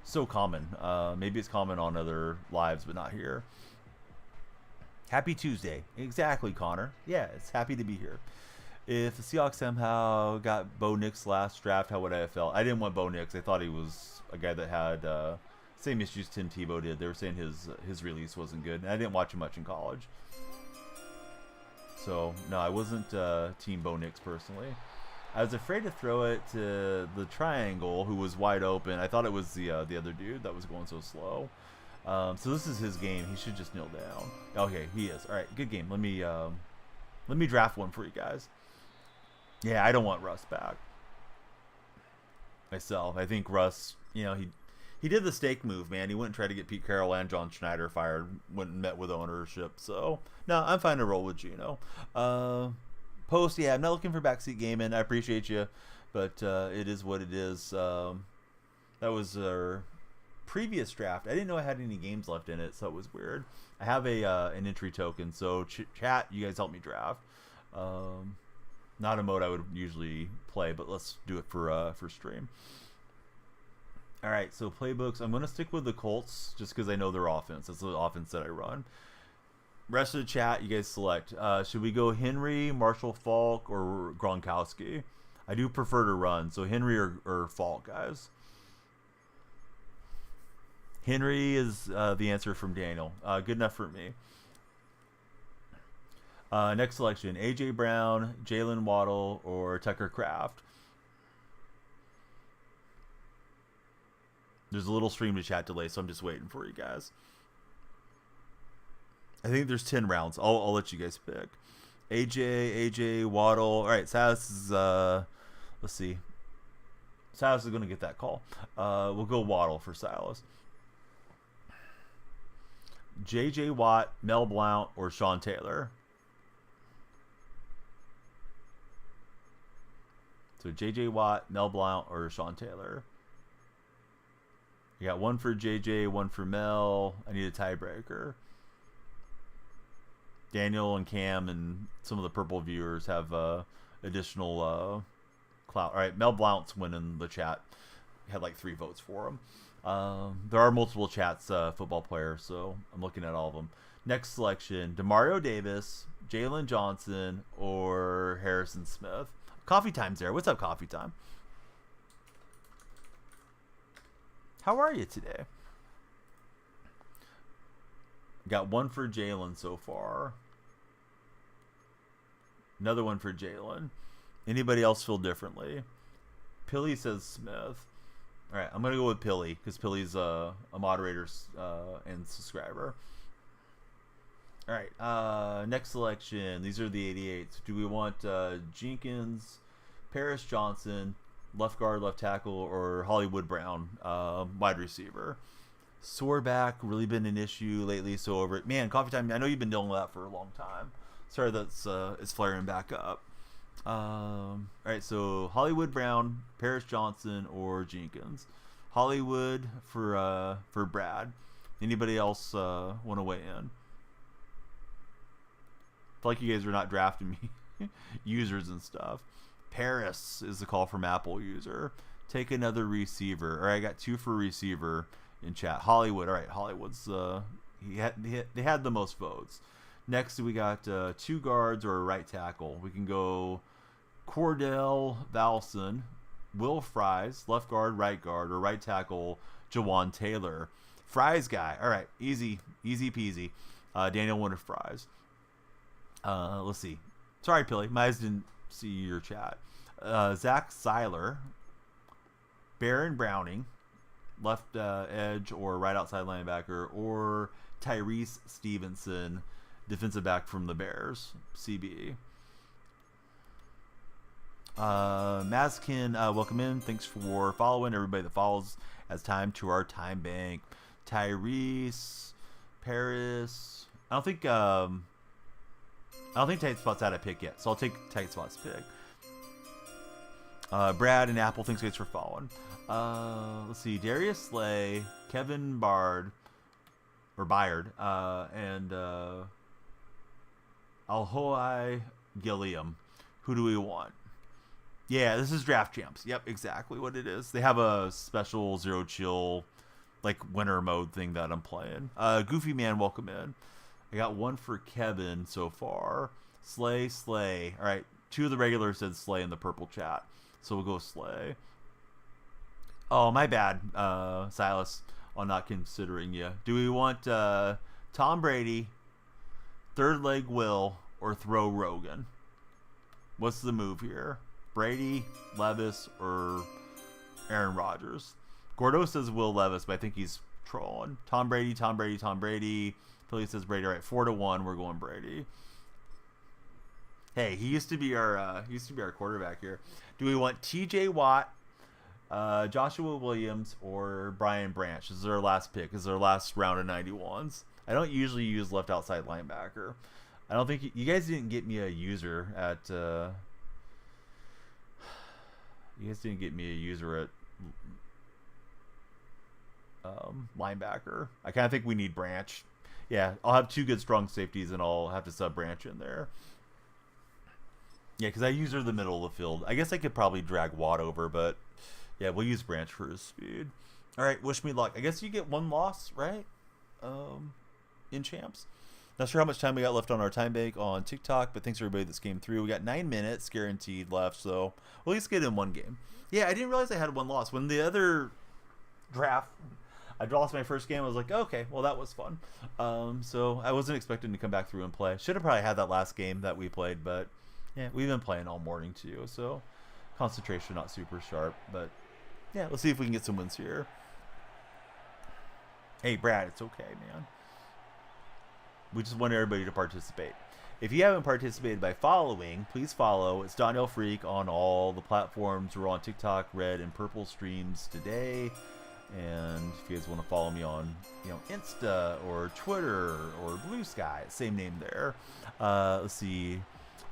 so common. Maybe it's common on other lives, but not here. Happy Tuesday. Exactly, Connor. Yeah, it's happy to be here. If the Seahawks somehow got Bo Nix last draft, how would I have felt? I didn't want Bo Nix. I thought he was a guy that had same issues Tim Tebow did. They were saying his release wasn't good. And I didn't watch him much in college. So, no, I wasn't Team Bo Nix personally. I was afraid to throw it to the triangle, who was wide open. I thought it was the other dude that was going so slow. So this is his game. He should just kneel down. Okay, he is. All right, good game. Let me draft one for you guys. Yeah, I don't want Russ back. Myself, I think Russ, he did the steak move, man. He went and tried to get Pete Carroll and John Schneider fired. Went and met with ownership. So, no, I'm fine to roll with Gino. Post, yeah, I'm not looking for backseat gaming. I appreciate you, but it is what it is. That was our previous draft. I didn't know I had any games left in it, so it was weird. I have an entry token, so chat, you guys help me draft. Not a mode I would usually play, but let's do it for stream. All right, so playbooks. I'm going to stick with the Colts just because I know their offense. That's the offense that I run. Rest of the chat, you guys select. Should we go Henry, Marshall Faulk, or Gronkowski? I do prefer to run, so Henry or Faulk, guys. Henry is the answer from Daniel. Good enough for me. Next selection, A.J. Brown, Jalen Waddle, or Tucker Kraft. There's a little stream to chat delay, so I'm just waiting for you guys. I think there's 10 rounds. I'll let you guys pick. AJ, Waddle. All right, Silas is, let's see. Silas is going to get that call. We'll go Waddle for Silas. J.J. Watt, Mel Blount, or Sean Taylor. So J.J. Watt, Mel Blount, or Sean Taylor. You got one for J.J., one for Mel. I need a tiebreaker. Daniel and Cam and some of the purple viewers have additional clout. All right, Mel Blount's winning the chat. Had like 3 votes for him. There are multiple chats, football players, so I'm looking at all of them. Next selection, Demario Davis, Jalen Johnson, or Harrison Smith. Coffee Time's there. What's up, Coffee Time? How are you today? Got one for Jalen so far. Another one for Jalen. Anybody else feel differently? Pilly says Smith. All right, I'm going to go with Pilly because Pilly's a moderator and subscriber. All right, next selection. These are the 88s. Do we want Jenkins, Paris Johnson, left guard, left tackle, or Hollywood Brown, wide receiver? Sore back, really been an issue lately, so over it. Man, Coffee Time, I know you've been dealing with that for a long time. Sorry that's it's flaring back up. All right, so Hollywood Brown, Paris Johnson, or Jenkins. Hollywood for Brad. Anybody else want to weigh in? I feel like you guys are not drafting me users and stuff. Paris is the call from Apple user. Take another receiver. All right, I got 2 for receiver in chat. Hollywood. All right, Hollywood's they had the most votes. Next, we got 2 guards or a right tackle. We can go Cordell Valson, Will Fries, left guard, or right tackle, Jawan Taylor. Fries guy. All right, easy peasy. Daniel wanted Fries. Let's see. Sorry, Pilly. My eyes didn't see your chat. Zach Seiler, Baron Browning, left edge or right outside linebacker, or Tyrese Stevenson, defensive back from the Bears, CB. Mazkin, welcome in. Thanks for following. Everybody that follows adds time to our time bank. Tyrese, Paris. I don't think Tight Spot's had a pick yet, so I'll take Tight Spot's pick. Brad and Apple, thanks guys for following. Let's see, Darius Slay, Kevin Byard, and Alhoi Gilliam. Who do we want? Yeah, this is Draft Champs. Yep, exactly what it is. They have a special Zero Chill, like winter mode thing that I'm playing. Goofy Man, welcome in. I got 1 for Kevin so far. Slay. All right, 2 of the regulars said Slay in the purple chat, so we'll go Slay. Oh, my bad, Silas, on not considering you. Do we want Tom Brady, third leg Will, or throw Rogan? What's the move here? Brady, Levis, or Aaron Rodgers? Gordo says Will Levis, but I think he's trolling. Tom Brady. Philly says Brady. All right, 4-1. We're going Brady. Hey, he used to be our quarterback here. Do we want T.J. Watt, Joshua Williams, or Brian Branch? This is our last pick. This is our last round of 91s. I don't usually use left outside linebacker. I don't think you guys didn't get me a user at. You guys didn't get me a user at linebacker. I kind of think we need Branch. Yeah, I'll have 2 good strong safeties, and I'll have to sub Branch in there. Yeah, because I use her in the middle of the field. I guess I could probably drag Watt over, but yeah, we'll use Branch for his speed. All right, wish me luck. I guess you get 1 loss, right? In champs. Not sure how much time we got left on our time bank on TikTok, but thanks to everybody that's came through. We got 9 minutes guaranteed left, so we'll at least get in 1 game. Yeah, I didn't realize I had 1 loss. When the other draft, I lost my first game, I was like, okay, well, that was fun. So I wasn't expecting to come back through and play. Should have probably had that last game that we played, but yeah, we've been playing all morning too, so concentration not super sharp. But yeah, let's see if we can get some wins here. Hey, Brad, it's okay, man. We just want everybody to participate. If you haven't participated by following, please follow. It's Donnell Freak on all the platforms. We're on TikTok, Red, and Purple streams today. And if you guys want to follow me on, Insta or Twitter or Blue Sky, same name there. Let's see.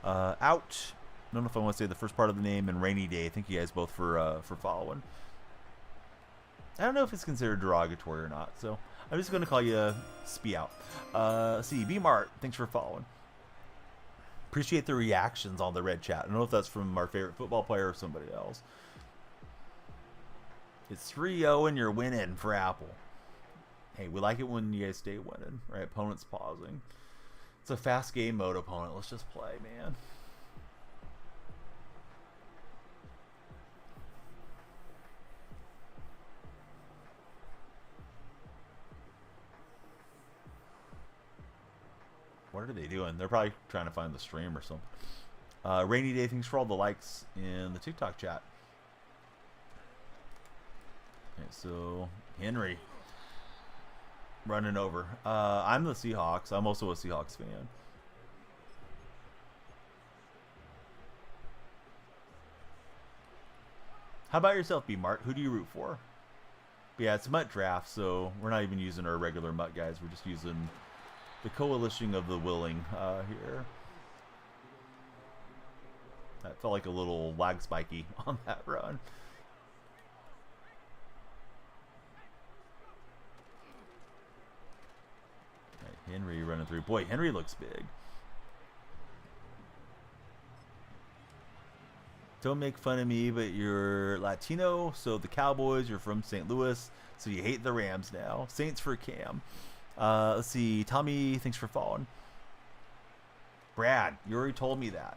Out. I don't know if I want to say the first part of the name, and Rainy Day. Thank you guys both for following. I don't know if it's considered derogatory or not, so I'm just going to call you Spee Out. Let's see, B-Mart, thanks for following. Appreciate the reactions on the red chat. I don't know if that's from our favorite football player or somebody else. It's 3-0 and you're winning for Apple. Hey, we like it when you guys stay winning, right? Opponent's pausing. It's a fast game mode, opponent. Let's just play, man. What are they doing? They're probably trying to find the stream or something. Rainy Day, thanks for all the likes in the TikTok chat. Okay, so Henry running over. I'm the Seahawks. I'm also a Seahawks fan. How about yourself, B-Mart? Who do you root for? But yeah, it's Mutt Draft, so we're not even using our regular Mutt guys. We're just using the coalition of the willing here. That felt like a little lag spiky on that run. Right, Henry running through. Boy, Henry looks big. Don't make fun of me, but you're Latino, so the Cowboys, you're from St. Louis, so you hate the Rams now. Saints for Cam. Let's see. Tommy, thanks for following. Brad, you already told me that.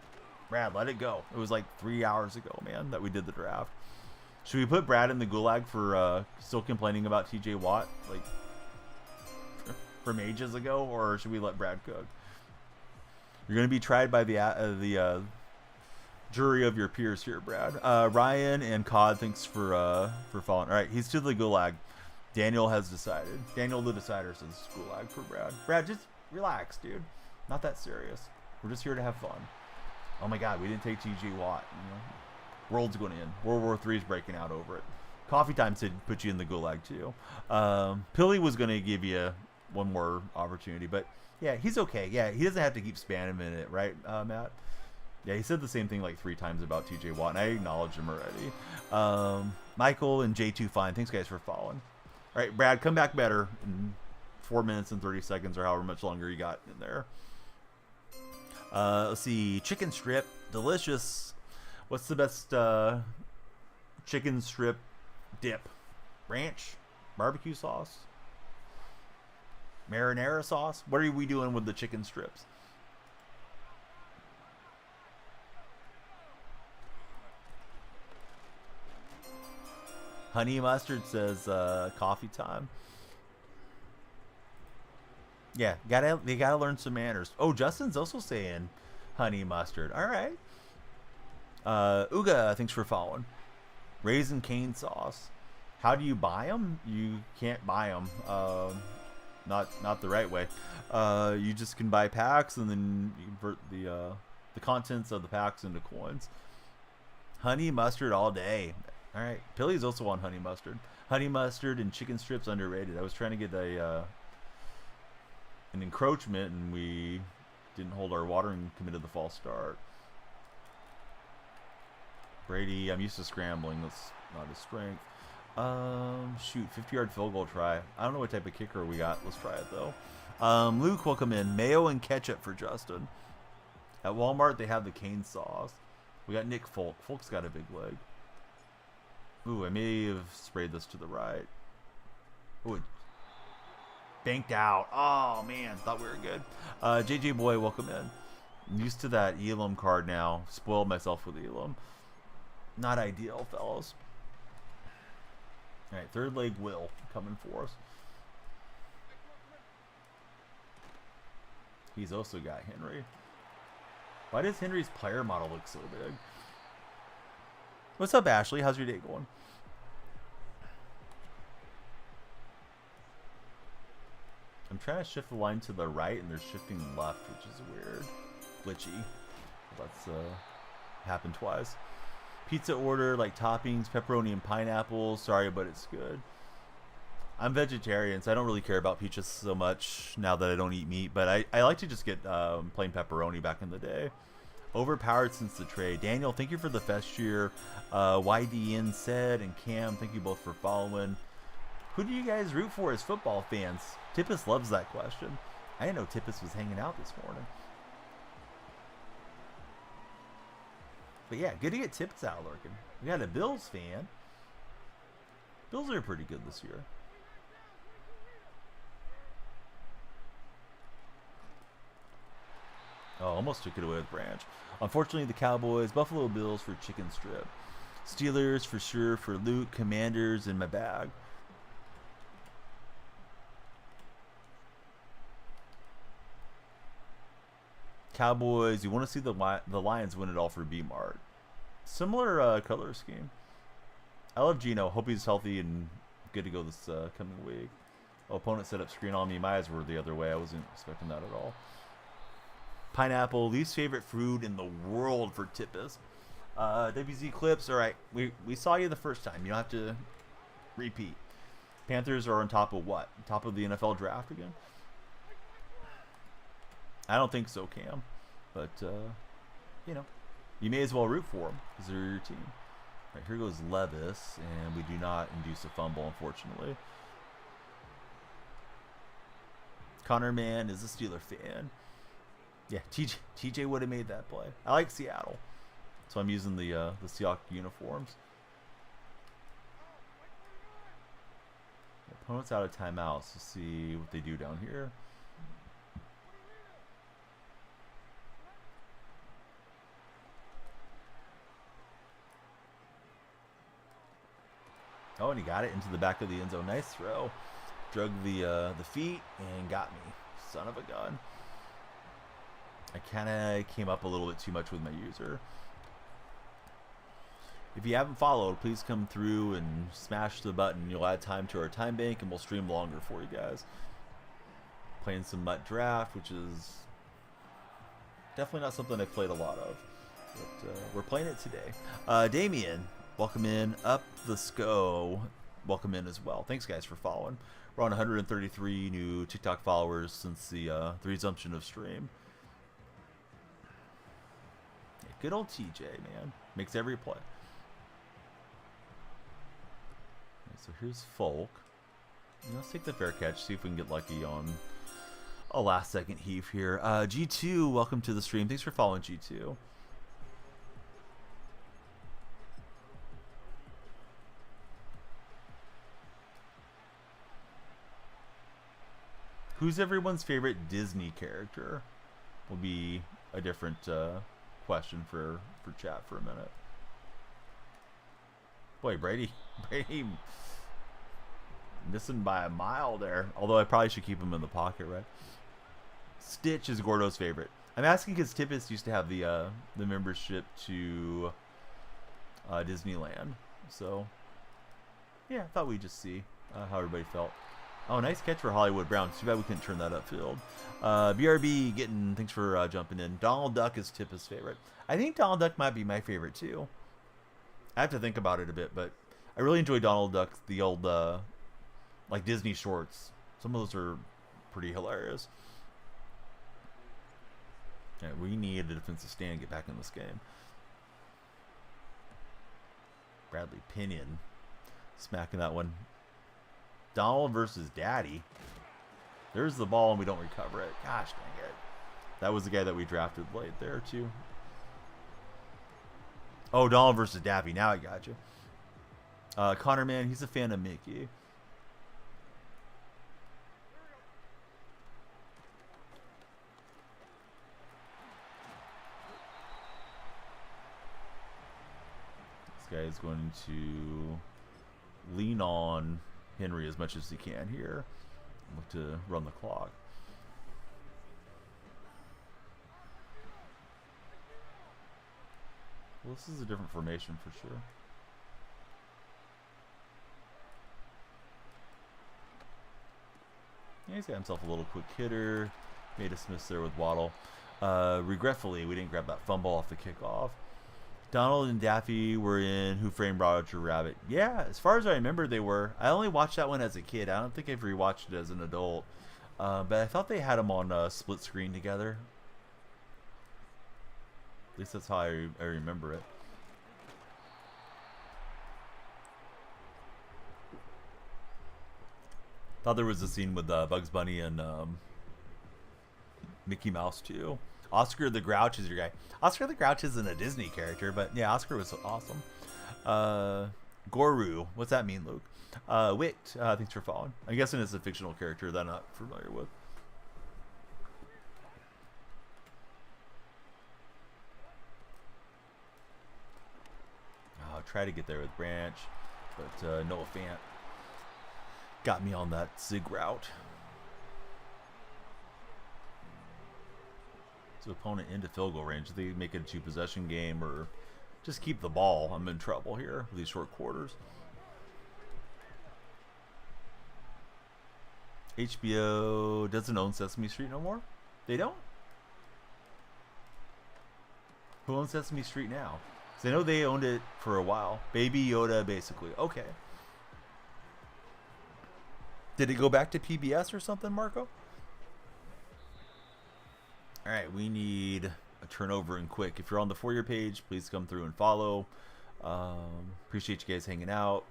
Brad, let it go. It was like 3 hours ago, man, that we did the draft. Should we put Brad in the gulag for still complaining about TJ Watt, like, from ages ago, or should we let Brad cook? You're going to be tried by the jury of your peers here, Brad. Ryan and Cod, thanks for following. All right, he's to the gulag. Daniel has decided. Daniel the decider says gulag for Brad. Brad, just relax, dude. Not that serious. We're just here to have fun. Oh my God, we didn't take TJ Watt. You know, world's going to end. World War III is breaking out over it. Coffee Time said put you in the gulag too. Pilly was going to give you one more opportunity, but yeah, he's okay. Yeah, he doesn't have to keep spamming it, right, Matt? Yeah, he said the same thing like 3 times about TJ Watt, and I acknowledged him already. Michael and J2 Fine, thanks guys for following. All right, Brad, come back better in 4 minutes and 30 seconds or however much longer you got in there. Let's see, chicken strip, delicious. What's the best chicken strip dip? Ranch, barbecue sauce, marinara sauce. What are we doing with the chicken strips? Honey Mustard says coffee time. Yeah, they gotta learn some manners. Oh, Justin's also saying honey mustard. All right. Uga, thanks for following. Raisin cane sauce. How do you buy them? You can't buy them. Not the right way. You just can buy packs and then you convert the contents of the packs into coins. Honey mustard all day. All right. Pilly's also on honey mustard. Honey mustard and chicken strips underrated. I was trying to get an encroachment, and we didn't hold our water and committed the false start. Brady, I'm used to scrambling. That's not his strength. Shoot, 50-yard field goal try. I don't know what type of kicker we got. Let's try it, though. Luke, welcome in. Mayo and ketchup for Justin. At Walmart, they have the cane sauce. We got Nick Folk. Folk's got a big leg. Ooh, I may have sprayed this to the right. Ooh, it banked out. Oh, man. Thought we were good. JJ Boy, welcome in. I'm used to that Elam card now. Spoiled myself with Elam. Not ideal, fellas. All right, third leg Will coming for us. He's also got Henry. Why does Henry's player model look so big? What's up, Ashley? How's your day going? I'm trying to shift the line to the right, and they're shifting left, which is weird. Glitchy. That's happened twice. Pizza order, like toppings, pepperoni and pineapple. Sorry, but it's good. I'm vegetarian, so I don't really care about pizzas so much now that I don't eat meat. But I like to just get plain pepperoni back in the day. Overpowered since the trade. Daniel, thank you for the fest year. YDN said, and Cam, thank you both for following. Who do you guys root for as football fans? Tippus loves that question. I didn't know Tippus was hanging out this morning. But yeah, good to get Tippus out lurking. We got a Bills fan. Bills are pretty good this year. Oh, almost took it away with Branch. Unfortunately, the Cowboys, Buffalo Bills for chicken strip. Steelers for sure for Luke, Commanders in my bag. Cowboys, you want to see the Lions win it all for B-Mart. Similar color scheme. I love Gino. Hope he's healthy and good to go this coming week. Oh, opponent set up screen on me. My eyes were the other way. I wasn't expecting that at all. Pineapple, least favorite fruit in the world for Tippus. WZ Clips, all right. We saw you the first time. You don't have to repeat. Panthers are on top of what? Top of the NFL draft again? I don't think so, Cam. But, you know, you may as well root for them because they're your team. All right, here goes Levis, and we do not induce a fumble, unfortunately. Connor Mann is a Steeler fan. Yeah, TJ would have made that play. I like Seattle. So I'm using the Seahawks uniforms. Opponent's out of timeouts. Let's see what they do down here. Oh, and he got it into the back of the end zone. Nice throw. Drug the feet and got me. Son of a gun. I kind of came up a little bit too much with my user. If you haven't followed, please come through and smash the button. You'll add time to our time bank, and we'll stream longer for you guys. Playing some Mutt Draft, which is definitely not something I've played a lot of. But we're playing it today. Damien, welcome in. Up the SCO, welcome in as well. Thanks, guys, for following. We're on 133 new TikTok followers since the resumption of stream. Yeah, good old TJ, man. Makes every play. So here's Folk. Let's take the fair catch, see if we can get lucky on a last second heave here. G2, welcome to the stream. Thanks for following, G2. Who's everyone's favorite Disney character? Will be a different question for chat for a minute. Boy, Brady missing by a mile there. Although I probably should keep him in the pocket, right? Stitch is Gordo's favorite. I'm asking because Tippis used to have the membership to Disneyland. So, yeah, I thought we'd just see how everybody felt. Oh, nice catch for Hollywood Brown. Too bad we couldn't turn that upfield. BRB getting, thanks for jumping in. Donald Duck is Tippis' favorite. I think Donald Duck might be my favorite too. I have to think about it a bit, but I really enjoy Donald Duck, the old like Disney shorts. Some of those are pretty hilarious. Yeah, we need a defensive stand to get back in this game. Bradley Pinion smacking that one. Donald versus Daddy. There's the ball and we don't recover it. Gosh dang it. That was the guy that we drafted late there too. Oh, Donald versus Daffy. Now I got you. Connor, man, he's a fan of Mickey. This guy is going to lean on Henry as much as he can here. Look to run the clock. Well, this is a different formation for sure. Yeah, he's got himself a little quick hitter. Made a miss there with Waddle. Regretfully, we didn't grab that fumble off the kickoff. Donald and Daffy were in Who Framed Roger Rabbit. Yeah, as far as I remember, they were. I only watched that one as a kid. I don't think I've rewatched it as an adult. But I thought they had them on split screen together. At least that's how I remember it. Thought there was a scene with Bugs Bunny and Mickey Mouse too. Oscar the Grouch is your guy. Oscar the Grouch isn't a Disney character, but yeah, Oscar was awesome. Goru, what's that mean, Luke? Wicked, thanks for following. I'm guessing it's a fictional character that I'm not familiar with. Try to get there with Branch, but Noah Fant got me on that zig route. So opponent into field goal range. If they make it a 2-possession game or just keep the ball, I'm in trouble here with these short quarters. HBO doesn't own Sesame Street no more? They don't? Who owns Sesame Street now? Because I know they owned it for a while. Baby Yoda, basically. Okay. Did it go back to PBS or something, Marco? All right, we need a turnover and quick. If you're on the For Your page, please come through and follow. Appreciate you guys hanging out.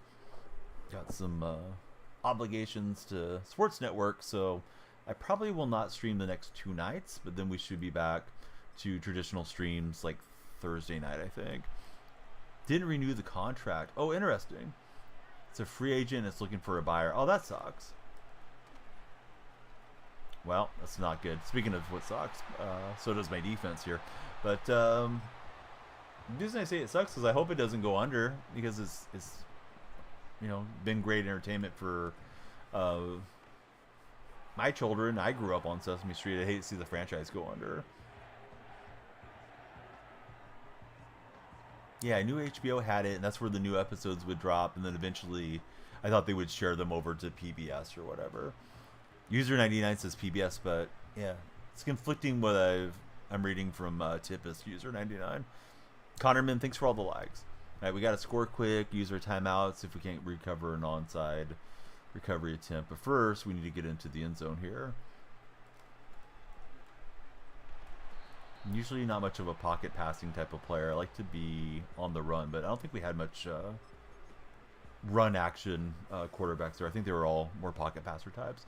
Got some obligations to Sports Network, so I probably will not stream the next 2 nights, but then we should be back to traditional streams like Thursday night, I think. Didn't renew the contract. Oh, interesting. It's a free agent. It's looking for a buyer. Oh, that sucks. Well, that's not good. Speaking of what sucks, so does my defense here. But the reason I say it sucks is I hope it doesn't go under, because it's been great entertainment for my children. I grew up on Sesame Street. I hate to see the franchise go under. Yeah, I knew HBO had it, and that's where the new episodes would drop, and then eventually I thought they would share them over to PBS or whatever. User 99 says PBS, but yeah, it's conflicting what I'm reading from Tippus User 99. Connorman, thanks for all the likes. All right, we got to score quick, use our timeouts if we can't recover an onside recovery attempt. But first, we need to get into the end zone here. I'm usually not much of a pocket passing type of player. I like to be on the run, but I don't think we had much run action quarterbacks there. I think they were all more pocket passer types.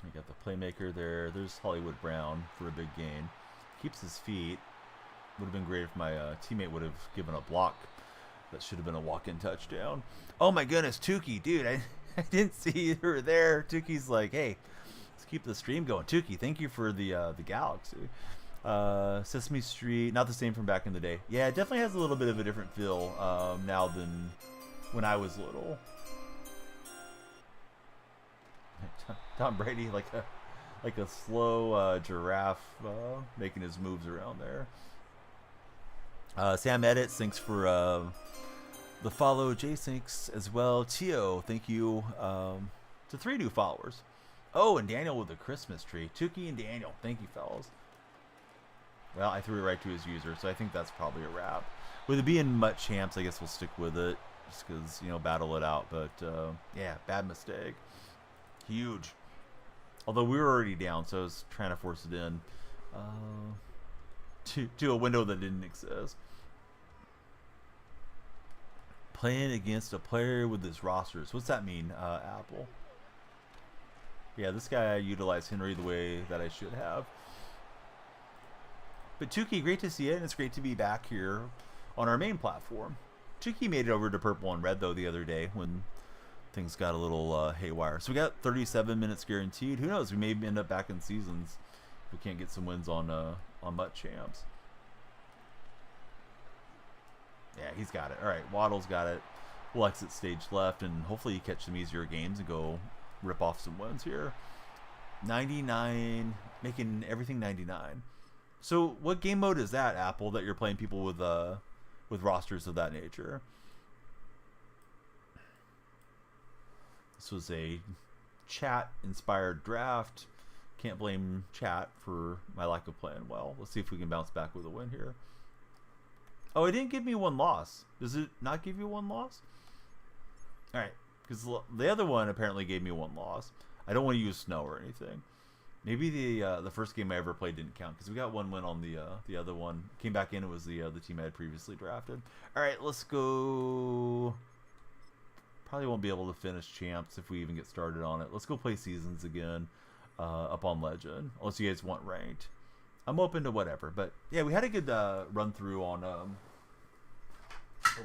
We got the playmaker there. There's Hollywood Brown for a big gain. Keeps his feet. Would have been great if my teammate would have given a block. That should have been a walk-in touchdown. Oh my goodness, Tukey, dude, I didn't see you were there. Tukey's like, hey, let's keep the stream going. Tukey, thank you for the Galaxy. Sesame Street, not the same from back in the day. Yeah, it definitely has a little bit of a different feel now than when I was little. Tom Brady, like a slow giraffe, making his moves around there. Sam Edits, thanks for the follow. Jay, thanks as well. Tio, thank you to 3 new followers. Oh, and Daniel with the Christmas tree. Tukey and Daniel, thank you, fellas. Well, I threw it right to his user, so I think that's probably a wrap. With it being Mutt Champs, I guess we'll stick with it, just because, battle it out. But, yeah, bad mistake. Huge. Although we were already down, so I was trying to force it in to a window that didn't exist. Playing against a player with his rosters. What's that mean, Apple? Yeah, this guy utilized Henry the way that I should have. But Tukey, great to see it, and it's great to be back here on our main platform. Tukey made it over to Purple and Red, though, the other day when things got a little haywire. So we got 37 minutes guaranteed. Who knows? We may end up back in seasons if we can't get some wins on Mutt Champs. Yeah, he's got it. All right, Waddle's got it. We'll exit stage left, and hopefully you catch some easier games and go rip off some wins here. 99, making everything 99. So what game mode is that, Apple, that you're playing people with rosters of that nature? This was a chat-inspired draft. Can't blame chat for my lack of playing well. Let's see if we can bounce back with a win here. Oh, it didn't give me 1 loss. Does it not give you 1 loss? All right, because the other one apparently gave me 1 loss. I don't want to use snow or anything. Maybe the first game I ever played didn't count, because we got 1 win on the other one. Came back in, it was the team I had previously drafted. All right, let's go. Probably won't be able to finish champs if we even get started on it. Let's go play seasons again up on Legend, unless you guys want ranked. I'm open to whatever, but yeah, we had a good run through on the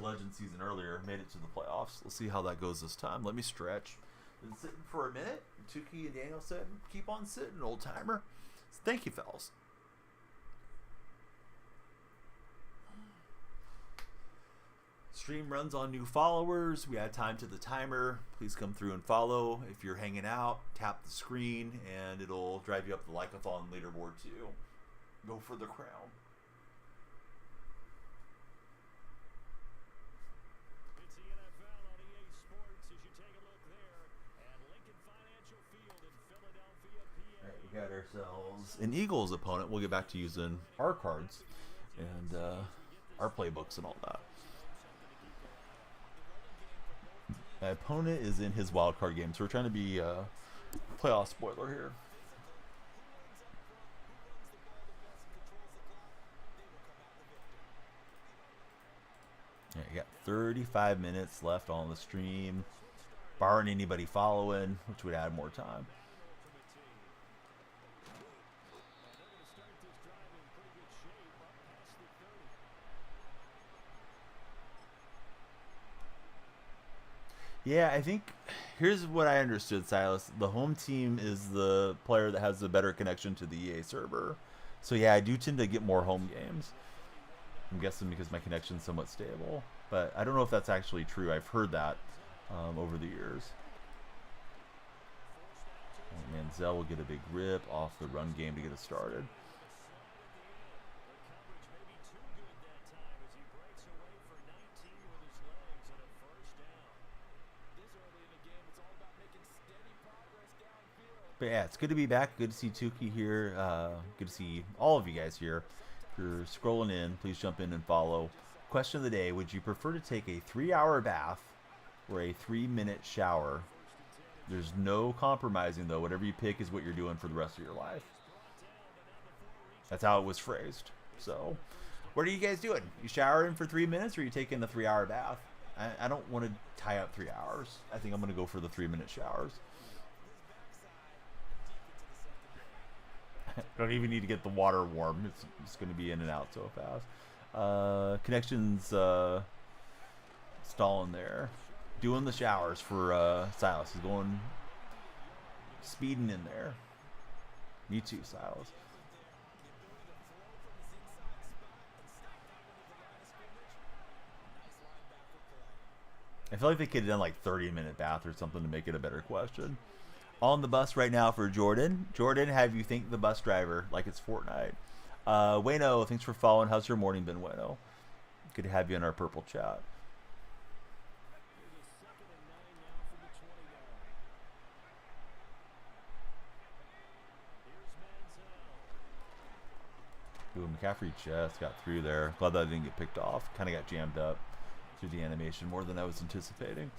Legend season earlier. Made it to the playoffs. Let's see how that goes this time. Let me stretch. Been sitting for a minute. Tukey and Daniel said, "Keep on sitting, old timer." So thank you, fellas. Stream runs on new followers. We add time to the timer. Please come through and follow. If you're hanging out, tap the screen, and it'll drive you up the Likeathon leaderboard too. Go for the crown. It's the NFL on EA Sports as you take a look there at Lincoln Financial Field in Philadelphia, PA. All right, we got ourselves an Eagles opponent. We'll get back to using our cards and our playbooks and all that. My opponent is in his wild card game, so we're trying to be playoff spoiler here. Yeah, you got 35 minutes left on the stream. barring anybody following, which would add more time. Yeah, I think here's what I understood, Silas. The home team is the player that has the better connection to the EA server. So yeah, I do tend to get more home games. I'm guessing because my connection's somewhat stable. But I don't know if that's actually true. I've heard that over the years. And Manziel will get a big rip off the run game to get us started. But yeah, it's good to be back. Good to see Tukey here. Good to see all of you guys here. If you're scrolling in, please jump in and follow. Question of the day, would you prefer to take a 3-hour bath or a 3-minute shower? There's no compromising, though. Whatever you pick is what you're doing for the rest of your life. That's how it was phrased. So, what are you guys doing? You showering for 3 minutes or are you taking the 3-hour bath? I don't want to tie up 3 hours. I think I'm going to go for the 3-minute showers. Don't even need to get the water warm. It's going to be in and out so fast. Connections stalling there. Doing the showers for Silas. He's going speeding in there. Me too, Silas. I feel like they could have done like 30-minute bath or something to make it a better question. On the bus right now for Jordan. Jordan, have you thanked the bus driver like it's Fortnite? Wayno, thanks for following. How's your morning been, Wayno? Good to have you in our purple chat. Ooh, McCaffrey just got through there. Glad that didn't get picked off. Kind of got jammed up through the animation more than I was anticipating.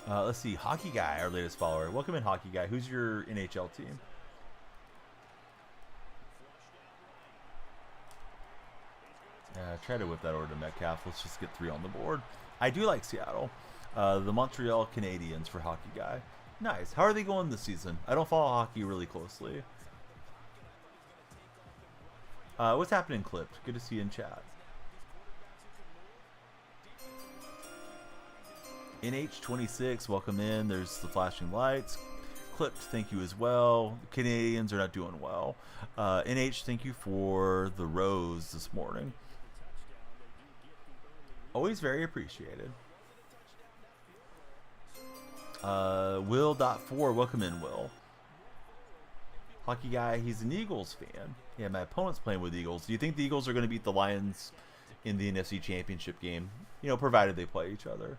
Let's see. Hockey Guy, our latest follower. Welcome in, Hockey Guy. Who's your NHL team? Try to whip that over to Metcalf. Let's just get 3 on the board. I do like Seattle. The Montreal Canadiens for Hockey Guy. Nice. How are they going this season? I don't follow hockey really closely. What's happening, Clipped? Good to see you in chat. NH26, welcome in. There's the flashing lights. Clipped, thank you as well. The Canadians are not doing well. NH, thank you for the rose this morning. Always very appreciated. Will.4, welcome in, Will. Hockey Guy, he's an Eagles fan. Yeah, my opponent's playing with Eagles. Do you think the Eagles are going to beat the Lions in the NFC Championship game? You know, provided they play each other.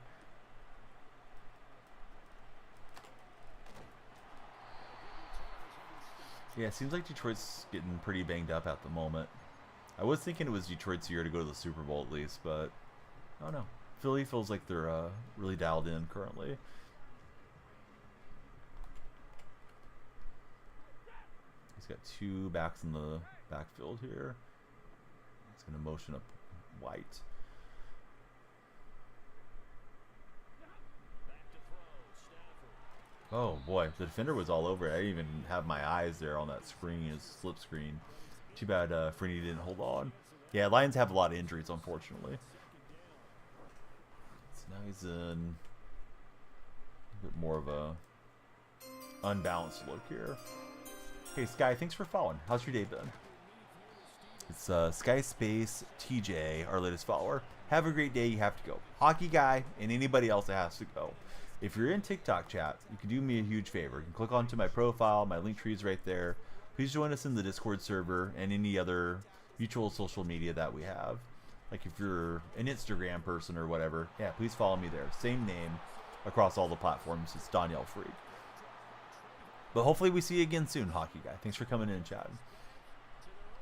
Yeah, it seems like Detroit's getting pretty banged up at the moment. I was thinking it was Detroit's year to go to the Super Bowl at least, but I don't know. Philly feels like they're really dialed in currently. He's got 2 backs in the backfield here. He's going to motion up White. Oh boy, the defender was all over it. I didn't even have my eyes there on that screen, his slip screen. Too bad Freeney didn't hold on. Yeah, Lions have a lot of injuries, unfortunately. So now he's in a bit more of a unbalanced look here. Hey Sky, thanks for following. How's your day been? It's Sky Space TJ, our latest follower. Have a great day. You have to go. Hockey Guy and anybody else that has to go. If you're in TikTok chat, you can do me a huge favor. You can click onto my profile. My link tree is right there. Please join us in the Discord server and any other mutual social media that we have. Like if you're an Instagram person or whatever, yeah, please follow me there. Same name across all the platforms. It's Danielle Freak. But hopefully we see you again soon, Hockey Guy. Thanks for coming in and chatting.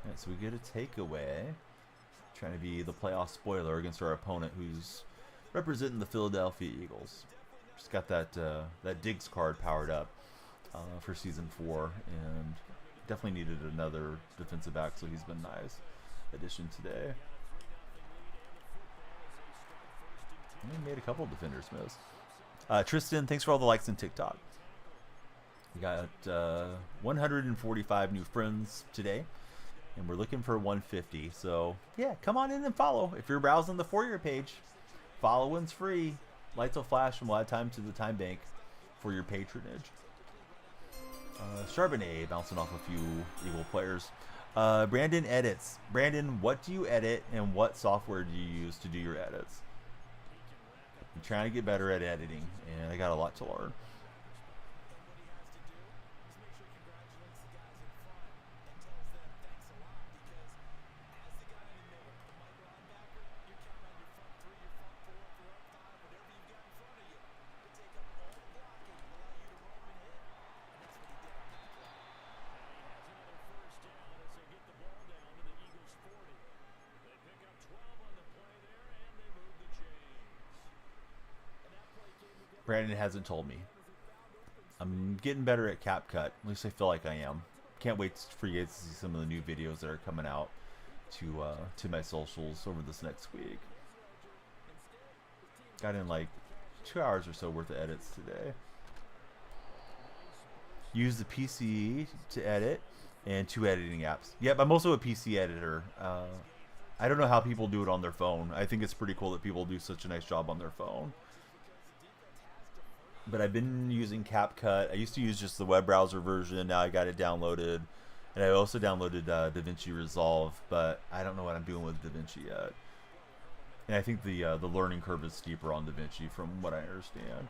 All right, so we get a takeaway. Trying to be the playoff spoiler against our opponent who's representing the Philadelphia Eagles. Just got that that Diggs card powered up for season 4, and definitely needed another defensive back, so he's been nice addition today. He made a couple of defenders miss. Tristan, thanks for all the likes on TikTok. We got 145 new friends today, and we're looking for 150. So yeah, come on in and follow. If you're browsing the For Your page, following's free. Lights will flash, and we'll add time to the time bank for your patronage. Charbonnet bouncing off a few Eagle players. Brandon edits. Brandon, what do you edit, and what software do you use to do your edits? I'm trying to get better at editing, and I got a lot to learn. Brandon hasn't told me. I'm getting better at CapCut. At least I feel like I am. Can't wait for you guys to see some of the new videos that are coming out to my socials over this next week. Got in like 2 hours or so worth of edits today. Use the PC to edit and 2 editing apps. Yep, I'm also a PC editor. I don't know how people do it on their phone. I think it's pretty cool that people do such a nice job on their phone. But I've been using CapCut. I used to use just the web browser version. Now I got it downloaded. And I also downloaded DaVinci Resolve, but I don't know what I'm doing with DaVinci yet. And I think the learning curve is steeper on DaVinci from what I understand.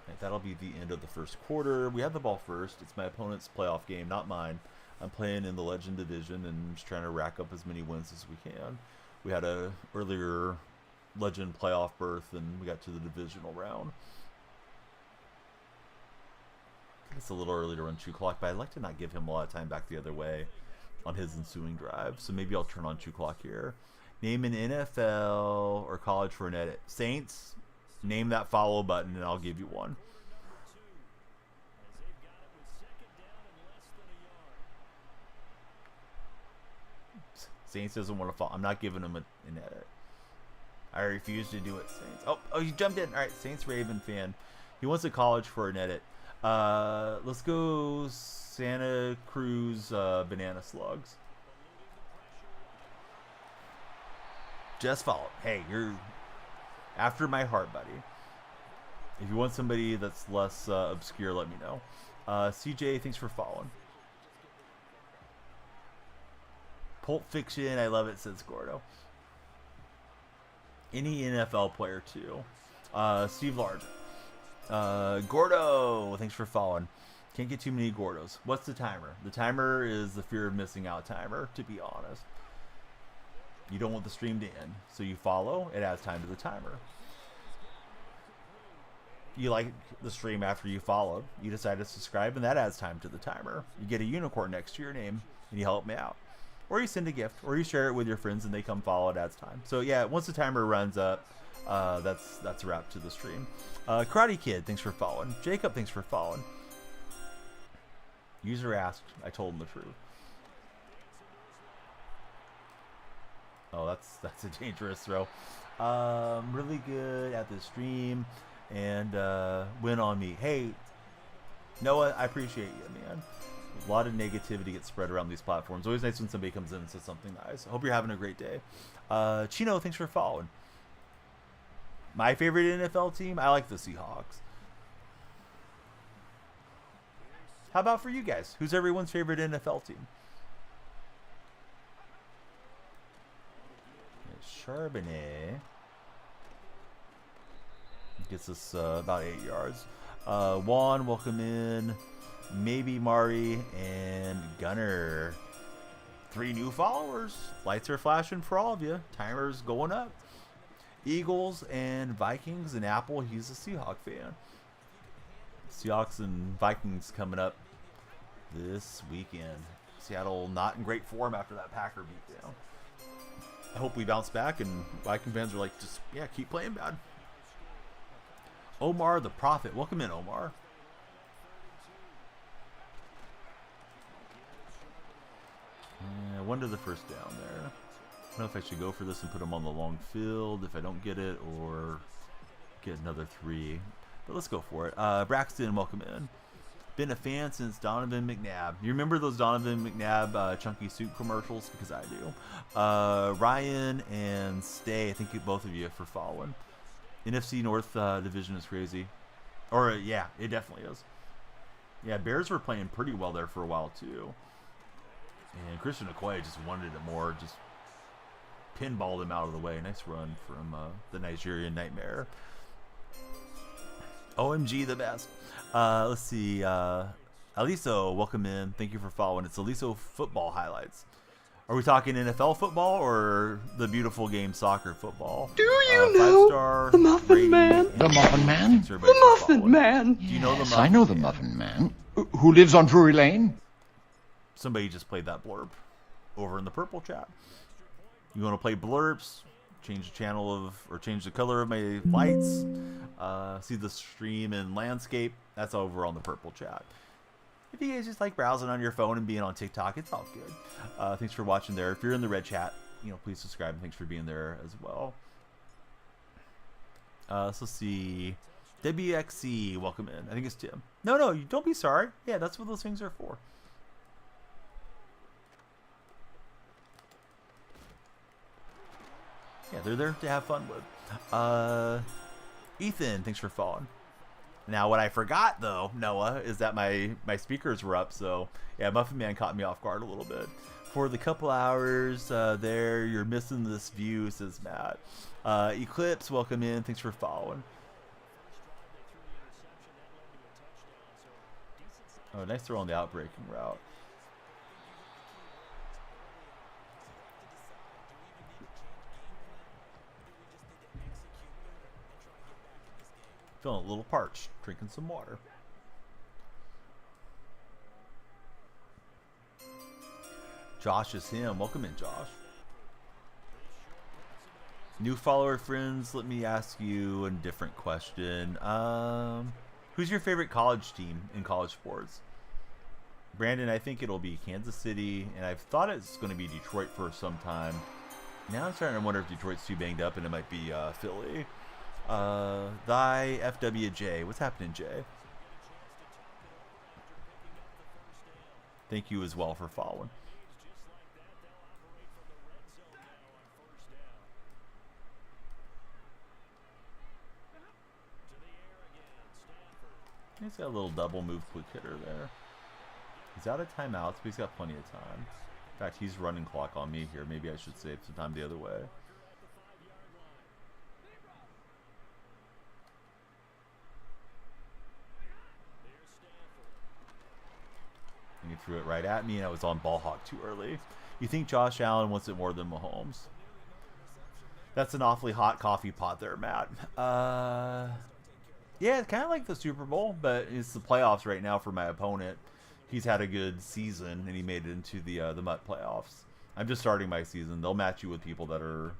Right, that'll be the end of the first quarter. We have the ball first. It's my opponent's playoff game, not mine. I'm playing in the Legend Division and just trying to rack up as many wins as we can. We had a earlier Legend playoff berth, and we got to the divisional round. It's a little early to run True Clock, but I'd like to not give him a lot of time back the other way on his ensuing drive. So maybe I'll turn on True Clock here. Name an NFL or college for an edit. Saints, name that follow button, and I'll give you one. Saints doesn't want to follow. I'm not giving him an edit. I refuse to do it, Saints. Oh, you jumped in. All right, Saints Raven fan. He wants a college for an edit. Let's go Santa Cruz Banana Slugs. Just follow. Hey, you're after my heart, buddy. If you want somebody that's less obscure, let me know. CJ, thanks for following. Pulp Fiction, I love it, says Gordo. Any NFL player, too. Steve Large. Gordo, thanks for following. Can't get too many Gordos. What's the timer? The timer is the fear of missing out timer, to be honest. You don't want the stream to end, so you follow. It adds time to the timer. You like the stream after you followed. You decide to subscribe, and that adds time to the timer. You get a unicorn next to your name, and you help me out. Or you send a gift, or you share it with your friends, and they come follow. It adds time. So yeah, once the timer runs up, that's a wrap to the stream. Karate Kid, thanks for following. Jacob, thanks for following. User asked, I told him the truth. Oh, that's a dangerous throw. Really good at the stream, and win on me. Hey, Noah, I appreciate you, man. A lot of negativity gets spread around these platforms. Always nice when somebody comes in and says something nice. I hope you're having a great day. Chino, thanks for following. My favorite NFL team? I like the Seahawks. How about for you guys? Who's everyone's favorite NFL team? Charbonnet gets us about 8 yards. Juan, welcome in. Maybe Mari and Gunner. 3 new followers. Lights are flashing for all of you. Timer's going up. Eagles and Vikings and Apple. He's a Seahawk fan. Seahawks and Vikings coming up this weekend. Seattle not in great form after that Packer beatdown. hope we bounce back, and Viking fans are like, just, yeah, keep playing bad. Omar the Prophet. Welcome in, Omar. Yeah, 1 to the first down there. I don't know if I should go for this and put him on the long field if I don't get it, or get another 3. But let's go for it. Braxton, welcome in. Been a fan since Donovan McNabb. You remember those Donovan McNabb chunky soup commercials? Because I do. Ryan and Stay, I thank you both of you for following. NFC North division is crazy. Or, yeah, it definitely is. Yeah, Bears were playing pretty well there for a while, too. And Christian Okoye just wanted it more, just pinballed him out of the way. Nice run from the Nigerian Nightmare. OMG, the best. Let's see. Aliso, welcome in. Thank you for following. It's Aliso Football Highlights. Are we talking NFL football or the beautiful game soccer football? Do you know the Muffin Man? The Muffin Man? The Muffin Man. Do you know the Yes, Muffin I know the Man? Muffin Man. Who lives on Drury Lane? Somebody just played that blurb over in the purple chat. You want to play blurbs? Change the channel of, or change the color of my lights. See the stream in landscape. That's over on the purple chat. If you guys just like browsing on your phone and being on TikTok, it's all good. Thanks for watching there. If you're in the red chat, please subscribe, and thanks for being there as well. So let's see. WXC, welcome in. I think it's Tim. No, you don't be sorry. Yeah, that's what those things are for. Yeah, they're there to have fun with. Ethan, thanks for following. Now, what I forgot, though, Noah, is that my speakers were up. So, yeah, Muffin Man caught me off guard a little bit. For the couple hours there, you're missing this view, says Matt. Eclipse, welcome in. Thanks for following. Oh, nice throw on the outbreaking route. Feeling a little parched, drinking some water. Josh is him. Welcome in, Josh. New follower friends, let me ask you a different question. Who's your favorite college team in college sports? Brandon, I think it'll be Kansas City, and I've thought it's going to be Detroit for some time. Now I'm starting to wonder if Detroit's too banged up and it might be Philly. Thy FWJ. What's happening, Jay? Thank you as well for following. He's got a little double move quick hitter there. He's out of timeouts, but he's got plenty of time. In fact, he's running clock on me here. Maybe I should save some time the other way. And he threw it right at me, and I was on ball hawk too early. You think Josh Allen wants it more than Mahomes? That's an awfully hot coffee pot there, Matt. Yeah, kind of like the Super Bowl, but it's the playoffs right now for my opponent. He's had a good season, and he made it into the Mutt playoffs. I'm just starting my season. They'll match you with people that are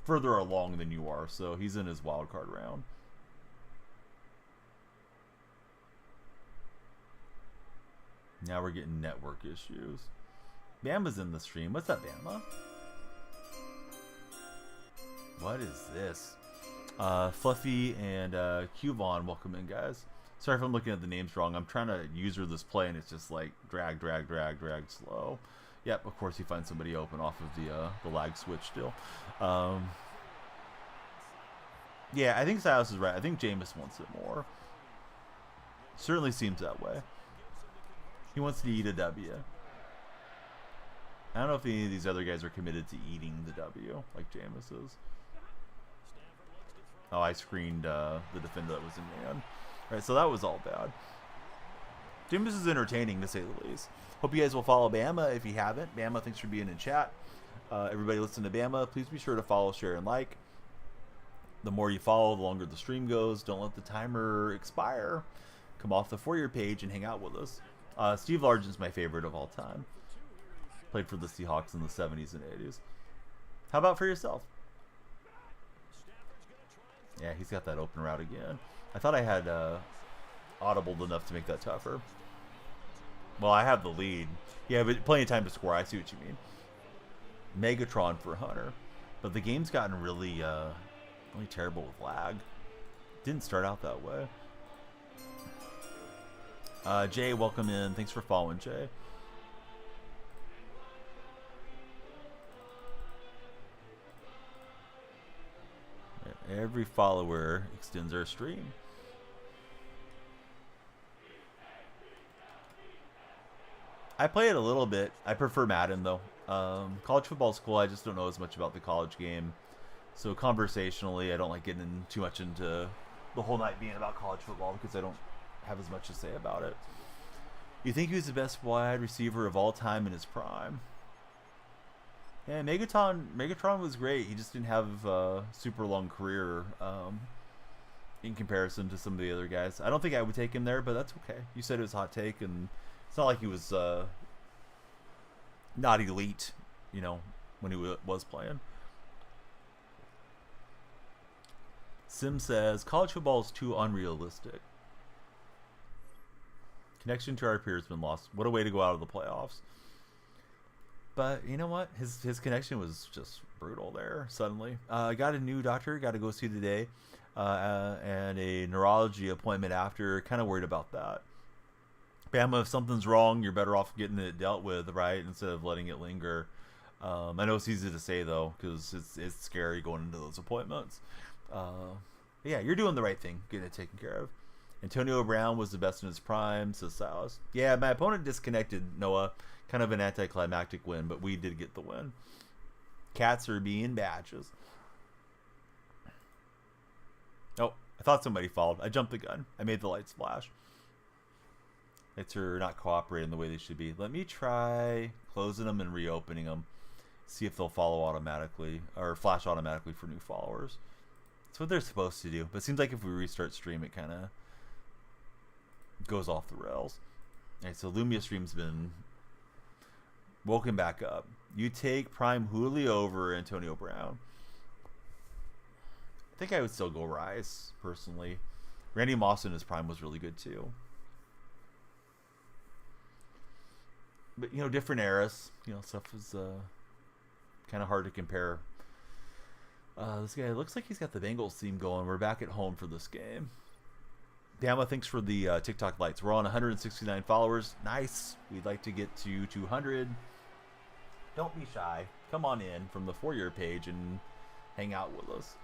further along than you are, so he's in his wild card round. Now we're getting network issues. Bama's in the stream. What's up, Bama? What is this? Fluffy and Cuvon, welcome in, guys. Sorry if I'm looking at the names wrong. I'm trying to user this play, and it's just like drag slow. Yep, of course he finds somebody open off of the lag switch still. Yeah, I think Silas is right. I think Jameis wants it more. Certainly seems that way. He wants to eat a W. I don't know if any of these other guys are committed to eating the W like Jameis is. Oh, I screened the defender that was in man. Alright, so that was all bad. Jameis is entertaining, to say the least. Hope you guys will follow Bama if you haven't. Bama, thanks for being in chat. Everybody listen to Bama. Please be sure to follow, share, and like. The more you follow, the longer the stream goes. Don't let the timer expire. Come off the For Your page and hang out with us. Steve Largen's my favorite of all time. Played for the Seahawks in the 70s and 80s. How about for yourself? Yeah, he's got that open route again. I thought I had audibled enough to make that tougher. Well, I have the lead. Yeah, but plenty of time to score. I see what you mean. Megatron for Hunter. But the game's gotten really, really terrible with lag. Didn't start out that way. Jay, welcome in. Thanks for following, Jay. Every follower extends our stream. I play it a little bit. I prefer Madden, though. College football's cool. I just don't know as much about the college game. So conversationally, I don't like getting too much into the whole night being about college football because I don't have as much to say about it. You think he was the best wide receiver of all time in his prime? Yeah, Megatron was great. He just didn't have a super long career in comparison to some of the other guys. I don't think I would take him there, but that's okay. You said it was a hot take, and it's not like he was not elite, you know, when he was playing. Sim says, college football is too unrealistic. Connection to our peers has been lost. What a way to go out of the playoffs. But you know what? His connection was just brutal there suddenly. I got a new doctor, got to go see today, and a neurology appointment after. Kind of worried about that. Bama, if something's wrong, you're better off getting it dealt with, right? Instead of letting it linger. I know it's easy to say, though, because it's scary going into those appointments. Yeah, you're doing the right thing, getting it taken care of. Antonio Brown was the best in his prime, says Salas. Yeah, my opponent disconnected, Noah. Kind of an anticlimactic win, but we did get the win. Cats are being badges. Oh, I thought somebody followed. I jumped the gun. I made the lights flash. Lights are not cooperating the way they should be. Let me try closing them and reopening them. See if they'll follow automatically or flash automatically for new followers. That's what they're supposed to do. But it seems like if we restart stream, it kind of goes off the rails. All right, so Lumia stream's been woken back up. You take Prime Julio over Antonio Brown. I think I would still go Rice, personally. Randy Moss in his prime was really good, too. But, you know, different eras. You know, stuff is kind of hard to compare. This guy looks like he's got the Bengals theme going. We're back at home for this game. Dama, thanks for the TikTok lights. We're on 169 followers. Nice. We'd like to get to 200. Don't be shy. Come on in from the For Your page and hang out with us.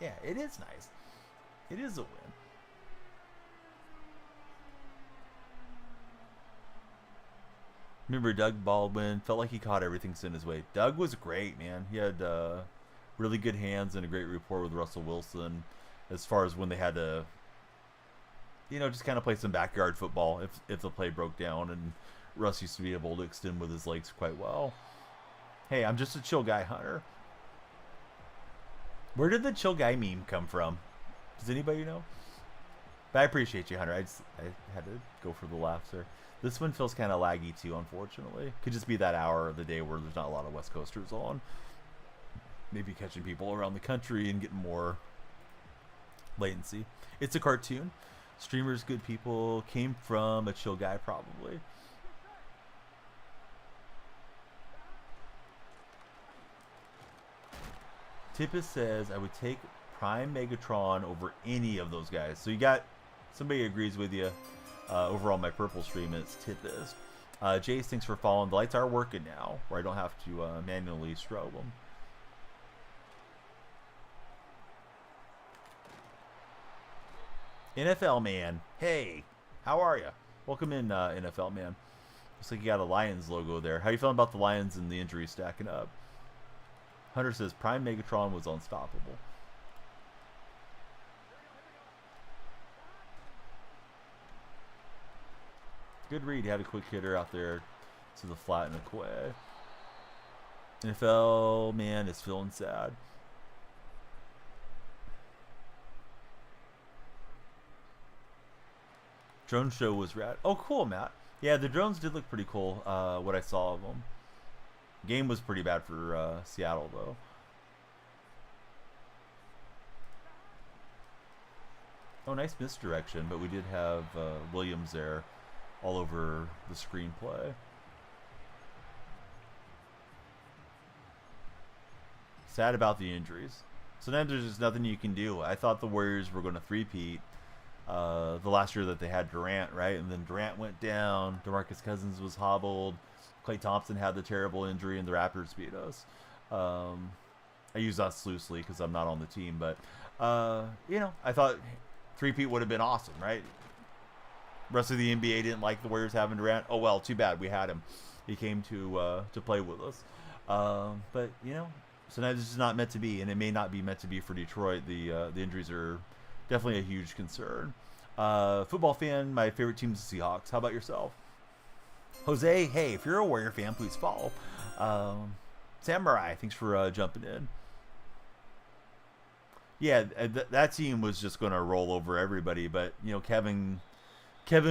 Yeah, it is nice. It is a win. Remember Doug Baldwin? Felt like he caught everything sent his way. Doug was great, man. He had really good hands and a great rapport with Russell Wilson as far as when they had to, you know, just kind of play some backyard football if the play broke down, and Russ used to be able to extend with his legs quite well. Hey, I'm just a chill guy, Hunter. Where did the chill guy meme come from? Does anybody know? But I appreciate you, Hunter. I had to go for the laughs there. This one feels kind of laggy too, unfortunately. Could just be that hour of the day where there's not a lot of West Coasters on. Maybe catching people around the country and getting more latency. It's a cartoon. Streamers, good people, came from a chill guy probably. Tippis says, I would take Prime Megatron over any of those guys. So you got somebody agrees with you over on my purple stream. It's Tippis. Jace, thanks for following. The lights are working now, where I don't have to manually strobe them. NFL man, hey, how are you? Welcome in, NFL man. Looks like you got a Lions logo there. How you feeling about the Lions and the injuries stacking up? Hunter says Prime Megatron was unstoppable. Good read. He had a quick hitter out there to the flat and a quay. NFL man is feeling sad. Drone show was rad. Oh, cool, Matt. Yeah, the drones did look pretty cool. What I saw of them. Game was pretty bad for Seattle though. Oh, nice misdirection, but we did have Williams there all over the screenplay. Sad about the injuries. Sometimes there's just nothing you can do. I thought the Warriors were going to three-peat the last year that they had Durant, right? And then Durant went down. DeMarcus Cousins was hobbled. Klay Thompson had the terrible injury, and the Raptors beat us. I use us loosely because I'm not on the team, but you know, I thought three-peat would have been awesome, right? Rest of the NBA didn't like the Warriors having Durant. Oh well, too bad. We had him. He came to play with us. But you know, sometimes it's just not meant to be, and it may not be meant to be for Detroit. The injuries are definitely a huge concern. Football fan, my favorite team is the Seahawks. How about yourself? Jose, hey, if you're a Warrior fan, please follow. Samurai, thanks for jumping in. Yeah, that team was just going to roll over everybody, but you know, Kevin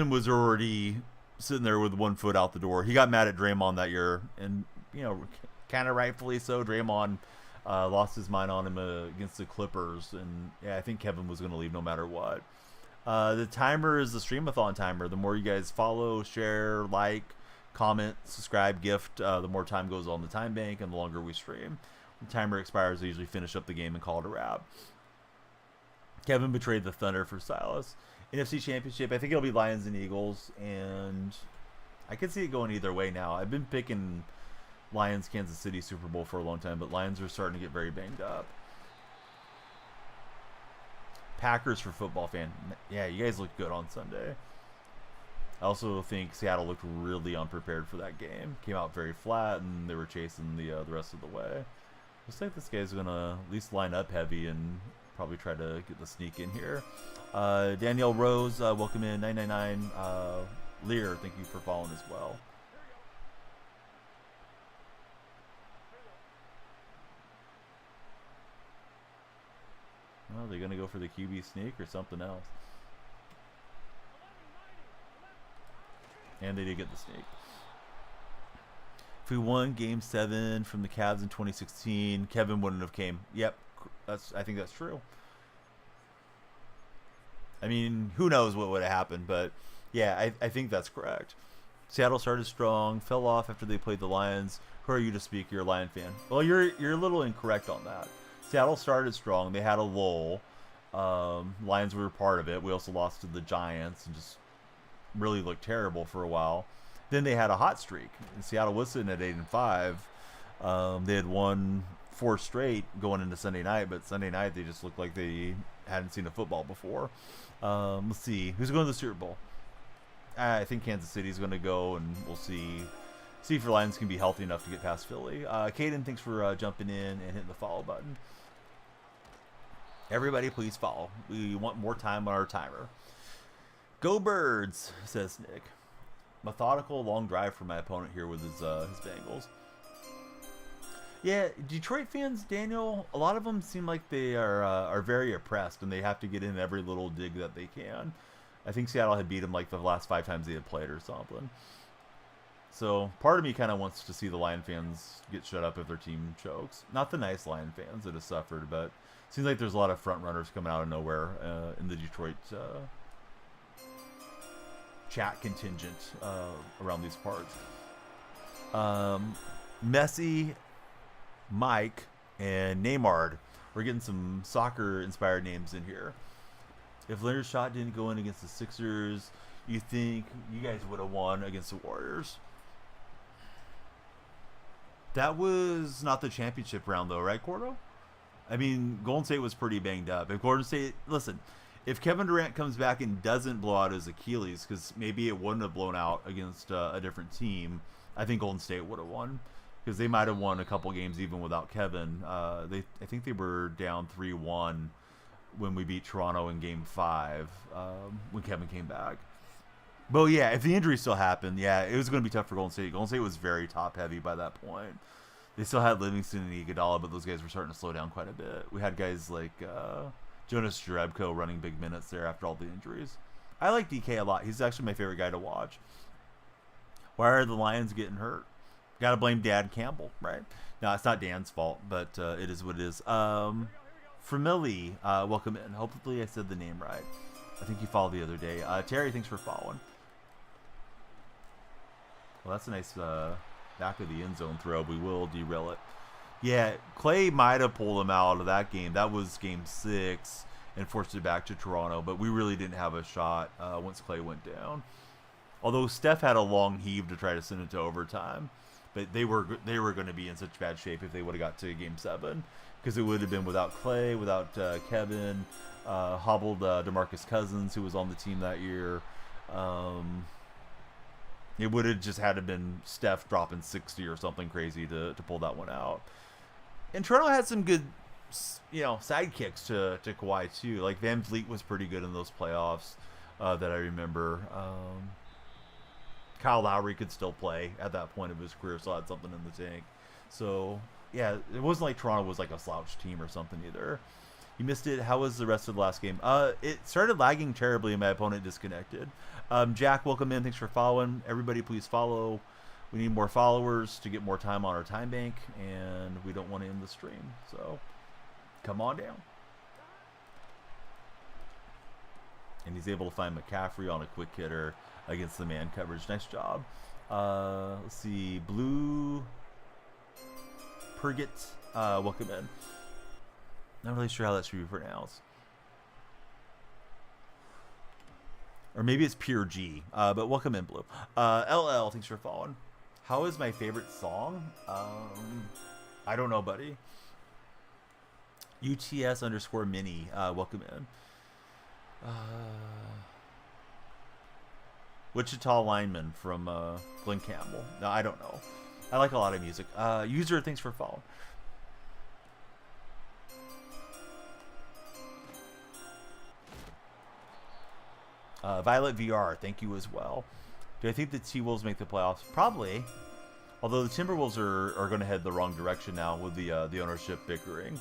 was already sitting there with one foot out the door. He got mad at Draymond that year, and you know, kind of rightfully so. Draymond lost his mind on him against the Clippers, and yeah, I think Kevin was going to leave no matter what. The timer is the Streamathon timer. The more you guys follow, share, like, comment, subscribe, gift, the more time goes on the time bank, and the longer we stream. When the timer expires, I usually finish up the game and call it a wrap. Kevin betrayed the Thunder for Silas. NFC Championship, I think it'll be Lions and Eagles, and I can see it going either way now. I've been picking Lions, Kansas City Super Bowl for a long time, but Lions are starting to get very banged up. Packers for football fan. Yeah, you guys looked good on Sunday. I also think Seattle looked really unprepared for that game. Came out very flat, and they were chasing the rest of the way. Looks like this guy's going to at least line up heavy and probably try to get the sneak in here. Danielle Rose, welcome in. 999. Lear, thank you for following as well. Well, they're going to go for the QB sneak or something else. And they did get the sneak. If we won Game 7 from the Cavs in 2016, Kevin wouldn't have came. Yep, I think that's true. I mean, who knows what would have happened, but yeah, I think that's correct. Seattle started strong, fell off after they played the Lions. Who are you to speak? You're a Lion fan. Well, you're a little incorrect on that. Seattle started strong. They had a lull. Lions were part of it. We also lost to the Giants and just really looked terrible for a while. Then they had a hot streak. And Seattle was sitting at 8-5. They had won 4 straight going into Sunday night, but Sunday night they just looked like they hadn't seen a football before. Let's see. Who's going to the Super Bowl? I think Kansas City's going to go, and we'll see if the Lions can be healthy enough to get past Philly. Caden, thanks for jumping in and hitting the follow button. Everybody, please follow. We want more time on our timer. Go Birds, says Nick. Methodical, long drive for my opponent here with his Bengals. Yeah, Detroit fans, Daniel, a lot of them seem like they are very oppressed, and they have to get in every little dig that they can. I think Seattle had beat them like the last 5 times they had played or something. So part of me kind of wants to see the Lion fans get shut up if their team chokes. Not the nice Lion fans that have suffered, but it seems like there's a lot of front runners coming out of nowhere in the Detroit chat contingent around these parts. Messi, Mike, and Neymar. We're getting some soccer-inspired names in here. If Leonard's shot didn't go in against the Sixers, you think you guys would have won against the Warriors? That was not the championship round, though, right, Cordo? I mean, Golden State was pretty banged up. If Golden State, listen, if Kevin Durant comes back and doesn't blow out his Achilles, because maybe it wouldn't have blown out against a different team, I think Golden State would have won. Because they might have won a couple games even without Kevin. I think they were down 3-1 when we beat Toronto in Game 5 when Kevin came back. But yeah, if the injury still happened, yeah, it was going to be tough for Golden State. Golden State was very top-heavy by that point. They still had Livingston and Iguodala, but those guys were starting to slow down quite a bit. We had guys like Jonas Jerebko running big minutes there after all the injuries. I like DK a lot. He's actually my favorite guy to watch. Why are the Lions getting hurt? Got to blame Dad Campbell, right? No, it's not Dan's fault, but it is what it is. Framilli, welcome in. Hopefully I said the name right. I think you followed the other day. Terry, thanks for following. Well, that's a nice back of the end zone throw. We will derail it. Yeah, Clay might have pulled him out of that game. That was game 6 and forced it back to Toronto, but we really didn't have a shot once Clay went down. Although Steph had a long heave to try to send it to overtime, but they were going to be in such bad shape if they would have got to game 7, because it would have been without Clay, without Kevin, hobbled DeMarcus Cousins, who was on the team that year. It would have just had to been Steph dropping 60 or something crazy to pull that one out. And Toronto had some good, sidekicks to Kawhi too. Like Van Vliet was pretty good in those playoffs that I remember. Kyle Lowry could still play at that point of his career, still had something in the tank. So yeah, it wasn't like Toronto was like a slouch team or something either. You missed it. How was the rest of the last game? It started lagging terribly and my opponent disconnected. Jack, welcome in. Thanks for following. Everybody, please follow. We need more followers to get more time on our time bank, and we don't want to end the stream. So come on down. And he's able to find McCaffrey on a quick hitter against the man coverage. Nice job. Let's see. Blue Purgit, welcome in. Not really sure how that should be pronounced. Or maybe it's Pure G. But welcome in, Blue. LL, thanks for following. How is my favorite song? I don't know, buddy. UTS_mini, welcome in. Wichita Lineman from Glenn Campbell. No, I don't know. I like a lot of music. User, thanks for following. Violet VR, thank you as well. Do I think the T-Wolves make the playoffs? Probably. Although the Timberwolves are going to head the wrong direction now with the ownership bickering.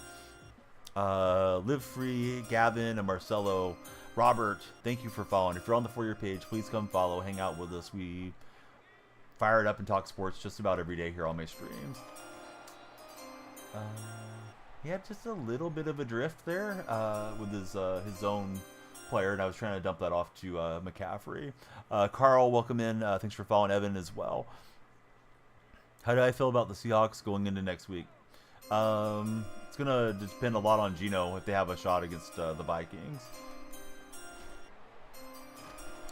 Live Free, Gavin, and Marcelo. Robert, thank you for following. If you're on the For Your page, please come follow, hang out with us. We fire it up and talk sports just about every day here on my streams. He had just a little bit of a drift there with his own player, and I was trying to dump that off to McCaffrey. Carl, welcome in. Thanks for following. Evan as well. How do I feel about the Seahawks going into next week? It's going to depend a lot on Geno if they have a shot against the Vikings.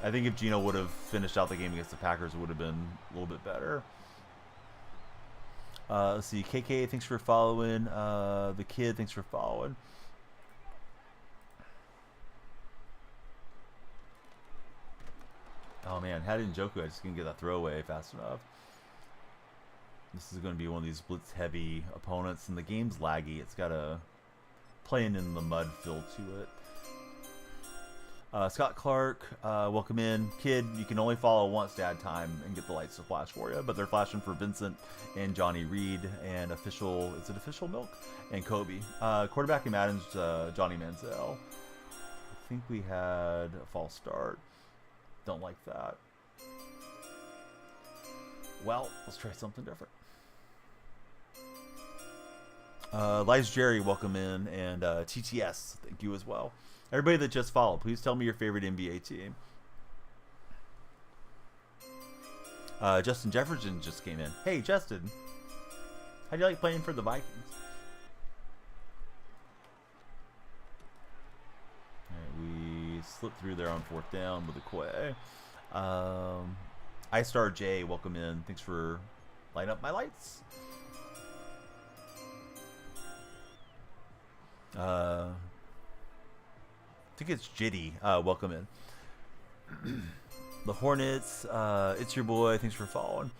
I think if Geno would have finished out the game against the Packers, it would have been a little bit better. Let's see. KK, thanks for following. The Kid, thanks for following. Oh man, had Njoku, I just couldn't get that throwaway fast enough. This is going to be one of these blitz heavy opponents, and the game's laggy. It's got a playing in the mud feel to it. Scott Clark, welcome in. Kid, you can only follow once to add time and get the lights to flash for you, but they're flashing for Vincent and Johnny Reed and official, is it official milk? And Kobe. Quarterback in Madden's Johnny Manziel. I think we had a false start. Don't like that. Well, let's try something different. Lies Jerry, welcome in, and TTS, thank you as well. Everybody that just followed, please tell me your favorite NBA team. Justin Jefferson just came in. Hey, Justin, how do you like playing for the Vikings? We slipped through there on 4th down with a Quay. iStar J, welcome in. Thanks for lighting up my lights. I think it's Jitty. Welcome in. The Hornets. It's your boy. Thanks for following.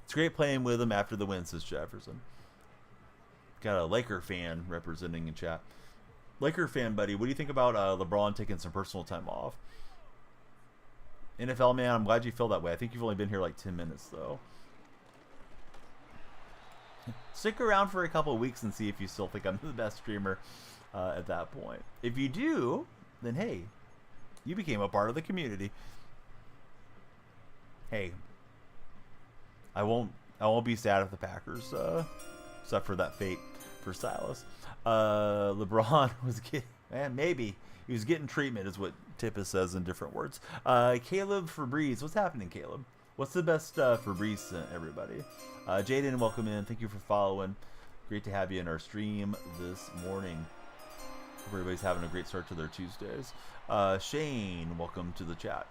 It's great playing with him after the win, says Jefferson. Got a Laker fan representing in chat. Laker fan, buddy, what do you think about LeBron taking some personal time off? NFL man, I'm glad you feel that way. I think you've only been here like 10 minutes, though. Stick around for a couple of weeks and see if you still think I'm the best streamer at that point. If you do, then hey, you became a part of the community. Hey, I won't be sad if the Packers suffer that fate for Silas. LeBron was maybe he was getting treatment, is what Tippis says in different words. Caleb Febreze, what's happening, Caleb? What's the best Febreze, everybody? Jaden, welcome in. Thank you for following. Great to have you in our stream this morning. Hope everybody's having a great start to their Tuesdays. Shane, welcome to the chat.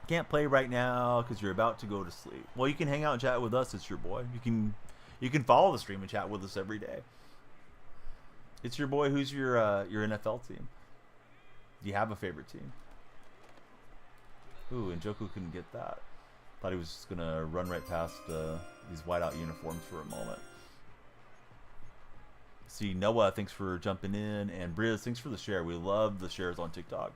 Can't play right now because you're about to go to sleep. Well, you can hang out and chat with us. It's your boy. You can follow the stream and chat with us every day. It's your boy. Who's your NFL team? Do you have a favorite team? Ooh, and Joku couldn't get that. Thought he was just gonna run right past these whiteout uniforms for a moment. See, Noah, thanks for jumping in, and Briz, thanks for the share. We love the shares on TikTok.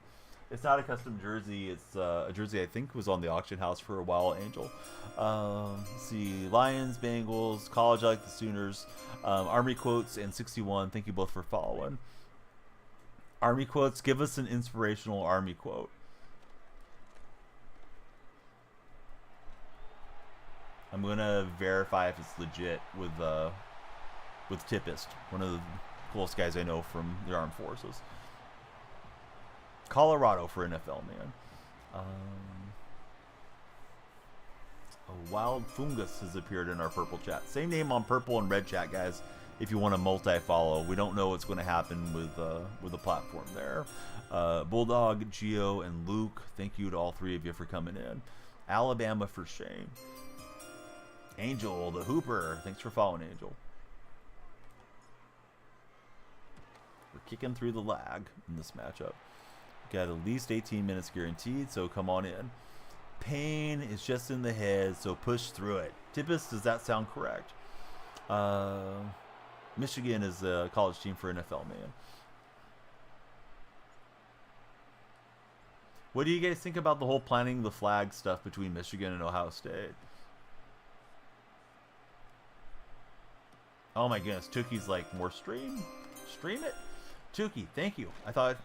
It's not a custom jersey. It's a jersey I think was on the auction house for a while, Angel. Let's see, Lions, Bengals, college I like the Sooners, Army quotes, and 61. Thank you both for following. Army quotes, give us an inspirational Army quote. I'm gonna verify if it's legit with Tippist, one of the coolest guys I know from the armed forces. Colorado for NFL, man. A wild fungus has appeared in our purple chat. Same name on purple and red chat, guys. If you want to multi-follow, we don't know what's going to happen with the platform there. Bulldog, Geo, and Luke, thank you to all three of you for coming in. Alabama for Shane. Angel, the Hooper, thanks for following, Angel. We're kicking through the lag in this matchup. Got at least 18 minutes guaranteed, so come on in. Pain is just in the head, so push through it. Tippis, does that sound correct? Michigan is a college team for NFL, man. What do you guys think about the whole planting the flag stuff between Michigan and Ohio State? Oh my goodness, Tuki's like, more stream? Stream it? Tuki, thank you. I thought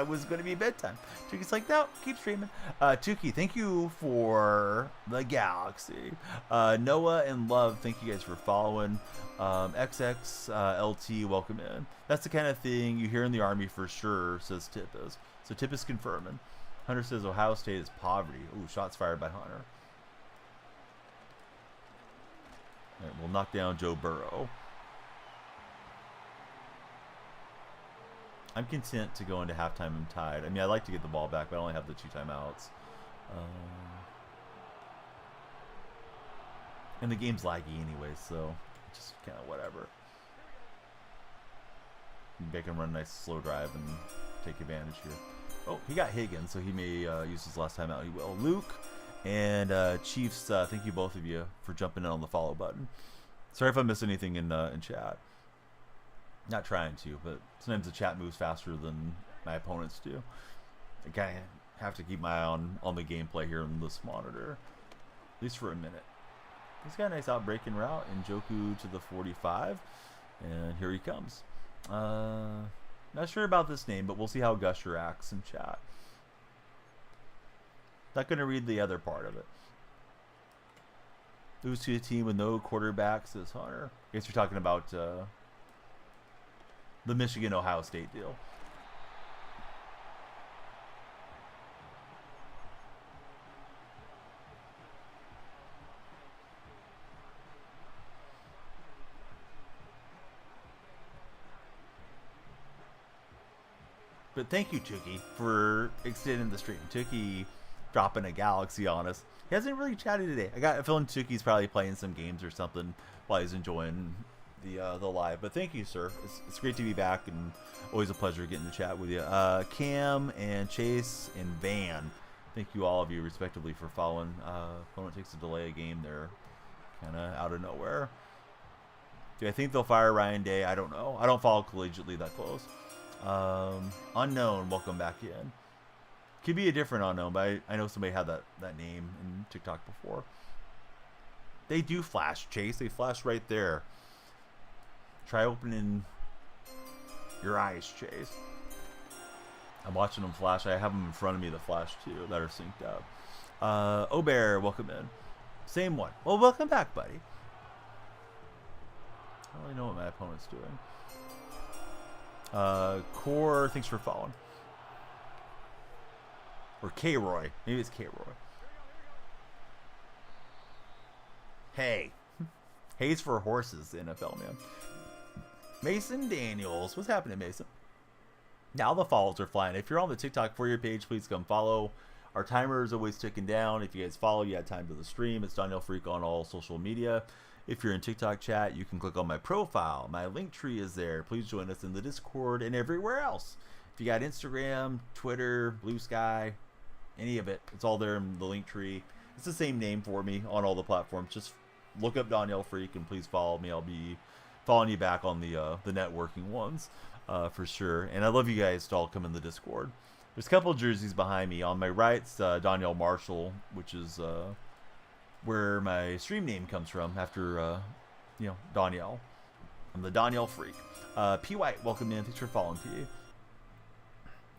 it was going to be bedtime. Tuki's like, no, keep streaming. Tuki, thank you for the galaxy. Noah and Love, thank you guys for following. XXLT, welcome in. That's the kind of thing you hear in the Army for sure, says Tippis. So Tippis confirming. Hunter says Ohio State is poverty. Ooh, shots fired by Hunter. All right, we'll knock down Joe Burrow. I'm content to go into halftime and tied. I mean, I'd like to get the ball back, but I only have the 2 timeouts. And the game's laggy anyway, so just kind of whatever. They can run a nice slow drive and take advantage here. Oh, he got Higgins, so he may use his last timeout. He will. Luke and Chiefs, thank you both of you for jumping in on the follow button. Sorry if I missed anything in chat. Not trying to, but sometimes the chat moves faster than my opponents do. I kind of have to keep my eye on the gameplay here on this monitor, at least for a minute. He's got a nice outbreaking route, and Joku to the 45, and here he comes. Not sure about this name, but we'll see how Gusher acts in chat. Not going to read the other part of it. Lose to a team with no quarterback, says Hunter. I guess you're talking about the Michigan-Ohio State deal. But thank you, Tuki, for extending the stream. Tuki dropping a galaxy on us. He hasn't really chatted today. I got a feeling Tuki's probably playing some games or something while he's enjoying the live. But thank you, sir. It's great to be back, and always a pleasure getting to chat with you. Cam and Chase and Van, thank you all of you respectively for following. Opponent takes a delay a game there, kind of out of nowhere. Do I think they'll fire Ryan Day? I don't know. I don't follow collegiately that close. Unknown, welcome back in. Could be a different unknown, but I know somebody had that name in TikTok before. They do flash, Chase. They flash right there. Try opening your eyes, Chase. I'm watching them flash. I have them in front of me, the flash too, that are synced up. Obear, welcome in. Same one. Well, welcome back, buddy. I don't really know what my opponent's doing. Core, thanks for following. Or K-Roy. Maybe it's K-Roy. Hey. Hay's for horses, the NFL, man. Mason Daniels. What's happening, Mason? Now the follows are flying. If you're on the TikTok for your page, please come follow. Our timer is always ticking down. If you guys follow, you add time to the stream. It's Daniel Freak on all social media. If you're in TikTok chat, you can click on my profile. My link tree is there. Please join us in the Discord and everywhere else. If you got Instagram, Twitter, Blue Sky, any of it, it's all there in the link tree. It's the same name for me on all the platforms. Just look up Daniel Freak and please follow me. I'll be following you back on the networking ones for sure. And I love you guys to all come in the Discord. There's a couple of jerseys behind me. On my right's Daniel Marshall, which is where my stream name comes from after, Daniel. I'm the Daniel Freak. P. White, welcome in. Thanks for following, P.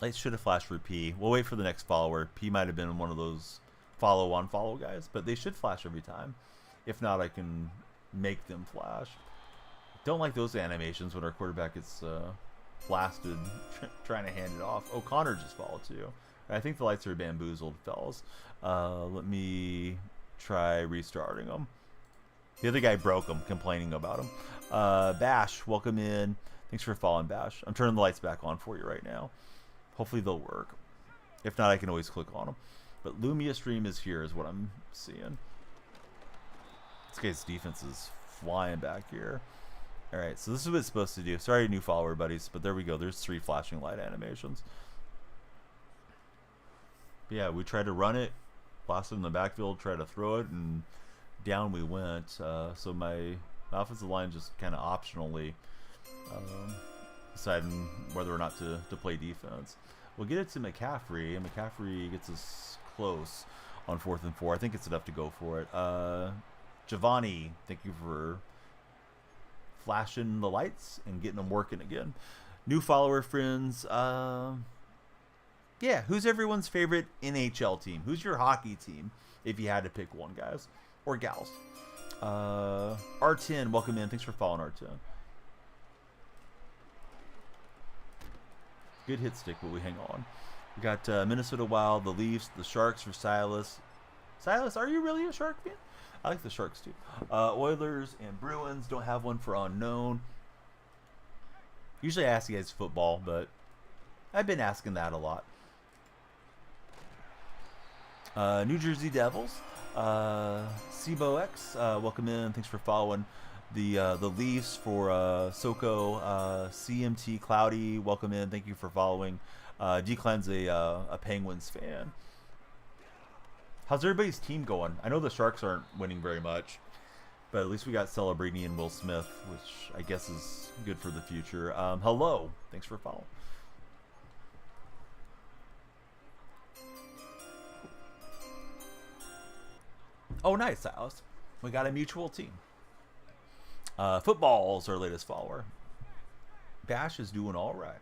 Lights should have flashed for P. We'll wait for the next follower. P might have been one of those follow guys, but they should flash every time. If not, I can make them flash. Don't like those animations when our quarterback gets blasted trying to hand it off. O'Connor just followed too. I think the lights are bamboozled, fellas. Let me try restarting them. The other guy broke them, complaining about them. Bash, welcome in. Thanks for following, Bash. I'm turning the lights back on for you right now. Hopefully they'll work. If not, I can always click on them. But Lumia Stream is here, is what I'm seeing. This guy's defense is flying back here. All right, so this is what it's supposed to do. Sorry, new follower buddies, but there we go. There's 3 flashing light animations. But yeah, we tried to run it, blasted in the backfield, tried to throw it, and down we went. So my offensive line just kind of optionally deciding whether or not to play defense. We'll get it to McCaffrey, and McCaffrey gets us close on 4th and 4. I think it's enough to go for it. Giovanni, thank you for flashing the lights and getting them working again. New follower friends. Yeah, who's everyone's favorite NHL team? Who's your hockey team if you had to pick one, guys? Or gals? R10, welcome in. Thanks for following, R10. Good hit stick, but we hang on. We got Minnesota Wild, the Leafs, the Sharks for Silas. Silas, are you really a Shark fan? I like the Sharks too. Oilers and Bruins. Don't have one for unknown. Usually I ask you guys football, but I've been asking that a lot. New Jersey Devils. Sibo X, welcome in. Thanks for following. The Leafs for Soko. CMT Cloudy, welcome in. Thank you for following. Declan's a Penguins fan. How's everybody's team going? I know the Sharks aren't winning very much, but at least we got Celebrini and Will Smith, which I guess is good for the future. Hello. Thanks for following. Oh, nice, Alice. We got a mutual team. Football's our latest follower. Bash is doing all right.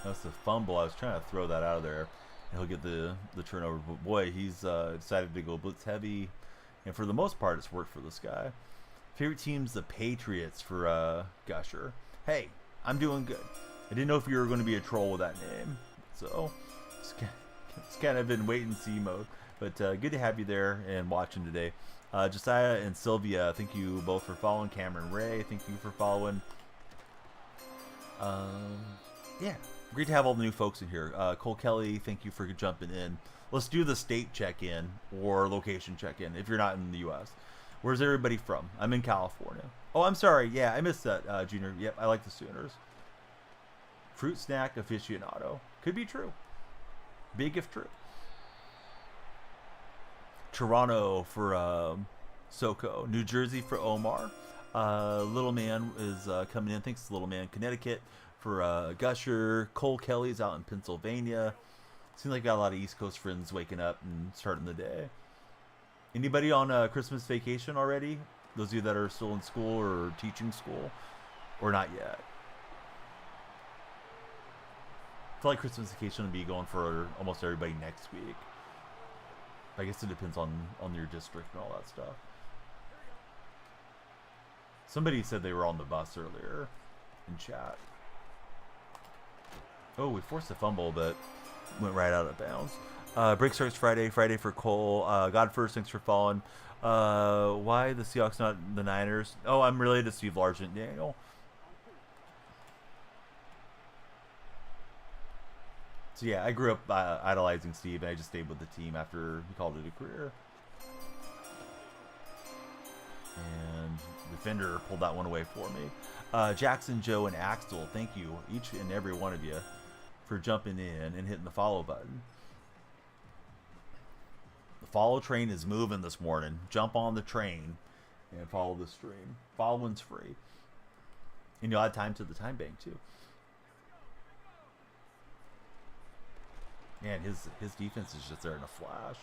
That's the fumble. I was trying to throw that out of there. And he'll get the turnover. But boy, he's decided to go blitz heavy. And for the most part, it's worked for this guy. Favorite team's the Patriots for Gusher. Hey, I'm doing good. I didn't know if you were going to be a troll with that name. So it's kind of in wait and see mode. But good to have you there and watching today. Josiah and Sylvia, thank you both for following. Cameron Ray, thank you for following. Yeah, great to have all the new folks in here. Cole Kelly, thank you for jumping in. Let's do the state check-in or location check-in if you're not in the U.S. Where's everybody from? I'm in California. Oh, I'm sorry. Yeah, I missed that, Junior. Yep, I like the Sooners. Fruit snack aficionado. Could be true. Big if true. Toronto for Soko. New Jersey for Omar. Little Man is coming in. Thanks, Little Man. Connecticut for Gusher. Cole Kelly's out in Pennsylvania. Seems like got a lot of East Coast friends waking up and starting the day. Anybody on Christmas vacation already? Those of you that are still in school or teaching school? Or not yet? I feel like Christmas vacation will be going for almost everybody next week. I guess it depends on your district and all that stuff. Somebody said they were on the bus earlier in chat. Oh, we forced a fumble, but went right out of bounds. Break starts Friday. Friday for Cole. God first, thanks for following. Why the Seahawks, not the Niners? Oh, I'm related to Steve Largent, Daniel. So yeah, I grew up idolizing Steve, and I just stayed with the team after he called it a career. And defender pulled that one away for me. Jackson, Joe, and Axel, thank you, each and every one of you, for jumping in and hitting the follow button. The follow train is moving this morning. Jump on the train and follow the stream. Following's free. And you'll add time to the time bank too. Man, his defense is just there in a flash.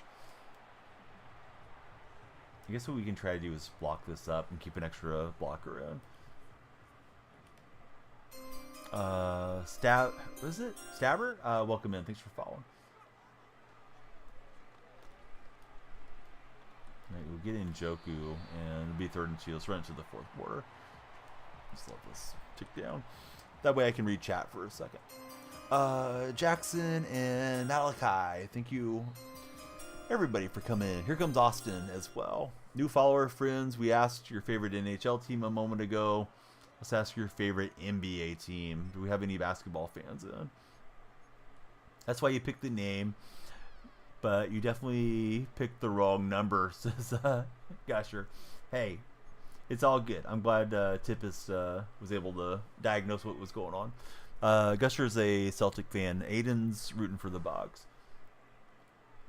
I guess what we can try to do is block this up and keep an extra blocker in. What is it? Stabber? Welcome in. Thanks for following. Alright, we'll get in Joku and it'll be 3rd and 2. Let's run into the 4th quarter. Just let this tick down. That way I can read chat for a second. Jackson and Malachi, thank you everybody for coming in. Here comes Austin as well. New follower friends, we asked your favorite NHL team a moment ago. Let's ask your favorite NBA team. Do we have any basketball fans in? That's why you picked the name, but you definitely picked the wrong number, says Gusher. Hey, it's all good. I'm glad Tippis was able to diagnose what was going on. Gusher's a Celtic fan. Aiden's rooting for the Bucks.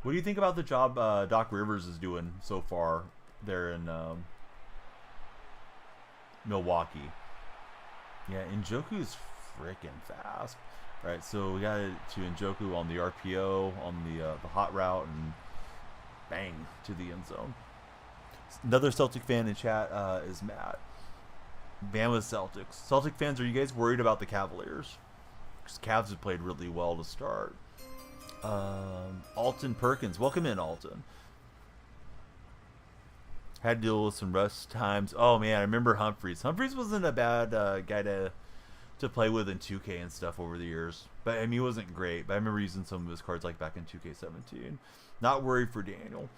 What do you think about the job Doc Rivers is doing so far there in Milwaukee? Yeah, Njoku's freaking fast. All right, so we got it to Njoku on the RPO, on the hot route, and bang to the end zone. Another Celtic fan in chat is Matt. Bama Celtics. Celtic fans, are you guys worried about the Cavaliers? Because Cavs have played really well to start. Alton Perkins. Welcome in, Alton. Had to deal with some rust times. Oh, man, I remember Humphreys. Humphreys wasn't a bad guy to play with in 2K and stuff over the years. But, I mean, he wasn't great. But I remember using some of his cards like back in 2K17. Not worried for Daniel.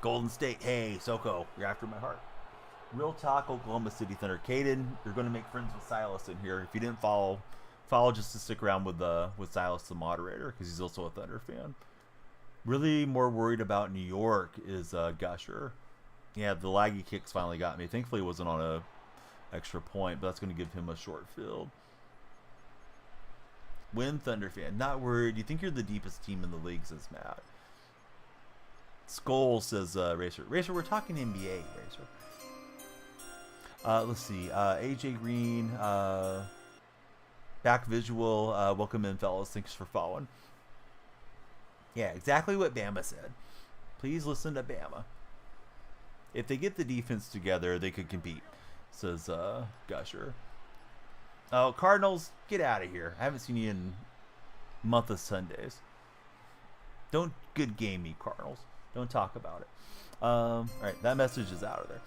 Golden State. Hey, Soko, you're after my heart. Real talk, Oklahoma City Thunder. Caden, you're going to make friends with Silas in here. If you didn't follow just to stick around with Silas, the moderator, because he's also a Thunder fan. Really more worried about New York is Gusher. Yeah, the laggy kicks finally got me. Thankfully, it wasn't on a extra point, but that's going to give him a short field. Win, Thunder fan. Not worried. You think you're the deepest team in the league, says Matt. Skull, says Racer. Racer, we're talking NBA, Racer. Let's see. AJ Green, back visual. Welcome in, fellas. Thanks for following. Yeah, exactly what Bama said. Please listen to Bama. If they get the defense together, they could compete, says Gusher. Oh, Cardinals, get out of here. I haven't seen you in a month of Sundays. Don't good game me, Cardinals. Don't talk about it. All right, that message is out of there.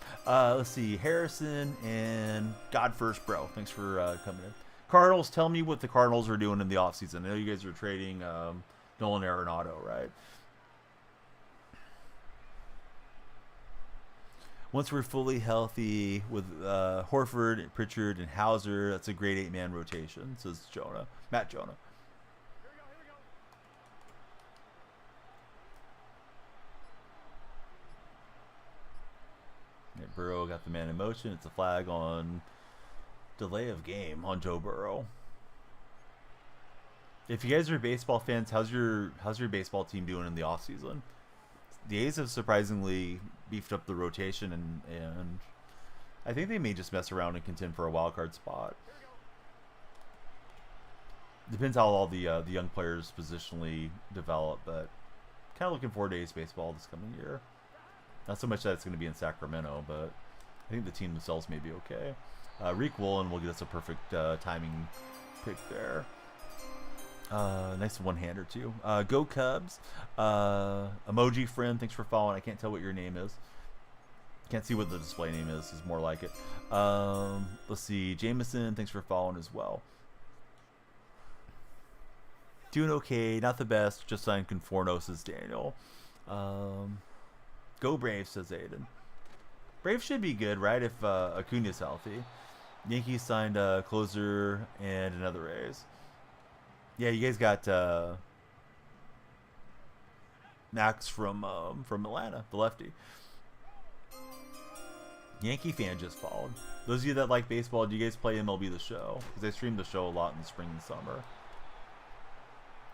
Let's see. Harrison and God First Bro. Thanks for coming in. Cardinals, tell me what the Cardinals are doing in the offseason. I know you guys are trading Nolan Arenado, right? Once we're fully healthy with Horford, Pritchard, and Hauser, that's a great 8-man rotation, says Jonah. Matt Jonah. Yeah, Burrow got the man in motion. It's a flag on delay of game on Joe Burrow. If you guys are baseball fans, how's your baseball team doing in the offseason? The A's have surprisingly beefed up the rotation, and I think they may just mess around and contend for a wild card spot. Depends how all the young players positionally develop, but kind of looking forward to A's baseball this coming year. Not so much that it's going to be in Sacramento, but I think the team themselves may be okay. Reek Woolen will get us a perfect timing pick there. Nice one-hander too. Go Cubs. Emoji friend, thanks for following. I can't tell what your name is. Can't see what the display name is more like it. Let's see. Jameson, thanks for following as well. Doing okay, not the best. Just signed Conforno, says Daniel. Go Braves, says Aiden. Braves should be good, right? If Acuna's healthy. Yankees signed a closer and another A's. Yeah, you guys got Max from Atlanta, the lefty. Yankee fan just followed. Those of you that like baseball, do you guys play MLB The Show? Because I stream the show a lot in the spring and summer.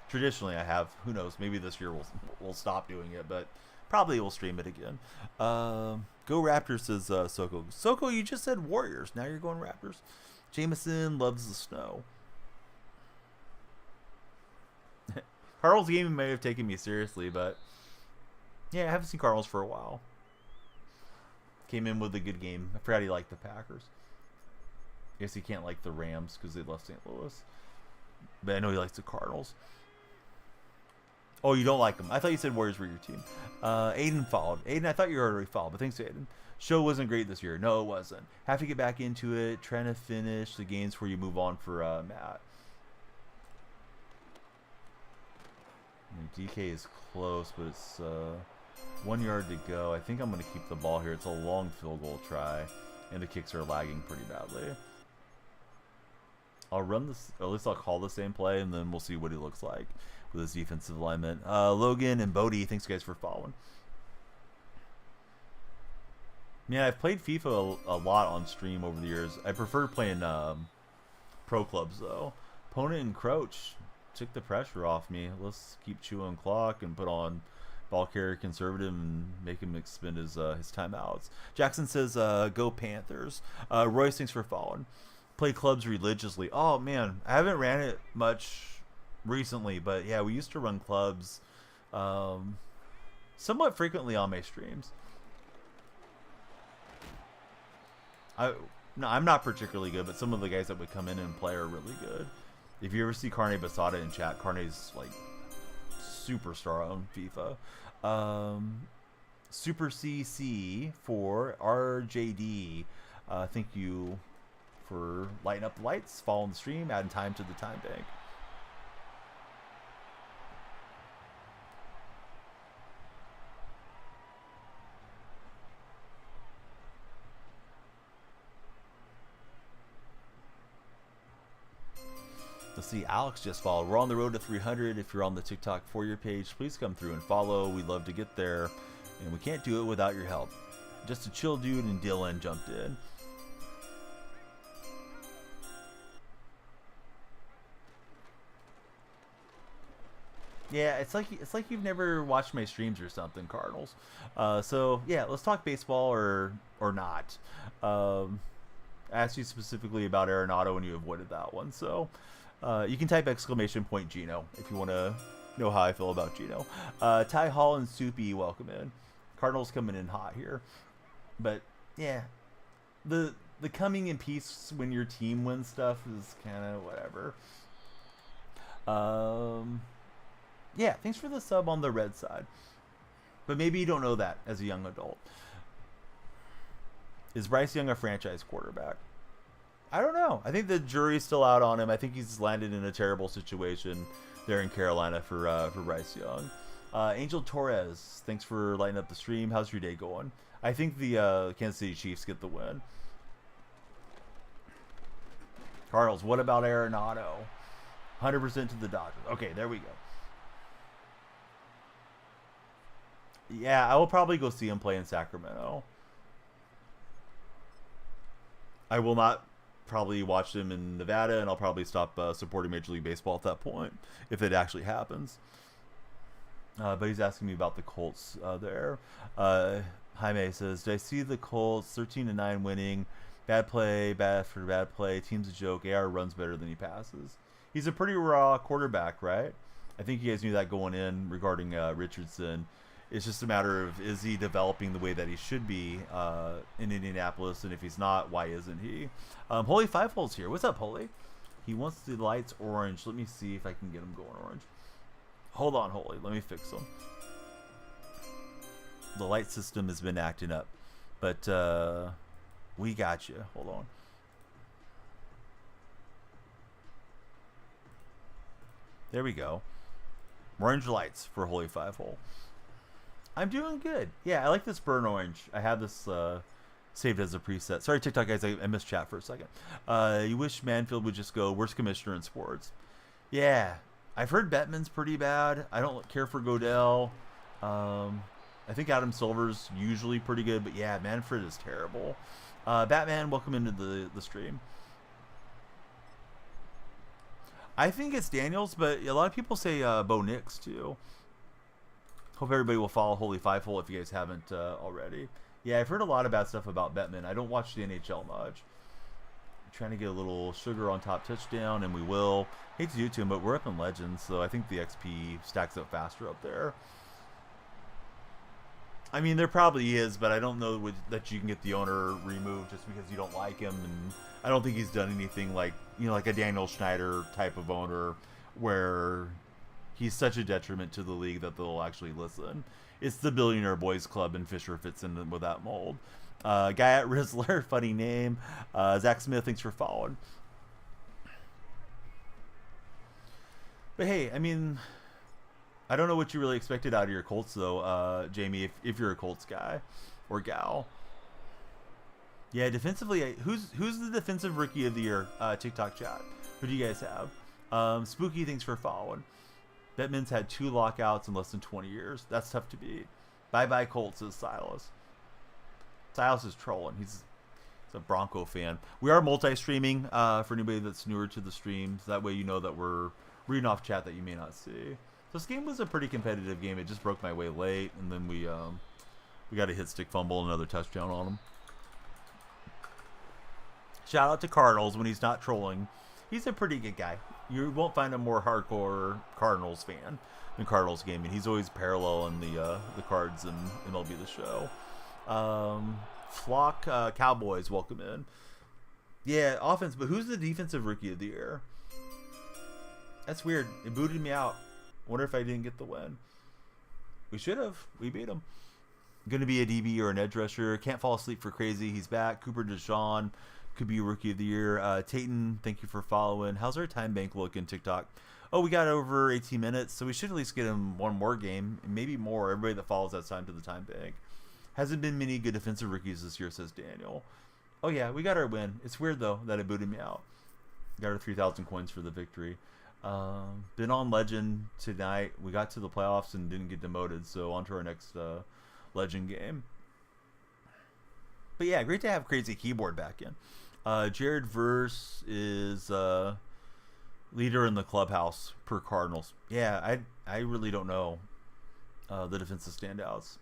Traditionally, I have. Who knows? Maybe this year we'll stop doing it, but probably we'll stream it again. Go Raptors, says Soko. Soko, you just said Warriors. Now you're going Raptors. Jameson loves the snow. Cardinals game may have taken me seriously, but yeah, I haven't seen Cardinals for a while. Came in with a good game. I forgot he liked the Packers. I guess he can't like the Rams because they left St. Louis. But I know he likes the Cardinals. Oh, you don't like them. I thought you said Warriors were your team. Aiden followed. Aiden, I thought you already followed, but thanks to Aiden. Show wasn't great this year. No, it wasn't. Have to get back into it. Trying to finish the games before you move on for Matt. DK is close, but it's 1 yard to go. I think I'm going to keep the ball here. It's a long field goal try, and the kicks are lagging pretty badly. I'll run this, or at least I'll call the same play, and then we'll see what he looks like with his defensive alignment. Logan and Bodie, thanks guys for following. Man, I've played FIFA a lot on stream over the years. I prefer playing pro clubs, though. Opponent encroach. Took the pressure off me. Let's keep chewing clock and put on ball carrier conservative and make him expend his timeouts. Jackson says, go Panthers. Royce, thanks for following. Play clubs religiously. Oh, man. I haven't ran it much recently, but yeah, we used to run clubs somewhat frequently on my streams. I'm not particularly good, but some of the guys that would come in and play are really good. If you ever see Carne Basada in chat, Carne's like superstar on FIFA. Super CC for RJD. Thank you for lighting up the lights, following the stream, adding time to the time bank. Let's see, Alex just followed. We're on the road to 300. If you're on the TikTok For Your page, please come through and follow. We'd love to get there, and we can't do it without your help. Just a chill dude, and Dylan jumped in. Yeah, it's like you've never watched my streams or something, Cardinals. So yeah, let's talk baseball or not. I asked you specifically about Arenado, and you avoided that one. So you can type !Gino if you want to know how I feel about Gino. Ty Hall and Soupy, welcome in. Cardinals coming in hot here, but yeah, the coming in peace when your team wins stuff is kind of whatever. Yeah, thanks for the sub on the red side. But maybe you don't know that as a young adult. Is Bryce Young a franchise quarterback? I don't know. I think the jury's still out on him. I think he's landed in a terrible situation there in Carolina for Bryce Young. Angel Torres, thanks for lighting up the stream. How's your day going? I think the Kansas City Chiefs get the win. Cardinals, what about Arenado? 100% to the Dodgers. Okay, there we go. Yeah, I will probably go see him play in Sacramento. I will not probably watch him in Nevada, and I'll probably stop supporting Major League Baseball at that point if it actually happens. But he's asking me about the Colts there. Jaime says, did I see the Colts 13-9 winning? Bad play, bad for bad play. Team's a joke. AR runs better than he passes. He's a pretty raw quarterback, right? I think you guys knew that going in regarding Richardson. It's just a matter of, is he developing the way that he should be in Indianapolis, and if he's not, why isn't he? Holy Five Holes here. What's up, Holy? He wants the lights orange. Let me see if I can get him going orange. Hold on, Holy. Let me fix them. The light system has been acting up, but we got you. Hold on. There we go. Orange lights for Holy Five Hole. I'm doing good. Yeah, I like this burnt orange. I have this saved as a preset. Sorry, TikTok guys, I missed chat for a second. You wish Manfield would just go worst commissioner in sports. Yeah, I've heard Bettman's pretty bad. I don't care for Godell. I think Adam Silver's usually pretty good, but yeah, Manfred is terrible. Batman, welcome into the stream. I think it's Daniels, but a lot of people say Bo Nix too. Hope everybody will follow Holy Five Hole if you guys haven't already. Yeah, I've heard a lot of bad stuff about Bettman. I don't watch the NHL much. I'm trying to get a little sugar on top touchdown, and we will. Hate to do it to him, but we're up in Legends, so I think the XP stacks up faster up there. I mean, there probably is, but I don't know that you can get the owner removed just because you don't like him, and I don't think he's done anything like, you know, like a Daniel Schneider type of owner where he's such a detriment to the league that they'll actually listen. It's the Billionaire Boys Club, and Fisher fits in with that mold. Guy at Rizzler, funny name. Zach Smith, thanks for following. But hey, I mean, I don't know what you really expected out of your Colts, though, Jamie, if you're a Colts guy or gal. Yeah, defensively, who's the defensive rookie of the year? TikTok chat. Who do you guys have? Spooky, thanks for following. Bettman's had 2 lockouts in less than 20 years. That's tough to beat. Bye-bye Colts, says Silas. Silas is trolling. He's a Bronco fan. We are multi-streaming for anybody that's newer to the streams. That way you know that we're reading off chat that you may not see. This game was a pretty competitive game. It just broke my way late, and then we got a hit stick fumble and another touchdown on him. Shout out to Cardinals when he's not trolling. He's a pretty good guy. You won't find a more hardcore Cardinals fan than Cardinals gaming. He's always paralleling the cards in MLB The Show. Flock Cowboys, welcome in. Yeah, offense, but who's the defensive rookie of the year? That's weird. It booted me out. Wonder if I didn't get the win. We should have. We beat him. Going to be a DB or an edge rusher. Can't fall asleep for crazy. He's back. Cooper DeJean could be rookie of the year. Tayton, thank you for following. How's our time bank looking, TikTok? Oh, we got over 18 minutes, so we should at least get him one more game, maybe more. Everybody that follows that's time to the time bank. Hasn't been many good defensive rookies this year, says Daniel. Oh yeah, we got our win. It's weird though that it booted me out. Got our 3,000 coins for the victory. Been on Legend tonight. We got to the playoffs and didn't get demoted, so on to our next Legend game. But yeah, great to have Crazy Keyboard back in. Jared Verse is leader in the clubhouse per Cardinals. Yeah, I really don't know the defensive standouts.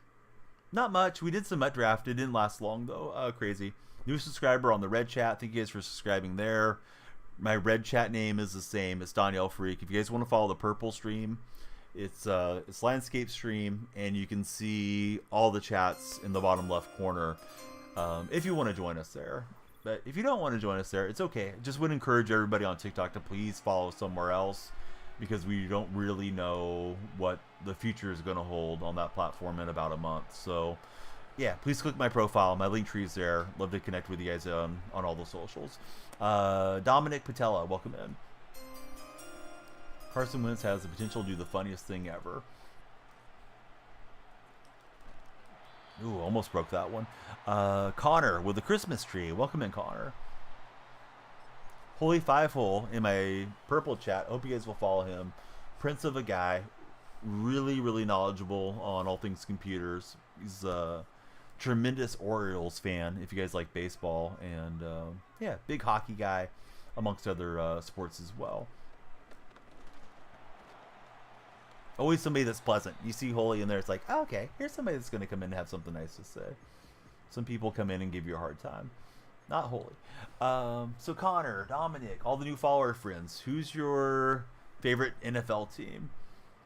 Not much. We did some MUT draft. It didn't last long though. Crazy. New subscriber on the Red Chat. Thank you guys for subscribing there. My Red Chat name is the same. It's Danielle Freak. If you guys want to follow the purple stream, it's landscape stream, and you can see all the chats in the bottom left corner. If you want to join us there. But if you don't want to join us there, it's okay. Just would encourage everybody on TikTok to please follow somewhere else, because we don't really know what the future is going to hold on that platform in about a month. So yeah, please click my profile. My link tree is there. Love to connect with you guys on all the socials. Dominic Patella, welcome in. Carson Wentz has the potential to do the funniest thing ever. Ooh, almost broke that one. Connor with the Christmas tree. Welcome in, Connor. Holy Five Hole in my purple chat. Hope you guys will follow him. Prince of a guy. Really, really knowledgeable on all things computers. He's a tremendous Orioles fan, if you guys like baseball. And, yeah, big hockey guy, amongst other sports as well. Always somebody that's pleasant. You see Holy in there, it's like, oh, okay, here's somebody that's going to come in and have something nice to say. Some people come in and give you a hard time. Not Holy. So Connor, Dominic, all the new follower friends, who's your favorite NFL team?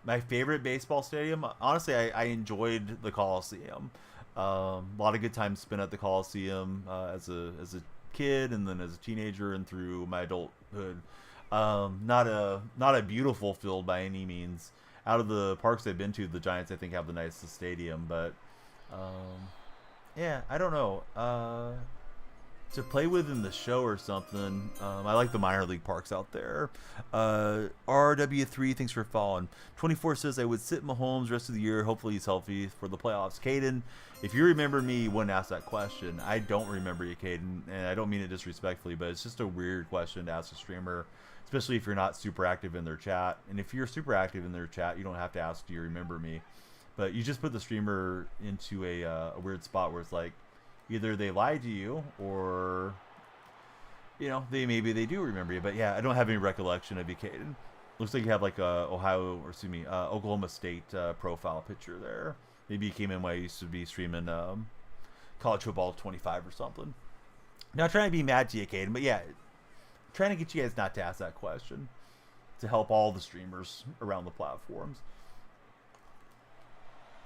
My favorite baseball stadium, honestly, I enjoyed the Coliseum. A lot of good time spent at the Coliseum as a kid, and then as a teenager, and through my adulthood. Not a beautiful field by any means. Out of the parks I've been to, the Giants I think have the nicest stadium, but yeah, I don't know. To play with in the show or something. I like the minor league parks out there. RW3, thanks for following. 24 says, I would sit Mahomes rest of the year. Hopefully he's healthy for the playoffs. Caden, if you remember me, you wouldn't ask that question. I don't remember you, Caden, and I don't mean it disrespectfully, but it's just a weird question to ask a streamer, especially if you're not super active in their chat. And if you're super active in their chat, you don't have to ask, do you remember me? But you just put the streamer into a weird spot where it's like, either they lied to you, or maybe they do remember you. But yeah, I don't have any recollection of you, Caden. Looks like you have like a Oklahoma State profile picture there. Maybe you came in when I used to be streaming college football 25 or something. Not trying to be mad to you, Caden, but yeah, trying to get you guys not to ask that question to help all the streamers around the platforms.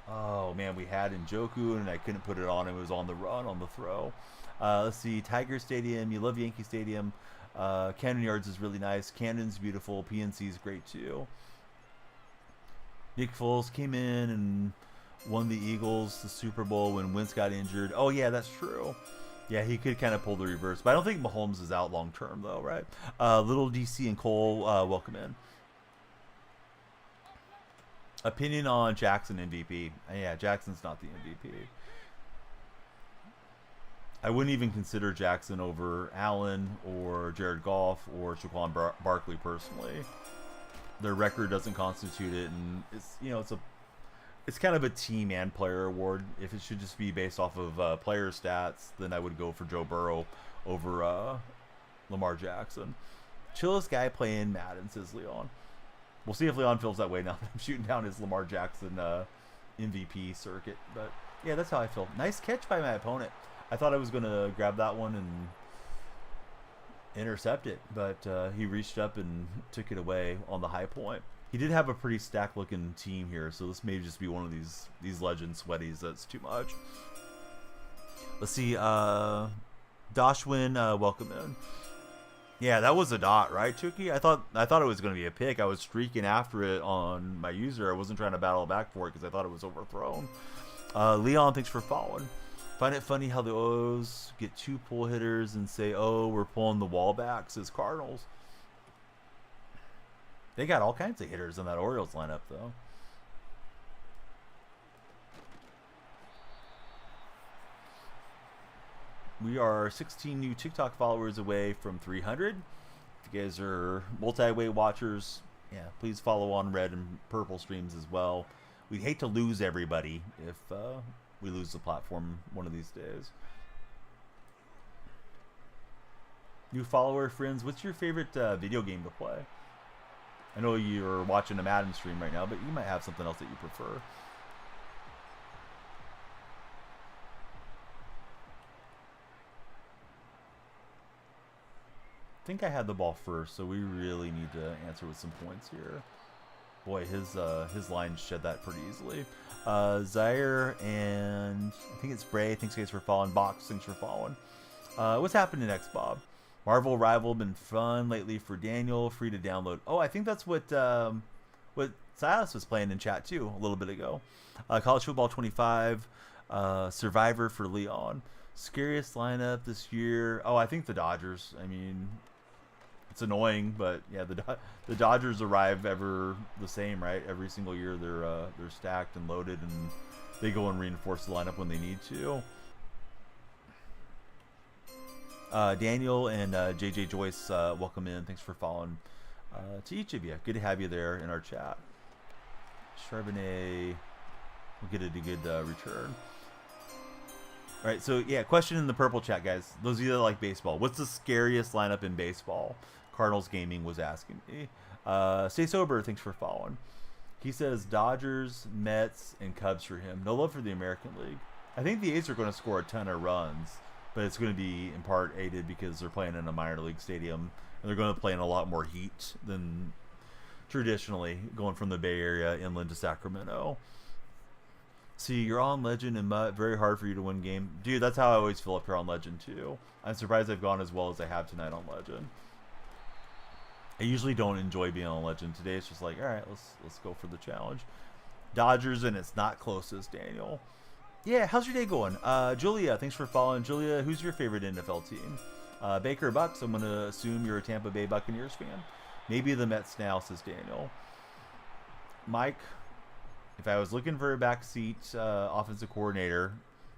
Oh, man, we had Njoku, and I couldn't put it on. It was on the run, on the throw. Let's see. Tiger Stadium. You love Yankee Stadium. Cannon Yards is really nice. Cannon's beautiful. PNC is great, too. Nick Foles came in and won the Eagles the Super Bowl when Wentz got injured. Oh, yeah, that's true. Yeah, he could kind of pull the reverse. But I don't think Mahomes is out long term, though, right? Little DC and Cole, welcome in. Opinion on Jackson MVP. Yeah, Jackson's not the MVP. I wouldn't even consider Jackson over Allen or Jared Goff or Saquon Barkley personally. Their record doesn't constitute it, and it's kind of a team and player award. If it should just be based off of player stats, then I would go for Joe Burrow over Lamar Jackson. Chillest guy playing Madden, says Leon. We'll see if Leon feels that way now that I'm shooting down his Lamar Jackson MVP circuit. But yeah, that's how I feel. Nice catch by my opponent. I thought I was going to grab that one and intercept it, but he reached up and took it away on the high point. He did have a pretty stacked looking team here, so this may just be one of these legend sweaties that's too much. Let's see. Dashwin, welcome in. Yeah, that was a dot, right, Chucky? I thought it was going to be a pick. I was streaking after it on my user. I wasn't trying to battle back for it because I thought it was overthrown. Leon, thanks for following. Find it funny how the O's get two pull hitters and say, oh, we're pulling the wall back, says Cardinals. They got all kinds of hitters in that Orioles lineup, though. We are 16 new TikTok followers away from 300. If you guys are multi-way watchers, yeah, please follow on red and purple streams as well. We'd hate to lose everybody if we lose the platform one of these days. New follower friends, what's your favorite video game to play? I know you're watching a Madden stream right now, but you might have something else that you prefer. I think I had the ball first, so we really need to answer with some points here. Boy, his line shed that pretty easily. Zaire and I think it's Bray. Thanks guys for following. Box, thanks for following. What's happening next, Bob? Marvel Rival been fun lately for Daniel. Free to download. Oh, I think that's what Silas was playing in chat too a little bit ago. College Football 25. Survivor for Leon. Scariest lineup this year. Oh, I think the Dodgers. I mean, it's annoying, but yeah, the Dodgers arrive ever the same, right? Every single year they're stacked and loaded, and they go and reinforce the lineup when they need to. Daniel and JJ Joyce, welcome in. Thanks for following. To each of you, good to have you there in our chat. Charbonnet, we'll get a good return. All right, so yeah, question in the purple chat, guys. Those of you that like baseball, what's the scariest lineup in baseball? Cardinals Gaming was asking me. Stay sober, thanks for following. He says Dodgers, Mets, and Cubs for him. No love for the American League. I think the A's are going to score a ton of runs, but it's going to be in part aided because they're playing in a minor league stadium, and they're going to play in a lot more heat than traditionally, going from the Bay Area inland to Sacramento. See, you're on Legend and Mutt. Very hard for you to win game. Dude, that's how I always feel up here on Legend, too. I'm surprised I've gone as well as I have tonight on Legend. I usually don't enjoy being on Legend. Today it's just like, all right, let's go for the challenge. Dodgers, and it's not closest, Daniel. Yeah, how's your day going? Julia, thanks for following. Julia, who's your favorite NFL team? Baker Bucks, I'm going to assume you're a Tampa Bay Buccaneers fan. Maybe the Mets now, says Daniel. Mike, if I was looking for a backseat offensive coordinator,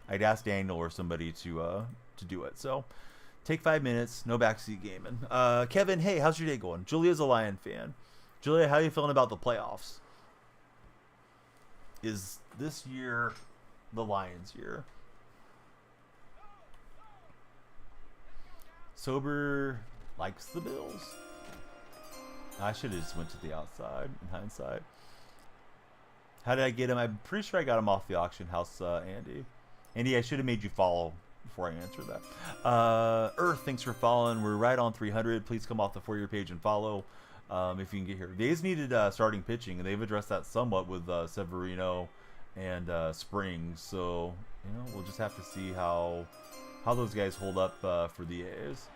I'd ask Daniel or somebody to do it. So take 5 minutes, no backseat gaming. Kevin, hey, how's your day going? Julia's a Lion fan. Julia, how are you feeling about the playoffs? Is this year the Lions' year? Sober likes the Bills. I should have just went to the outside in hindsight. How did I get him? I'm pretty sure I got him off the auction house, Andy. Andy, I should have made you follow before I answer that. Earth, thanks for following. We're right on 300. Please come off the For Your page and follow if you can get here. They just needed starting pitching, and they've addressed that somewhat with Severino and Springs. So, we'll just have to see how those guys hold up for the A's.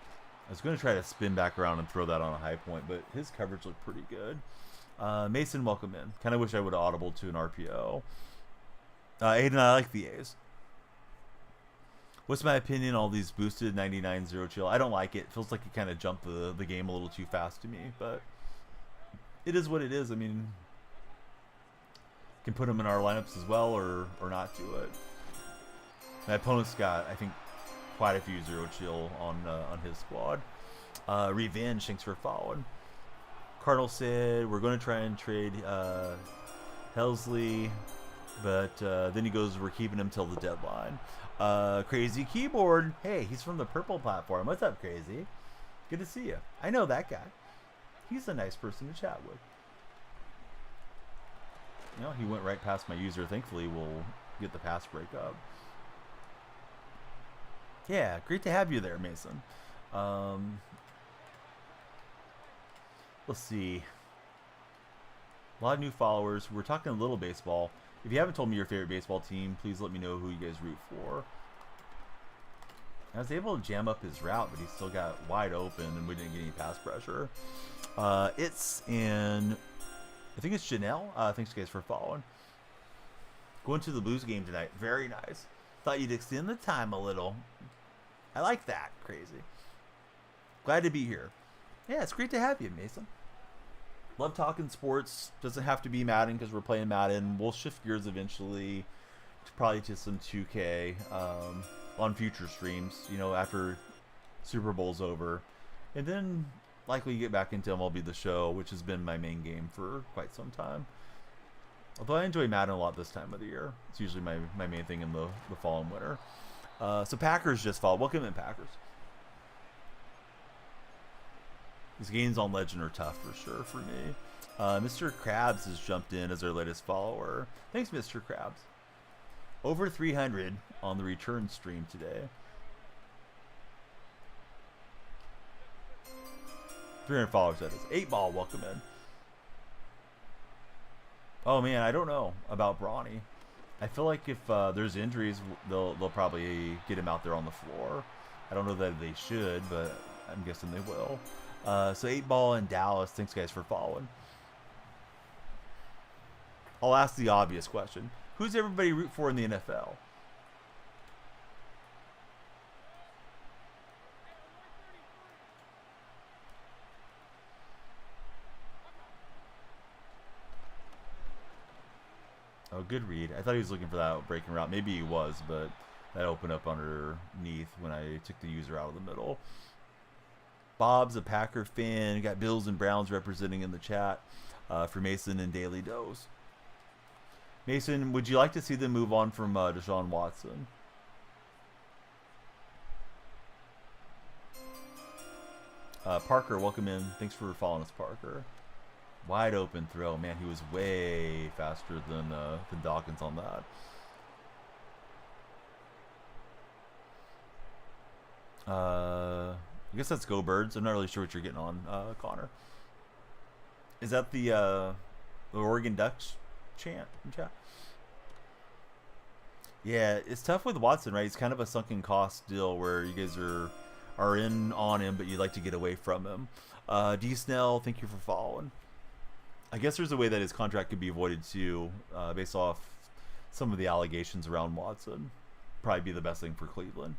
I was going to try to spin back around and throw that on a high point, but his coverage looked pretty good. Mason, welcome in. Kind of wish I would have audibled to an RPO. Aiden, I like the A's. What's my opinion on all these boosted 99-0 chill? I don't like it. Feels like it kind of jumped the game a little too fast to me, but it is what it is. I mean, can put them in our lineups as well or not do it. My opponent's got, I think, quite a few 0 chill on his squad. Revenge, thanks for following. Cardinal said we're going to try and trade Helsley, but then he goes, we're keeping him till the deadline. Crazy Keyboard, hey, he's from the Purple platform. What's up, Crazy? Good to see you. I know that guy. He's a nice person to chat with. He went right past my user. Thankfully, we'll get the pass break up. Yeah, great to have you there, Mason. Let's see. A lot of new followers. We're talking a little baseball. If you haven't told me your favorite baseball team, please let me know who you guys root for. I was able to jam up his route, but he still got wide open, and we didn't get any pass pressure. I think it's Janelle. Thanks, guys, for following. Going to the Blues game tonight. Very nice. Thought you'd extend the time a little. I like that. Crazy. Glad to be here. Yeah, it's great to have you, Mason. Love talking sports. Doesn't have to be Madden because we're playing Madden. We'll shift gears eventually, probably to some 2K on future streams, after Super Bowl's over. And then likely get back into MLB The Show, which has been my main game for quite some time. Although I enjoy Madden a lot this time of the year. It's usually my main thing in the fall and winter. So Packers just followed. Welcome in, Packers. These games on Legend are tough for sure for me. Mr. Krabs has jumped in as our latest follower. Thanks, Mr. Krabs. Over 300 on the return stream today. 300 followers, that is. 8-Ball, welcome in. Oh, man, I don't know about Brawny. I feel like if there's injuries, they'll probably get him out there on the floor. I don't know that they should, but I'm guessing they will. So 8-Ball in Dallas. Thanks, guys, for following. I'll ask the obvious question. Who's everybody root for in the NFL? Oh, good read. I thought he was looking for that breaking route. Maybe he was, but that opened up underneath when I took the user out of the middle. Bob's a Packer fan. Got Bills and Browns representing in the chat for Mason and Daily Dose. Mason, would you like to see them move on from Deshaun Watson? Parker, welcome in. Thanks for following us, Parker. Wide open throw. Man, he was way faster than Dawkins on that. I guess that's Go Birds. I'm not really sure what you're getting on, Connor. Is that the Oregon Ducks chant? Yeah, it's tough with Watson, right? He's kind of a sunken cost deal where you guys are in on him, but you'd like to get away from him. D Snell, thank you for following. I guess there's a way that his contract could be avoided too, based off some of the allegations around Watson. Probably be the best thing for Cleveland.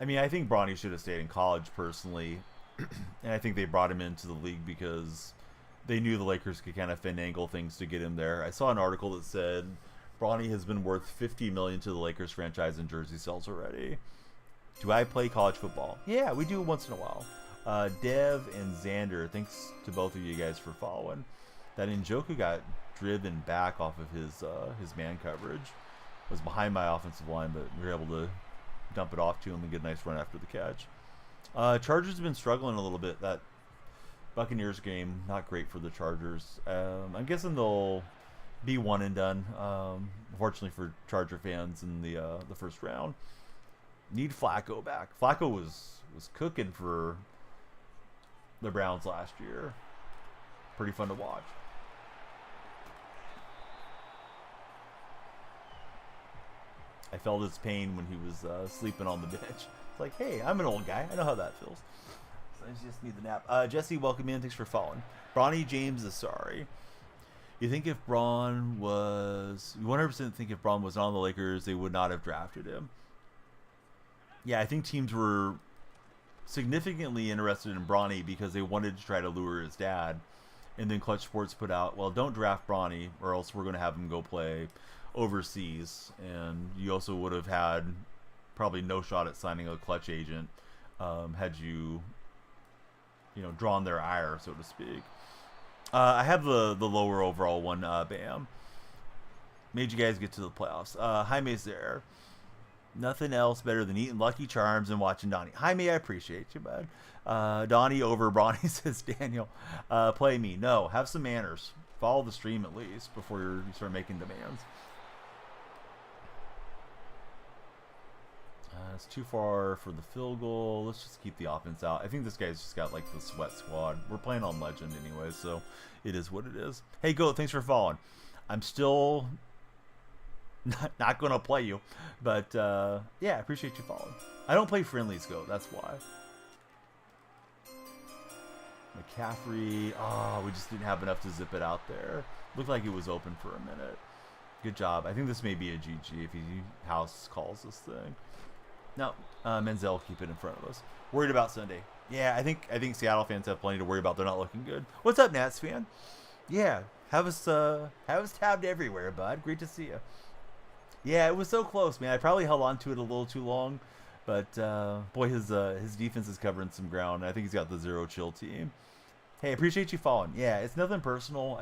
I mean, I think Bronny should have stayed in college personally, and I think they brought him into the league because they knew the Lakers could kind of finagle things to get him there. I saw an article that said Bronny has been worth $50 million to the Lakers franchise in jersey sales already. Do I play college football? Yeah, we do once in a while. Dev and Xander, thanks to both of you guys for following. That Njoku got driven back off of his man coverage. Was behind my offensive line, but we were able to dump it off to him and get a nice run after the catch. Chargers have been struggling a little bit. That Buccaneers game, not great for the Chargers. I'm guessing they'll be one and done. Unfortunately for Charger fans in the first round. Need Flacco back. Flacco was cooking for the Browns last year. Pretty fun to watch. I felt his pain when he was sleeping on the bench. It's like, hey, I'm an old guy. I know how that feels. So I just need the nap. Jesse, welcome in. Thanks for following. Bronny James is sorry. You think if Braun was... You 100% think if Braun was on the Lakers, they would not have drafted him. Yeah, I think teams were significantly interested in Bronny because they wanted to try to lure his dad. And then Clutch Sports put out, well, don't draft Bronny or else we're going to have him go play overseas. And you also would have had probably no shot at signing a Clutch agent had you drawn their ire, so to speak. I have the lower overall one, Bam. Made you guys get to the playoffs. Jaime's there. Nothing else better than eating Lucky Charms and watching Donnie. Jaime, I appreciate you, bud. Donnie over Bronny, says Daniel. Play me. No, have some manners. Follow the stream at least before you start making demands. It's too far for the field goal. Let's just keep the offense out. I think this guy's just got like the sweat squad. We're playing on Legend anyway, so it is what it is. Hey, Goat, thanks for following. I'm still not going to play you, but yeah, I appreciate you following. I don't play friendlies, Goat. That's why. McCaffrey. Oh, we just didn't have enough to zip it out there. Looked like it was open for a minute. Good job. I think this may be a GG if House calls this thing. No, Menzel keep it in front of us. Worried about Sunday. Yeah, I think Seattle fans have plenty to worry about. They're not looking good. What's up, Nats fan? Yeah, have us tabbed everywhere, bud. Great to see you. Yeah, it was so close, man. I probably held on to it a little too long, but boy, his defense is covering some ground. I think he's got the zero chill team. Hey, I appreciate you following. Yeah, it's nothing personal.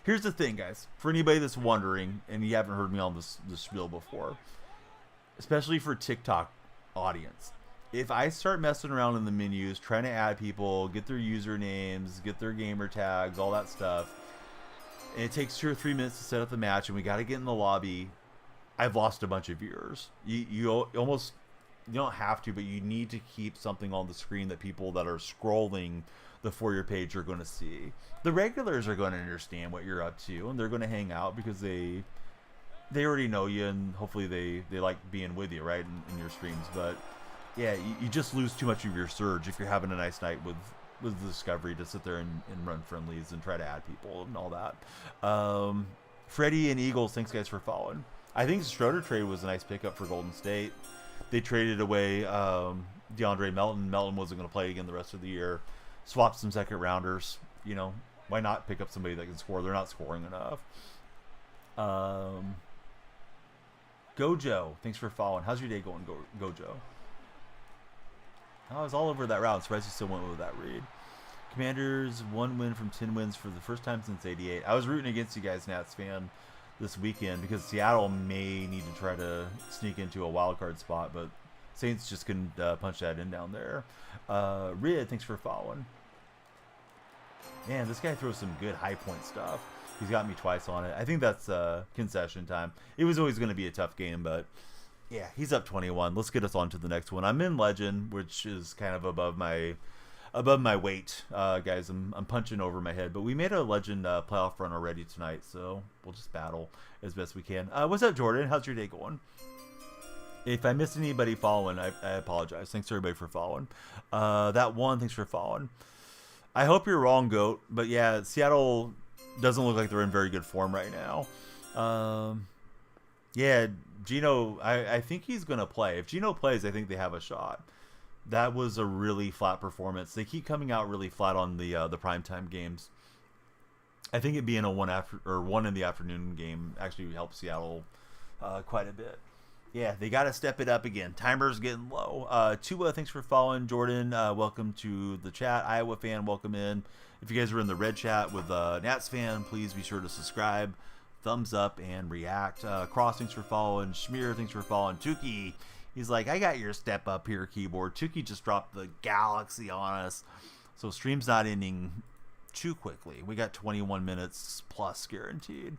Here's the thing, guys. For anybody that's wondering, and you haven't heard me on this spiel before, especially for TikTok audience, if I start messing around in the menus, trying to add people, get their usernames, get their gamer tags, all that stuff, and it takes 2 or 3 minutes to set up the match, and we got to get in the lobby, I've lost a bunch of viewers. You almost, you don't have to, but you need to keep something on the screen that people that are scrolling the For Your page are going to see. The regulars are going to understand what you're up to, and they're going to hang out because they already know you, and hopefully they like being with you, right, in your streams. But yeah, you just lose too much of your surge if you're having a nice night with Discovery to sit there and run friendlies and try to add people and all that. Freddie and Eagles, thanks guys for following. I think Schroeder trade was a nice pickup for Golden State. They traded away DeAndre Melton. Melton wasn't going to play again the rest of the year. Swapped some second rounders. Why not pick up somebody that can score? They're not scoring enough. Gojo, thanks for following. How's your day going, Gojo? I was all over that route. I'm surprised you still went with that read. Commanders, 1 win from 10 wins for the first time since '88. I was rooting against you guys, Nats fan, this weekend because Seattle may need to try to sneak into a wild card spot, but Saints just couldn't punch that in down there. Rid, thanks for following. Man, this guy throws some good high point stuff. He's got me twice on it. I think that's concession time. It was always going to be a tough game, but yeah, he's up 21. Let's get us on to the next one. I'm in Legend, which is kind of above above my weight, guys. I'm punching over my head. But we made a legend playoff run already tonight, so we'll just battle as best we can. What's up, Jordan? How's your day going? If I missed anybody following, I apologize. Thanks everybody for following. That one, thanks for following. I hope you're wrong, Goat. But yeah, Seattle doesn't look like they're in very good form right now. Yeah, Gino, I think he's going to play. If Gino plays, I think they have a shot. That was a really flat performance. They keep coming out really flat on the primetime games. I think it being a 1 in the afternoon game actually helps Seattle quite a bit. Yeah, they got to step it up again. Timer's getting low. Tua, thanks for following. Jordan, welcome to the chat. Iowa fan, welcome in. If you guys are in the red chat with Nats fan, please be sure to subscribe, thumbs up, and react. Cross, thanks for following. Schmear, thanks for following. Tukey, he's like, I got your step up here, keyboard. Tukey just dropped the galaxy on us. So stream's not ending too quickly. We got 21 minutes plus guaranteed.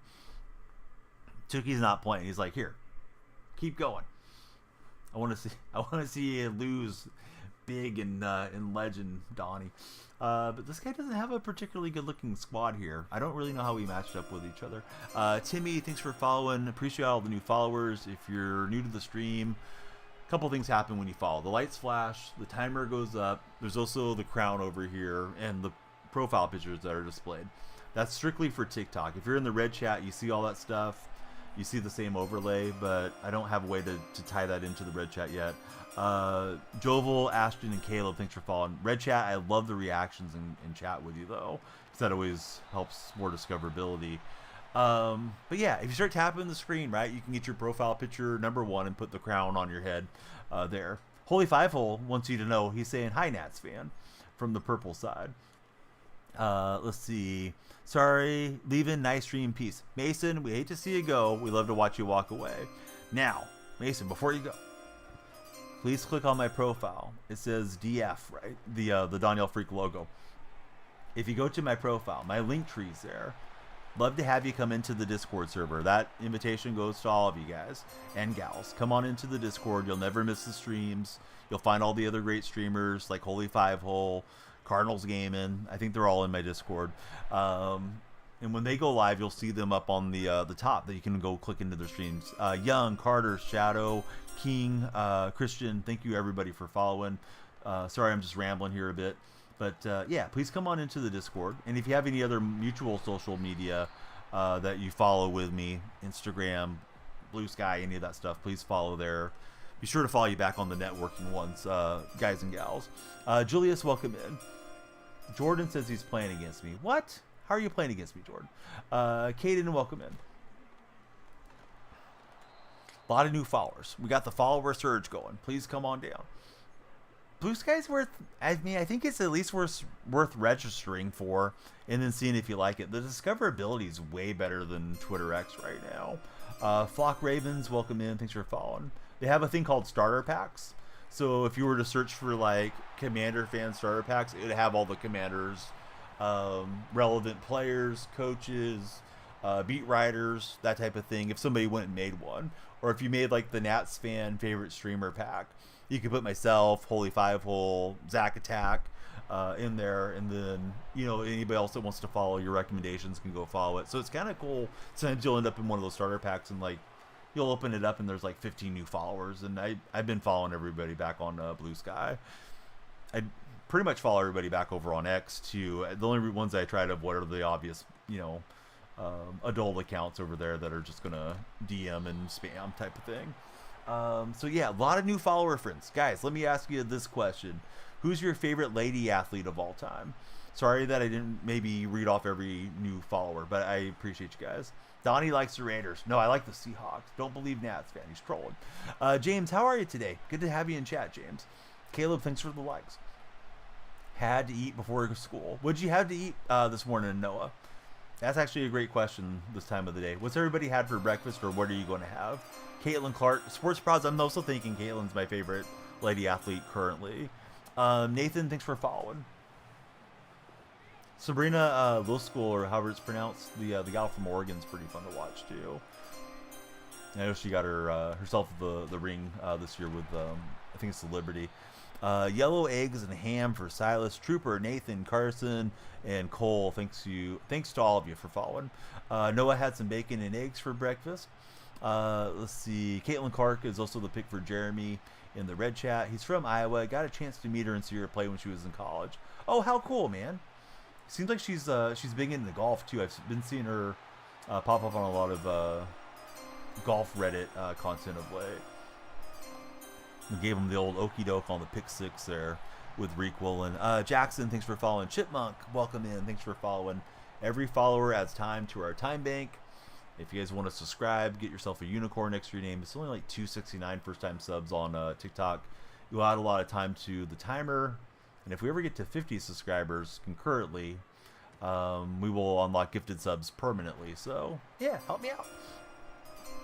Tukey's not playing. He's like, here. Keep going. I want to see you lose big in legend, Donnie. But this guy doesn't have a particularly good-looking squad here. I don't really know how we matched up with each other. Timmy, thanks for following. Appreciate all the new followers. If you're new to the stream, a couple things happen when you follow. The lights flash, the timer goes up. There's also the crown over here and the profile pictures that are displayed. That's strictly for TikTok. If you're in the red chat, you see all that stuff. You see the same overlay, but I don't have a way to tie that into the red chat yet. Jovel, Ashton, and Caleb, thanks for following. Red chat, I love the reactions in chat with you, though, because that always helps more discoverability. But yeah, if you start tapping the screen, right, you can get your profile picture number 1 and put the crown on your head there. Holy Fivehole wants you to know he's saying, hi, Nats fan, from the purple side. Let's see. Sorry, leaving. Nice stream. Peace. Mason, we hate to see you go. We love to watch you walk away. Now, Mason, before you go, please click on my profile. It says DF, right? The Danielle Freak logo. If you go to my profile, my link tree's there. Love to have you come into the Discord server. That invitation goes to all of you guys and gals. Come on into the Discord. You'll never miss the streams. You'll find all the other great streamers like Holy Fivehole, Cardinals Gaming. I think they're all in my Discord. And when they go live, you'll see them up on the top that you can go click into their streams. Young, Carter, Shadow, King, Christian, thank you everybody for following. Sorry, I'm just rambling here a bit. But yeah, please come on into the Discord. And if you have any other mutual social media that you follow with me, Instagram, Blue Sky, any of that stuff, please follow there. Be sure to follow you back on the networking ones, guys and gals. Julius, welcome in. Jordan says he's playing against me. What? How are you playing against me, Jordan? Caden, welcome in. A lot of new followers. We got the follower surge going. Please come on down. Blue Sky's worth, I think it's at least worth registering for and then seeing if you like it. The discoverability is way better than Twitter X right now. Flock Ravens, welcome in. Thanks for following. They have a thing called starter packs. So if you were to search for like Commander fan starter packs, it would have all the Commanders, relevant players, coaches, beat writers, that type of thing. If somebody went and made one, or if you made like the Nats fan favorite streamer pack, you could put myself, Holy Fivehole, Zach Attack in there, and then anybody else that wants to follow your recommendations can go follow it. So it's kind of cool. Sometimes you'll end up in one of those starter packs and like you'll open it up and there's like 15 new followers, and I've been following everybody back on Blue Sky. I pretty much follow everybody back over on X too. The only ones I try to avoid are the obvious, adult accounts over there that are just gonna DM and spam type of thing. So yeah, a lot of new follower friends. Guys, let me ask you this question. Who's your favorite lady athlete of all time? Sorry that I didn't maybe read off every new follower, but I appreciate you guys. Donnie likes the Raiders. No, I like the Seahawks. Don't believe Nats fan. He's trolling. James, how are you today? Good to have you in chat, James. Caleb, thanks for the likes. Had to eat before school. What'd you have to eat this morning, Noah? That's actually a great question this time of the day. What's everybody had for breakfast, or what are you going to have? Caitlin Clark, Sports Pros. I'm also thinking Caitlin's my favorite lady athlete currently. Nathan, thanks for following. Sabrina Liskell, or however it's pronounced, the gal from Oregon's pretty fun to watch too. I know she got herself the ring this year with I think it's the Liberty. Yellow eggs and ham for Silas, Trooper, Nathan, Carson, and Cole. Thanks to all of you for following. Noah had some bacon and eggs for breakfast. Let's see. Caitlin Clark is also the pick for Jeremy in the red chat. He's from Iowa. Got a chance to meet her and see her play when she was in college. Oh, how cool, man! Seems like she's big into golf too. I've been seeing her pop up on a lot of golf Reddit content of late. We gave him the old okey doke on the pick six there with Reek Woolen. Jackson, thanks for following. Chipmunk, welcome in. Thanks for following. Every follower adds time to our time bank. If you guys want to subscribe, get yourself a unicorn next to your name. It's only like $2.69 first time subs on TikTok. You'll add a lot of time to the timer. And if we ever get to 50 subscribers concurrently, we will unlock gifted subs permanently. So, yeah, help me out.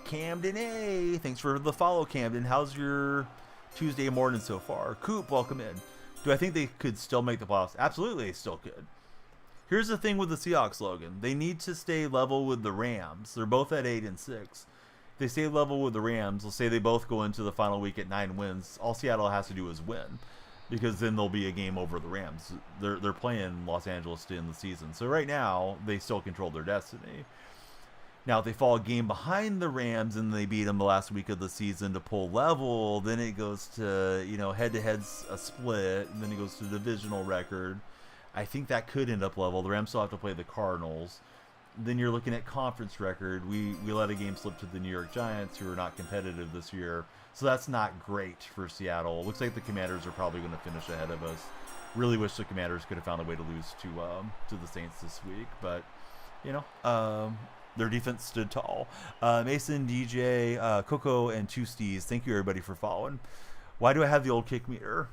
Camden A, thanks for the follow, Camden. How's your Tuesday morning so far? Coop, welcome in. Do I think they could still make the playoffs? Absolutely, they still could. Here's the thing with the Seahawks, Logan. They need to stay level with the Rams. They're both at 8-6. If they stay level with the Rams, let's say they both go into the final week at 9 wins. All Seattle has to do is win, because then there'll be a game over the Rams. They're playing Los Angeles to end the season. So right now, they still control their destiny. Now, if they fall a game behind the Rams and they beat them the last week of the season to pull level, then it goes to, head-to-head's a split, and then it goes to divisional record. I think that could end up level. The Rams still have to play the Cardinals. Then you're looking at conference record. We let a game slip to the New York Giants, who are not competitive this year. So that's not great for Seattle. Looks like the Commanders are probably going to finish ahead of us. Really wish the Commanders could have found a way to lose to the Saints this week. But, their defense stood tall. Mason, DJ, Coco, and Two Stees, thank you everybody for following. Why do I have the old kick meter?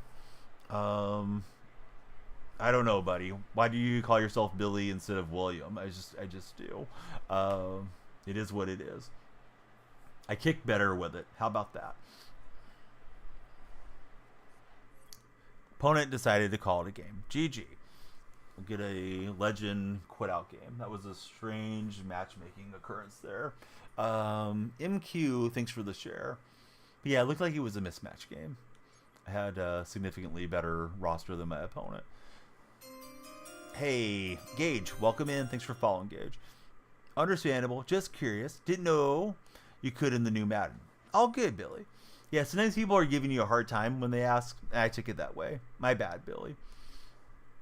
I don't know, buddy. Why do you call yourself Billy instead of William? I just do. It is what it is. I kick better with it. How about that? Opponent decided to call it a game. GG. We'll get a legend quit out game. That was a strange matchmaking occurrence there. MQ, thanks for the share. But yeah, it looked like it was a mismatch game. I had a significantly better roster than my opponent. Hey, Gage, welcome in. Thanks for following, Gage. Understandable. Just curious. Didn't know you could in the new Madden. All good, Billy. Yeah, sometimes people are giving you a hard time when they ask. I took it that way. My bad, Billy.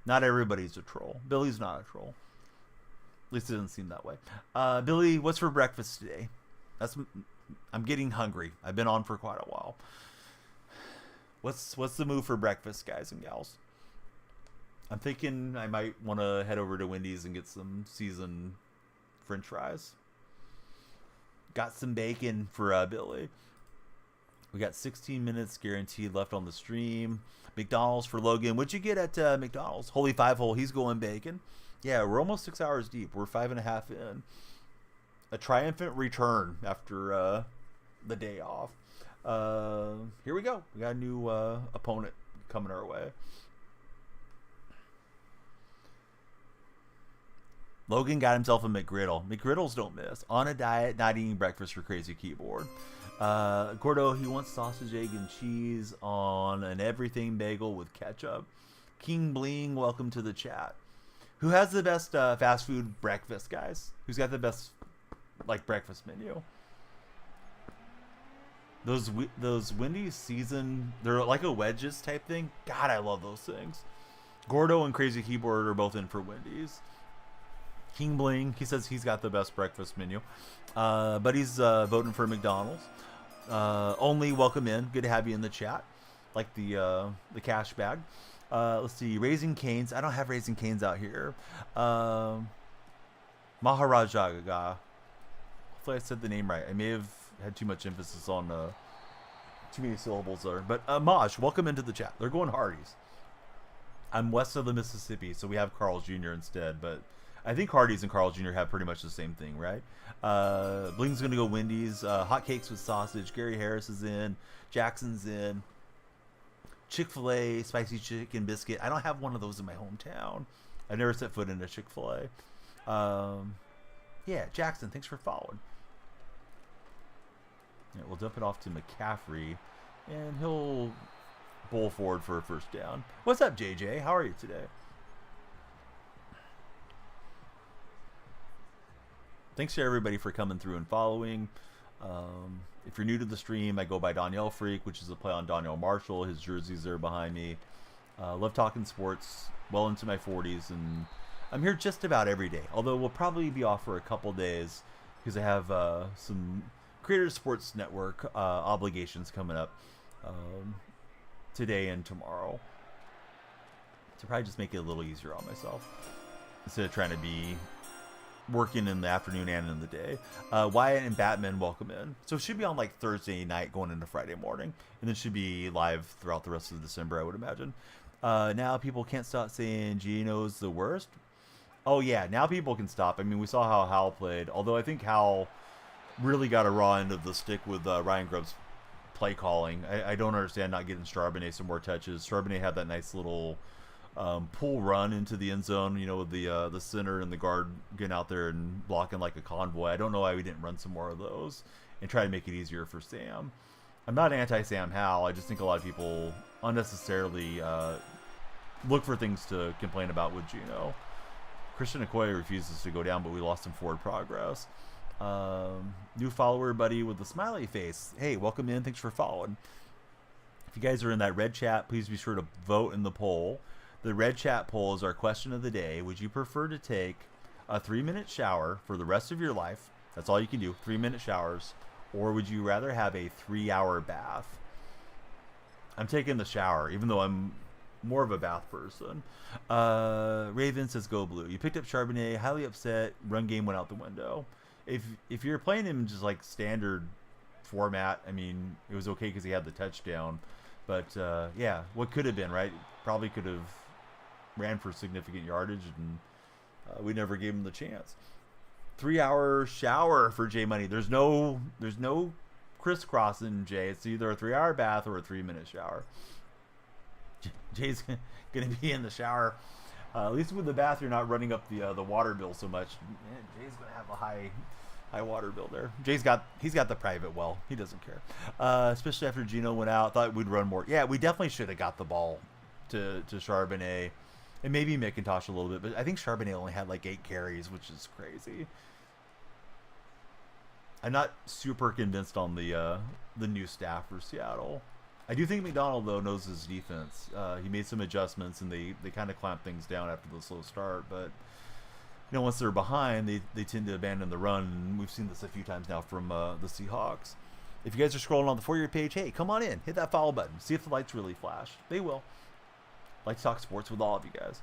Not everybody's a troll. Billy's not a troll. At least it doesn't seem that way. Billy, what's for breakfast today? I'm getting hungry. I've been on for quite a while. What's the move for breakfast, guys and gals? I'm thinking I might want to head over to Wendy's and get some seasoned French fries. Got some bacon for Billy. We got 16 minutes guaranteed left on the stream. McDonald's for Logan. What'd you get at McDonald's? Holy Five Hole. He's going bacon. Yeah, we're almost 6 hours deep. We're 5.5 in. A triumphant return after the day off. Here we go. We got a new opponent coming our way. Logan got himself a McGriddle. McGriddles don't miss. On a diet, not eating breakfast for crazy keyboard. Gordo, he wants sausage, egg, and cheese on an everything bagel with ketchup. King Bling, welcome to the chat. Who has the best fast food breakfast, guys? Who's got the best breakfast menu? Those Wendy's season, they're like a wedges type thing. God, I love those things. Gordo and Crazy Keyboard are both in for Wendy's. King Bling, he says he's got the best breakfast menu, but he's voting for McDonald's. Only welcome in. Good to have you in the chat. Like the cash bag. Let's see. Raising Cane's. I don't have Raising Cane's out here. Maharajaga. Hopefully I said the name right. I may have had too much emphasis on too many syllables there. But Maj, welcome into the chat. They're going Hardee's. I'm west of the Mississippi, so we have Carl's Jr. instead, but I think Hardee's and Carl's Jr. have pretty much the same thing, right? Bling's going to go Wendy's. Hot cakes with sausage. Gary Harris is in. Jackson's in. Chick-fil-A, spicy chicken biscuit. I don't have one of those in my hometown. I've never set foot in a Chick-fil-A. Yeah, Jackson, thanks for following. Yeah, we'll dump it off to McCaffrey, and he'll pull forward for a first down. What's up, JJ? How are you today? Thanks to everybody for coming through and following. If you're new to the stream, I go by Danielle Freak, which is a play on Danielle Marshall. His jerseys are behind me. Love talking sports, well into my 40s, and I'm here just about every day. Although we'll probably be off for a couple days because I have some Creator Sports Network obligations coming up today and tomorrow. To probably just make it a little easier on myself instead of trying to be working in the afternoon and in the day. Wyatt and Batman, welcome in. So it should be on like Thursday night going into Friday morning, and then should be live throughout the rest of December, I would imagine. Now people can't stop saying Gino's the worst. Oh yeah, now people can stop. I mean, we saw how Hal played, although I think Hal really got a raw end of the stick with Ryan Grubb's play calling. I don't understand not getting Charbonnet some more touches. Charbonnet had that nice little pull run into the end zone, you know, with the center and the guard getting out there and blocking like a convoy. I don't know why we didn't run some more of those and try to make it easier for Sam. I'm not anti-Sam Howell. I just think a lot of people unnecessarily look for things to complain about with Gino. Christian Okoye refuses to go down, but we lost him forward progress. New follower, buddy, with the smiley face. Hey, welcome in. Thanks for following. If you guys are in that red chat, please be sure to vote in the poll. The red chat poll is our question of the day. Would you prefer to take a 3-minute shower for the rest of your life? That's all you can do, 3-minute showers. Or would you rather have a 3-hour bath? I'm taking the shower, even though I'm more of a bath person. Raven says go blue. You picked up Charbonnet, highly upset, run game went out the window. If you're playing him just like standard format, I mean, it was okay because he had the touchdown. But yeah, what could have been, right? Probably could have ran for significant yardage, and we never gave him the chance. 3-hour shower for Jay Money. There's no crisscrossing, Jay. It's either a 3-hour bath or a 3-minute shower. Jay's gonna be in the shower. At least with the bath, you're not running up the water bill so much. Man, Jay's gonna have a high water bill there. He's got the private well. He doesn't care. Especially after Gino went out, thought we'd run more. Yeah, we definitely should have got the ball to Charbonnet and maybe McIntosh a little bit, but I think Charbonnet only had like 8 carries, which is crazy. I'm not super convinced on the new staff for Seattle. I do think McDonald, though, knows his defense. He made some adjustments, and they kind of clamped things down after the slow start. But, you know, once they're behind, they tend to abandon the run. And we've seen this a few times now from the Seahawks. If you guys are scrolling on the For You page, hey, come on in. Hit that follow button. See if the lights really flash. They will. Like to talk sports with all of you guys.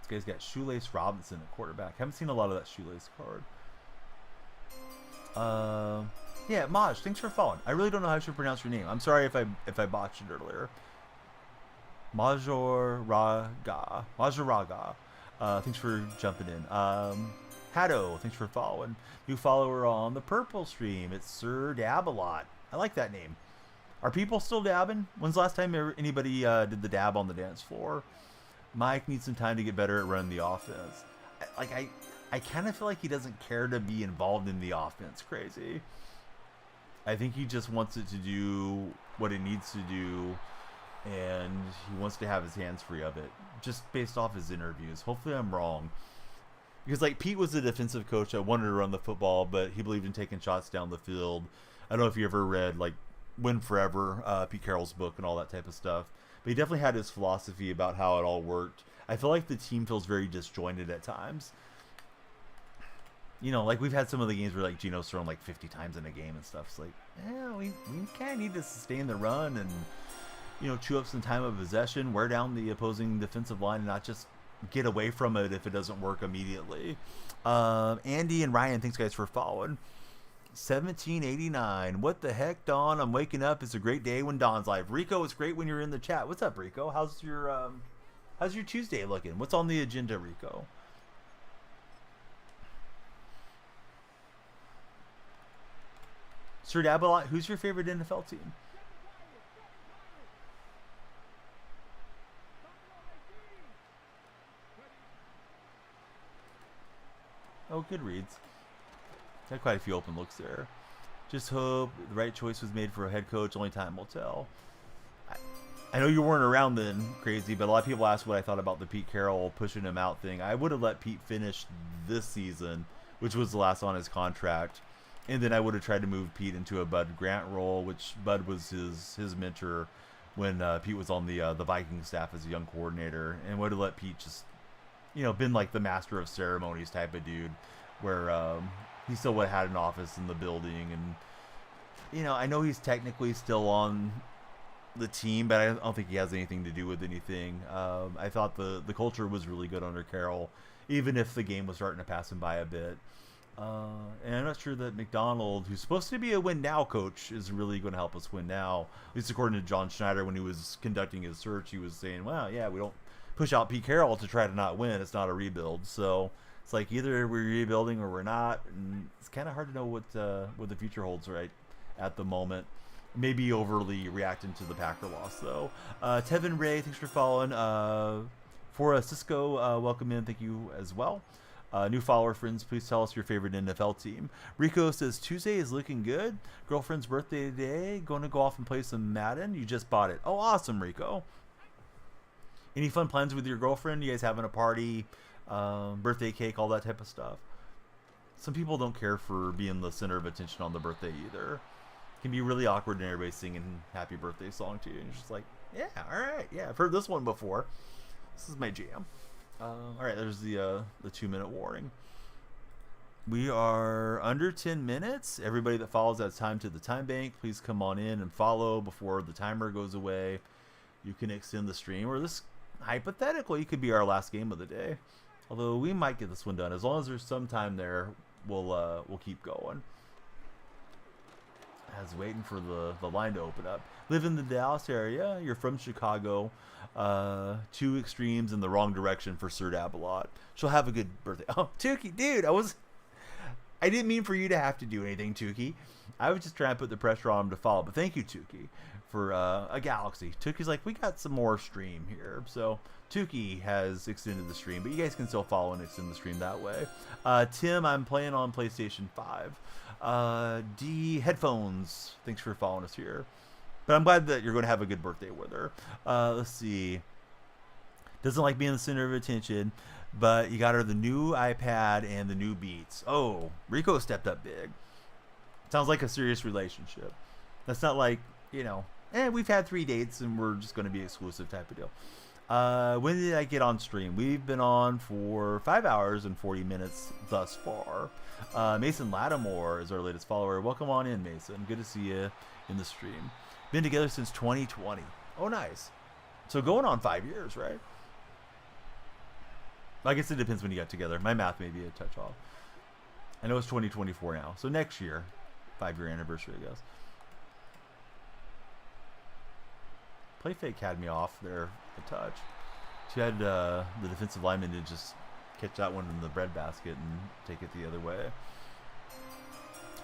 This guy's got Shoelace Robinson at quarterback. Haven't seen a lot of that Shoelace card. Yeah, Maj, thanks for following. I really don't know how I should pronounce your name. I'm sorry if I botched it earlier. Major-Raga. Thanks for jumping in. Haddo, thanks for following. New follower on the purple stream. It's Sir Dab-A-Lot. I like that name. Are people still dabbing? When's the last time anybody did the dab on the dance floor? Mike needs some time to get better at running the offense. I kind of feel like he doesn't care to be involved in the offense crazy. I think he just wants it to do what it needs to do, and he wants to have his hands free of it, just based off his interviews. Hopefully I'm wrong. Because, like, Pete was a defensive coach that wanted to run the football, but he believed in taking shots down the field. I don't know if you ever read, like, Win Forever, Pete Carroll's book and all that type of stuff. But he definitely had his philosophy about how it all worked. I feel like the team feels very disjointed at times. You know, like we've had some of the games where like Gino's thrown like 50 times in a game and stuff. It's like, yeah, we kind of need to sustain the run and, you know, chew up some time of possession, wear down the opposing defensive line, and not just get away from it if it doesn't work immediately. Andy and Ryan, thanks guys for following. 1789. What the heck, Dawn? I'm waking up. It's a great day when Dawn's live. Rico, it's great when you're in the chat. What's up, Rico? How's your Tuesday looking? What's on the agenda, Rico? Sir Dabalot, who's your favorite NFL team? Oh, good reads. Got quite a few open looks there. Just hope the right choice was made for a head coach. Only time will tell. I know you weren't around then, Crazy, but a lot of people asked what I thought about the Pete Carroll pushing him out thing. I would have let Pete finish this season, which was the last on his contract, and then I would have tried to move Pete into a Bud Grant role, which Bud was his mentor when Pete was on the Viking staff as a young coordinator, and would have let Pete just, been like the master of ceremonies type of dude, where he still would have had an office in the building, and I know he's technically still on the team, but I don't think he has anything to do with anything. I thought the culture was really good under Carroll, even if the game was starting to pass him by a bit. And I'm not sure that McDonald, who's supposed to be a win now coach, is really going to help us win now. At least according to John Schneider, when he was conducting his search, he was saying, well, yeah, we don't push out Pete Carroll to try to not win. It's not a rebuild. So it's like either we're rebuilding or we're not. And it's kind of hard to know what the future holds right at the moment. Maybe overly reacting to the Packer loss, though. Tevin Ray, thanks for following. For Cisco, welcome in. Thank you as well. New follower friends, please tell us your favorite NFL team. Rico says Tuesday is looking good. Girlfriend's birthday today. Going to go off and play some Madden. You just bought it. Oh, awesome, Rico. Any fun plans with your girlfriend? You guys having a party, birthday cake, all that type of stuff? Some people don't care for being the center of attention on the birthday either. It can be really awkward and everybody singing happy birthday song to you. And you're just like, yeah, all right. Yeah, I've heard this one before. This is my jam. All right, there's the 2-minute warning. We are under 10 minutes. Everybody that follows that time to the time bank, please come on in and follow before the timer goes away. You can extend the stream, or this hypothetically could be our last game of the day. Although we might get this one done. As long as there's some time there, we'll keep going. I was waiting for the line to open up. Live in the Dallas area. You're from Chicago. 2 extremes in the wrong direction for Sir Dabalot. She'll have a good birthday. Oh, Tukey, dude, I didn't mean for you to have to do anything, Tukey. I was just trying to put the pressure on him to follow. But thank you, Tukey, for a galaxy. Tukey's like, we got some more stream here. So Tukey has extended the stream, but you guys can still follow and extend the stream that way. Tim, I'm playing on PlayStation 5. D Headphones, thanks for following us here. But I'm glad that you're going to have a good birthday with her. Let's see. Doesn't like being the center of attention, but you got her the new iPad and the new Beats. Oh, Rico stepped up big. Sounds like a serious relationship. That's not like, we've had 3 dates and we're just going to be exclusive type of deal. When did I get on stream? We've been on for 5 hours and 40 minutes thus far. Mason Lattimore is our latest follower. Welcome on in, Mason. Good to see you in the stream. Been together since 2020. Oh, nice. So going on 5 years, right? I guess it depends when you got together. My math may be a touch off. I know it's 2024 now. So next year, 5-year anniversary, I guess. Playfake had me off there a touch. She had the defensive lineman to just catch that one in the breadbasket and take it the other way.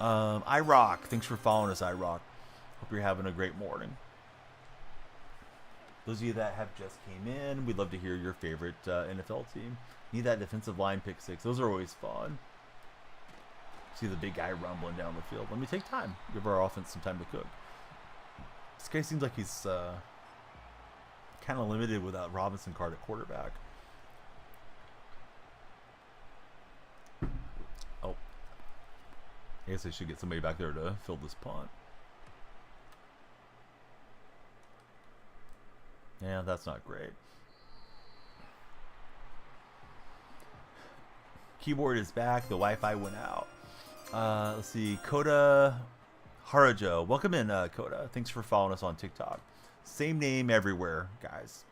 iRock, thanks for following us, iRock. Hope you're having a great morning. Those of you that have just came in, we'd love to hear your favorite NFL team. Need that defensive line pick 6. Those are always fun. See the big guy rumbling down the field. Let me take time. Give our offense some time to cook. This guy seems like he's kind of limited without Robinson Card at quarterback. Oh. I guess I should get somebody back there to fill this punt. Yeah, that's not great. Keyboard is back. The Wi-Fi went out. Let's see. Coda Harajo. Welcome in, Coda. Thanks for following us on TikTok. Same name everywhere, guys.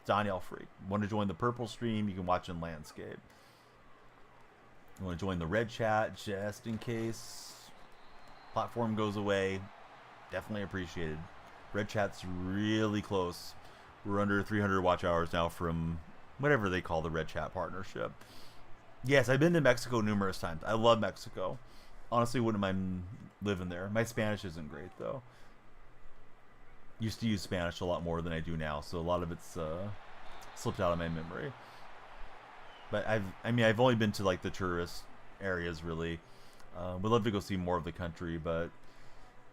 Daniel Freak. Want to join the purple stream? You can watch in landscape. You want to join the red chat just in case platform goes away? Definitely appreciated. Red chat's really close. We're under 300 watch hours now from whatever they call the Red Chat partnership. Yes, I've been to Mexico numerous times. I love Mexico. Honestly, wouldn't mind living there. My Spanish isn't great, though. Used to use Spanish a lot more than I do now, so a lot of it's slipped out of my memory. But I've only been to like the tourist areas, really. Would love to go see more of the country, but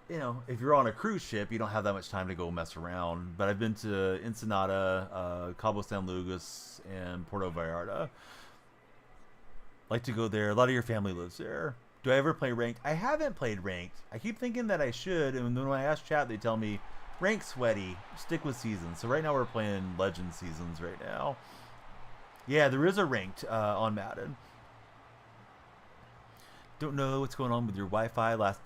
you know, if you're on a cruise ship, you don't have that much time to go mess around. But I've been to Ensenada, Cabo San Lucas, and Puerto Vallarta. Like to go there. A lot of your family lives there. Do I ever play ranked? I haven't played ranked. I keep thinking that I should, and then when I ask chat, they tell me, rank sweaty, stick with seasons. So right now we're playing Legend seasons right now. Yeah, there is a ranked on Madden. Don't know what's going on with your Wi-Fi last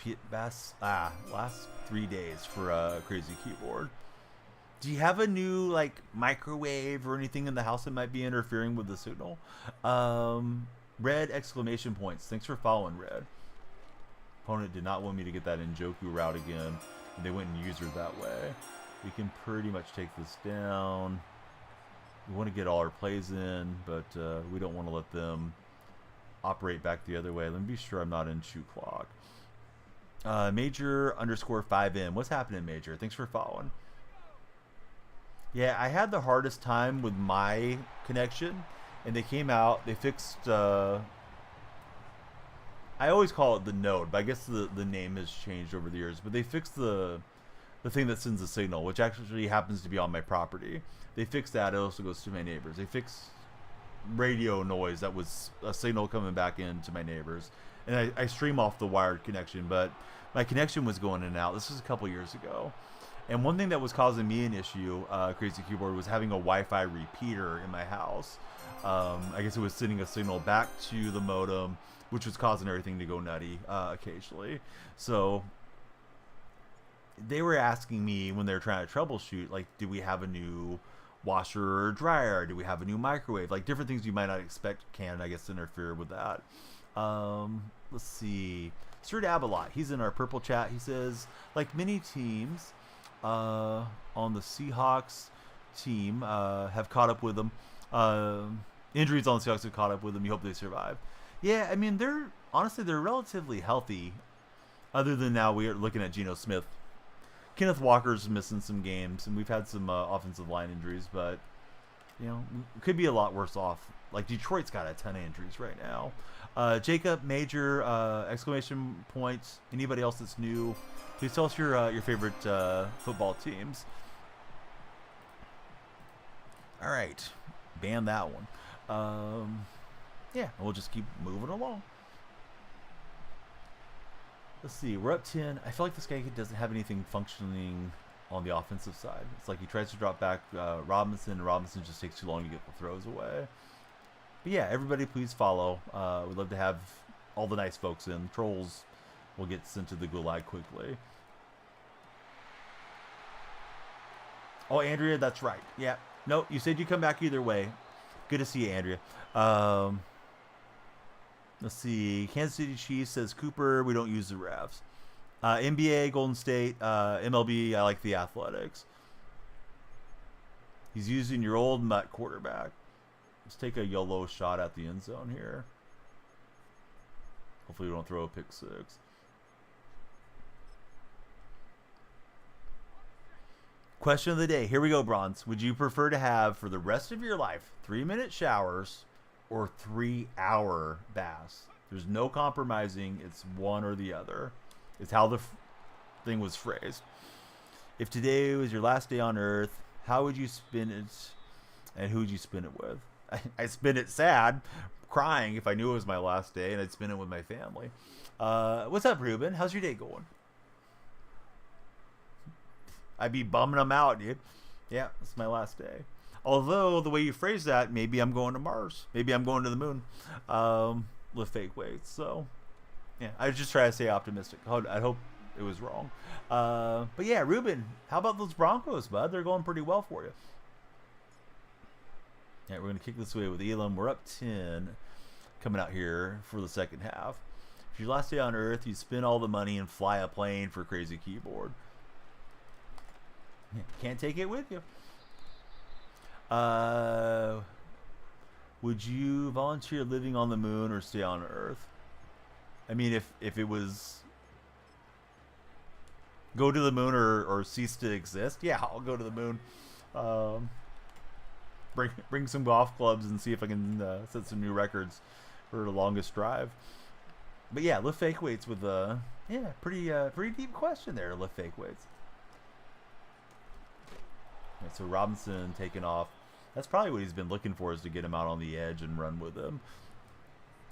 3 days for Crazy Keyboard. Do you have a new like microwave or anything in the house that might be interfering with the signal? Red exclamation points. Thanks for following, Red. Opponent did not want me to get that Njoku route again, and they went and used her that way. We can pretty much take this down. We want to get all our plays in, but we don't want to let them operate back the other way. Let me be sure I'm not in shoe clock. Major _ 5M. What's happening, Major? Thanks for following. Yeah, I had the hardest time with my connection, and they came out. They fixed. I always call it the node, but I guess the name has changed over the years. But they fixed the thing that sends a signal, which actually happens to be on my property. They fixed that. It also goes to my neighbors. They fixed radio noise that was a signal coming back into my neighbors, and I stream off the wired connection, but my connection was going in and out. This was a couple years ago, and one thing that was causing me an issue, Crazy Keyboard, was having a Wi-Fi repeater in my house. I guess it was sending a signal back to the modem, which was causing everything to go nutty occasionally. So they were asking me when they were trying to troubleshoot, like, do we have a new washer or dryer? Do we have a new microwave? Like different things you might not expect can, I guess, interfere with that. Let's see. Sir Dabalot, he's in our purple chat. He says, like many teams on the Seahawks team have caught up with them. Injuries on the Seahawks have caught up with them. You hope they survive. Yeah, I mean, they're relatively healthy. Other than now, we are looking at Geno Smith. Kenneth Walker's missing some games, and we've had some offensive line injuries, but, you know, we could be a lot worse off. Like, Detroit's got a ton of injuries right now. Jacob, Major, exclamation points. Anybody else that's new, please tell us your favorite football teams. All right. Ban that one. Yeah, we'll just keep moving along. Let's see, we're up 10. I feel like this guy doesn't have anything functioning on the offensive side. It's like he tries to drop back Robinson, and Robinson just takes too long to get the throws away. But yeah, everybody please follow. We'd love to have all the nice folks in. Trolls will get sent to the gulag quickly. Oh, Andrea, that's right. Yeah. No, you said you'd come back either way. Good to see you, Andrea. Let's see. Kansas City Chiefs says Cooper, we don't use the refs. NBA, Golden State, MLB, I like the Athletics. He's using your old mutt quarterback. Let's take a YOLO shot at the end zone here. Hopefully we don't throw a pick six. Question of the day. Here we go, Bronze. Would you prefer to have, for the rest of your life, 3-minute showers or 3-hour baths? There's no compromising. It's one or the other. It's how the thing was phrased. If today was your last day on Earth, how would you spend it, and who would you spend it with? I'd spend it sad, crying if I knew it was my last day, and I'd spend it with my family. What's up, Ruben? How's your day going? I'd be bumming them out, dude. Yeah, it's my last day. Although, the way you phrase that, maybe I'm going to Mars. Maybe I'm going to the moon. Lift fake weights. So, yeah, I was just trying to stay optimistic. I hope it was wrong. But yeah, Ruben, how about those Broncos, bud? They're going pretty well for you. Yeah, we're going to kick this away with Elam. We're up 10 coming out here for the second half. If your last day on Earth, you spend all the money and fly a plane for Crazy Keyboard. Can't take it with you. Would you volunteer living on the moon or stay on Earth? I mean, if it was go to the moon or cease to exist, yeah, I'll go to the moon. Bring some golf clubs and see if I can set some new records for the longest drive. But yeah, lift fake weights with pretty deep question there. Lift fake weights. Right, so Robinson taking off. That's probably what he's been looking for, is to get him out on the edge and run with him.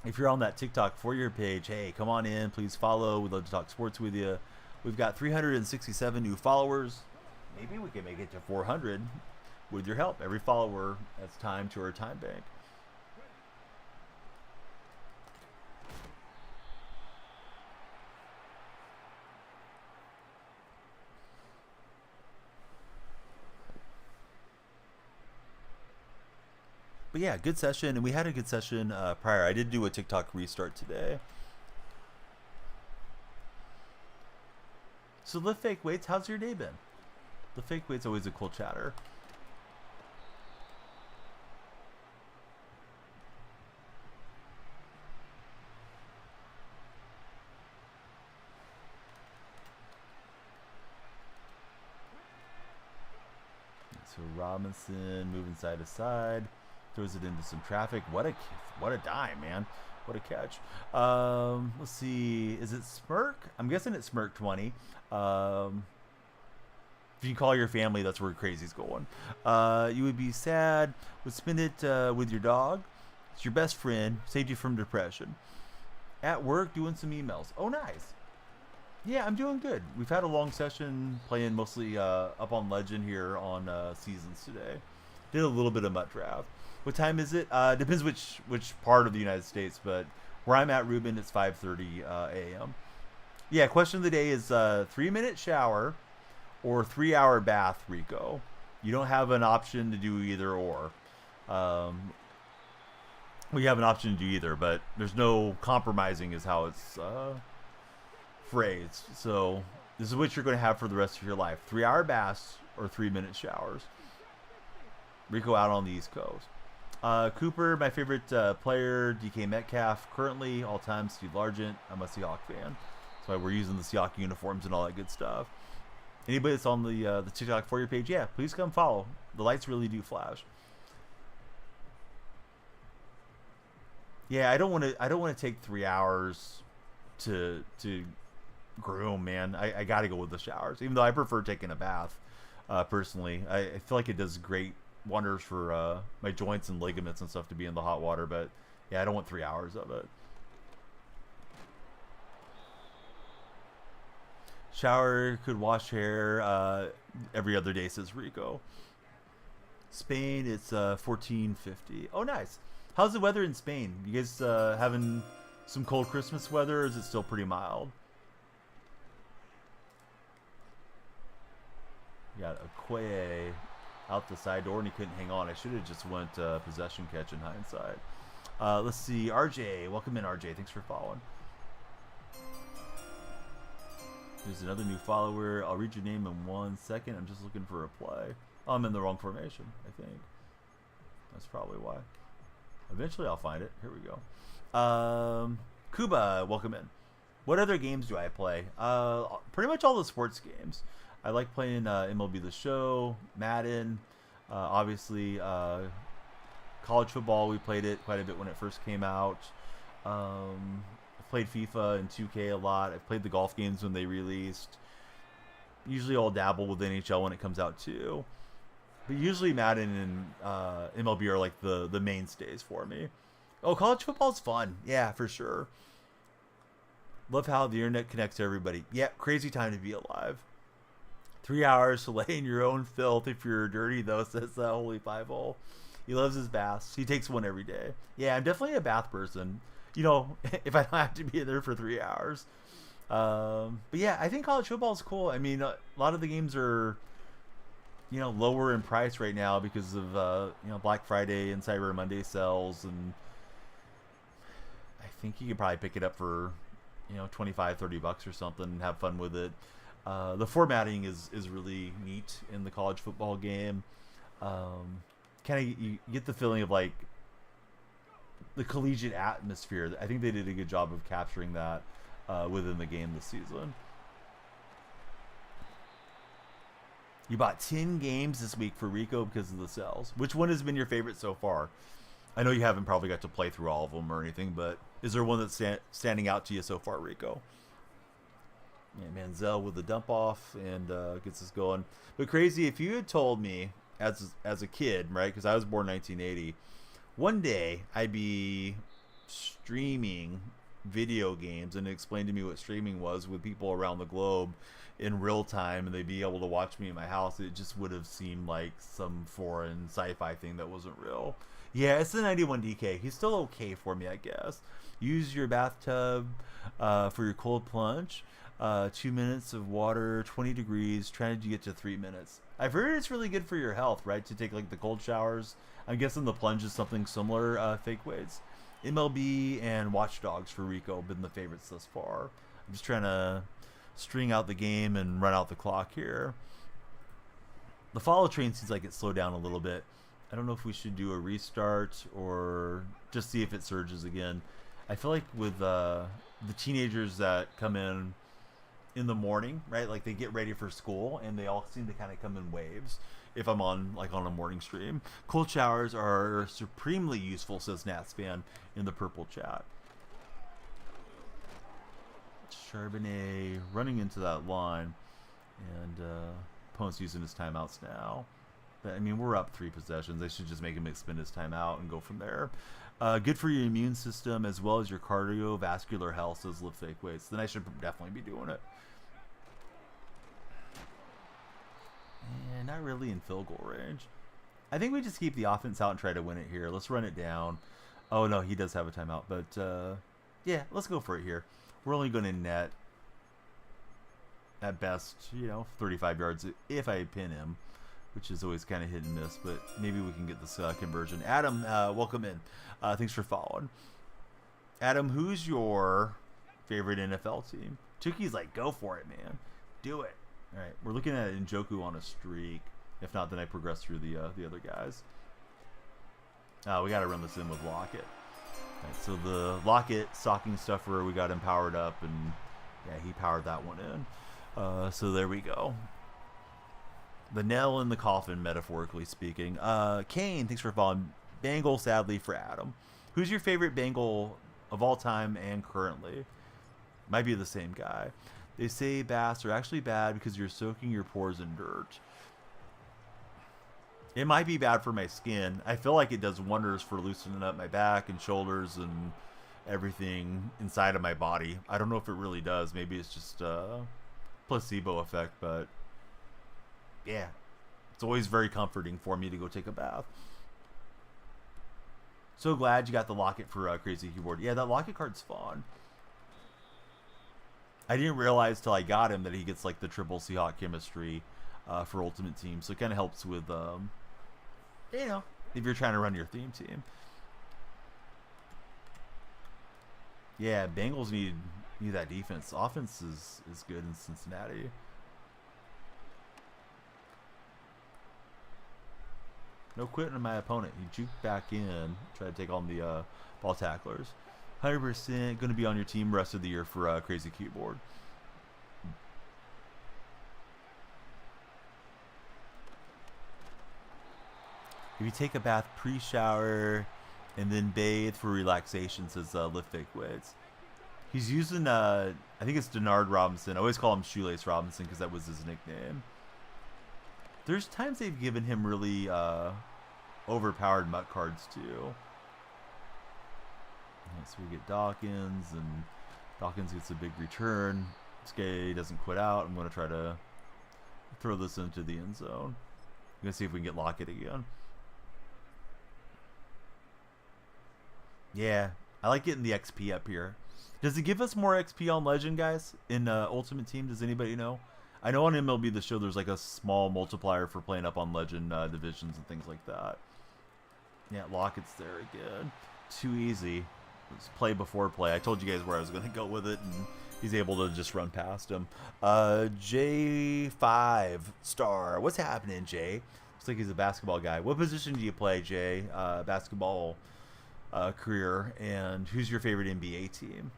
If you're on that TikTok for your page, hey, come on in. Please follow. We'd love to talk sports with you. We've got 367 new followers. Maybe we can make it to 400 with your help. Every follower adds time to our time bank. But yeah, good session, and we had a good session prior. I did do a TikTok restart today. So lift fake weights, how's your day been? The fake weight's always a cool chatter. So Robinson moving side to side. Throws it into some traffic. What a dime, man. What a catch. Let's see. Is it Smirk? I'm guessing it's Smirk 20. If you call your family, that's where crazy's going. You would be sad. Would spend it with your dog. It's your best friend. Saved you from depression. At work, doing some emails. Oh, nice. Yeah, I'm doing good. We've had a long session playing mostly up on Legend here on Seasons today. Did a little bit of Mutt Draft. What time is it? Depends which part of the United States, but where I'm at, Ruben, it's 5:30 a.m. Yeah, question of the day is 3-minute shower or 3-hour bath, Rico. You don't have an option to do either or. We have an option to do either, but there's no compromising is how it's phrased. So this is what you're going to have for the rest of your life. 3-hour baths or 3-minute showers. Rico out on the East Coast. Cooper, my favorite player, DK Metcalf. Currently, all-time, Steve Largent. I'm a Seahawk fan. That's why we're using the Seahawk uniforms and all that good stuff. Anybody that's on the TikTok for your page, yeah, please come follow. The lights really do flash. Yeah, I don't want to take 3 hours to groom, man. I got to go with the showers, even though I prefer taking a bath. Personally, I feel like it does great wonders for my joints and ligaments and stuff to be in the hot water, but yeah, I don't want 3 hours of it. Shower, could wash hair every other day, says Rico. Spain, it's 1450. Oh, nice. How's the weather in Spain? You guys having some cold Christmas weather, or is it still pretty mild? You got Okoye out the side door, and he couldn't hang on. I should have just went possession catch in hindsight. Let's see. RJ. Welcome in, RJ. Thanks for following. There's another new follower. I'll read your name in 1 second. I'm just looking for a play. Oh, I'm in the wrong formation, I think. That's probably why. Eventually I'll find it. Here we go. Kuba, welcome in. What other games do I play? Pretty much all the sports games. I like playing MLB The Show, Madden, obviously college football. We played it quite a bit when it first came out. I've played FIFA and 2K a lot. I've played the golf games when they released. Usually I'll dabble with NHL when it comes out too. But usually Madden and MLB are like the mainstays for me. Oh, college football's fun. Yeah, for sure. Love how the internet connects everybody. Yeah, crazy time to be alive. 3 hours to lay in your own filth if you're dirty, though, says Holy Five-Hole. He loves his baths. He takes one every day. Yeah, I'm definitely a bath person. You know, if I don't have to be there for 3 hours. But yeah, I think college football is cool. I mean, a lot of the games are, you know, lower in price right now because of, you know, Black Friday and Cyber Monday sales. And I think you could probably pick it up for, you know, $25-30 or something and have fun with it. The formatting is really neat in the college football game. Kind of you get the feeling of like the collegiate atmosphere. I think they did a good job of capturing that within the game this season. You bought 10 games this week for Rico because of the sales. Which one has been your favorite so far? I know you haven't probably got to play through all of them or anything, but Is there one that's standing out to you so far, Rico? Yeah, Manziel with the dump off and gets us going. But crazy, if you had told me as a kid, right? Because I was born 1980. One day I'd be streaming video games and explain to me what streaming was with people around the globe in real time, and they'd be able to watch me in my house. It just would have seemed like some foreign sci-fi thing that wasn't real. Yeah, it's the 91 DK. He's still okay for me, I guess. Use your bathtub for your cold plunge. 2 minutes of water, 20 degrees, trying to get to 3 minutes. I've heard it's really good for your health, right? To take like the cold showers. I'm guessing the plunge is something similar, fake weights. MLB and Watch Dogs for Rico have been the favorites thus far. I'm just trying to string out the game and run out the clock here. The follow train seems like it slowed down a little bit. I don't know if we should do a restart or just see if it surges again. I feel like with the teenagers that come in the morning, right? Like they get ready for school and they all seem to kind of come in waves. If I'm on a morning stream, cold showers are supremely useful, says Natspan in the purple chat. Charbonnet running into that line, and opponent's using his timeouts now. But I mean, we're up 3 possessions. They should just make him expend his timeout and go from there. Good for your immune system as well as your cardiovascular health, says lift fake weights. Then I should definitely be doing it. And not really in field goal range. I think we just keep the offense out and try to win it here. Let's run it down. Oh no, he does have a timeout, but yeah, let's go for it here. We're only going to net at best, 35 yards if I pin him, which is always kind of hit and miss, but maybe we can get this conversion. Adam, welcome in. Thanks for following. Adam, who's your favorite NFL team? Tuki's like, go for it, man. Do it. All right, we're looking at Njoku on a streak. If not, then I progress through the other guys. We got to run this in with Lockett. All right, so the Lockett stocking stuffer, we got him powered up, and yeah, he powered that one in. So there we go. The nail in the coffin, metaphorically speaking. Kane, thanks for following. Bengal, sadly, for Adam. Who's your favorite Bengal of all time and currently? Might be the same guy. They say baths are actually bad because you're soaking your pores in dirt. It might be bad for my skin. I feel like it does wonders for loosening up my back and shoulders and everything inside of my body. I don't know if it really does. Maybe it's just a placebo effect, but yeah, it's always very comforting for me to go take a bath. So glad you got the Lockett for Crazy Keyboard. Yeah, that Lockett card's fun. I didn't realize till I got him that he gets like the triple Seahawk chemistry for Ultimate Team. So it kind of helps with, if you're trying to run your theme team. Yeah, Bengals need that defense. Offense is good in Cincinnati. No quitting on my opponent. He juked back in, try to take on the ball tacklers. 100% going to be on your team rest of the year for Crazy Keyboard. If you take a bath pre-shower and then bathe for relaxation, says Lift Fake Weights. He's using, I think it's Denard Robinson. I always call him Shoelace Robinson because that was his nickname. There's times they've given him really overpowered mutt cards too. So we get Dawkins, and Dawkins gets a big return. This guy doesn't quit out. I'm going to try to throw this into the end zone. I'm going to see if we can get Lockett again. Yeah, I like getting the XP up here. Does it give us more XP on Legend, guys, in Ultimate Team? Does anybody know? I know on MLB The Show there's like a small multiplier for playing up on Legend divisions and things like that. Yeah, Lockett's there again. Too easy. It's play before play. I told you guys where I was going to go with it, and he's able to just run past him. J5 star. What's happening, Jay? Looks like he's a basketball guy. What position do you play, Jay? Basketball career. And who's your favorite NBA team?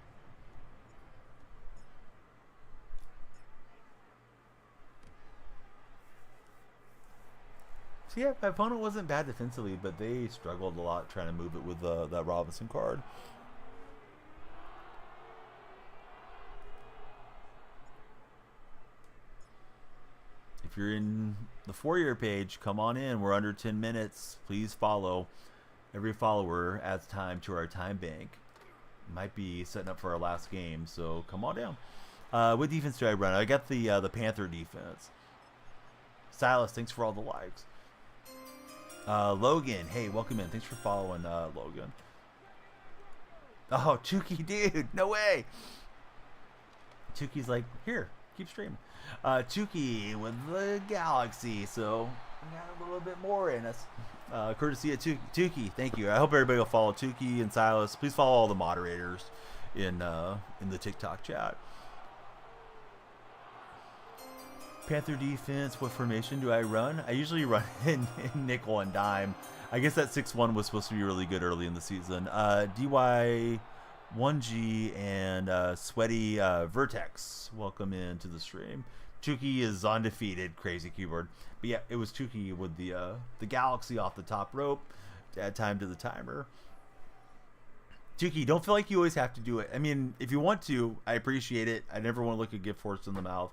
So yeah, my opponent wasn't bad defensively, but they struggled a lot trying to move it with that Robinson card. if you're in the For-Year page, come on in. We're under 10 minutes. Please follow. Every follower adds time to our time bank. Might be setting up for our last game, so come on down. What defense do I run? I got the Panther defense. Silas, thanks for all the likes. Logan, hey, welcome in. Thanks for following, Logan. Oh, Chuki, dude, no way. Chuki's like, here, keep streaming. Chuki with the Galaxy, so we got a little bit more in us. Courtesy of Tuki, thank you. I hope everybody will follow Tuki and Silas. Please follow all the moderators in the TikTok chat. Panther defense, what formation do I run? I usually run in nickel and dime. I guess that 6-1 was supposed to be really good early in the season. DY1G and Sweaty Vertex, welcome into the stream. Chuki is undefeated, crazy keyboard. But yeah, it was Chuki with the Galaxy off the top rope to add time to the timer. Chuki, don't feel like you always have to do it. I mean, if you want to, I appreciate it. I never want to look a gift horse in the mouth.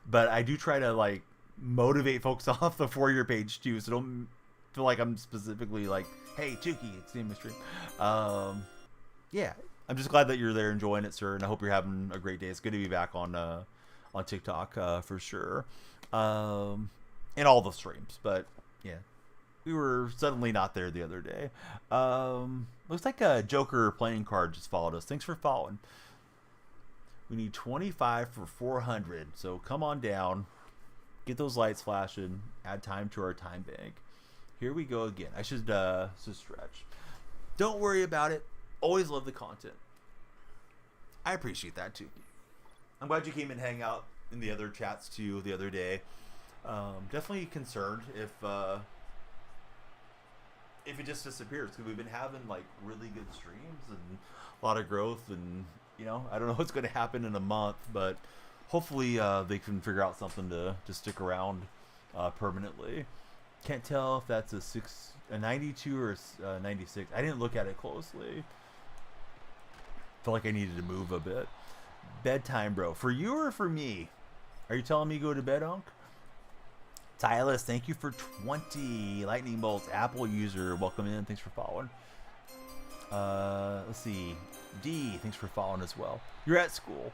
But I do try to, like, motivate folks off the For-Year page, too. So don't feel like I'm specifically like, hey, Chuki, it's the name of the stream. Yeah, I'm just glad that you're there enjoying it, sir. And I hope you're having a great day. It's good to be back on TikTok for sure. In all the streams. But, yeah. We were suddenly not there the other day. Looks like a Joker playing card just followed us. Thanks for following. We need 25 for 400. So come on down. Get those lights flashing. Add time to our time bank. Here we go again. I should stretch. Don't worry about it. Always love the content. I appreciate that too. I'm glad you came and hang out in the other chats too the other day. Definitely concerned if it just disappears, because we've been having like really good streams and a lot of growth, and you know, I don't know what's going to happen in a month, but hopefully they can figure out something to stick around permanently. Can't tell if that's a 92 or a 96. I didn't look at it closely. Felt like I needed to move a bit. Bedtime, bro. For you or for me? Are you telling me go to bed, Unc? Silas, thank you for 20 lightning bolts. Apple user, welcome in. Thanks for following. Let's see. D, thanks for following as well. You're at school.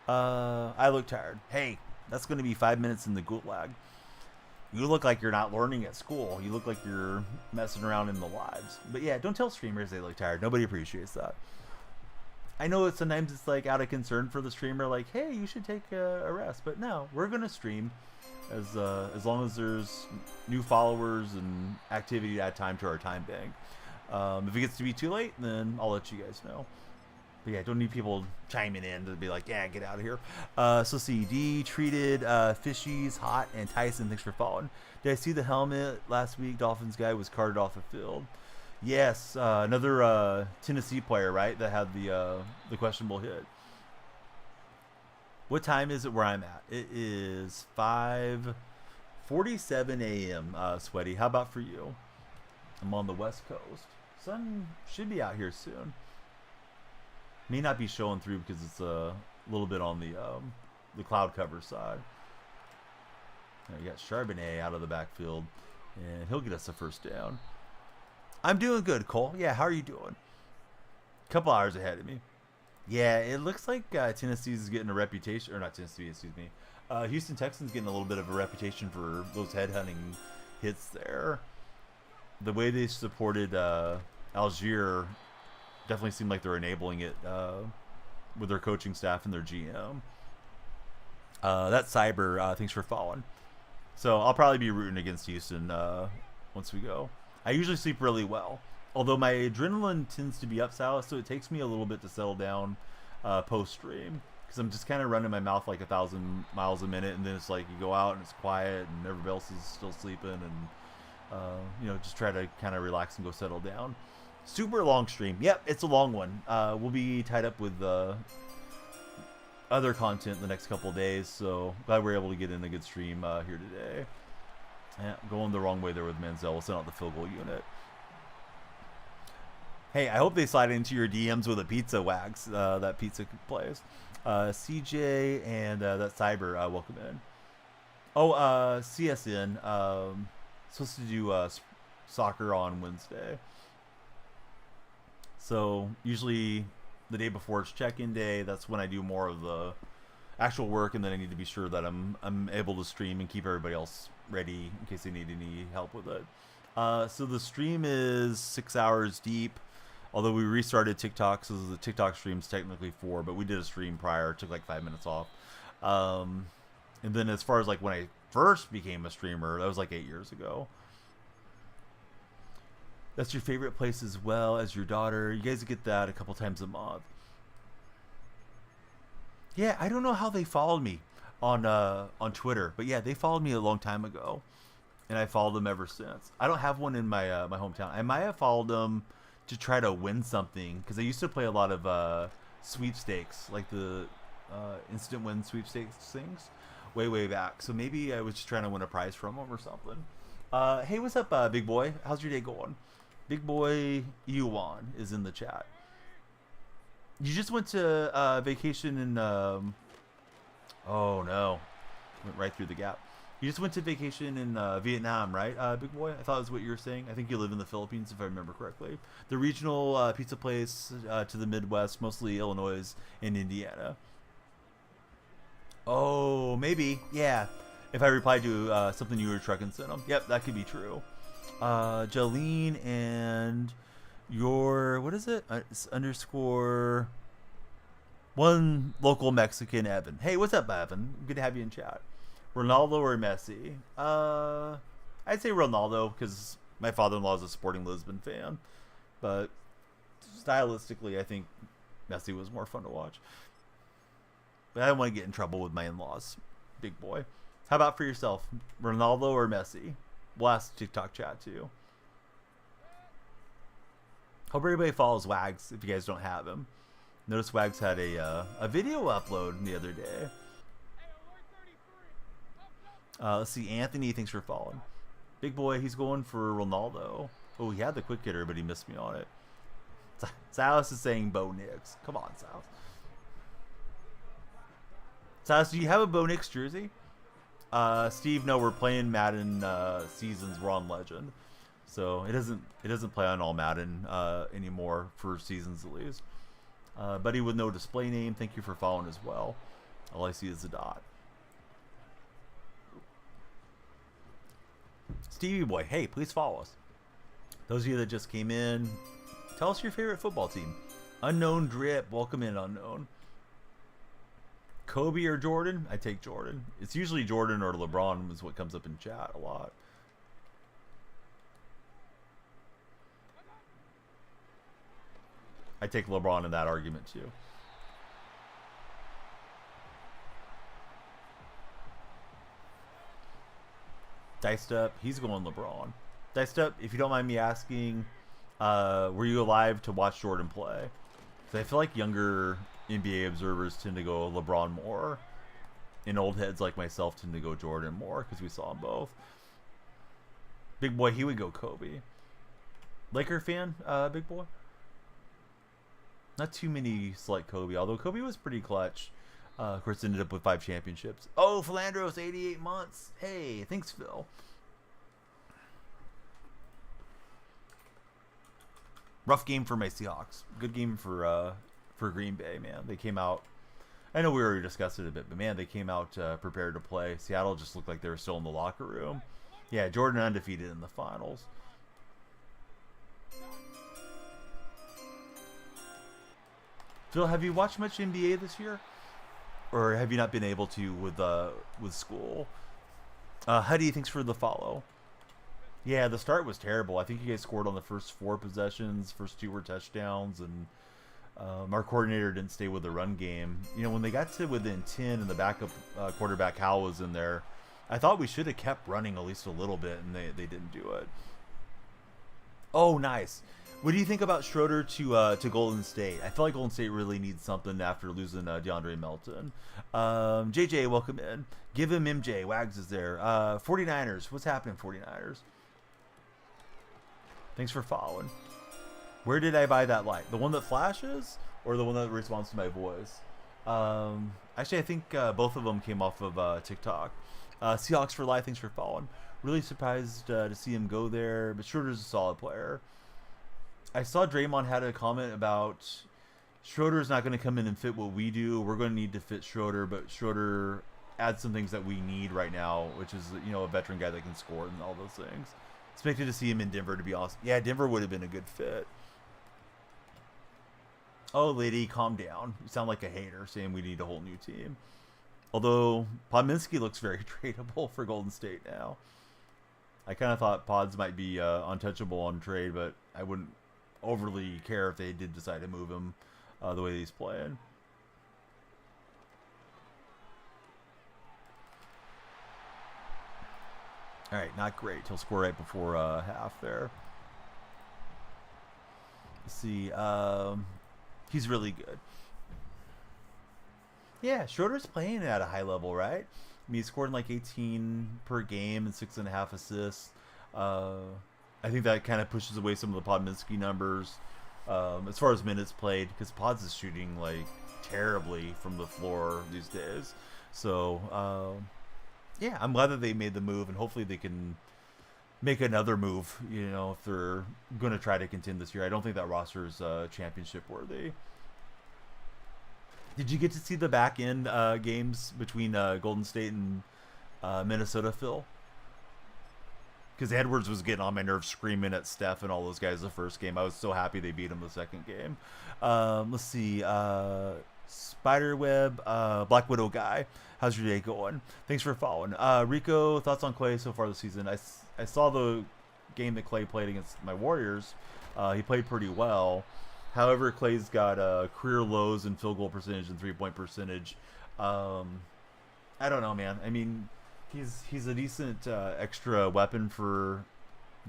I look tired. Hey, that's going to be 5 minutes in the gulag. You look like you're not learning at school. You look like you're messing around in the lives. But yeah, don't tell streamers they look tired. Nobody appreciates that. I know that sometimes it's like out of concern for the streamer, like, hey, you should take a rest. But no, we're going to stream as long as there's new followers and activity to add time to our time bank. If it gets to be too late, then I'll let you guys know. But yeah, don't need people chiming in to be like, yeah, get out of here. So see, D treated Fishies, Hot, and Tyson. Thanks for following. Did I see the helmet last week? Dolphins guy was carted off the field. Yes, another Tennessee player, right? That had the questionable hit. What time is it where I'm at? It is 5:47 a.m. Sweaty. How about for you? I'm on the West Coast. Sun should be out here soon. May not be showing through because it's a little bit on the cloud cover side. Now you got Charbonnet out of the backfield, and he'll get us a first down. I'm doing good, Cole. Yeah, how are you doing? A couple hours ahead of me. Yeah, it looks like Tennessee's getting a reputation, or not Tennessee, excuse me. Houston Texans getting a little bit of a reputation for those headhunting hits there. The way they supported Algier definitely seemed like they're enabling it with their coaching staff and their GM. That's Cyber. Thanks for following. So I'll probably be rooting against Houston once we go. I usually sleep really well, although my adrenaline tends to be up, Silas, so it takes me a little bit to settle down post-stream, because I'm just kind of running my mouth like 1,000 miles a minute, and then it's like you go out and it's quiet and everybody else is still sleeping, and just try to kind of relax and go settle down. Super long stream. Yep, it's a long one. We'll be tied up with other content the next couple of days, so glad we're able to get in a good stream here today. Yeah, going the wrong way there with Manziel. We'll send out the field goal unit. Hey, I hope they slide into your DMs with a pizza wags. That pizza plays. CJ and that Cyber, welcome in. Oh, CSN. Supposed to do soccer on Wednesday. So usually the day before it's check-in day. That's when I do more of the actual work, and then I need to be sure that I'm able to stream and keep everybody else ready in case they need any help with it. So the stream is 6 hours deep. Although we restarted TikTok, so the TikTok stream's technically 4, but we did a stream prior. It took like 5 minutes off. And then as far as like when I first became a streamer, that was like 8 years ago. That's your favorite place as well as your daughter. You guys get that a couple times a month. Yeah, I don't know how they followed me on Twitter, but yeah, they followed me a long time ago, and I followed them ever since. I don't have one in my my hometown. I might have followed them to try to win something because I used to play a lot of sweepstakes, like the instant win sweepstakes things, way back. So maybe I was just trying to win a prize from them or something. Hey, what's up, big boy? How's your day going? Big boy Yuan is in the chat. You just went to vacation in oh no, went right through the gap. You just went to vacation in Vietnam, right, big boy? I thought that's what you were saying. I think you live in the Philippines, if I remember correctly. The regional pizza place to the Midwest, mostly Illinois and Indiana. Oh, maybe, yeah. If I replied to something you were trucking sent them, yep, that could be true. Jolene and your, what is it? Underscore one local Mexican, Evan. Hey, what's up, Evan? Good to have you in chat. Ronaldo or Messi? I'd say Ronaldo because my father-in-law is a Sporting Lisbon fan, but stylistically, I think Messi was more fun to watch. But I don't want to get in trouble with my in-laws, big boy. How about for yourself, Ronaldo or Messi? We'll ask TikTok chat too. Hope everybody follows Wags if you guys don't have him. Notice Wags had a video upload the other day. Let's see, Anthony, thanks for following. Big boy, he's going for Ronaldo. Oh, he had the quick hitter, but he missed me on it. Silas is saying Bo Nix. Come on, Silas. Silas, do you have a Bo Nix jersey? Steve, no, we're playing Madden seasons. We're on Legend, so it doesn't play on all Madden anymore for seasons at least. Buddy with no display name, thank you for following as well. All I see is a dot. Stevie boy, hey, please follow us. Those of you that just came in, tell us your favorite football team. Unknown Drip, welcome in, Unknown. Kobe or Jordan? I take Jordan. It's usually Jordan or LeBron is what comes up in chat a lot. I take LeBron in that argument too. Diced Up, he's going LeBron. Diced Up, if you don't mind me asking, were you alive to watch Jordan play? Because I feel like younger NBA observers tend to go LeBron more, and old heads like myself tend to go Jordan more because we saw them both. Big boy, he would go Kobe. Laker fan, big boy? Not too many select Kobe, although Kobe was pretty clutch. Of course, ended up with 5 championships. Oh, Philandros, 88 months. Hey, thanks, Phil. Rough game for my Seahawks. Good game for Green Bay, man. They came out. I know we already discussed it a bit, but man, they came out prepared to play. Seattle just looked like they were still in the locker room. Yeah, Jordan undefeated in the finals. Phil, have you watched much NBA this year? Or have you not been able to with school? Huddy, thanks for the follow. Yeah, the start was terrible. I think you guys scored on the first 4 possessions. First 2 were touchdowns, and our coordinator didn't stay with the run game. You know, when they got to within 10 and the backup quarterback Hal was in there, I thought we should have kept running at least a little bit, and they didn't do it. Oh, nice. What do you think about Schroeder to Golden State? I feel like Golden State really needs something after losing DeAndre Melton. JJ, welcome in. Give him MJ. Wags is there. 49ers. What's happening, 49ers? Thanks for following. Where did I buy that light? The one that flashes or the one that responds to my voice? Actually, I think both of them came off of TikTok. Seahawks for life. Thanks for following. Really surprised to see him go there, but Schroeder's a solid player. I saw Draymond had a comment about Schroeder's not going to come in and fit what we do. We're going to need to fit Schroeder, but Schroeder adds some things that we need right now, which is, you know, a veteran guy that can score and all those things. Expected to see him in Denver, to be honest. Yeah, Denver would have been a good fit. Oh, lady, calm down. You sound like a hater saying we need a whole new team. Although Podminski looks very tradable for Golden State now. I kind of thought Pods might be untouchable on trade, but I wouldn't overly care if they did decide to move him the way he's playing. All right, not great. He'll score right before half there. Let's see. He's really good. Yeah, Schroeder's playing at a high level, right? I mean, he's scoring like 18 per game and 6.5 assists. I think that kind of pushes away some of the Podminski numbers as far as minutes played, because Pods is shooting like terribly from the floor these days. So, yeah, I'm glad that they made the move, and hopefully they can make another move, you know, if they're going to try to contend this year. I don't think that roster is championship worthy. Did you get to see the back end games between Golden State and Minnesota, Phil? Because Edwards was getting on my nerves screaming at Steph and all those guys the first game. I was so happy they beat him the second game. Let's see. Spiderweb, Black Widow guy. How's your day going? Thanks for following. Rico, thoughts on Clay so far this season? I saw the game that Clay played against my Warriors. He played pretty well. However, Clay's got career lows in field goal percentage and three-point percentage. I don't know, man. I mean, he's a decent extra weapon for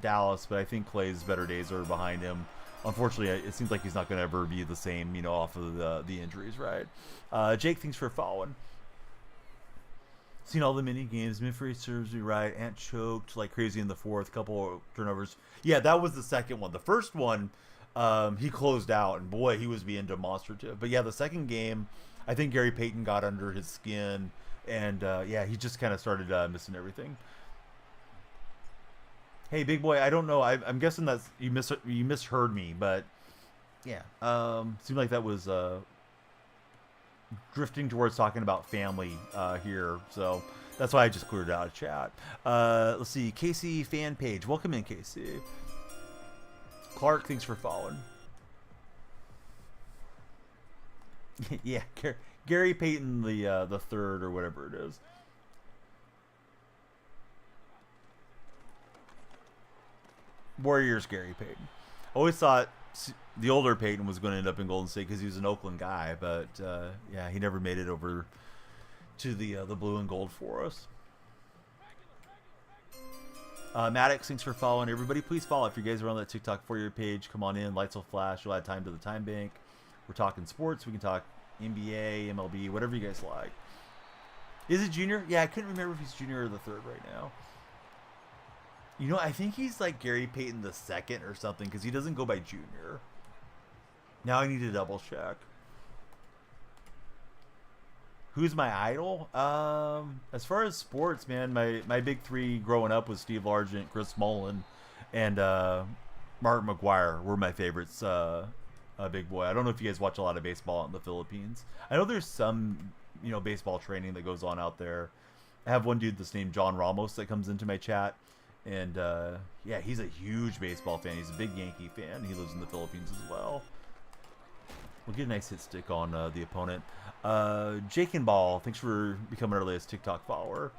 Dallas, but I think Clay's better days are behind him. Unfortunately, it seems like he's not going to ever be the same, you know, off of the injuries, right? Jake, thanks for following. Seen all the mini games. Minfrey serves me right. Ant choked like crazy in the fourth. Couple turnovers. Yeah, that was the second one. The first one, he closed out, and boy, he was being demonstrative. But yeah, the second game, I think Gary Payton got under his skin, and yeah, he just kind of started missing everything. Hey, big boy, I don't know. I'm guessing that you misheard me, but yeah, seemed like that was drifting towards talking about family here, so that's why I just cleared it out of chat. Let's see, Casey fan page. Welcome in, Casey. Clark, thanks for following. Yeah, Gary Payton the third or whatever it is. Warriors Gary Payton. Always thought the older Payton was going to end up in Golden State because he was an Oakland guy, but yeah, he never made it over to the blue and gold for us. Maddox, thanks for following. Everybody, please follow. If you guys are on that TikTok for your page, come on in. Lights will flash. You'll add time to the time bank. We're talking sports. We can talk NBA, MLB, whatever you guys like. Is it junior? Yeah, I couldn't remember if he's junior or the third right now. You know, I think he's like Gary Payton the second or something because he doesn't go by junior. Now I need to double check. Who's my idol? As far as sports, man, my big three growing up was Steve Largent, Chris Mullin, and Mark McGuire were my favorites. Big boy. I don't know if you guys watch a lot of baseball in the Philippines. I know there's some, you know, baseball training that goes on out there. I have one dude that's named John Ramos that comes into my chat, and yeah, he's a huge baseball fan. He's a big Yankee fan. He lives in the Philippines as well. We'll get a nice hit stick on the opponent. Jake and Ball, thanks for becoming our latest TikTok follower.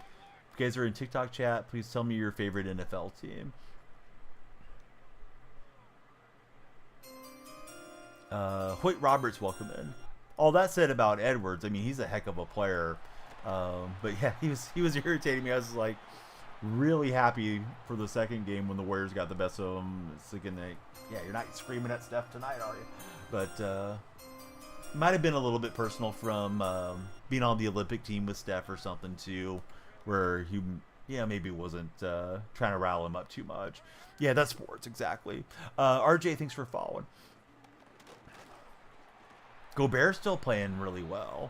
If you guys are in TikTok chat, please tell me your favorite NFL team. Hoyt Roberts, welcome in. All that said about Edwards, I mean, he's a heck of a player. But yeah, he was irritating me. I was like really happy for the second game when the Warriors got the best of them. It's thinking like, yeah, you're not screaming at Steph tonight, are you? But might have been a little bit personal from being on the Olympic team with Steph or something too, where he, yeah, maybe wasn't trying to rile him up too much. Yeah, that's sports, exactly. RJ, thanks for following. Gobert's still playing really well.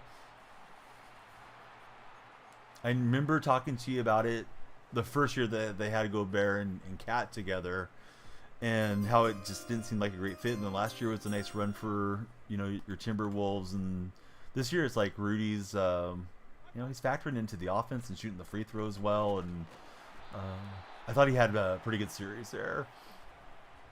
I remember talking to you about it the first year that they had to go Bear and Cat together, and how it just didn't seem like a great fit. And then last year was a nice run for your Timberwolves, and this year it's like Rudy's. He's factoring into the offense and shooting the free throws well, and I thought he had a pretty good series there.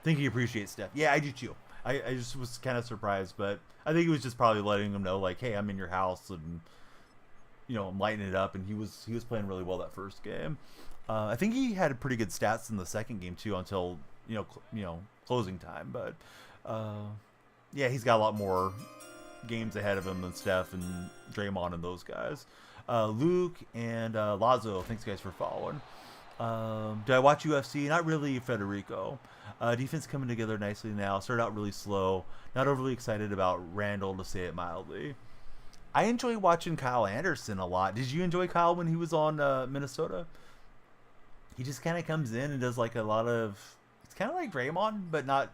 I think he appreciates Steph. Yeah, I do too. I just was kind of surprised, but I think he was just probably letting him know, like, hey, I'm in your house, and I'm lighting it up. And he was playing really well that first game. I think he had pretty good stats in the second game too, until closing time. But yeah, he's got a lot more games ahead of him than Steph and Draymond and those guys. Luke and Lazo, thanks guys for following. Did I watch UFC? Not really, Federico. Defense coming together nicely now. Started out really slow. Not overly excited about Randall, to say it mildly. I enjoy watching Kyle Anderson a lot. Did you enjoy Kyle when he was on Minnesota? He just kind of comes in and does like a lot of... It's kind of like Draymond, but not,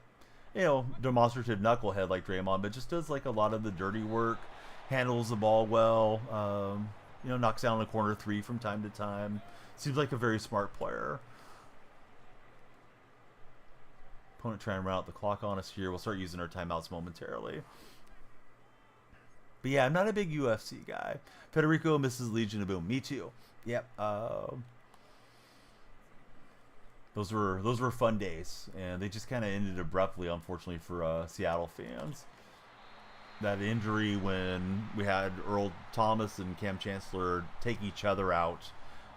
demonstrative knucklehead like Draymond, but just does like a lot of the dirty work. Handles the ball well. Knocks down a corner three from time to time. Seems like a very smart player. Opponent trying to run out the clock on us here. We'll start using our timeouts momentarily. But yeah, I'm not a big UFC guy. Federico misses Legion of Boom. Me too. Yep. Those were fun days, and they just kind of ended abruptly, unfortunately, for Seattle fans. That injury when we had Earl Thomas and Cam Chancellor take each other out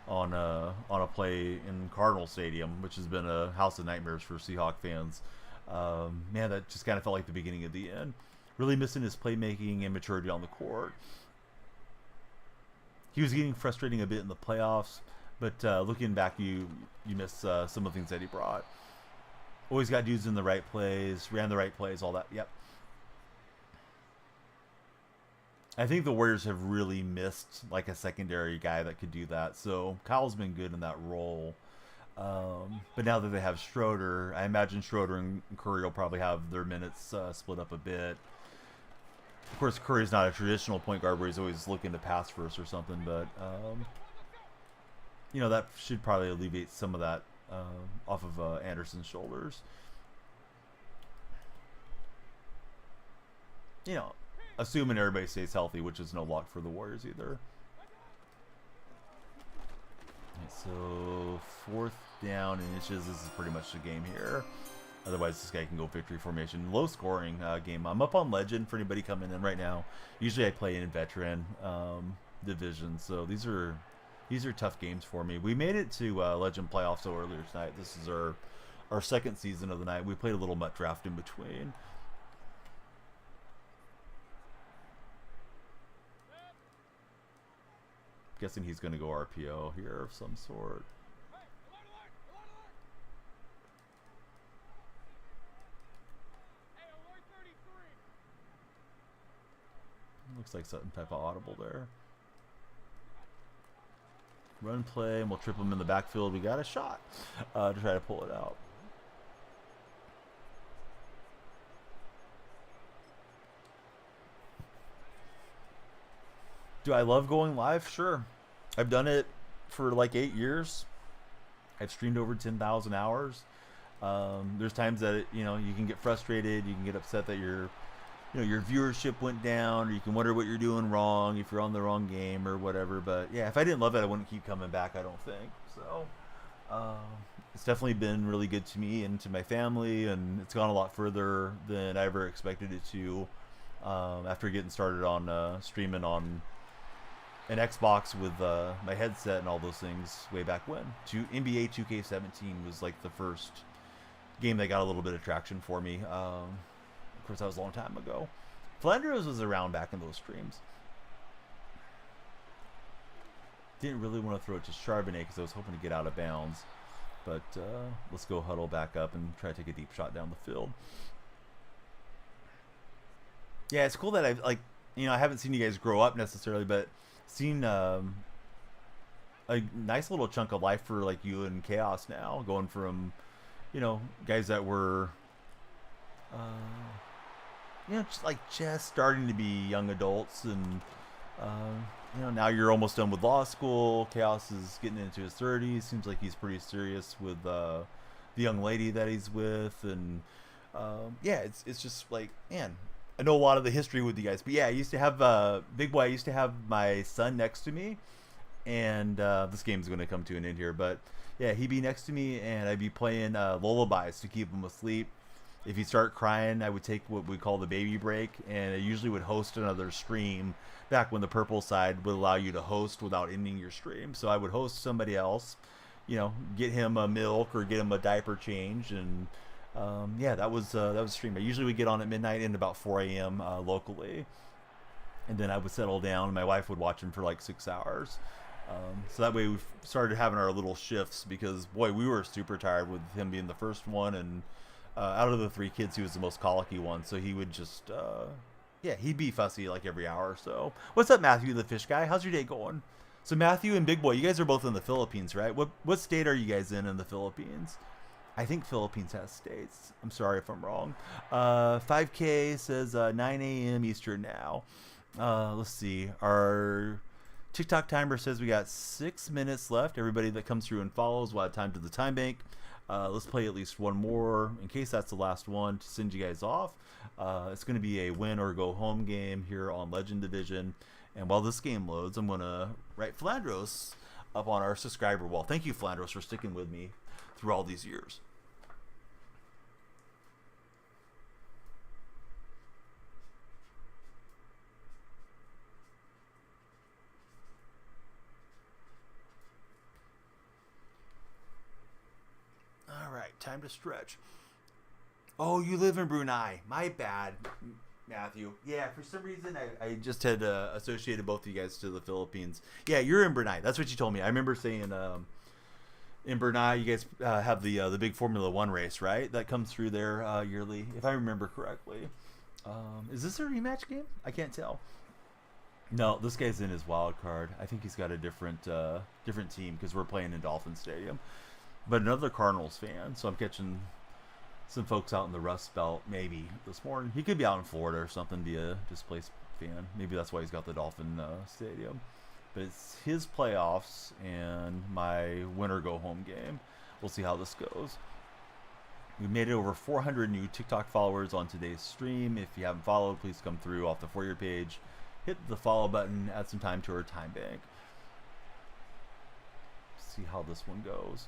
on a play in Cardinal Stadium, which has been a house of nightmares for Seahawk fans. Man, that just kind of felt like the beginning of the end. Really missing his playmaking and maturity on the court. He was getting frustrating a bit in the playoffs, but looking back, you miss some of the things that he brought. Always got dudes in the right plays, ran the right plays, all that. Yep. I think the Warriors have really missed like a secondary guy that could do that. So Kyle's been good in that role. But now that they have Schroeder, I imagine Schroeder and Curry will probably have their minutes split up a bit. Of course, Curry's not a traditional point guard where he's always looking to pass first or something, but that should probably alleviate some of that off of Anderson's shoulders. Assuming everybody stays healthy, which is no luck for the Warriors either. So 4th down and inches. This is pretty much the game here. Otherwise, this guy can go victory formation. Low scoring game. I'm up on Legend for anybody coming in right now. Usually I play in Veteran division, so these are tough games for me. We made it to Legend playoffs earlier tonight. This is our second season of the night. We played a little MUT draft in between. Guessing he's going to go RPO here of some sort. Looks like something type of audible there. Run play, and we'll trip him in the backfield. We got a shot to try to pull it out. Do I love going live? Sure. I've done it for like 8 years. I've streamed over 10,000 hours. There's times that you can get frustrated, you can get upset that your viewership went down, or you can wonder what you're doing wrong if you're on the wrong game or whatever. But yeah, if I didn't love it, I wouldn't keep coming back, I don't think. So it's definitely been really good to me and to my family, and it's gone a lot further than I ever expected it to. After getting started on streaming on an Xbox with my headset and all those things way back when. NBA 2K17 was like the first game that got a little bit of traction for me. Of course, that was a long time ago. Flanders was around back in those streams. Didn't really want to throw it to Charbonnet because I was hoping to get out of bounds. But let's go huddle back up and try to take a deep shot down the field. Yeah, it's cool that I haven't seen you guys grow up necessarily, but seen a nice little chunk of life for like you and Chaos now, going from guys that were just starting to be young adults and Now you're almost done with law school. Chaos is getting into his 30s. Seems like he's pretty serious with the young lady that he's with, and it's just like, man, I know a lot of the history with you guys, but yeah, I used to have Big Boy. I used to have my son next to me, and this game's going to come to an end here, but yeah, he'd be next to me, and I'd be playing lullabies to keep him asleep. If he'd start crying, I would take what we call the baby break, and I usually would host another stream back when the purple side would allow you to host without ending your stream. So I would host somebody else, get him a milk or get him a diaper change, and that was stream. I usually would get on at midnight and about 4 a.m. Locally, and then I would settle down, and my wife would watch him for like 6 hours. So that way we started having our little shifts, because boy, we were super tired with him being the first one, and out of the 3 kids, he was the most colicky one. So he would just, he'd be fussy like every hour or so. What's up, Matthew, the fish guy? How's your day going? So Matthew and Big Boy, you guys are both in the Philippines, right? What state are you guys in the Philippines? I think Philippines has states. I'm sorry if I'm wrong. 5K says 9 a.m. Eastern now. Let's see. Our TikTok timer says we got 6 minutes left. Everybody that comes through and follows will have time to the time bank. Let's play at least one more in case that's the last one to send you guys off. It's going to be a win or go home game here on Legend Division. And while this game loads, I'm going to write Flandros up on our subscriber wall. Thank you, Flandros, for sticking with me through all these years. All right, time to stretch. Oh, you live in Brunei. My bad, Matthew. Yeah, for some reason I just had associated both of you guys to the Philippines. Yeah, you're in Brunei. That's what you told me. I remember saying in Brunei you guys have the big Formula One race, right? That comes through there yearly, if I remember correctly. Is this a rematch game? I can't tell. No, this guy's in his wild card. I think he's got a different team because we're playing in Dolphin Stadium. But another Cardinals fan, so I'm catching some folks out in the Rust Belt maybe this morning. He could be out in Florida or something, be a displaced fan. Maybe that's why he's got the Dolphin Stadium. But it's his playoffs and my winner go home game. We'll see how this goes. We made it over 400 new TikTok followers on today's stream. If you haven't followed, please come through off the For You page. Hit the follow button, add some time to our time bank. See how this one goes.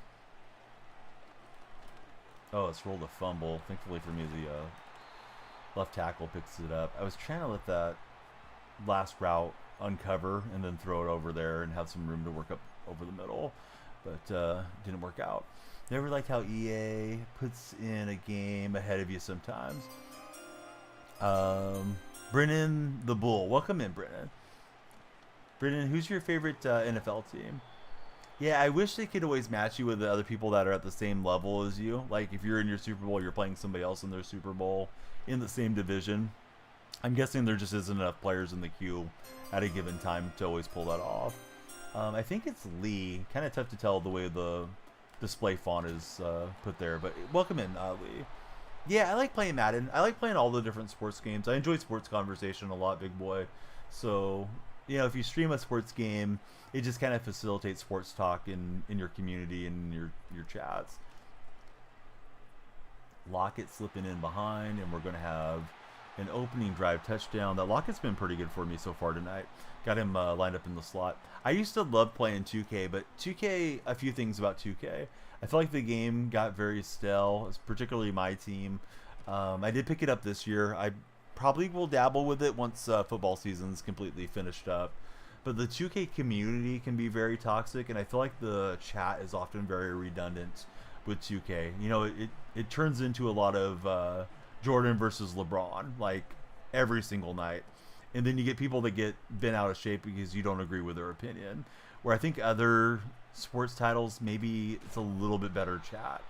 Oh, it's rolled a fumble. Thankfully for me, the left tackle picks it up. I was trying to let that last route uncover and then throw it over there and have some room to work up over the middle, but didn't work out. Never liked how EA puts in a game ahead of you sometimes. Brennan the Bull. Welcome in, Brennan. Brennan, who's your favorite NFL team? Yeah, I wish they could always match you with the other people that are at the same level as you. Like, if you're in your Super Bowl, you're playing somebody else in their Super Bowl in the same division. I'm guessing there just isn't enough players in the queue at a given time to always pull that off. I think it's Lee. Kind of tough to tell the way the display font is put there. But welcome in, Lee. Yeah, I like playing Madden. I like playing all the different sports games. I enjoy sports conversation a lot, Big Boy. So, if you stream a sports game, it just kind of facilitates sports talk in your community and your chats. Lockett slipping in behind, and we're going to have an opening drive touchdown. That Lockett's been pretty good for me so far tonight. Got him lined up in the slot. I used to love playing 2K, but 2K, a few things about 2K. I feel like the game got very stale, particularly my team. I did pick it up this year. I probably will dabble with it once football season's completely finished up. But the 2K community can be very toxic, and I feel like the chat is often very redundant with 2K. It turns into a lot of Jordan versus LeBron, like every single night. And then you get people that get bent out of shape because you don't agree with their opinion. Where I think other sports titles, maybe it's a little bit better chat.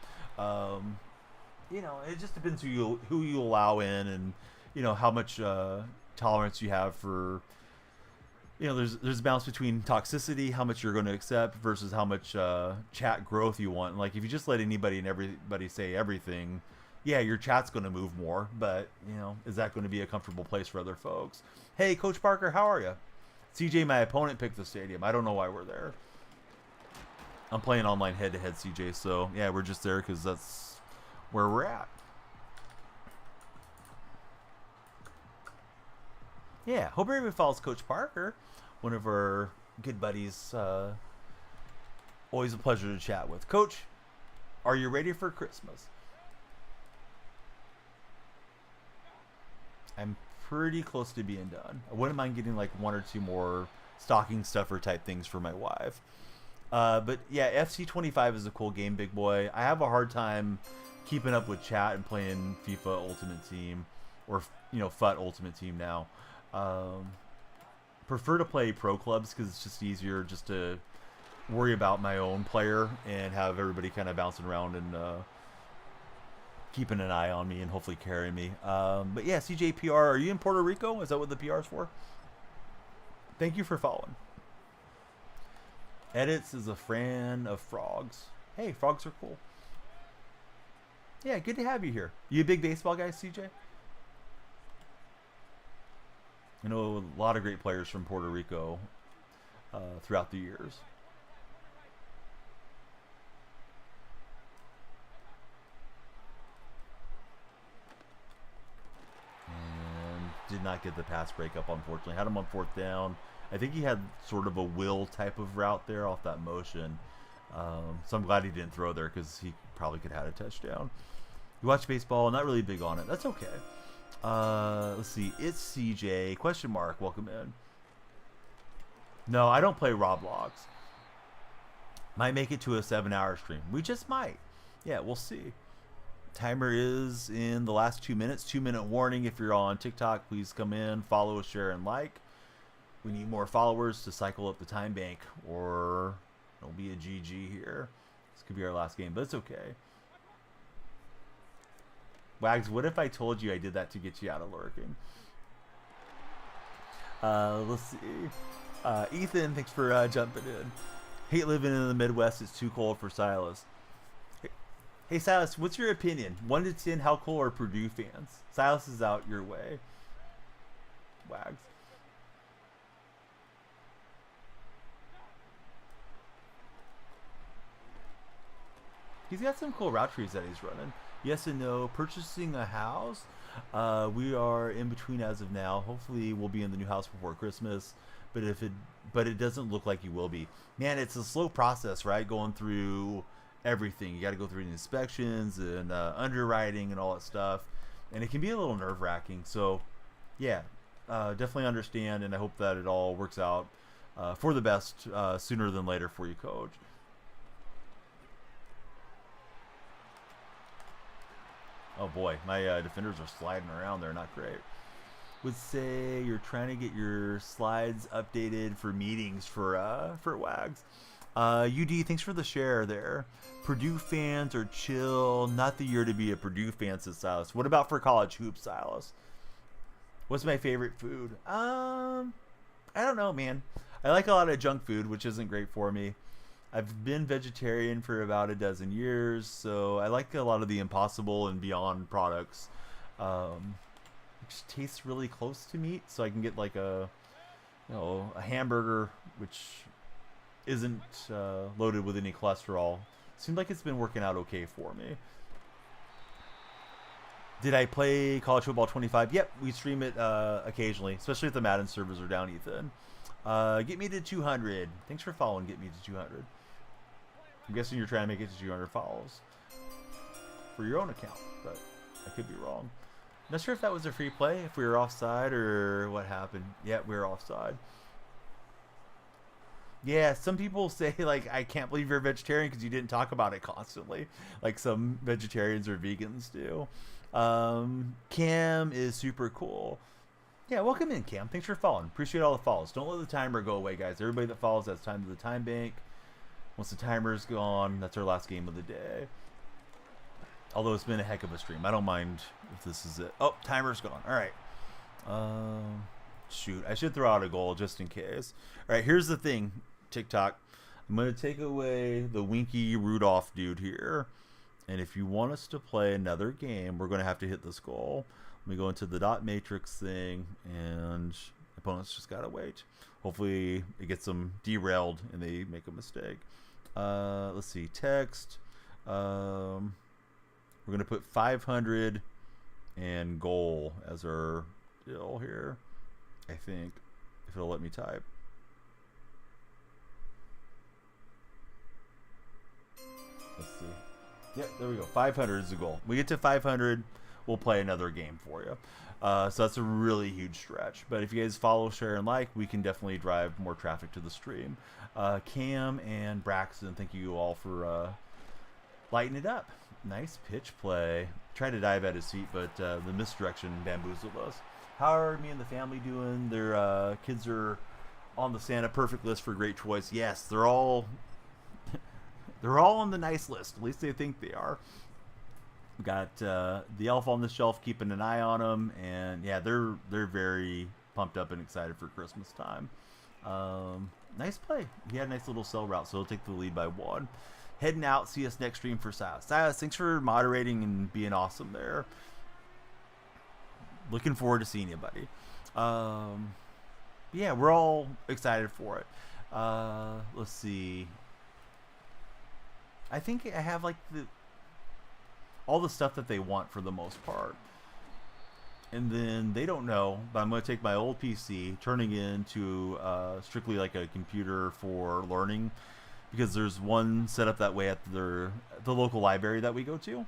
It just depends who you allow in, and how much tolerance you have for. There's a balance between toxicity, how much you're going to accept, versus how much chat growth you want. Like, if you just let anybody and everybody say everything, yeah, your chat's going to move more, but is that going to be a comfortable place for other folks? Hey, Coach Parker, how are you? CJ, my opponent picked the stadium. I don't know why we're there. I'm playing online head-to-head, CJ, so yeah, we're just there because that's where we're at. Yeah, hope everybody follows Coach Parker, one of our good buddies. Always a pleasure to chat with. Coach, are you ready for Christmas? I'm pretty close to being done. I wouldn't mind getting like 1 or 2 more stocking stuffer type things for my wife. But yeah, FC25 is a cool game, big boy. I have a hard time keeping up with chat and playing FIFA Ultimate Team, or FUT Ultimate Team now. Prefer to play pro clubs because it's just easier just to worry about my own player and have everybody kind of bouncing around and keeping an eye on me and hopefully carrying me. But yeah, CJPR, are you in Puerto Rico? Is that what the PR is for? Thank you for following. Edits is a fan of frogs. Hey, frogs are cool. Yeah, good to have you here. You a big baseball guy, CJ? I know a lot of great players from Puerto Rico throughout the years. And did not get the pass breakup, unfortunately. Had him on 4th down. I think he had sort of a will type of route there off that motion. So I'm glad he didn't throw there because he probably could have had a touchdown. You watch baseball, not really big on it. That's okay. Let's see. It's CJ. Question mark. Welcome in. No, I don't play Roblox. Might make it to a 7-hour stream. We just might. Yeah, we'll see. Timer is in the last 2 minutes. 2-minute warning. If you're on TikTok, please come in, follow, share, and like. We need more followers to cycle up the time bank, or it'll be a GG here. This could be our last game, but it's okay. Wags, what if I told you I did that to get you out of lurking? Let's see. Ethan, thanks for jumping in. Hate living in the Midwest. It's too cold for Silas. Hey, Silas, what's your opinion? 1 to 10, how cool are Purdue fans? Silas is out your way. Wags. He's got some cool route trees that he's running. Yes and no. Purchasing a house. We are in between as of now. Hopefully, we'll be in the new house before Christmas. But it doesn't look like you will be. Man, it's a slow process, right? Going through everything. You got to go through the inspections and underwriting and all that stuff, and it can be a little nerve-wracking. So, yeah, definitely understand, and I hope that it all works out for the best sooner than later for you, Coach. Oh boy, my defenders are sliding around. They're not great. Would say you're trying to get your slides updated for meetings for Wags. UD, thanks for the share there. Purdue fans are chill. Not the year to be a Purdue fan, says Silas. What about for college hoops, Silas? What's my favorite food? I don't know, man. I like a lot of junk food, which isn't great for me. I've been vegetarian for about a dozen years, so I like a lot of the Impossible and Beyond products. It just tastes really close to meat, so I can get like a hamburger, which isn't loaded with any cholesterol. Seems like it's been working out okay for me. Did I play College Football 25? Yep, we stream it occasionally, especially if the Madden servers are down, Ethan. Get me to 200. Thanks for following. Get me to 200. I'm guessing you're trying to make it to 200 follows for your own account, but I could be wrong. Not sure if that was a free play, if we were offside or what happened. Yeah, we were offside. Yeah, some people say, like, I can't believe you're a vegetarian because you didn't talk about it constantly, like some vegetarians or vegans do. Cam is super cool. Yeah, welcome in, Cam. Thanks for following. Appreciate all the follows. Don't let the timer go away, guys. Everybody that follows has time to the time bank. Once the timer's gone, that's our last game of the day. Although it's been a heck of a stream. I don't mind if this is it. Oh, timer's gone. All right. Shoot. I should throw out a goal just in case. All right, here's the thing, TikTok. I'm going to take away the Winky Rudolph dude here. And if you want us to play another game, we're going to have to hit this goal. Let me go into the dot matrix thing, and I Opponents just gotta wait. Hopefully it gets them derailed and they make a mistake. Let's see, text. We're gonna put 500 and goal as our deal here. I think if it'll let me type. Let's see. Yep, there we go. 500 is the goal. We get to 500, we'll play another game for you. So that's a really huge stretch. But if you guys follow, share, and like, we can definitely drive more traffic to the stream. Cam and Braxton, thank you all for lighting it up. Nice pitch play. Tried to dive at his feet, but the misdirection bamboozled us. How are me and the family doing? Their kids are on the Santa Perfect list for great choice. Yes, they're all on the nice list. At least they think they are. We got the elf on the shelf keeping an eye on them, and yeah, they're very pumped up and excited for Christmas time. Nice play. He had a nice little cell route, so he'll take the lead by 1. Heading out. See us next stream for Silas. Silas, thanks for moderating and being awesome there. Looking forward to seeing you, buddy. Yeah, we're all excited for it. Let's see. I think I have like all the stuff that they want for the most part. And then they don't know, but I'm going to take my old PC, turning it into strictly like a computer for learning, because there's one set up that way at the local library that we go to.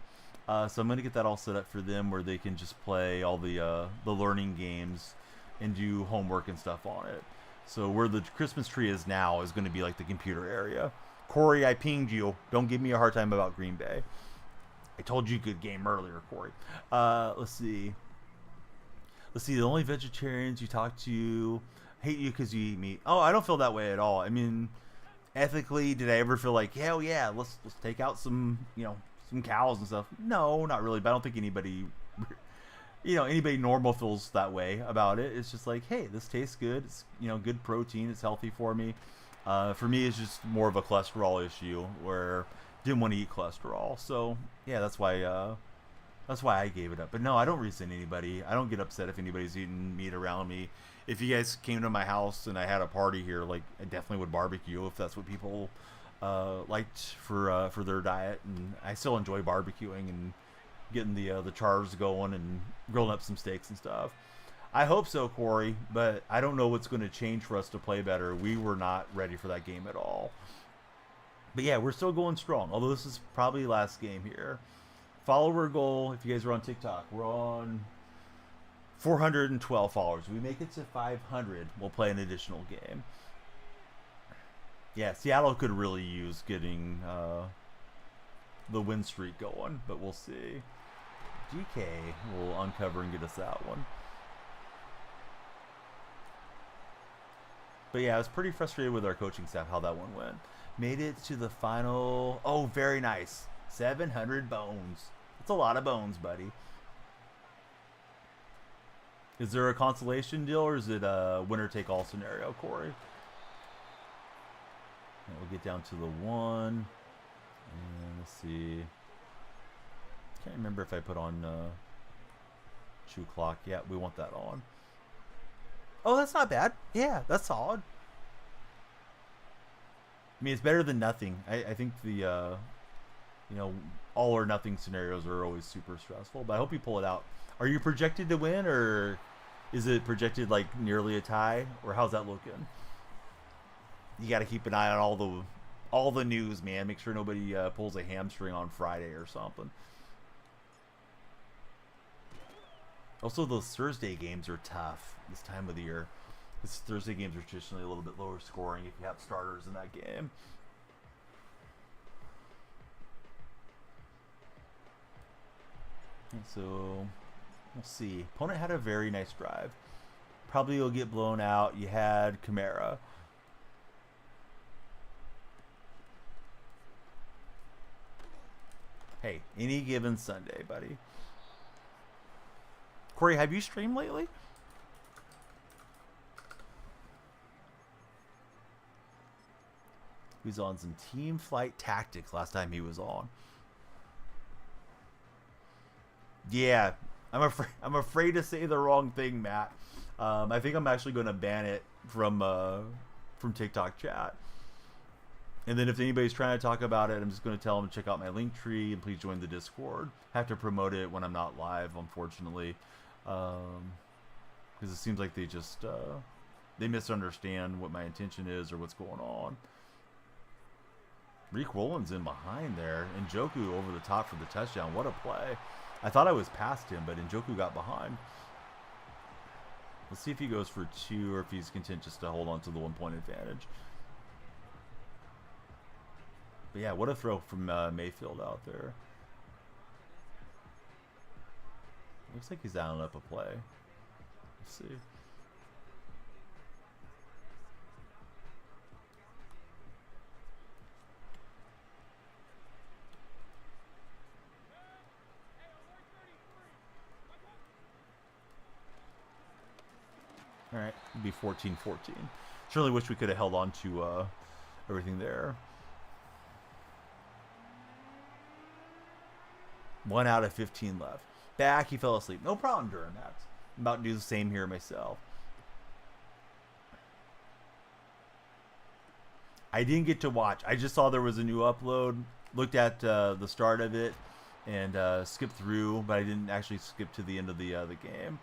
So I'm going to get that all set up for them, where they can just play all the learning games and do homework and stuff on it. So where the Christmas tree is now is going to be like the computer area. Corey, I pinged you. Don't give me a hard time about Green Bay. I told you good game earlier, Corey. Let's see. The only vegetarians you talk to hate you because you eat meat. Oh, I don't feel that way at all. I mean, ethically, did I ever feel like, hell yeah, let's take out some cows and stuff? No, not really. But I don't think anybody normal feels that way about it. It's just like, hey, this tastes good. It's good protein. It's healthy for me. For me, it's just more of a cholesterol issue where I didn't want to eat cholesterol. So yeah, that's why I gave it up. But no, I don't resent anybody. I don't get upset if anybody's eating meat around me. If you guys came to my house and I had a party here, like, I definitely would barbecue if that's what people liked for their diet. And I still enjoy barbecuing and getting the chars going and grilling up some steaks and stuff. I hope so, Corey, but I don't know what's going to change for us to play better. We were not ready for that game at all. But yeah, we're still going strong, although this is probably last game here. Follower goal, if you guys are on TikTok, we're on 412 followers. We make it to 500, we'll play an additional game. Yeah, Seattle could really use getting the win streak going, but we'll see. GK will uncover and get us that one. But yeah, I was pretty frustrated with our coaching staff how that one went. Made it to the final. Oh, very nice. 700 bones. That's a lot of bones, buddy. Is there a consolation deal, or is it a winner-take-all scenario, Corey? And we'll get down to the 1. And let's see. Can't remember if I put on shoe clock. Yeah, we want that on. Oh, that's not bad. Yeah, that's solid. I mean, it's better than nothing. I think the, all or nothing scenarios are always super stressful, but I hope you pull it out. Are you projected to win, or is it projected like nearly a tie, or how's that looking? You got to keep an eye on all the news, man. Make sure nobody pulls a hamstring on Friday or something. Also, those Thursday games are tough this time of the year. Because Thursday games are traditionally a little bit lower scoring if you have starters in that game. And so, we'll see. Opponent had a very nice drive. Probably will get blown out. You had Kamara. Hey, any given Sunday, buddy. Corey, have you streamed lately? He was on some Team Flight Tactics last time he was on. Yeah, I'm afraid to say the wrong thing, Matt. I think I'm actually going to ban it from TikTok chat. And then if anybody's trying to talk about it, I'm just going to tell them to check out my link tree and please join the Discord. Have to promote it when I'm not live, unfortunately, because it seems like they just they misunderstand what my intention is or what's going on. Reek Rollins in behind there, and Njoku over the top for the touchdown. What a play! I thought I was past him, but Njoku got behind. Let's see if he goes for 2 or if he's content just to hold on to the 1-point advantage. But yeah, what a throw from Mayfield out there. Looks like he's dialing up a play. Let's see. All right, it'd be 14-14. Surely wish we could have held on to everything there. 1 out of 15 left. Back, he fell asleep. No problem during that. I'm about to do the same here myself. I didn't get to watch. I just saw there was a new upload. Looked at the start of it and skipped through, but I didn't actually skip to the end of the game.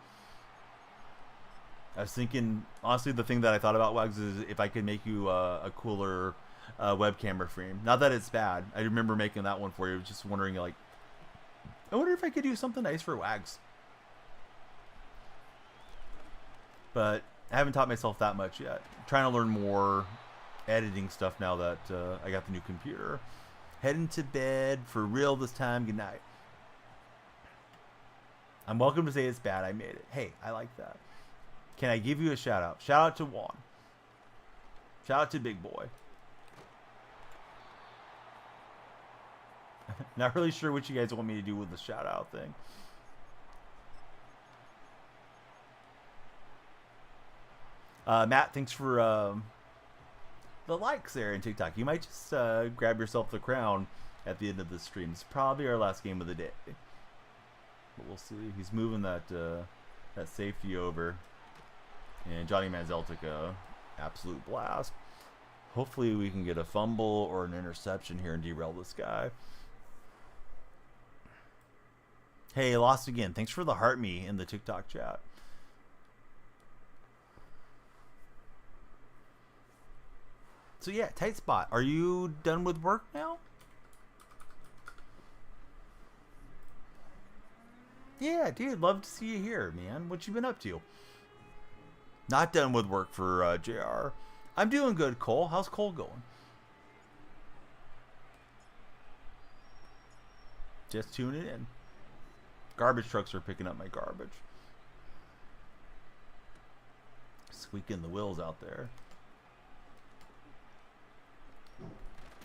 I was thinking, honestly, the thing that I thought about, Wags, is if I could make you a cooler webcam frame. Not that it's bad. I remember making that one for you. I was just wondering, like, I wonder if I could do something nice for Wags. But I haven't taught myself that much yet. I'm trying to learn more editing stuff now that I got the new computer. Heading to bed for real this time. Good night. I'm welcome to say it's bad. I made it. Hey, I like that. Can I give you a shout out? Shout out to Juan. Shout out to Big Boy. Not really sure what you guys want me to do with the shout out thing. Matt, thanks for the likes there in TikTok. You might just grab yourself the crown at the end of this stream. It's probably our last game of the day. But we'll see. He's moving that that safety over. And Johnny Manziel took a absolute blast. Hopefully we can get a fumble or an interception here and derail this guy. Hey, lost again. Thanks for the heart me in the TikTok chat. So yeah, tight spot. Are you done with work now? Yeah, dude, love to see you here, man. What you been up to? Not done with work for JR. I'm doing good, Cole. How's Cole going? Just tuning in. Garbage trucks are picking up my garbage. Squeaking the wheels out there.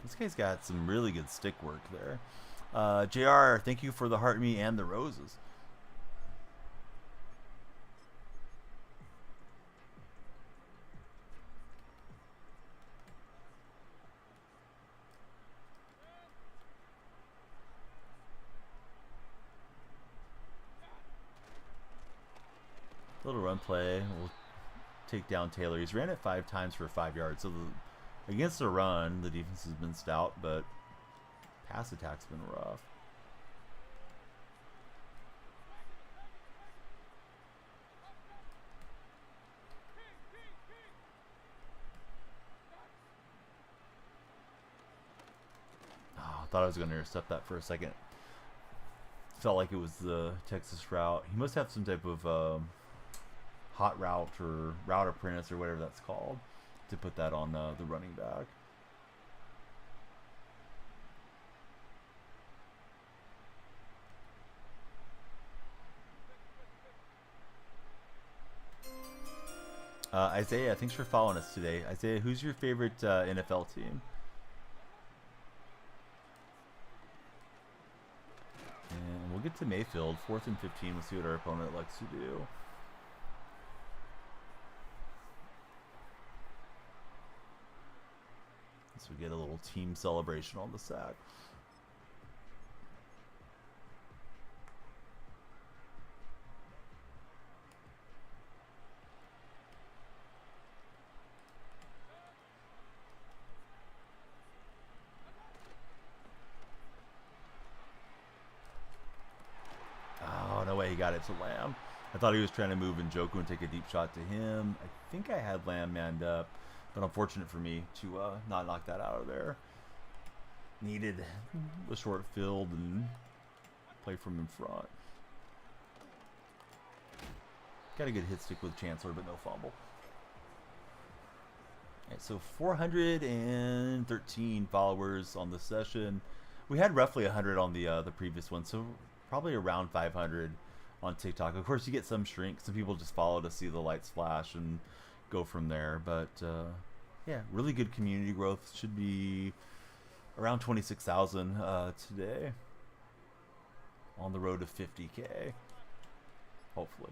This guy's got some really good stick work there. JR, thank you for the heart me and the roses. Little run play. We'll take down Taylor. He's ran it 5 times for 5 yards. So against the run, the defense has been stout, but pass attack's been rough. Oh, I thought I was going to intercept that for a second. Felt like it was the Texas route. He must have some type of hot route or route apprentice or whatever that's called to put that on the running back. Isaiah, thanks for following us today. Isaiah, who's your favorite NFL team? And we'll get to Mayfield. 4th and 15. We'll see what our opponent likes to do. So we get a little team celebration on the sack. got it to Lamb. I thought he was trying to move Njoku and take a deep shot to him. I think I had Lamb manned up, but unfortunate for me to not knock that out of there. Needed a short field and play from in front. Got a good hit stick with Chancellor, but no fumble. All right, so 413 followers on the session. We had roughly 100 on the previous one, so probably around 500 on TikTok. Of course, you get some shrink. Some people just follow to see the lights flash and go from there. But yeah, really good community growth. Should be around 26,000 today. On the road to 50K, hopefully.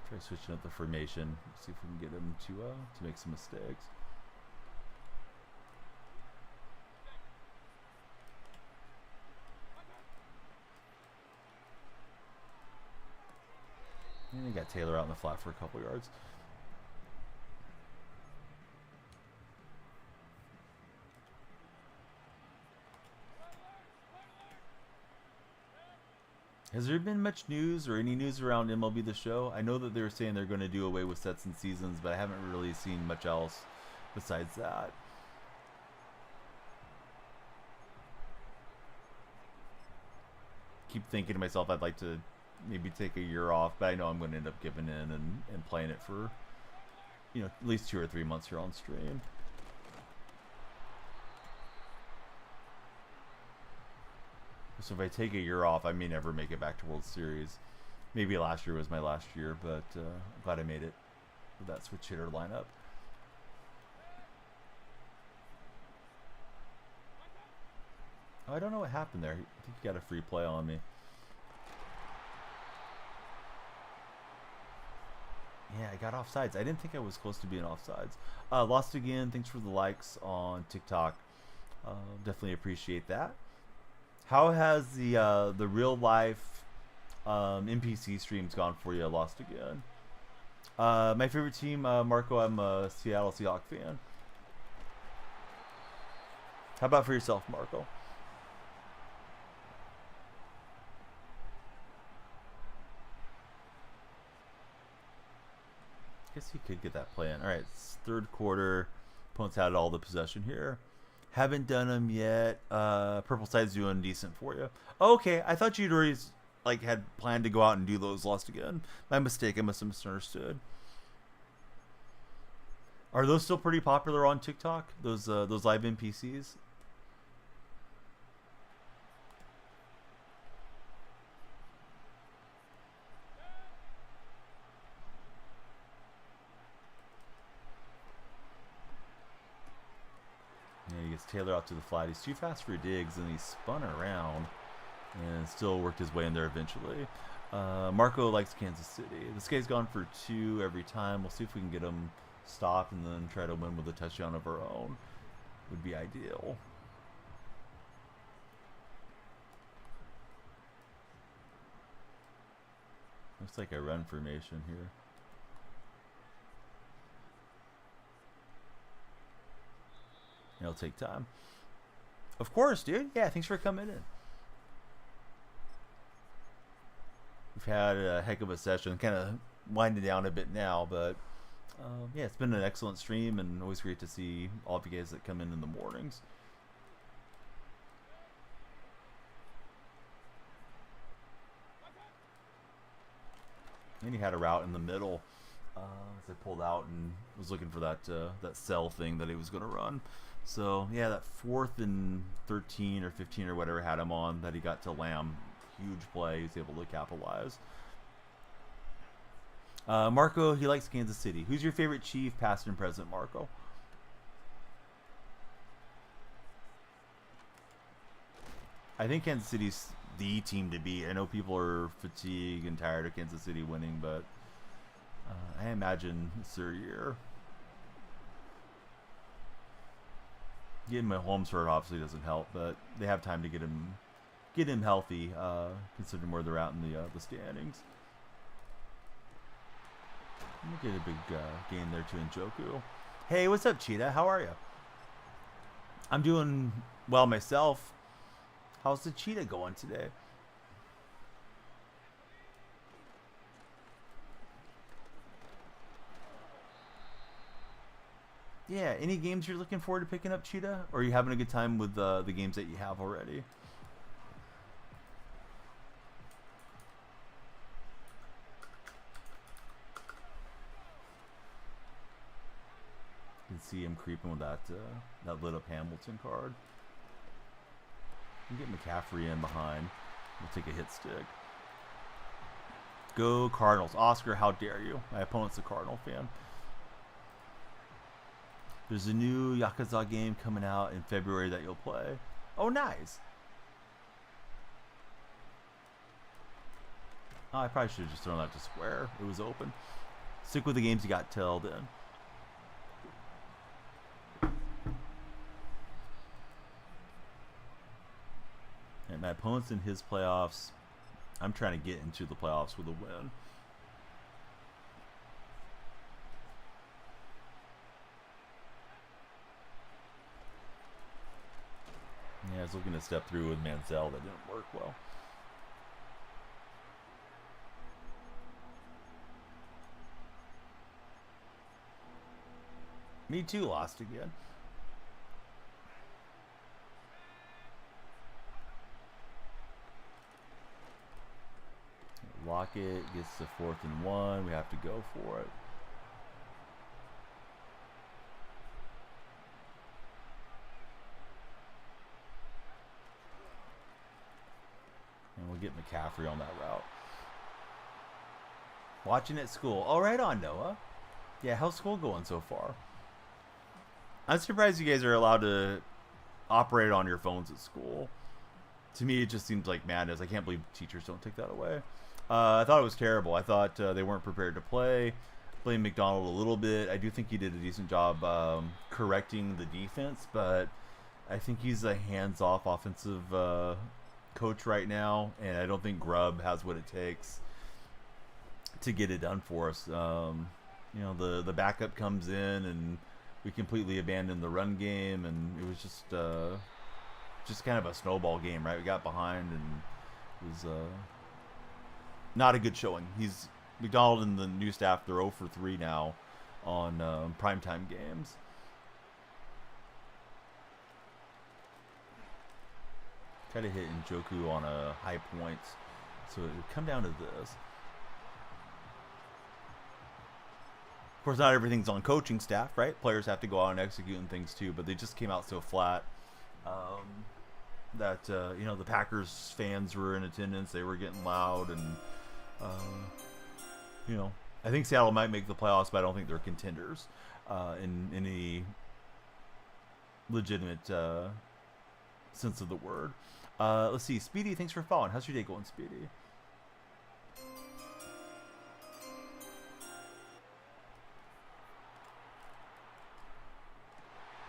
Try switching up the formation. See if we can get him to make some mistakes. And they got Taylor out in the flat for a couple yards. Has there been much news or any news around MLB The Show? I know that they were saying they're going to do away with sets and seasons, but I haven't really seen much else besides that. Keep thinking to myself I'd like to maybe take a year off, but I know I'm going to end up giving in and playing it for, you know, at least 2 or 3 months here on stream. So if I take a year off, I may never make it back to World Series. Maybe last year was my last year, but I'm glad I made it with that switch hitter lineup. Oh, I don't know what happened there. I think he got a free play on me. Yeah, I got offsides. I didn't think I was close to being offsides. Lost again. Thanks for the likes on TikTok. Definitely appreciate that. How has the real life NPC streams gone for you? Lost again. My favorite team, Marco. I'm a Seattle Seahawks fan. How about for yourself, Marco? Guess he could get that play in. All right, it's third quarter. Opponents had all the possession here. Haven't done them yet. Purple side's doing decent for you. Okay, I thought you'd already like had planned to go out and do those. Lost again. My mistake. I must have misunderstood. Are those still pretty popular on TikTok? Those live NPCs. He gets Taylor out to the flat. He's too fast for Diggs, and he spun around and still worked his way in there eventually. Marco likes Kansas City. This guy's gone for 2 every time. We'll see if we can get him stopped and then try to win with a touchdown of our own. Would be ideal. Looks like a run formation here. It'll take time. Of course, dude. Yeah, thanks for coming in. We've had a heck of a session. Kind of winding down a bit now, but yeah, it's been an excellent stream and always great to see all of you guys that come in the mornings. And he had a route in the middle as I pulled out and was looking for that cell thing that he was going to run. So yeah, that 4th and 13 or 15 or whatever had him on that he got to Lamb. Huge play. He's able to capitalize. Marco, he likes Kansas City. Who's your favorite Chief, past and present, Marco? I think Kansas City's the team to beat. I know people are fatigued and tired of Kansas City winning, but I imagine it's their year. Getting Mahomes hurt obviously doesn't help, but they have time to get him healthy, considering where they're at in the standings. Let me get a big game there to Njoku. Hey, what's up, Cheetah? How are you? I'm doing well myself. How's the Cheetah going today? Yeah, any games you're looking forward to picking up, Cheetah? Or are you having a good time with the games that you have already? You can see him creeping with that lit up Hamilton card. You can get McCaffrey in behind. We'll take a hit stick. Go Cardinals. Oscar, how dare you? My opponent's a Cardinal fan. There's a new Yakuza game coming out in February that you'll play. Oh, nice. Oh, I probably should have just thrown that to square. It was open. Stick with the games you got till then. And my opponent's in his playoffs. I'm trying to get into the playoffs with a win. Yeah, I was looking to step through with Manziel. That didn't work well. Me too, lost again. Lockett gets the 4th and 1. We have to go for it. And we'll get McCaffrey on that route. Watching at school. All right on, Noah. Yeah, how's school going so far? I'm surprised you guys are allowed to operate on your phones at school. To me, it just seems like madness. I can't believe teachers don't take that away. I thought it was terrible. I thought they weren't prepared to play. Blame McDonald a little bit. I do think he did a decent job correcting the defense, but I think he's a hands-off offensive coach right now, and I don't think Grubb has what it takes to get it done for us. You know, the backup comes in, and we completely abandoned the run game, and it was just kind of a snowball game, right? We got behind, and it was not a good showing. McDonald and the new staff, they're 0 for 3 now on primetime games. Try to hit Njoku on a high point, so it would come down to this. Of course, not everything's on coaching staff, right? Players have to go out and execute and things too, but they just came out so flat that you know, the Packers fans were in attendance. They were getting loud, and you know, I think Seattle might make the playoffs, but I don't think they're contenders in any legitimate sense of the word. Let's see. Speedy, thanks for following. How's your day going, Speedy?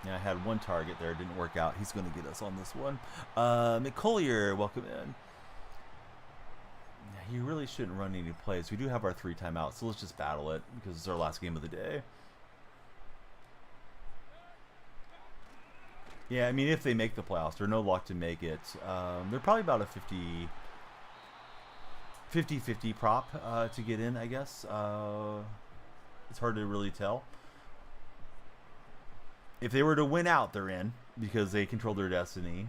Yeah, I had one target there. It didn't work out. He's going to get us on this one. McCollier, welcome in. Yeah, he really shouldn't run any plays. We do have our 3 timeouts, so let's just battle it because it's our last game of the day. Yeah, I mean, if they make the playoffs, they're no luck to make it. They're probably about a 50-50 prop to get in, I guess. It's hard to really tell. If they were to win out, they're in because they control their destiny.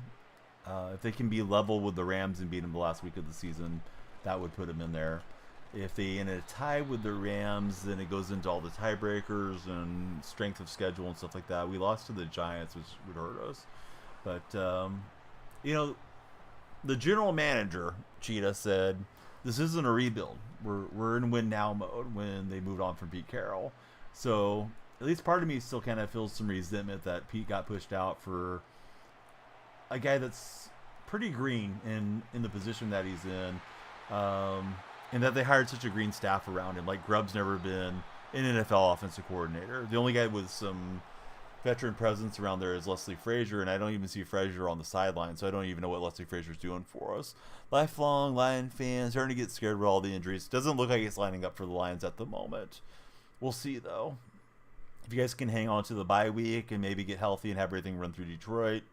If they can be level with the Rams and beat them the last week of the season, that would put them in there. If they in a tie with the Rams, then it goes into all the tiebreakers and strength of schedule and stuff like that. We lost to the Giants, which would hurt us. But, you know, the general manager, Cheetah, said, this isn't a rebuild. We're in win now mode when they moved on from Pete Carroll. So at least part of me still kind of feels some resentment that Pete got pushed out for a guy that's pretty green in the position that he's in. And that they hired such a green staff around him. Like, Grubb's never been an NFL offensive coordinator. The only guy with some veteran presence around there is Leslie Frazier, and I don't even see Frazier on the sideline, so I don't even know what Leslie Frazier's doing for us. Lifelong Lion fans starting to get scared with all the injuries. Doesn't look like it's lining up for the Lions at the moment. We'll see, though. If you guys can hang on to the bye week and maybe get healthy and have everything run through Detroit,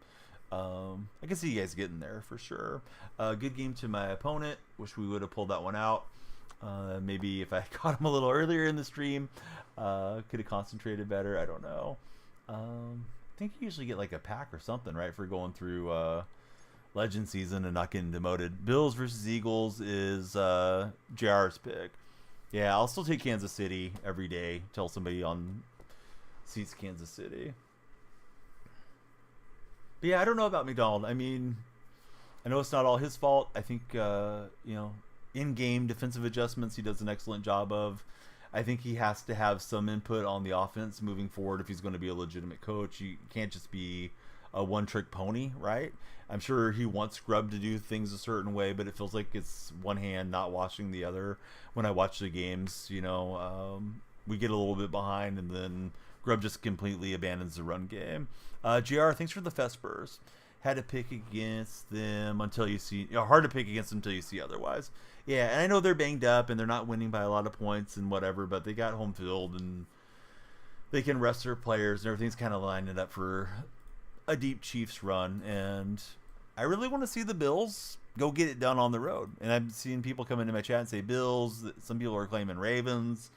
I can see you guys getting there for sure. Good game to my opponent. Wish we would have pulled that one out. Maybe if I caught him a little earlier in the stream, could have concentrated better. I don't know. I think you usually get like a pack or something, right, for going through Legend season and not getting demoted. Bills versus Eagles is JR's pick. Yeah, I'll still take Kansas City every day. Tell somebody on seats Kansas City. But yeah, I don't know about McDonald. I mean, I know it's not all his fault. I think, in-game defensive adjustments he does an excellent job of. I think he has to have some input on the offense moving forward if he's going to be a legitimate coach. You can't just be a one-trick pony, right? I'm sure he wants Grubb to do things a certain way, but it feels like it's one hand not washing the other. When I watch the games, we get a little bit behind, and then Grubb just completely abandons the run game. JR, thanks for the Vespers. Had to pick against them until you see, hard to pick against them until you see otherwise. Yeah, and I know they're banged up and they're not winning by a lot of points and whatever, but they got home field and they can rest their players and everything's kind of lining up for a deep Chiefs run. And I really want to see the Bills go get it done on the road. And I'm seeing people come into my chat and say Bills. Some people are claiming Ravens.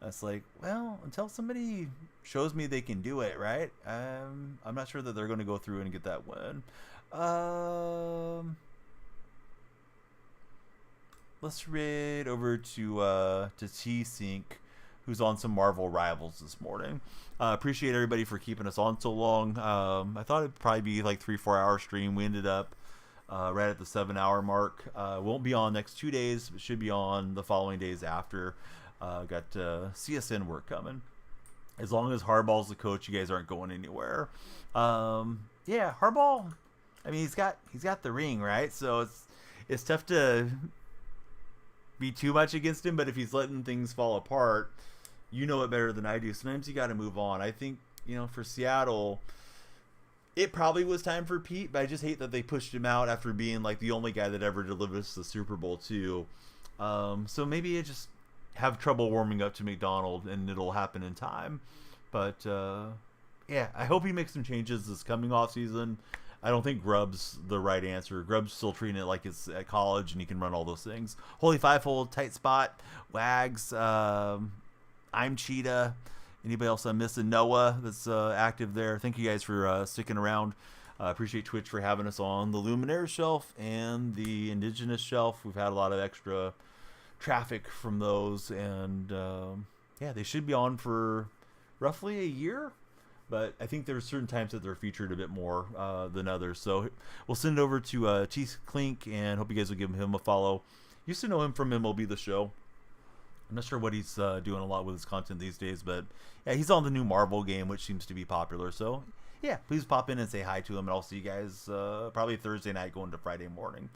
It's like, well, until somebody shows me they can do it, right? I'm not sure that they're going to go through and get that win. Let's raid over to T-Sync, who's on some Marvel Rivals this morning. Appreciate everybody for keeping us on so long. I thought it'd probably be like 3-4 hour stream. We ended up right at the 7-hour mark. Won't be on next 2 days, but should be on the following days after. Got CSN work coming. As long as Harbaugh's the coach, you guys aren't going anywhere. Yeah, Harbaugh. I mean, he's got the ring, right? So it's tough to be too much against him. But if he's letting things fall apart, you know it better than I do. Sometimes you got to move on. I think for Seattle, it probably was time for Pete, but I just hate that they pushed him out after being like the only guy that ever delivers the Super Bowl too. So maybe it just have trouble warming up to McDonald, and it'll happen in time. But yeah, I hope he makes some changes this coming off season. I don't think Grubb's the right answer. Grubb's still treating it like it's at college, and he can run all those things. Holy Fivefold, tight spot, Wags, I'm Cheetah. Anybody else I'm missing? Noah, that's active there. Thank you guys for sticking around. Appreciate Twitch for having us on the Luminaire shelf and the Indigenous shelf. We've had a lot of extra traffic from those, and yeah, they should be on for roughly a year, but I think there's certain times that they're featured a bit more than others. So we'll send it over to Teeth Clink, and hope you guys will give him a follow. Used to know him from MLB The Show. I'm not sure what he's doing a lot with his content these days, but yeah, he's on the new Marvel game, which seems to be popular. So yeah, please pop in and say hi to him, and I'll see you guys probably Thursday night going to Friday morning.